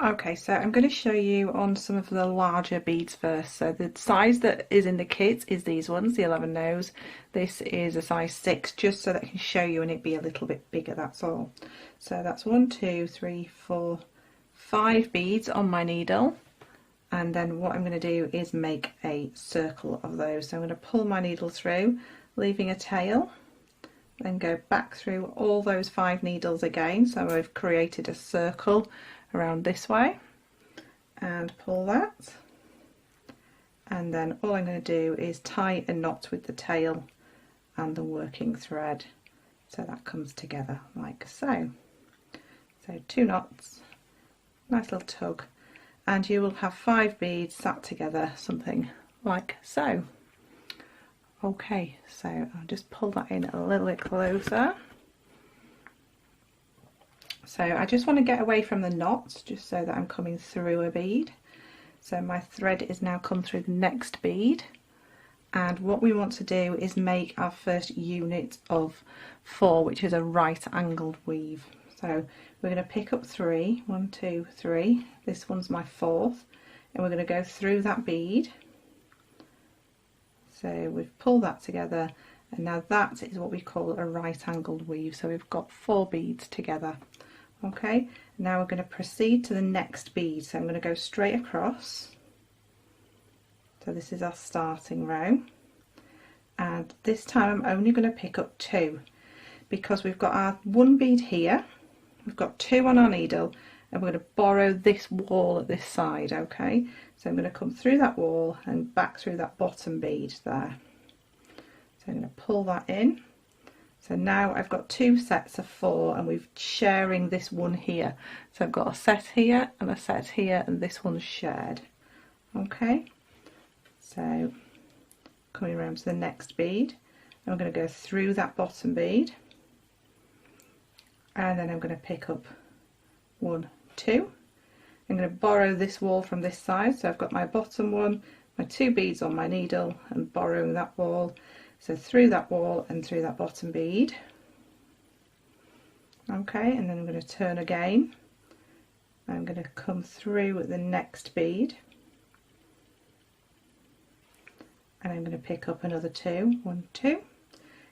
Okay, so I'm going to show you on some of the larger beads first. So the size that is in the kit is these ones, the 11 nose. This is a size 6, just so that I can show you and it be a little bit bigger, that's all. So that's 1, 2, 3, 4, 5 beads on my needle. And then what I'm going to do is make a circle of those. So I'm going to pull my needle through, leaving a tail, then go back through all those 5 needles again. So I've created a circle around this way and pull that, and then all I'm going to do is tie a knot with the tail and the working thread so that comes together like so. So 2 knots, nice little tug, and you will have 5 beads sat together, something like so. Okay, so I'll just pull that in a little bit closer. So I just want to get away from the knots, just so that I'm coming through a bead. So my thread is now come through the next bead, and what we want to do is make our first unit of 4, which is a right angled weave. So we're going to pick up 3, 1, 2, 3, this one's my 4th, and we're going to go through that bead. So we've pulled that together, and now that is what we call a right angled weave. So we've got 4 beads together. Okay, now we're going to proceed to the next bead. So I'm going to go straight across. So this is our starting row, and this time I'm only going to pick up 2 because we've got our 1 bead here, we've got 2 on our needle, and we're going to borrow this wall at this side. Okay, so I'm going to come through that wall and back through that bottom bead there. So I'm going to pull that in. So now I've got 2 sets of 4, and we're sharing this one here. So I've got a set here and a set here, and this one's shared. Okay, so coming around to the next bead, I'm going to go through that bottom bead, and then I'm going to pick up 1, 2. I'm going to borrow this wall from this side, so I've got my bottom one, my 2 beads on my needle, and borrowing that wall. So through that wall and through that bottom bead. Okay, and then I'm going to turn again. I'm going to come through the next bead, and I'm going to pick up another 2, 1, 2. I'm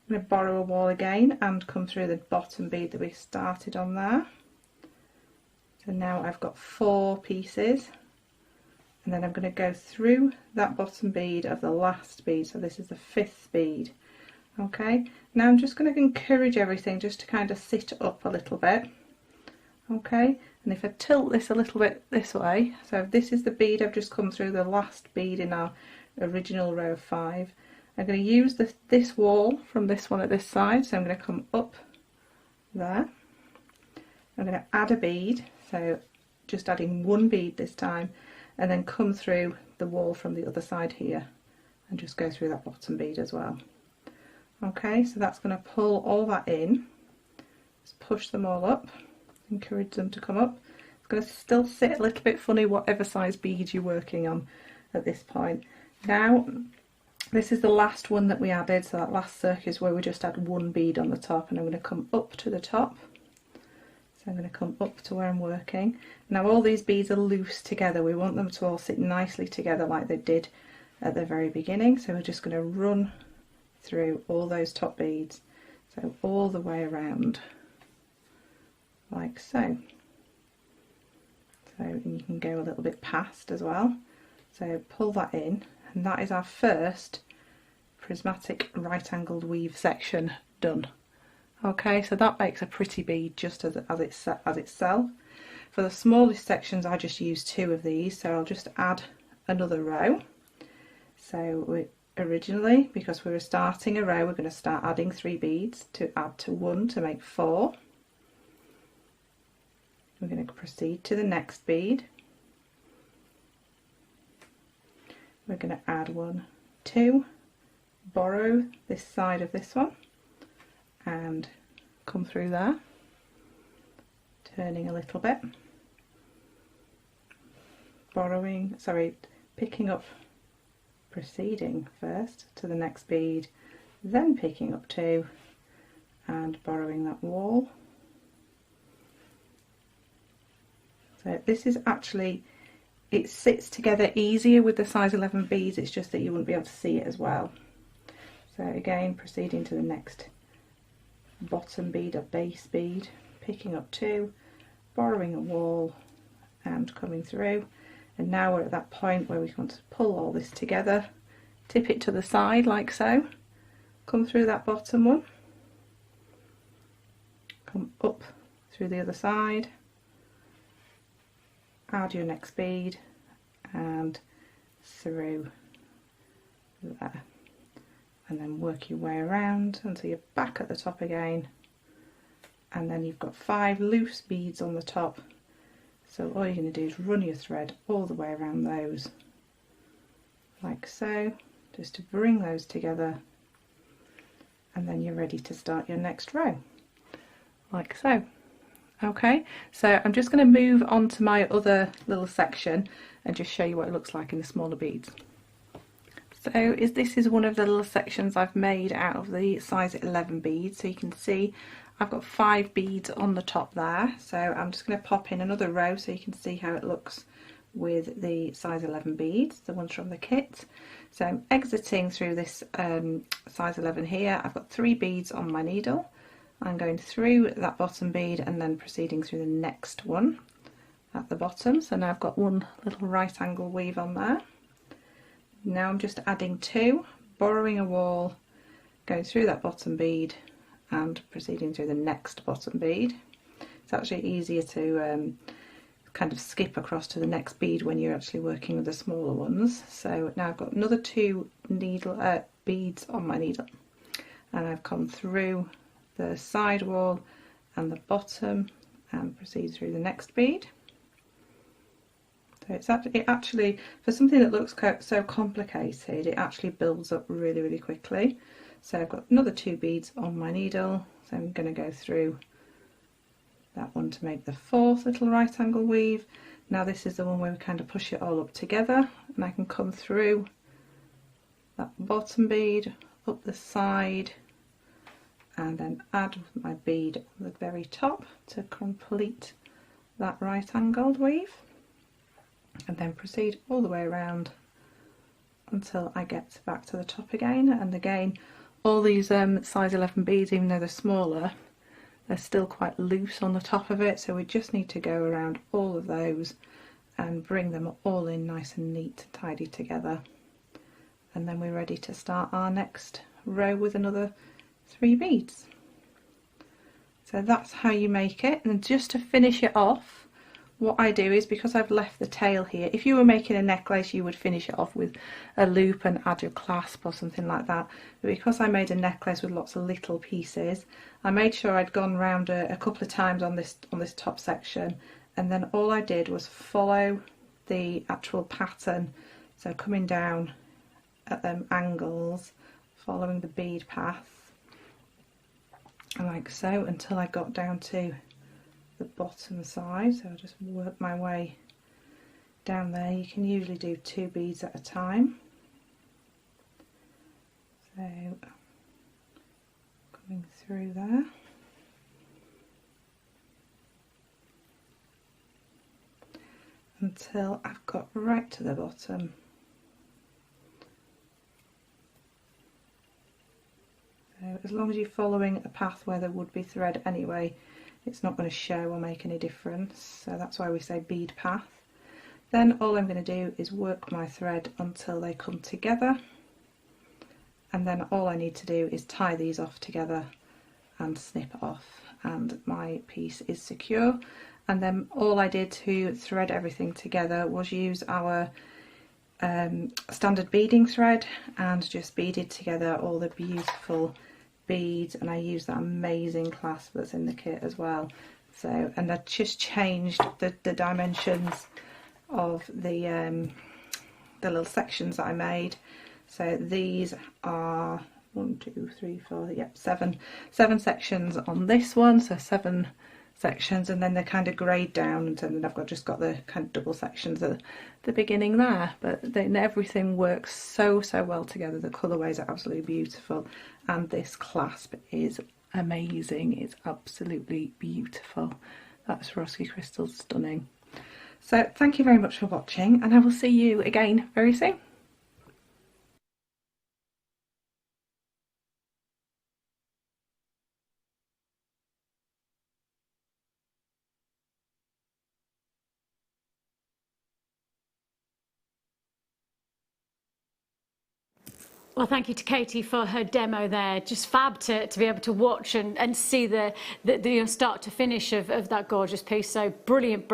going to borrow a wall again and come through the bottom bead that we started on there. So now I've got 4 pieces, and then I'm going to go through that bottom bead of the last bead. So this is the 5th bead. Okay, now I'm just going to encourage everything just to kind of sit up a little bit. Okay, and if I tilt this a little bit this way, so this is the bead I've just come through, the last bead in our original row of 5. I'm going to use this wall from this one at this side, so I'm going to come up there. I'm going to add a bead, so just adding 1 bead this time, and then come through the wall from the other side here and just go through that bottom bead as well. Okay, so that's going to pull all that in. Just push them all up, encourage them to come up. It's going to still sit a little bit funny whatever size bead you're working on at this point. Now this is the last one that we added, so that last circle is where we just add 1 bead on the top, and I'm going to come up to the top. So I'm going to come up to where I'm working. Now all these beads are loose together. We want them to all sit nicely together like they did at the very beginning. So we're just going to run through all those top beads, so all the way around like so. So you can go a little bit past as well. So pull that in, and that is our first prismatic right angled weave section done. Okay, so that makes a pretty bead just as itself. For the smallest sections I just use 2 of these, so I'll just add another row. So originally, because we were starting a row, we're going to start adding 3 beads to add to 1 to make 4. We're going to proceed to the next bead, we're going to add 1, 2, borrow this side of this one and come through there, turning a little bit, borrowing, sorry, picking up, proceeding first to the next bead, then picking up 2 and borrowing that wall. So this is actually, it sits together easier with the size 11 beads, it's just that you wouldn't be able to see it as well. So again, proceeding to the next bottom bead, a base bead, picking up 2, borrowing a wall and coming through. And now we're at that point where we want to pull all this together, tip it to the side like so, come through that bottom one, come up through the other side, add your next bead and through there, and then work your way around until you're back at the top again, and then you've got 5 loose beads on the top. So all you're going to do is run your thread all the way around those like so, just to bring those together, and then you're ready to start your next row like so. Okay, so I'm just going to move on to my other little section and just show you what it looks like in the smaller beads. So this is one of the little sections I've made out of the size 11 beads. So you can see I've got 5 beads on the top there. So I'm just going to pop in another row so you can see how it looks with the size 11 beads, the ones from the kit. So I'm exiting through this size 11 here. I've got 3 beads on my needle. I'm going through that bottom bead and then proceeding through the next one at the bottom. So now I've got one little right angle weave on there. Now I'm just adding 2, borrowing a wall, going through that bottom bead and proceeding through the next bottom bead. It's actually easier to kind of skip across to the next bead when you're actually working with the smaller ones. So now I've got another 2 needle beads on my needle, and I've come through the side wall and the bottom and proceed through the next bead. So it actually, for something that looks so complicated, it actually builds up really quickly. So I've got another 2 beads on my needle, so I'm going to go through that one to make the 4th little right angle weave. Now this is the one where we kind of push it all up together, and I can come through that bottom bead, up the side, and then add my bead on the very top to complete that right angled weave, and then proceed all the way around until I get back to the top again. And again, all these size 11 beads, even though they're smaller, they're still quite loose on the top of it, so we just need to go around all of those and bring them all in nice and neat and tidy together, and then we're ready to start our next row with another 3 beads. So that's how you make it. And just to finish it off, what I do is, because I've left the tail here, if you were making a necklace you would finish it off with a loop and add your clasp or something like that, but because I made a necklace with lots of little pieces, I made sure I'd gone round a couple of times on this top section, and then all I did was follow the actual pattern, so coming down at them angles, following the bead path like so until I got down to the bottom side. So I'll just work my way down there. You can usually do 2 beads at a time. So coming through there, until I've got right to the bottom. So as long as you're following a path where there would be thread anyway, it's not going to show or make any difference, so that's why we say bead path. Then all I'm going to do is work my thread until they come together, and then all I need to do is tie these off together and snip it off, and my piece is secure. And then all I did to thread everything together was use our standard beading thread and just beaded together all the beautiful beads, and I used that amazing clasp that's in the kit as well. So, and I just changed the dimensions of the the little sections that I made. So these are 1, 2, 3, 4, yep, seven sections on this one, so 7 sections, and then they're kind of greyed down, and then I've just got the kind of double sections at the beginning there. But then everything works so well together. The colourways are absolutely beautiful, and this clasp is amazing. It's absolutely beautiful. That Swarovski crystal's stunning. So thank you very much for watching, and I will see you again very soon. Well, thank you to Katy for her demo there. Just fab to be able to watch and see the start to finish of that gorgeous piece. So brilliant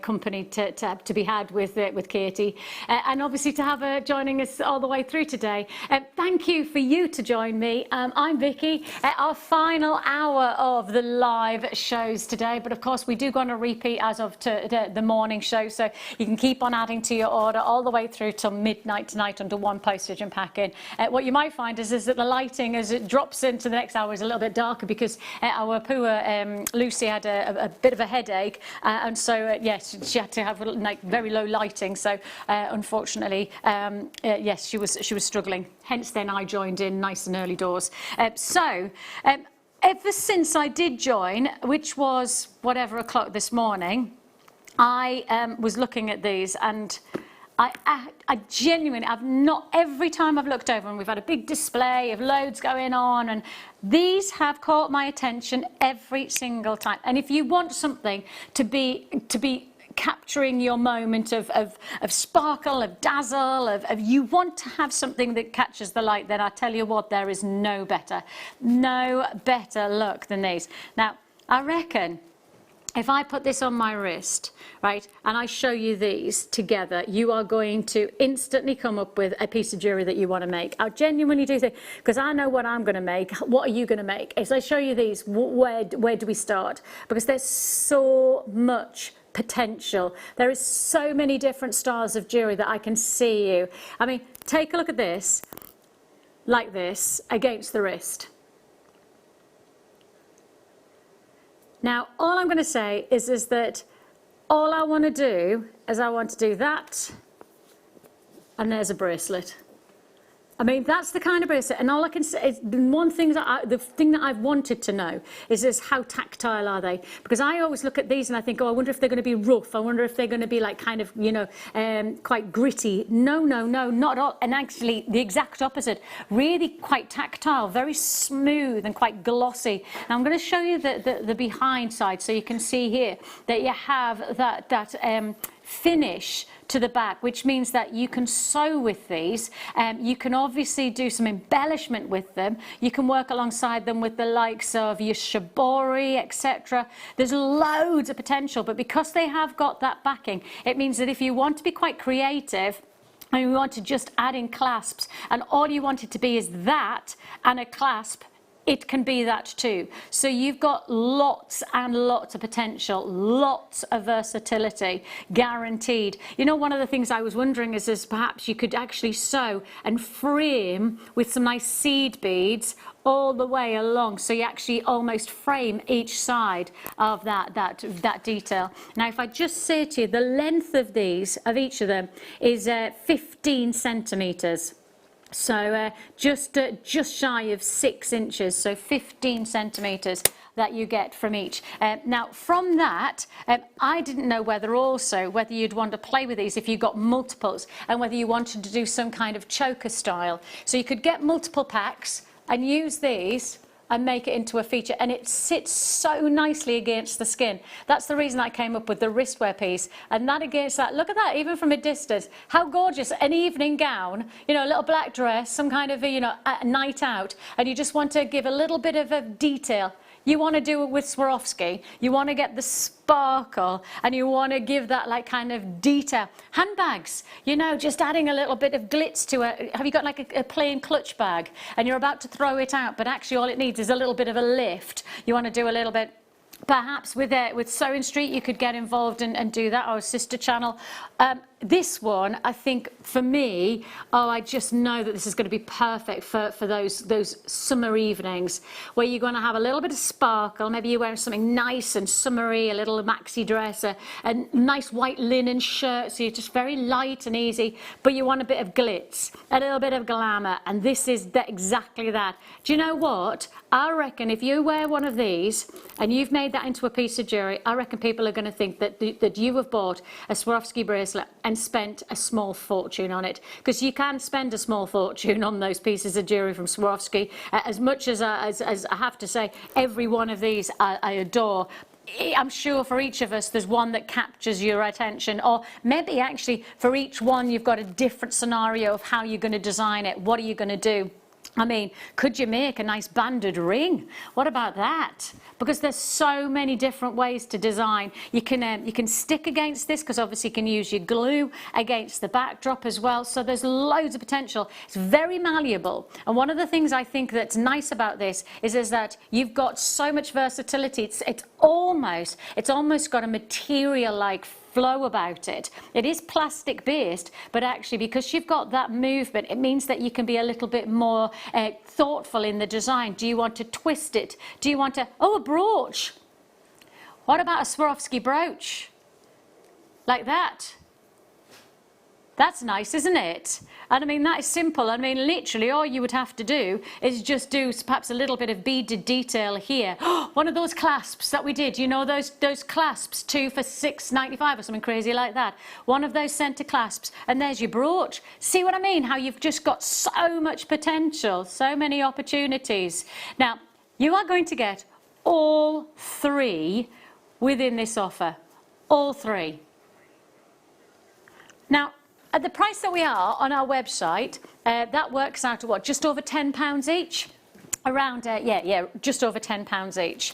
company to be had with Katy, and obviously to have her joining us all the way through today. Thank you for you to join me. I'm Vicki. Our final hour of the live shows today, but of course we do go on a repeat as of the morning show, so you can keep on adding to your order all the way through till midnight tonight under one postage and packing. What you might find is that the lighting as it drops into the next hour is a little bit darker because our poor Lucy had a bit of a headache, and so yes, she had to have like very low lighting. So unfortunately, yes, she was struggling. Hence, then I joined in nice and early doors. Ever since I did join, which was whatever o'clock this morning, I was looking at these, and I genuinely, I've not, every time I've looked over and we've had a big display of loads going on, and these have caught my attention every single time. And if you want something to be capturing your moment of sparkle, of dazzle, of you want to have something that catches the light, then I tell you what, there is no better look than these. Now, I reckon if I put this on my wrist, right, and I show you these together, you are going to instantly come up with a piece of jewellery that you want to make. I genuinely do think, because I know what I'm going to make. What are you going to make? As I show you these, where do we start? Because there's so much potential. There is so many different styles of jewellery that I can see you. I mean, take a look at this, like this, against the wrist. Now, all I'm going to say is that all I want to do is I want to do that, and there's a bracelet. I mean, that's the kind of bracelet, and all I can say is the thing that I've wanted to know is how tactile are they? Because I always look at these and I think, oh, I wonder if they're going to be rough. I wonder if they're going to be like kind of, you know, quite gritty. No, not at all. And actually, the exact opposite. Really quite tactile, very smooth and quite glossy. Now, I'm going to show you the behind side so you can see here that you have that finish to the back, which means that you can sew with these. You can obviously do some embellishment with them. You can work alongside them with the likes of your shibori, etc. There's loads of potential, but because they have got that backing, it means that if you want to be quite creative and you want to just add in clasps, and all you want it to be is that and a clasp, it can be that too. So you've got lots and lots of potential, lots of versatility, guaranteed. You know, one of the things I was wondering is perhaps you could actually sew and frame with some nice seed beads all the way along, so you actually almost frame each side of that detail. Now, if I just say to you, the length of these, of each of them, is 15 centimetres. So just shy of 6 inches, so 15 centimetres that you get from each. Now, from that, I didn't know whether you'd want to play with these if you got multiples, and whether you wanted to do some kind of choker style. So you could get multiple packs and use these and make it into a feature, and it sits so nicely against the skin. That's the reason I came up with the wristwear piece, and that against that, look at that, even from a distance, how gorgeous. An evening gown, you know, a little black dress, some kind of, you know, a night out, and you just want to give a little bit of a detail. You want to do it with Swarovski, you want to get the sparkle, and you want to give that like kind of detail. Handbags, you know, just adding a little bit of glitz to it. Have you got like a plain clutch bag and you're about to throw it out, but actually all it needs is a little bit of a lift? You want to do a little bit. Perhaps with Sewing Street you could get involved and do that, our sister channel. this one, I think for me, oh, I just know that this is going to be perfect for those summer evenings where you're going to have a little bit of sparkle. Maybe you're wearing something nice and summery, a little maxi dress, a nice white linen shirt, so you're just very light and easy, but you want a bit of glitz, a little bit of glamour, and this is exactly that. Do you know what? I reckon if you wear one of these and you've made that into a piece of jewellery, I reckon people are going to think that you have bought a Swarovski bracelet and spent a small fortune on it, because you can spend a small fortune on those pieces of jewellery from Swarovski. As much as I have to say, every one of these I adore. I'm sure for each of us there's one that captures your attention, or maybe actually for each one you've got a different scenario of how you're going to design it. What are you going to do? I mean, could you make a nice banded ring? What about that? Because there's so many different ways to design. You can stick against this, because obviously you can use your glue against the backdrop as well. So there's loads of potential. It's very malleable. And one of the things I think that's nice about this is that you've got so much versatility. It's almost got a material-like flow about it. It is plastic based, but actually because you've got that movement, it means that you can be a little bit more thoughtful in the design. Do you want to twist it? Do you want to, oh, a brooch? What about a Swarovski brooch? Like that? That's nice, isn't it? And I mean, that is simple. I mean, literally all you would have to do is just do perhaps a little bit of beaded detail here. One of those clasps that we did, you know, those clasps, 2 for $6.95 or something crazy like that. One of those centre clasps, and there's your brooch. See what I mean? How you've just got so much potential, so many opportunities. Now, you are going to get all 3 within this offer. All 3. Now, at the price that we are on our website, that works out to what, just over £10 each? Around, just over £10 each.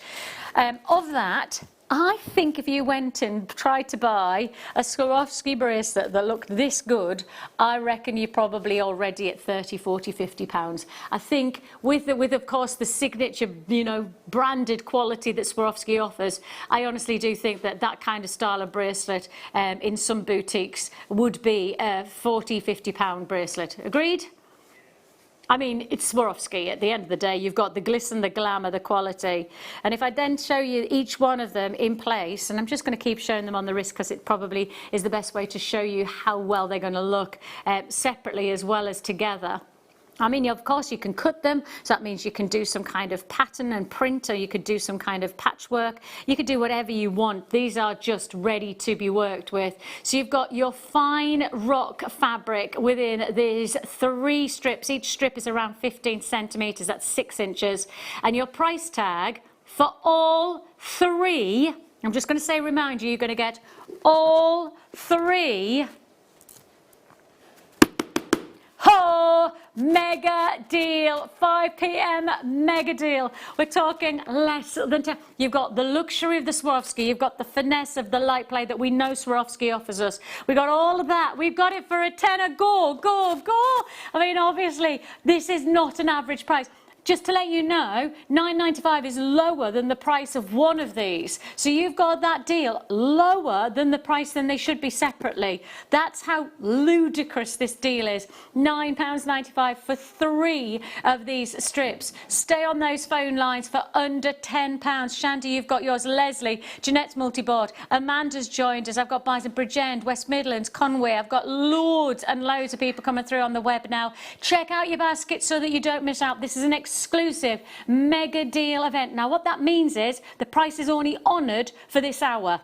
Of that, I think if you went and tried to buy a Swarovski bracelet that looked this good, I reckon you're probably already at 30, 40, 50 pounds. I think with of course the signature, you know, branded quality that Swarovski offers, I honestly do think that that kind of style of bracelet in some boutiques would be a 40, 50 pound bracelet. Agreed? I mean, it's Swarovski. At the end of the day, you've got the glisten, the glamour, the quality. And if I then show you each one of them in place, and I'm just going to keep showing them on the wrist because it probably is the best way to show you how well they're going to look separately as well as together. I mean, of course, you can cut them, so that means you can do some kind of pattern and print, or you could do some kind of patchwork. You could do whatever you want. These are just ready to be worked with. So you've got your fine rock fabric within these 3 strips. Each strip is around 15 centimetres, that's 6 inches. And your price tag for all 3, I'm just going to remind you, you're going to get all 3. Oh, mega deal, 5 p.m. mega deal. We're talking less than 10. You've got the luxury of the Swarovski, you've got the finesse of the light play that we know Swarovski offers us. We've got all of that. We've got it for a tenner. Go. I mean, obviously, this is not an average price. Just to let you know, $9.95 is lower than the price of one of these. So you've got that deal lower than the price than they should be separately. That's how ludicrous this deal is. £9.95 for 3 of these strips. Stay on those phone lines for under £10. Shandy, you've got yours. Leslie, Jeanette's multi-board. Amanda's joined us. I've got buys in Bridgend, West Midlands, Conway. I've got loads and loads of people coming through on the web now. Check out your basket so that you don't miss out. This is an exclusive mega deal event. Now what that means is the price is only honoured for this hour.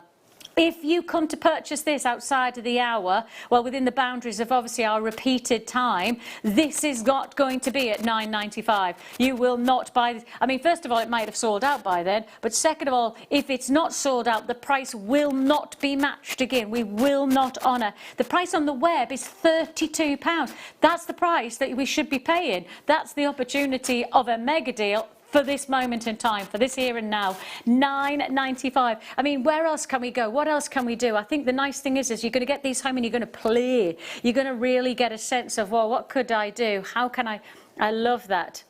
If you come to purchase this outside of the hour, well, within the boundaries of obviously our repeated time, this is not going to be at $9.95. You will not buy this. I mean, first of all, it might have sold out by then, but second of all, if it's not sold out, the price will not be matched again. We will not honour. The price on the web is £32. That's the price that we should be paying. That's the opportunity of a mega deal for this moment in time, for this here and now. $9.95. I mean, where else can we go? What else can we do? I think the nice thing is you're going to get these home and you're going to play. You're going to really get a sense of, well, what could I do? How can I love that.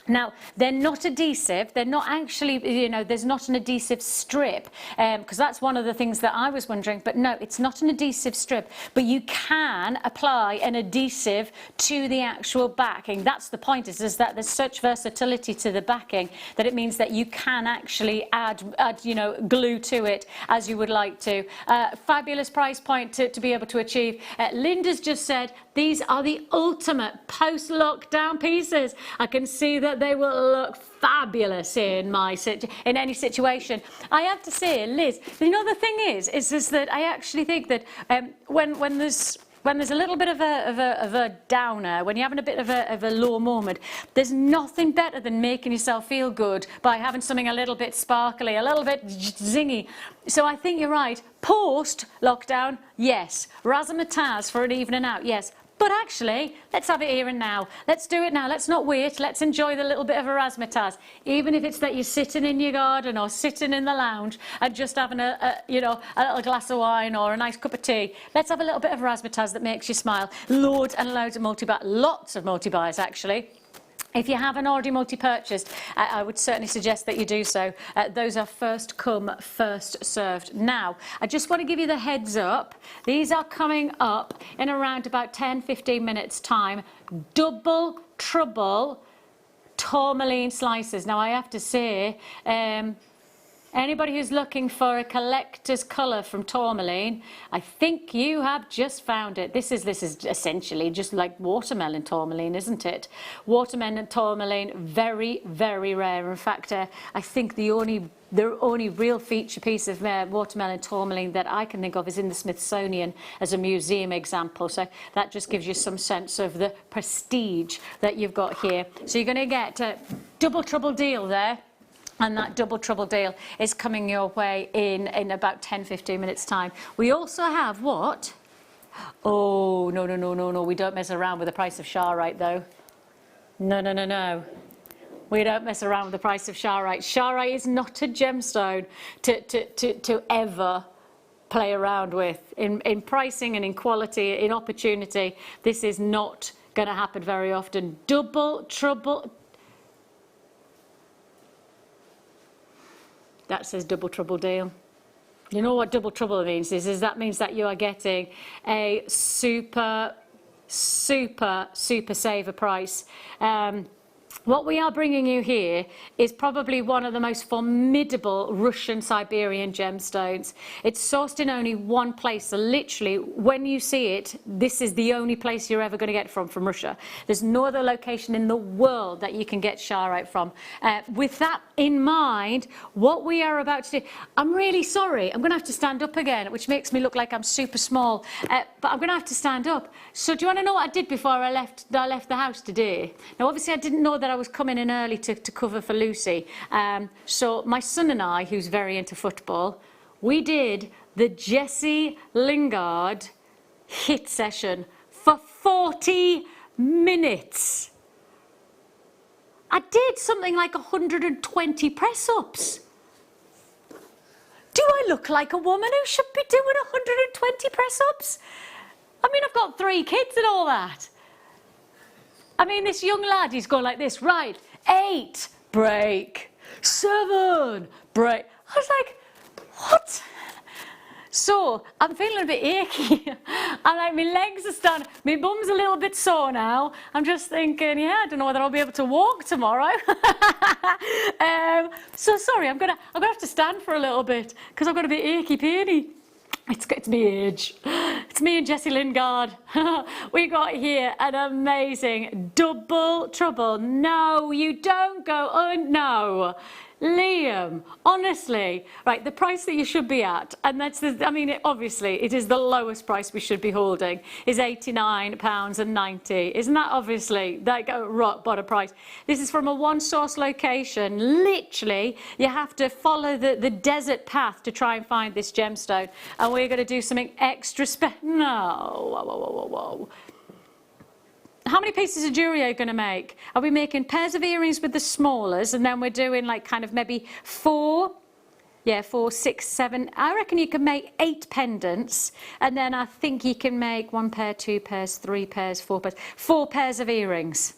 Now, they're not adhesive, they're not actually, you know, there's not an adhesive strip, because that's one of the things that I was wondering, but no, it's not an adhesive strip, but you can apply an adhesive to the actual backing. That's the point, is that there's such versatility to the backing that it means that you can actually add you know, glue to it as you would like to. Fabulous price point to be able to achieve. Linda's just said, these are the ultimate post-lockdown pieces. I can see that they will look fabulous in any situation. I have to say, Liz, you know, the thing is that I actually think that when there's a little bit of a downer, when you're having a bit of a low moment, there's nothing better than making yourself feel good by having something a little bit sparkly, a little bit zingy. So I think you're right. Post lockdown, yes. Razzmatazz for an evening out, yes. But actually, let's have it here and now. Let's do it now. Let's not wait. Let's enjoy the little bit of a razzmatazz. Even if it's that you're sitting in your garden or sitting in the lounge and just having you know, a little glass of wine or a nice cup of tea. Let's have a little bit of razzmatazz that makes you smile. Loads and loads of multi-buy, lots of multi-buys actually. If you haven't already multi-purchased, I would certainly suggest that you do so. Those are first come, first served. Now, I just want to give you the heads up. These are coming up in around about 10-15 minutes time. Double trouble tourmaline slices. Now, I have to say, anybody who's looking for a collector's colour from tourmaline, I think you have just found it. This is essentially just like watermelon tourmaline, isn't it? Watermelon tourmaline, very, very rare. In fact, I think the only real feature piece of watermelon tourmaline that I can think of is in the Smithsonian as a museum example. So that just gives you some sense of the prestige that you've got here. So you're going to get a double trouble deal there. And that double trouble deal is coming your way in about 10-15 minutes time. We also have what? Oh, no. We don't mess around with the price of Sharite though. No. We don't mess around with the price of Sharite. Sharite is not a gemstone to ever play around with. In pricing and in quality, in opportunity, this is not going to happen very often. Double trouble. That says double trouble deal. You know what double trouble means is that means that you are getting a super saver price. What we are bringing you here is probably one of the most formidable Russian Siberian gemstones. It's sourced in only one place, so literally when you see it, this is the only place you're ever going to get from Russia. There's no other location in the world that you can get Sharite from. With that in mind, what we are about to do, I'm really sorry, I'm going to have to stand up again, which makes me look like I'm super small, but I'm going to have to stand up. So do you want to know what I did before I left the house today? Now obviously I didn't know that I was coming in early to cover for Lucy. So my son and I, who's very into football, we did the Jesse Lingard hit session for 40 minutes. I did something like 120 press-ups. Do I look like a woman who should be doing 120 press-ups? I mean, I've got 3 kids and all that. I mean, this young lad, he's going like this, right, 8, break, 7, break. I was like, what? So, I'm feeling a bit achy. My legs are starting, my bum's a little bit sore now. I'm just thinking, yeah, I don't know whether I'll be able to walk tomorrow. So sorry, I'm gonna have to stand for a little bit because I've got a bit achy peony. It's me age. It's me and Jesse Lingard. We got here an amazing double trouble. No, you don't go, oh no. Liam, honestly, right, the price that you should be at, and that's obviously it is the lowest price we should be holding, is £89.90. Isn't that obviously like a rock bottom price? This is from a one source location. Literally, you have to follow the desert path to try and find this gemstone. And we're going to do something extra whoa. How many pieces of jewellery are you going to make? Are we making pairs of earrings with the smallers, and then we're doing like kind of maybe 4, 6, 7. I reckon you can make 8 pendants, and then I think you can make 1 pair, 2 pairs, 3 pairs, 4 pairs. 4 pairs of earrings.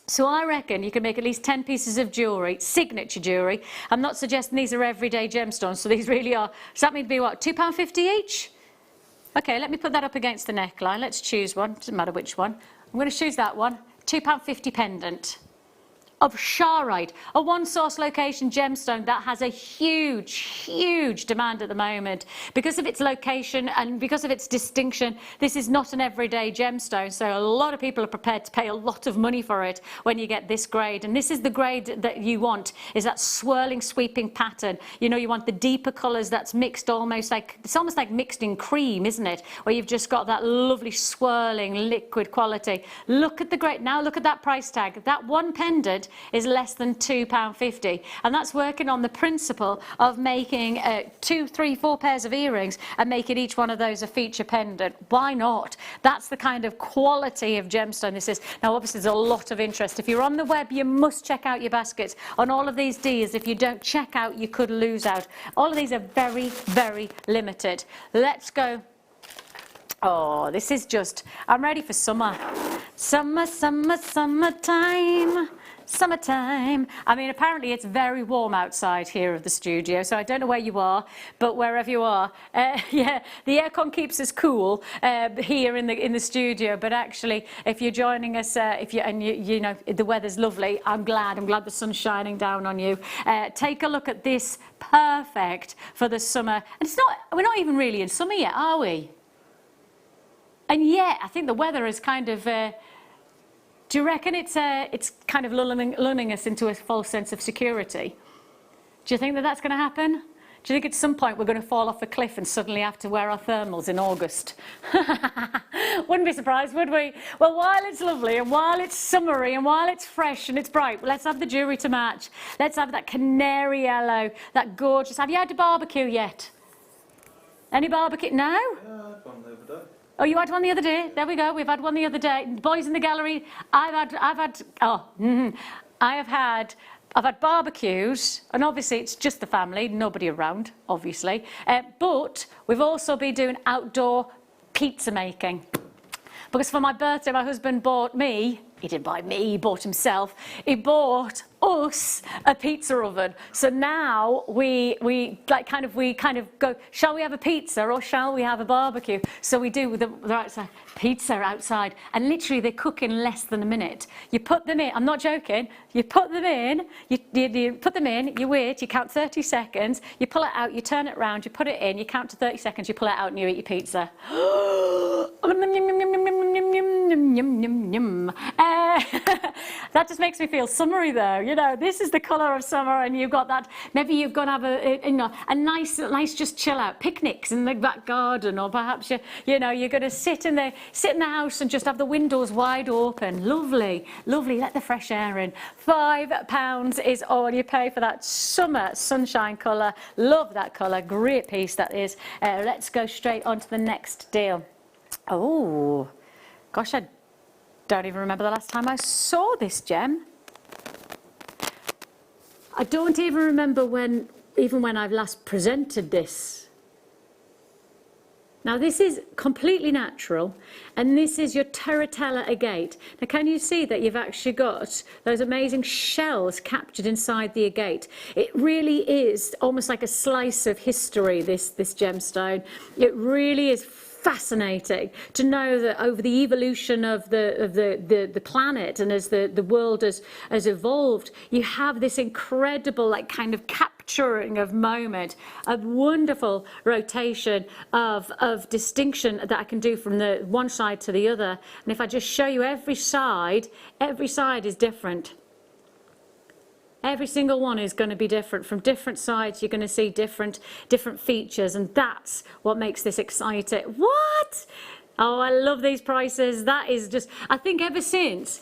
So I reckon you can make at least 10 pieces of jewellery, signature jewellery. I'm not suggesting these are everyday gemstones, so these really are. Does that mean to be what, £2.50 each? Okay, let me put that up against the neckline. Let's choose one, doesn't matter which one. I'm going to choose that one, £2.50 pendant. Of charoite, a one-source location gemstone that has a huge demand at the moment. Because of its location and because of its distinction, this is not an everyday gemstone, so a lot of people are prepared to pay a lot of money for it when you get this grade. And this is the grade that you want, is that swirling, sweeping pattern. You know, you want the deeper colours that's mixed almost like, it's almost like mixed in cream, isn't it? Where you've just got that lovely swirling liquid quality. Look at the grade, now look at that price tag. That one pendant is less than £2.50, and that's working on the principle of making 2, 3, 4 pairs of earrings and making each one of those a feature pendant. Why not? That's the kind of quality of gemstone this is. Now obviously there's a lot of interest. If you're on the web, you must check out your baskets on all of these deals. If you don't check out, you could lose out. All of these are very limited. Let's go. Oh, this is just, I'm ready for summer. Summertime. Summertime. I mean, apparently it's very warm outside here at the studio, so I don't know where you are, but wherever you are, yeah, the aircon keeps us cool here in the studio. But actually, if you're joining us, you know the weather's lovely, I'm glad the sun's shining down on you. Take a look at this, perfect for the summer. And it's not, we're not even really in summer yet, are we? And yet, I think the weather is kind of. Do you reckon it's kind of lulling us into a false sense of security? Do you think that that's going to happen? Do you think at some point we're going to fall off a cliff and suddenly have to wear our thermals in August? Wouldn't be surprised, would we? Well, while it's lovely and while it's summery and while it's fresh and it's bright, let's have the jewellery to match. Let's have that canary yellow, that gorgeous. Have you had a barbecue yet? Any barbecue? No? Yeah, I had one the other day. Oh, you had one the other day? There we go. We've had one the other day. Boys in the gallery, I've had barbecues, and obviously it's just the family, nobody around, obviously. But we've also been doing outdoor pizza making. Because for my birthday, my husband bought me, he didn't buy me, he bought himself, he bought us a pizza oven. So now we kind of go, shall we have a pizza or shall we have a barbecue? So we do with the outside, pizza outside, and literally they cook in less than a minute. You put them in, I'm not joking, you put them in, you put them in, you wait, you count 30 seconds, you pull it out, you turn it around, you put it in, you count to 30 seconds, you pull it out and you eat your pizza. That just makes me feel summery though, you know, this is the colour of summer, and you've got that, maybe you've got to have a nice just chill out picnics in the back garden, or perhaps you're going to sit in the house and just have the windows wide open. Lovely, let the fresh air in. £5 is all you pay for that summer sunshine colour. Love that colour, great piece that is. Let's go straight on to the next deal. Oh, gosh, I don't even remember the last time I saw this gem. I don't even remember when I've last presented this. Now this is completely natural, and this is your terratella agate. Now can you see that you've actually got those amazing shells captured inside the agate? It really is almost like a slice of history, this gemstone. It really is fascinating to know that over the evolution of the planet, and as the world has evolved, you have this incredible like kind of capturing of moment, a wonderful rotation of distinction that I can do from the one side to the other. And if I just show you every side is different. Every single one is going to be different. From different sides, you're going to see different features, and that's what makes this exciting. What? Oh, I love these prices. That is just, I think ever since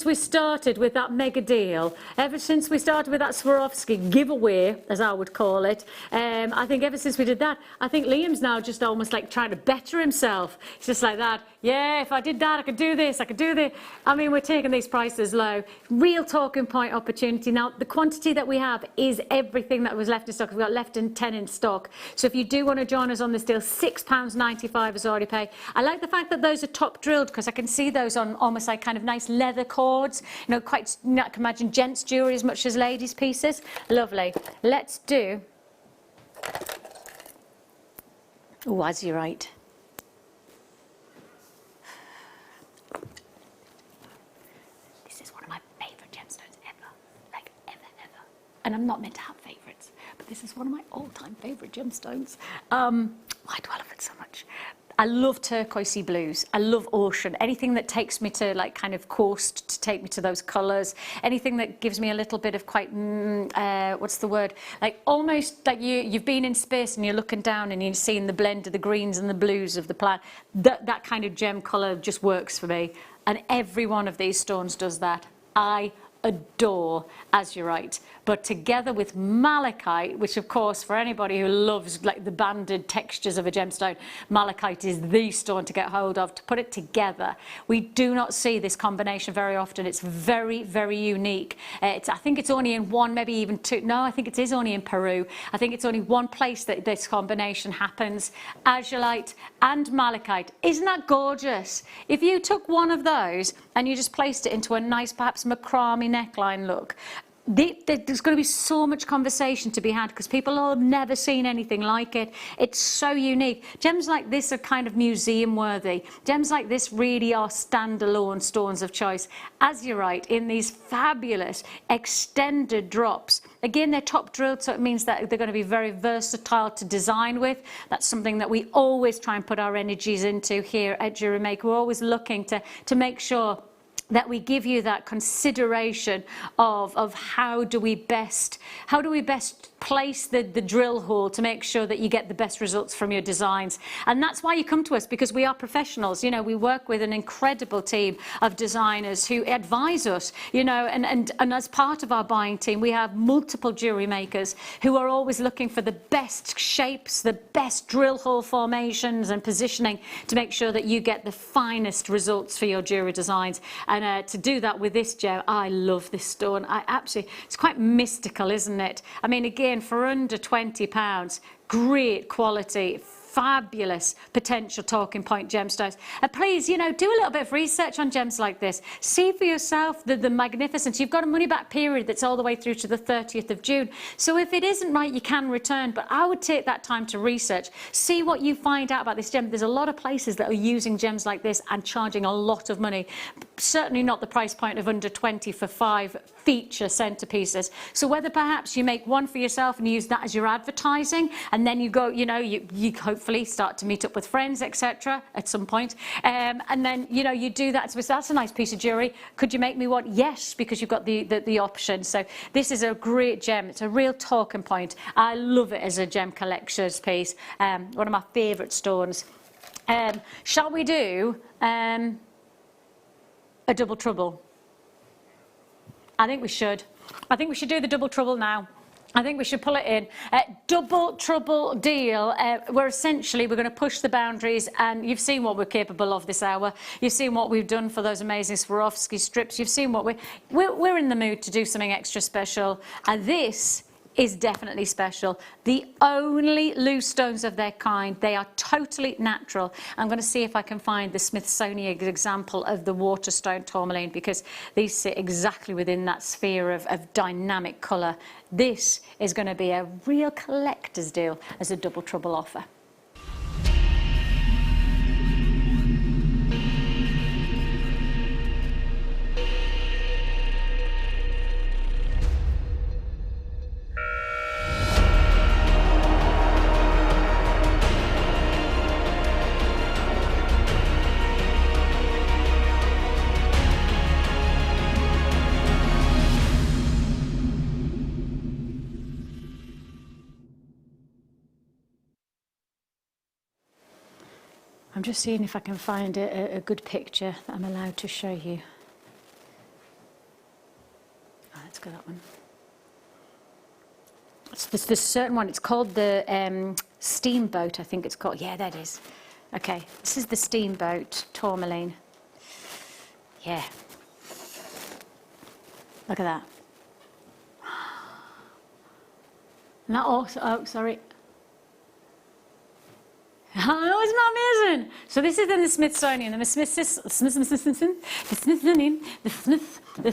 we started with that mega deal, ever since we started with that Swarovski giveaway, as I would call it, I think ever since we did that, I think Liam's now just almost like trying to better himself. It's just like that. Yeah, if I did that, I could do this, I could do this. I mean, we're taking these prices low. Real talking point opportunity. Now, the quantity that we have is everything that was left in stock. We've got left in 10 in stock. So if you do want to join us on this deal, £6.95 is already paid. I like the fact that those are top drilled because I can see those on almost like kind of nice leather cords. You know, quite, I can imagine gents' jewellery as much as ladies' pieces. Lovely. Let's do... Oh, azurite. And I'm not meant to have favourites, but this is one of my all-time favourite gemstones. Why do I love it so much? I love turquoisey blues. I love ocean. Anything that takes me to like kind of coast, to take me to those colours. Anything that gives me a little bit of quite, what's the word? Like almost like you've been in space and you're looking down and you're seeing the blend of the greens and the blues of the planet. That kind of gem colour just works for me. And every one of these stones does that. I adore azurite, but together with malachite, which of course for anybody who loves like the banded textures of a gemstone, malachite is the stone to get hold of. To put it together, we do not see this combination very often. It's very, very unique. I think it's only in one, maybe even two. No, I think it is only in Peru. I think it's only one place that this combination happens. Azurite and malachite. Isn't that gorgeous? If you took one of those and you just placed it into a nice, perhaps macrame neckline look, there's going to be so much conversation to be had because people have never seen anything like it. It's so unique. Gems like this are kind of museum worthy. Gems like this really are standalone stones of choice. Azurite in these fabulous extended drops. Again, they're top drilled, so it means that they're going to be very versatile to design with. That's something that we always try and put our energies into here at Jewellery Maker. We're always looking to make sure that we give you that consideration of how do we best place the drill hole to make sure that you get the best results from your designs. And that's why you come to us, because we are professionals. You know, we work with an incredible team of designers who advise us, you know, and as part of our buying team, we have multiple jewellery makers who are always looking for the best shapes, the best drill hole formations and positioning to make sure that you get the finest results for your jewellery designs. And to do that with this gem, I love this stone. It's quite mystical, isn't it? I mean, again, for under £20, great quality, fabulous potential talking point gemstones. And please, you know, do a little bit of research on gems like this. See for yourself the magnificence. You've got a money back period that's all the way through to the 30th of June. So if it isn't right, you can return. But I would take that time to research. See what you find out about this gem. There's a lot of places that are using gems like this and charging a lot of money. Certainly not the price point of under 20 for 5 feature centerpieces. So whether perhaps you make one for yourself and use that as your advertising, and then you go, you know, you hopefully start to meet up with friends, etc. at some point, and then, you know, you do that. So that's a nice piece of jewellery. Could you make me one? Yes, because you've got the option. So this is a great gem. It's a real talking point. I love it as a gem collector's piece. One of my favourite stones. Shall we do a double trouble? I think we should. I think we should do the double trouble now. I think we should pull it in. Double trouble deal, where essentially we're going to push the boundaries, and you've seen what we're capable of this hour. You've seen what we've done for those amazing Swarovski strips. You've seen what we're in the mood to do something extra special, and this is definitely special. The only loose stones of their kind. They are totally natural. I'm going to see if I can find the Smithsonian example of the waterstone tourmaline, because these sit exactly within that sphere of dynamic colour. This is going to be a real collector's deal as a double trouble offer. I'm just seeing if I can find a good picture that I'm allowed to show you. Oh, let's go that one. There's a certain one. It's called the Steamboat, I think it's called. Yeah, that is. Okay, this is the Steamboat tourmaline. Yeah. Look at that. And that also, oh, sorry. Oh, isn't that amazing? So this is in the Smithsonian, and the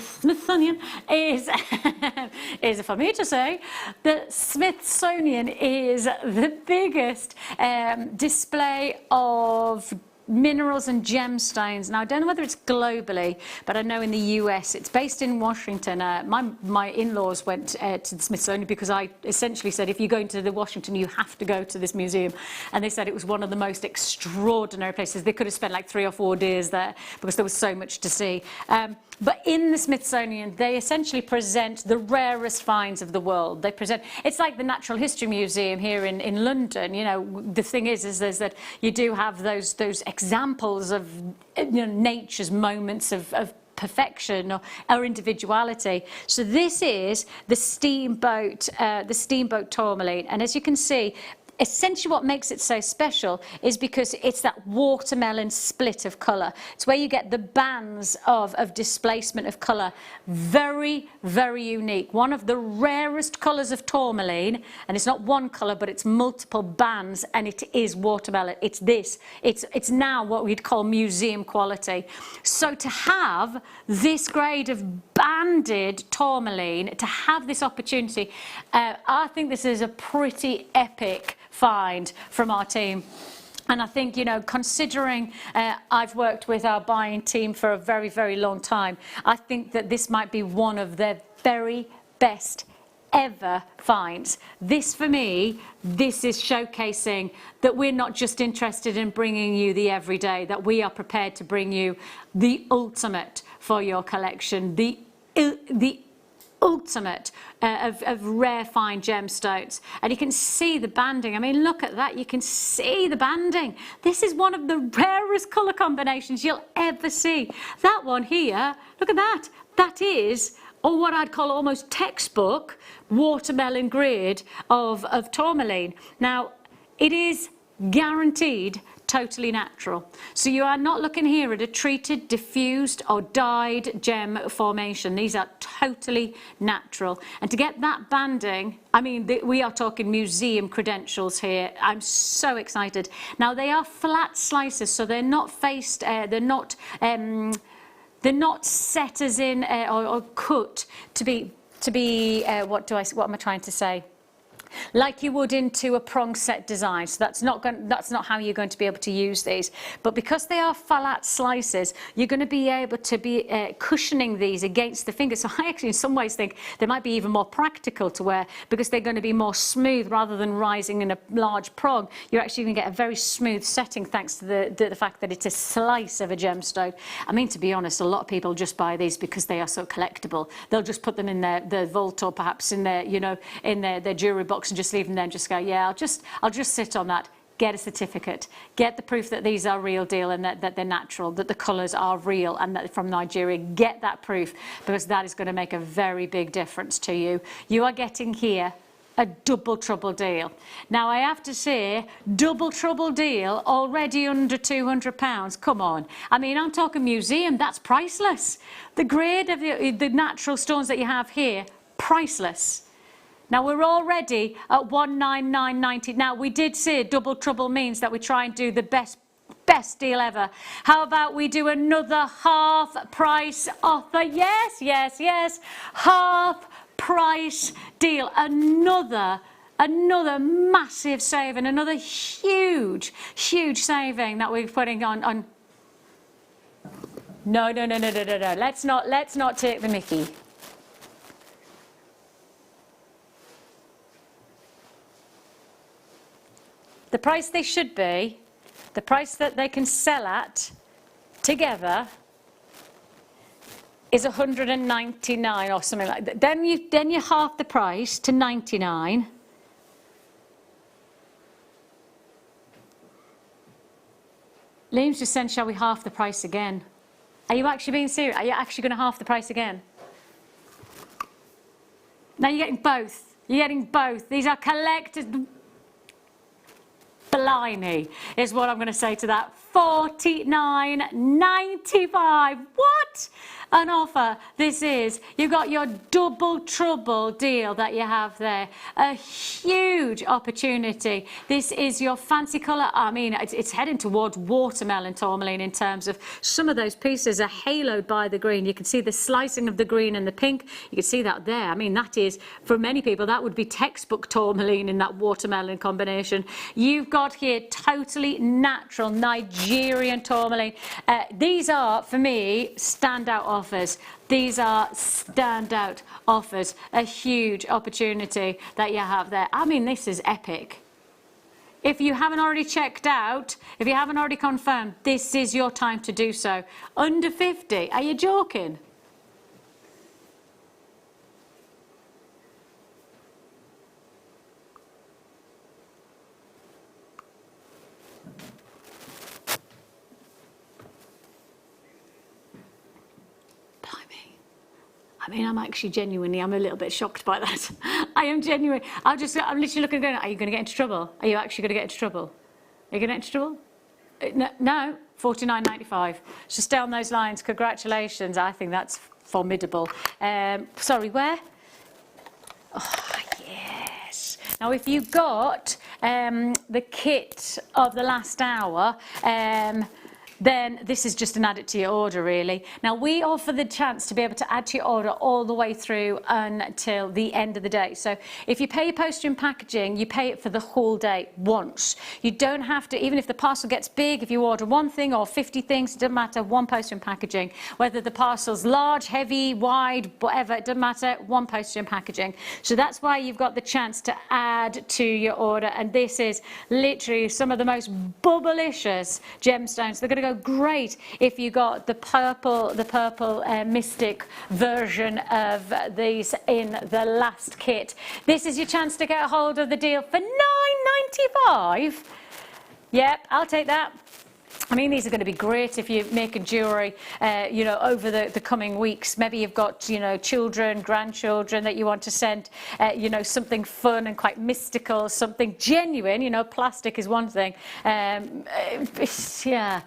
Smithsonian is, is for me to say, the Smithsonian is the biggest display of minerals and gemstones. Now, I don't know whether it's globally, but I know in the US, it's based in Washington. My in-laws went to the Smithsonian because I essentially said, if you're going to the Washington, you have to go to this museum. And they said it was one of the most extraordinary places. They could have spent like 3 or 4 days there because there was so much to see. But in the Smithsonian, they essentially present the rarest finds of the world. They present, it's like the Natural History Museum here in London. You know, the thing is that you do have those examples of, you know, nature's moments of perfection or individuality. So this is the Steamboat tourmaline, and as you can see, essentially what makes it so special is because it's that watermelon split of colour. It's where you get the bands of displacement of colour. Very, very unique. One of the rarest colours of tourmaline, and it's not one colour, but it's multiple bands, and it is watermelon. It's this. It's now what we'd call museum quality. So to have this grade of banded tourmaline, to have this opportunity, I think this is a pretty epic find from our team. And I think, you know, considering I've worked with our buying team for a very, very long time, I think that this might be one of their very best ever finds. This, for me, this is showcasing that we're not just interested in bringing you the everyday, that we are prepared to bring you the ultimate for your collection, the ultimate of rare fine gemstones. And you can see the banding. I mean, look at that. You can see the banding. This is one of the rarest colour combinations you'll ever see. That one here, look at that. That is, or what I'd call almost textbook watermelon grade of tourmaline. Now, it is guaranteed totally natural. So you are not looking here at a treated, diffused or dyed gem formation. These are totally natural. And to get that banding, I mean, we are talking museum credentials here. I'm so excited. Now, they are flat slices, so they're not faced, they're not set as in or cut to be what am I trying to say? Like you would into a prong set design. So that's not how you're going to be able to use these. But because they are flat slices, you're going to be able to be cushioning these against the finger. So I actually in some ways think they might be even more practical to wear because they're going to be more smooth rather than rising in a large prong. You're actually going to get a very smooth setting thanks to the fact that it's a slice of a gemstone. I mean, to be honest, a lot of people just buy these because they are so collectible. They'll just put them in their vault or perhaps in their, you know, in their jewellery box and just leave them there and just go, yeah, I'll just sit on that. Get a certificate, get the proof that these are real deal and that they're natural, that the colours are real and that from Nigeria. Get that proof because that is going to make a very big difference to you. You are getting here a double trouble deal. Now I have to say, double trouble deal already under £200. Come on. I mean, I'm talking museum, that's priceless. The grade of the natural stones that you have here, priceless. Now we're already at 199.90. Now we did say double trouble means that we try and do the best deal ever. How about we do another half price offer? Yes, yes, yes. Half price deal. Another massive saving, another huge saving that we're putting on. No. Let's not take the mickey. The price they should be, the price that they can sell at together is 199 or something like that. Then you half the price to 99. Liam's just saying, shall we half the price again? Are you actually being serious? Are you actually going to half the price again? Now you're getting both. You're getting both. These are collected. blimey, is what I'm going to say to that. $49.95. What an offer this is. You've got your double trouble deal that you have there. A huge opportunity. This is your fancy colour. I mean, it's heading towards watermelon tourmaline in terms of some of those pieces are haloed by the green. You can see the slicing of the green and the pink. You can see that there. I mean, that is, for many people, that would be textbook tourmaline in that watermelon combination. You've got here totally natural Nigerian tourmaline. These are, for me, standout offers. These are standout offers. A huge opportunity that you have there. I mean, this is epic. If you haven't already checked out, if you haven't already confirmed, this is your time to do so. Under 50, are you joking? I mean, I'm actually genuinely, I'm a little bit shocked by that. I am genuine. I'm literally looking and going, are you going to get into trouble? Are you actually going to get into trouble? Are you going to get into trouble? No, $49.95. So stay on those lines. Congratulations. I think that's formidable. Sorry, where? Oh, yes. Now, if you got the kit of the last hour, then this is just an add it to your order, really. Now, we offer the chance to be able to add to your order all the way through until the end of the day. So if you pay your postage and packaging, you pay it for the whole day once. You don't have to, even if the parcel gets big, if you order one thing or 50 things, it doesn't matter, one postage and packaging. Whether the parcel's large, heavy, wide, whatever, it doesn't matter, one postage and packaging. So that's why you've got the chance to add to your order. And this is literally some of the most bubblicious gemstones. They're going to go great if you got the purple mystic version of these in the last kit. This is your chance to get a hold of the deal for $9.95. Yep, I'll take that. I mean, these are going to be great if you're making jewellery, you know, over the coming weeks. Maybe you've got, you know, children, grandchildren that you want to send, you know, something fun and quite mystical, something genuine. You know, plastic is one thing. Yeah.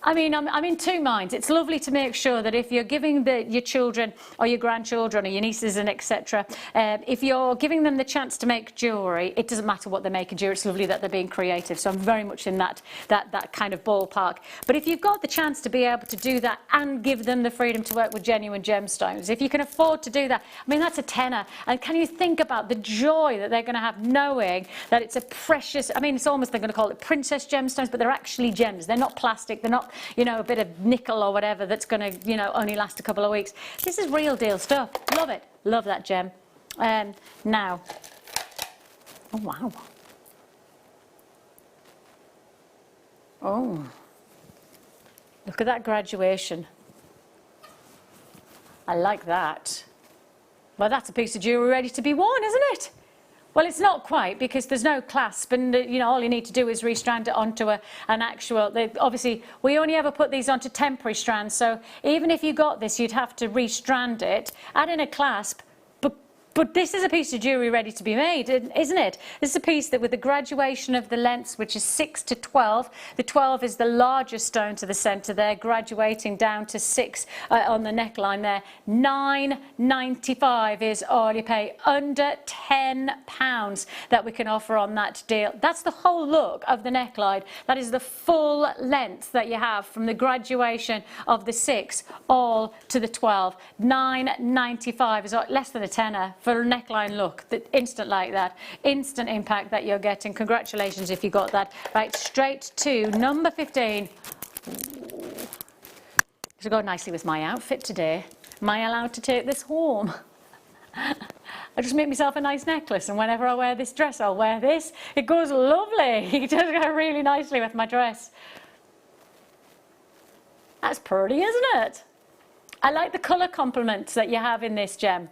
I mean, I'm in two minds. It's lovely to make sure that if you're giving your children or your grandchildren or your nieces and etc., if you're giving them the chance to make jewellery, it doesn't matter what they're making jewellery. It's lovely that they're being creative. So I'm very much in that kind of ballpark. But if you've got the chance to be able to do that and give them the freedom to work with genuine gemstones, if you can afford to do that, I mean, that's a tenner. And can you think about the joy that they're going to have knowing that it's a precious, I mean, it's almost, they're going to call it princess gemstones, but they're actually gems. They're not plastic. They're not, you know, a bit of nickel or whatever that's going to, you know, only last a couple of weeks. This is real deal stuff. Love it. Love that gem. Now, oh wow. Oh, look at that graduation. I like that. Well, that's a piece of jewellery ready to be worn, isn't it? Well, it's not quite, because there's no clasp, and you know, all you need to do is restrand it onto an actual. Obviously, we only ever put these onto temporary strands, so even if you got this, you'd have to restrand it, add in a clasp. But this is a piece of jewellery ready to be made, isn't it? This is a piece that, with the graduation of the lengths, which is 6 to 12, the 12 is the largest stone to the centre there, graduating down to 6 on the neckline there. $9.95 is all you pay, under £10 that we can offer on that deal. That's the whole look of the neckline. That is the full length that you have from the graduation of the 6 all to the 12. $9.95 is less than a tenner for a neckline look, the instant like that, instant impact that you're getting. Congratulations if you got that. Right, straight to number 15. It'll go nicely with my outfit today. Am I allowed to take this home? I just make myself a nice necklace, and whenever I wear this dress, I'll wear this. It goes lovely. It does go really nicely with my dress. That's pretty, isn't it? I like the colour complements that you have in this gem.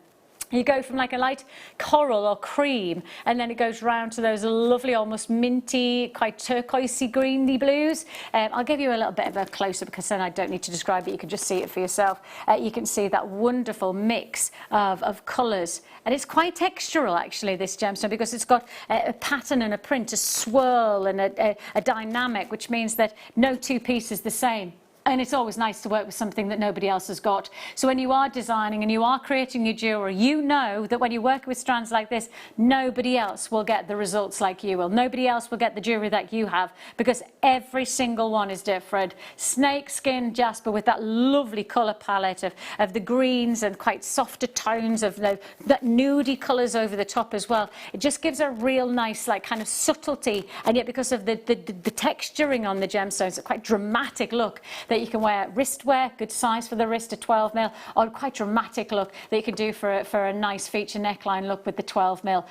You go from like a light coral or cream, and then it goes round to those lovely, almost minty, quite turquoisey, greeny blues. I'll give you a little bit of a close-up because then I don't need to describe it. You can just see it for yourself. You can see that wonderful mix of colours. And it's quite textural, actually, this gemstone, because it's got a pattern and a print, a swirl and a dynamic, which means that no two pieces the same. And it's always nice to work with something that nobody else has got. So when you are designing and you are creating your jewellery, you know that when you work with strands like this, nobody else will get the results like you will. Nobody else will get the jewellery that you have, because every single one is different. Snake skin jasper with that lovely colour palette of the greens and quite softer tones of that nudie colours over the top as well. It just gives a real nice, like, kind of subtlety, and yet because of the texturing on the gemstones, a quite dramatic look that you can wear wrist wear, good size for the wrist, a 12mm, or quite dramatic look that you can do for a nice feature neckline look with the 12mm.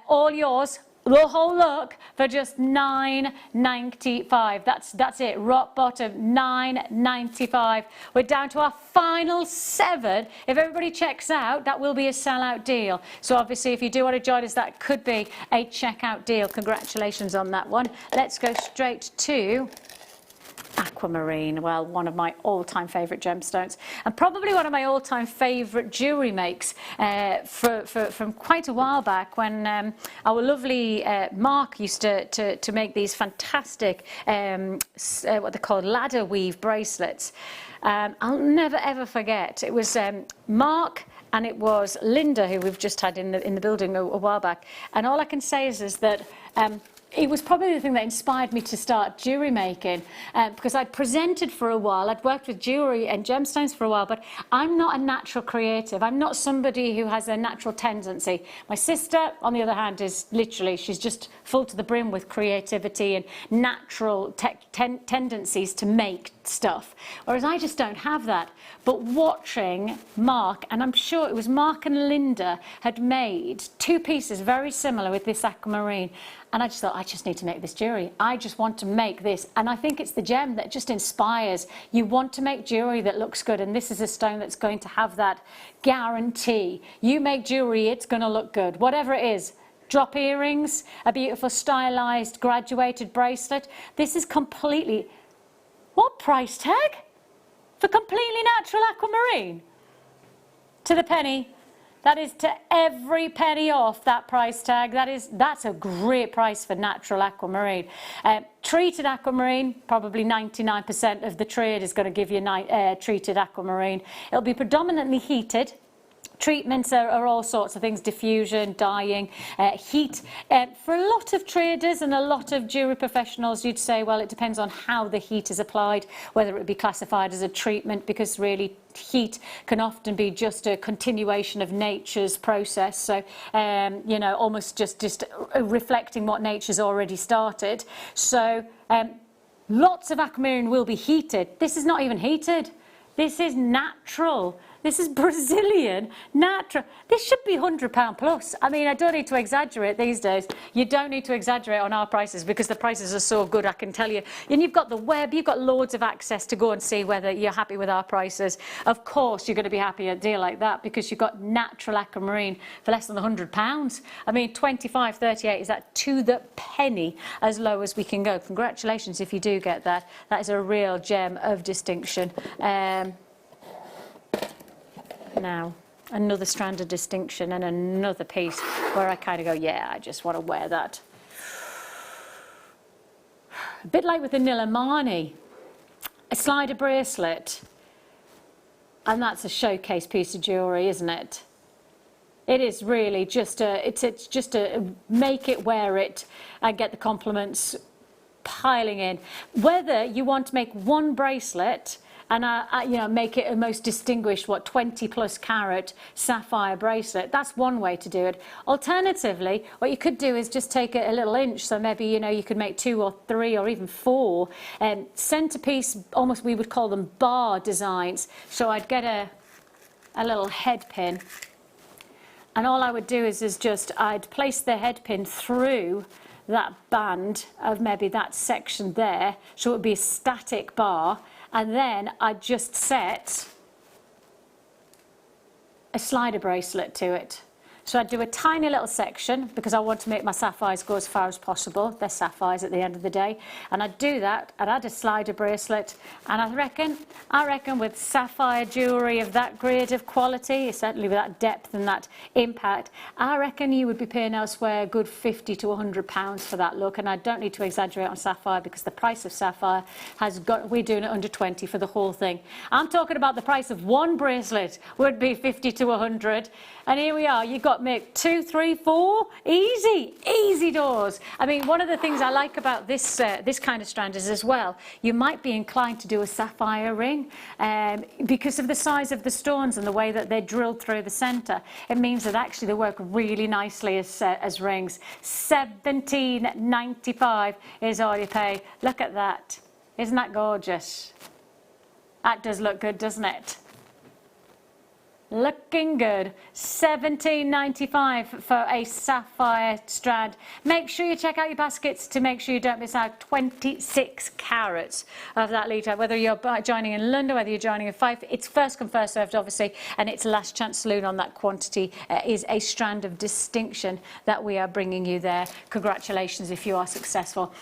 All yours, the whole look, for just $9.95. That's it, rock bottom, $9.95. We're down to our final 7. If everybody checks out, that will be a sellout deal. So obviously, if you do want to join us, that could be a checkout deal. Congratulations on that one. Let's go straight to Aquamarine. Well, one of my all-time favourite gemstones, and probably one of my all-time favourite jewellery makes from quite a while back, when our lovely Mark used to make these fantastic what they call ladder weave bracelets. I'll never ever forget, it was Mark and it was Linda, who we've just had in the building a while back, and all I can say is that it was probably the thing that inspired me to start jewellery making, because I'd presented for a while, I'd worked with jewellery and gemstones for a while, but I'm not a natural creative. I'm not somebody who has a natural tendency. My sister, on the other hand, is literally, she's just full to the brim with creativity and natural tendencies to make stuff, whereas I just don't have that. But watching Mark, and I'm sure it was Mark and Linda, had made 2 pieces very similar with this aquamarine, and I just thought, I just need to make this jewellery. I just want to make this. And I think it's the gem that just inspires. You want to make jewellery that looks good, and this is a stone that's going to have that guarantee. You make jewellery, it's going to look good. Whatever it is, drop earrings, a beautiful stylised graduated bracelet. This is completely... What price tag? For completely natural aquamarine? To the penny. That is to every penny off that price tag. That's a great price for natural aquamarine. Treated aquamarine, probably 99% of the trade is going to give you treated aquamarine. It'll be predominantly heated. Treatments are all sorts of things, diffusion, dyeing, heat. For a lot of traders and a lot of jewellery professionals, you'd say, well, it depends on how the heat is applied, whether it be classified as a treatment, because really heat can often be just a continuation of nature's process. So, you know, almost just reflecting what nature's already started. So, lots of aquamarine will be heated. This is not even heated. This is natural. This is Brazilian, natural. This should be £100 plus. I mean, I don't need to exaggerate these days. You don't need to exaggerate on our prices, because the prices are so good, I can tell you. And you've got the web, you've got loads of access to go and see whether you're happy with our prices. Of course, you're going to be happy at a deal like that, because you've got natural aquamarine for less than £100. I mean, 25, 38, is that to the penny as low as we can go. Congratulations if you do get that. That is a real gem of distinction. Now, another strand of distinction and another piece where I kind of go, yeah, I just want to wear that. A bit like with the Nilamani, a slider bracelet, and that's a showcase piece of jewellery, isn't it? It is really just it's just a make it, wear it, and get the compliments piling in. Whether you want to make one bracelet and you know, make it a most distinguished, 20 plus carat sapphire bracelet. That's one way to do it. Alternatively, what you could do is just take a little inch. So maybe, you know, you could make 2 or 3 or even 4 centerpiece, almost we would call them bar designs. So I'd get a little head pin, and all I would do is I'd place the head pin through that band of maybe that section there, so it would be a static bar. And then I just set a slider bracelet to it. So I do a tiny little section because I want to make my sapphires go as far as possible. They're sapphires at the end of the day. And I do that, I'd add a slider bracelet, and I reckon with sapphire jewellery of that grade of quality, certainly with that depth and that impact, I reckon you would be paying elsewhere a good £50 to £100 for that look. And I don't need to exaggerate on sapphire because the price of sapphire we're doing it under 20 for the whole thing. I'm talking about the price of one bracelet would be 50 to 100. And here we are, you've got make 2, 3, 4, easy doors. I mean, one of the things I like about this this kind of strand is as well, you might be inclined to do a sapphire ring because of the size of the stones and the way that they're drilled through the centre. It means that actually they work really nicely as rings. £17.95 is all you pay. Look at that. Isn't that gorgeous? That does look good, doesn't it? Looking good. £17.95 for a sapphire strand. Make sure you check out your baskets to make sure you don't miss out. 26 carats of that litre. Whether you're joining in London, whether you're joining in Fife, it's first come, first served, obviously, and it's last chance saloon on that quantity is a strand of distinction that we are bringing you there. Congratulations if you are successful.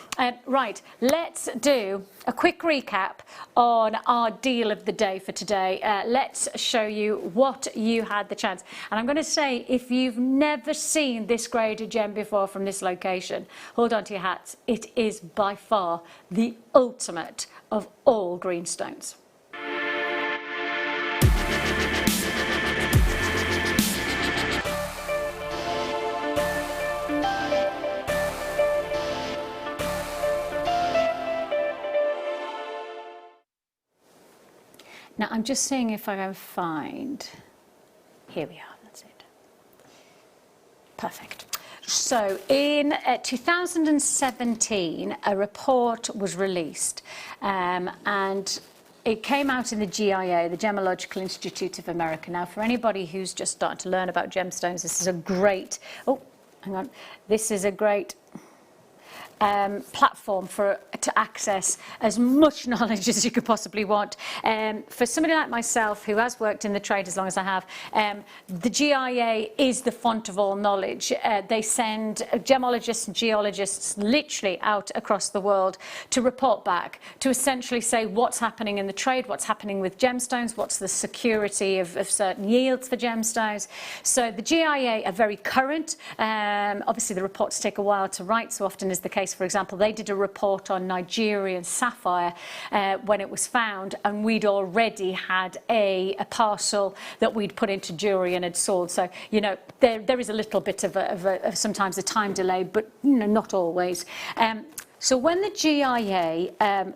Right, let's do a quick recap on our deal of the day for today. Let's show you what you had the chance. And I'm going to say, if you've never seen this grade of gem before from this location, hold on to your hats. It is by far the ultimate of all greenstones. Now, I'm just seeing if I can find, here we are, that's it. Perfect. So in 2017, a report was released and it came out in the GIA, the Gemological Institute of America. Now, for anybody who's just starting to learn about gemstones, this is a great, oh, hang on, this is a great platform to access as much knowledge as you could possibly want. For somebody like myself who has worked in the trade as long as I have, the GIA is the font of all knowledge. They send gemologists and geologists literally out across the world to report back, to essentially say what's happening in the trade, what's happening with gemstones, what's the security of certain yields for gemstones. So the GIA are very current. Obviously the reports take a while to write, so often is the case. For example, they did a report on Nigerian sapphire when it was found, and we'd already had a parcel that we'd put into jewellery and had sold. So, you know, there is a little bit of sometimes a time delay, but you know, not always. So when the GIA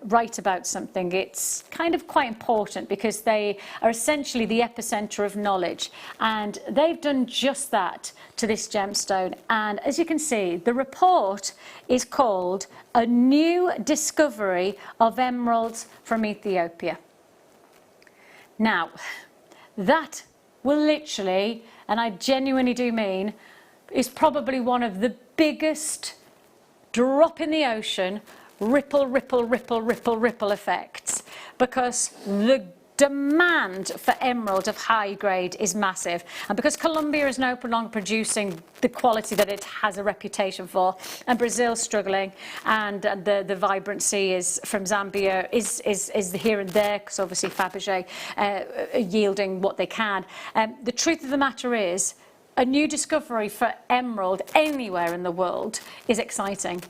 write about something, it's kind of quite important because they are essentially the epicenter of knowledge, and they've done just that to this gemstone. And as you can see, the report is called A New Discovery of Emeralds from Ethiopia. Now, that will literally, and I genuinely do mean, is probably one of the biggest drop in the ocean, ripple effects, because the demand for emerald of high grade is massive, and because Colombia is no longer producing the quality that it has a reputation for, and Brazil's struggling, and the vibrancy is from Zambia is here and there, because obviously Fabergé are yielding what they can. The truth of the matter is, a new discovery for emerald anywhere in the world is exciting,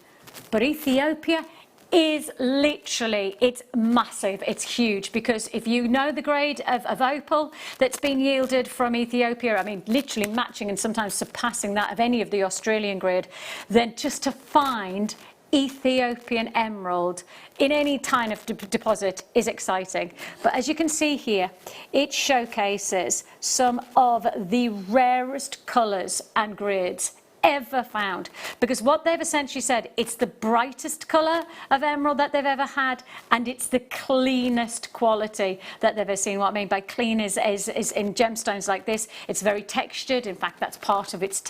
but Ethiopia is literally, it's massive, it's huge, because if you know the grade of opal that's been yielded from Ethiopia, I mean literally matching and sometimes surpassing that of any of the Australian grade, then just to find Ethiopian emerald in any kind of deposit is exciting. But as you can see here, it showcases some of the rarest colours and grades ever found, because what they've essentially said, it's the brightest colour of emerald that they've ever had, and it's the cleanest quality that they've ever seen. What I mean by clean is in gemstones like this, it's very textured. In fact, that's part of its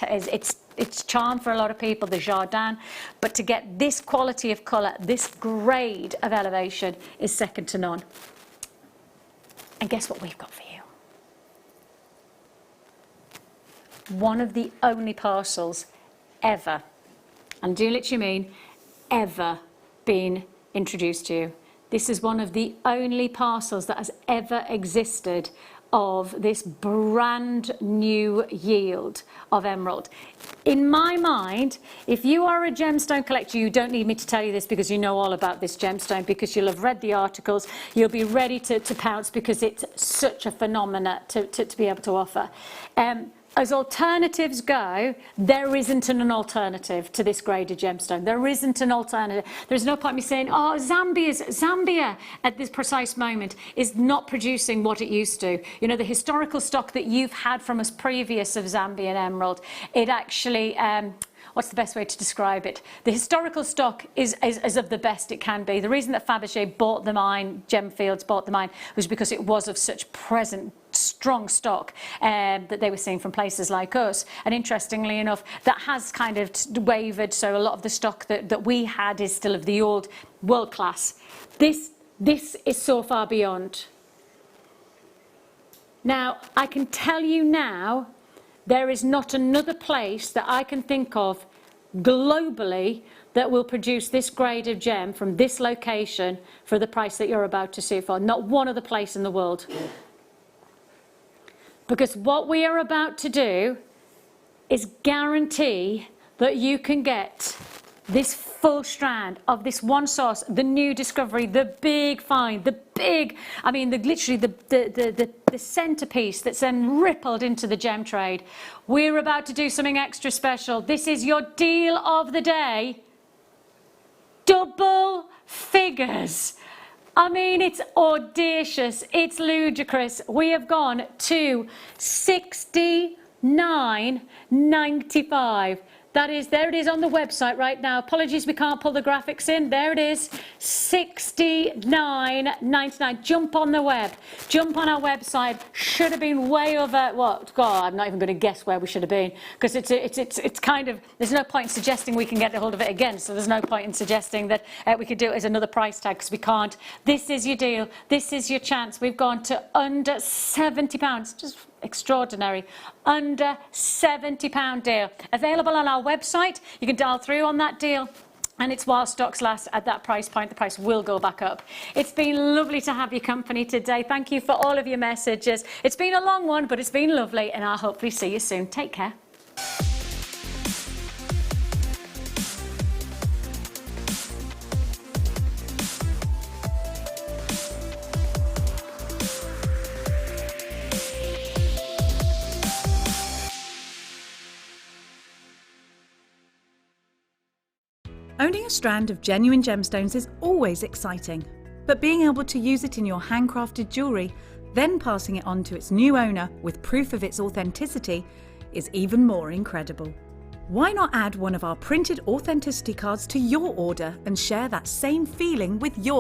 charm for a lot of people, the jardin. But to get this quality of colour, this grade of elevation, is second to none. And guess what we've got for you? one of the only parcels ever, and do literally mean ever, been introduced to you. This is one of the only parcels that has ever existed of this brand new yield of emerald. In my mind, if you are a gemstone collector, you don't need me to tell you this because you know all about this gemstone, because you'll have read the articles, you'll be ready to pounce because it's such a phenomena to be able to offer. As alternatives go, there isn't an alternative to this graded gemstone. There isn't an alternative. There's no point in me saying, oh, Zambia at this precise moment is not producing what it used to. You know, the historical stock that you've had from us previous of Zambian emerald, it actually, what's the best way to describe it? The historical stock is of the best it can be. The reason that Fabergé bought the mine, Gemfields bought the mine, was because it was of such present strong stock that they were seeing from places like us. And interestingly enough, that has kind of wavered, so a lot of the stock that we had is still of the old world class. This is so far beyond. Now, I can tell you now, there is not another place that I can think of globally that will produce this grade of gem from this location for the price that you're about to see it for. Not one other place in the world. Because what we are about to do is guarantee that you can get this full strand of this one source, the new discovery, the big find, the big, I mean, literally the centerpiece that's then rippled into the gem trade. We're about to do something extra special. This is your deal of the day. Double figures. I mean, it's audacious, it's ludicrous. We have gone to $69.95. That is, there it is on the website right now. Apologies, we can't pull the graphics in. There it is, $69.99. Jump on the web, jump on our website. Should have been way over, what? God, I'm not even going to guess where we should have been, because it's kind of, there's no point in suggesting we can get a hold of it again. So there's no point in suggesting that we could do it as another price tag, because we can't. This is your deal. This is your chance. We've gone to under £70. Just extraordinary. Under £70 deal. Available on our website. You can dial through on that deal. And it's while stocks last at that price point. The price will go back up. It's been lovely to have your company today. Thank you for all of your messages. It's been a long one, but it's been lovely, and I'll hopefully see you soon. Take care. Owning a strand of genuine gemstones is always exciting, but being able to use it in your handcrafted jewellery, then passing it on to its new owner with proof of its authenticity, is even more incredible. Why not add one of our printed authenticity cards to your order and share that same feeling with your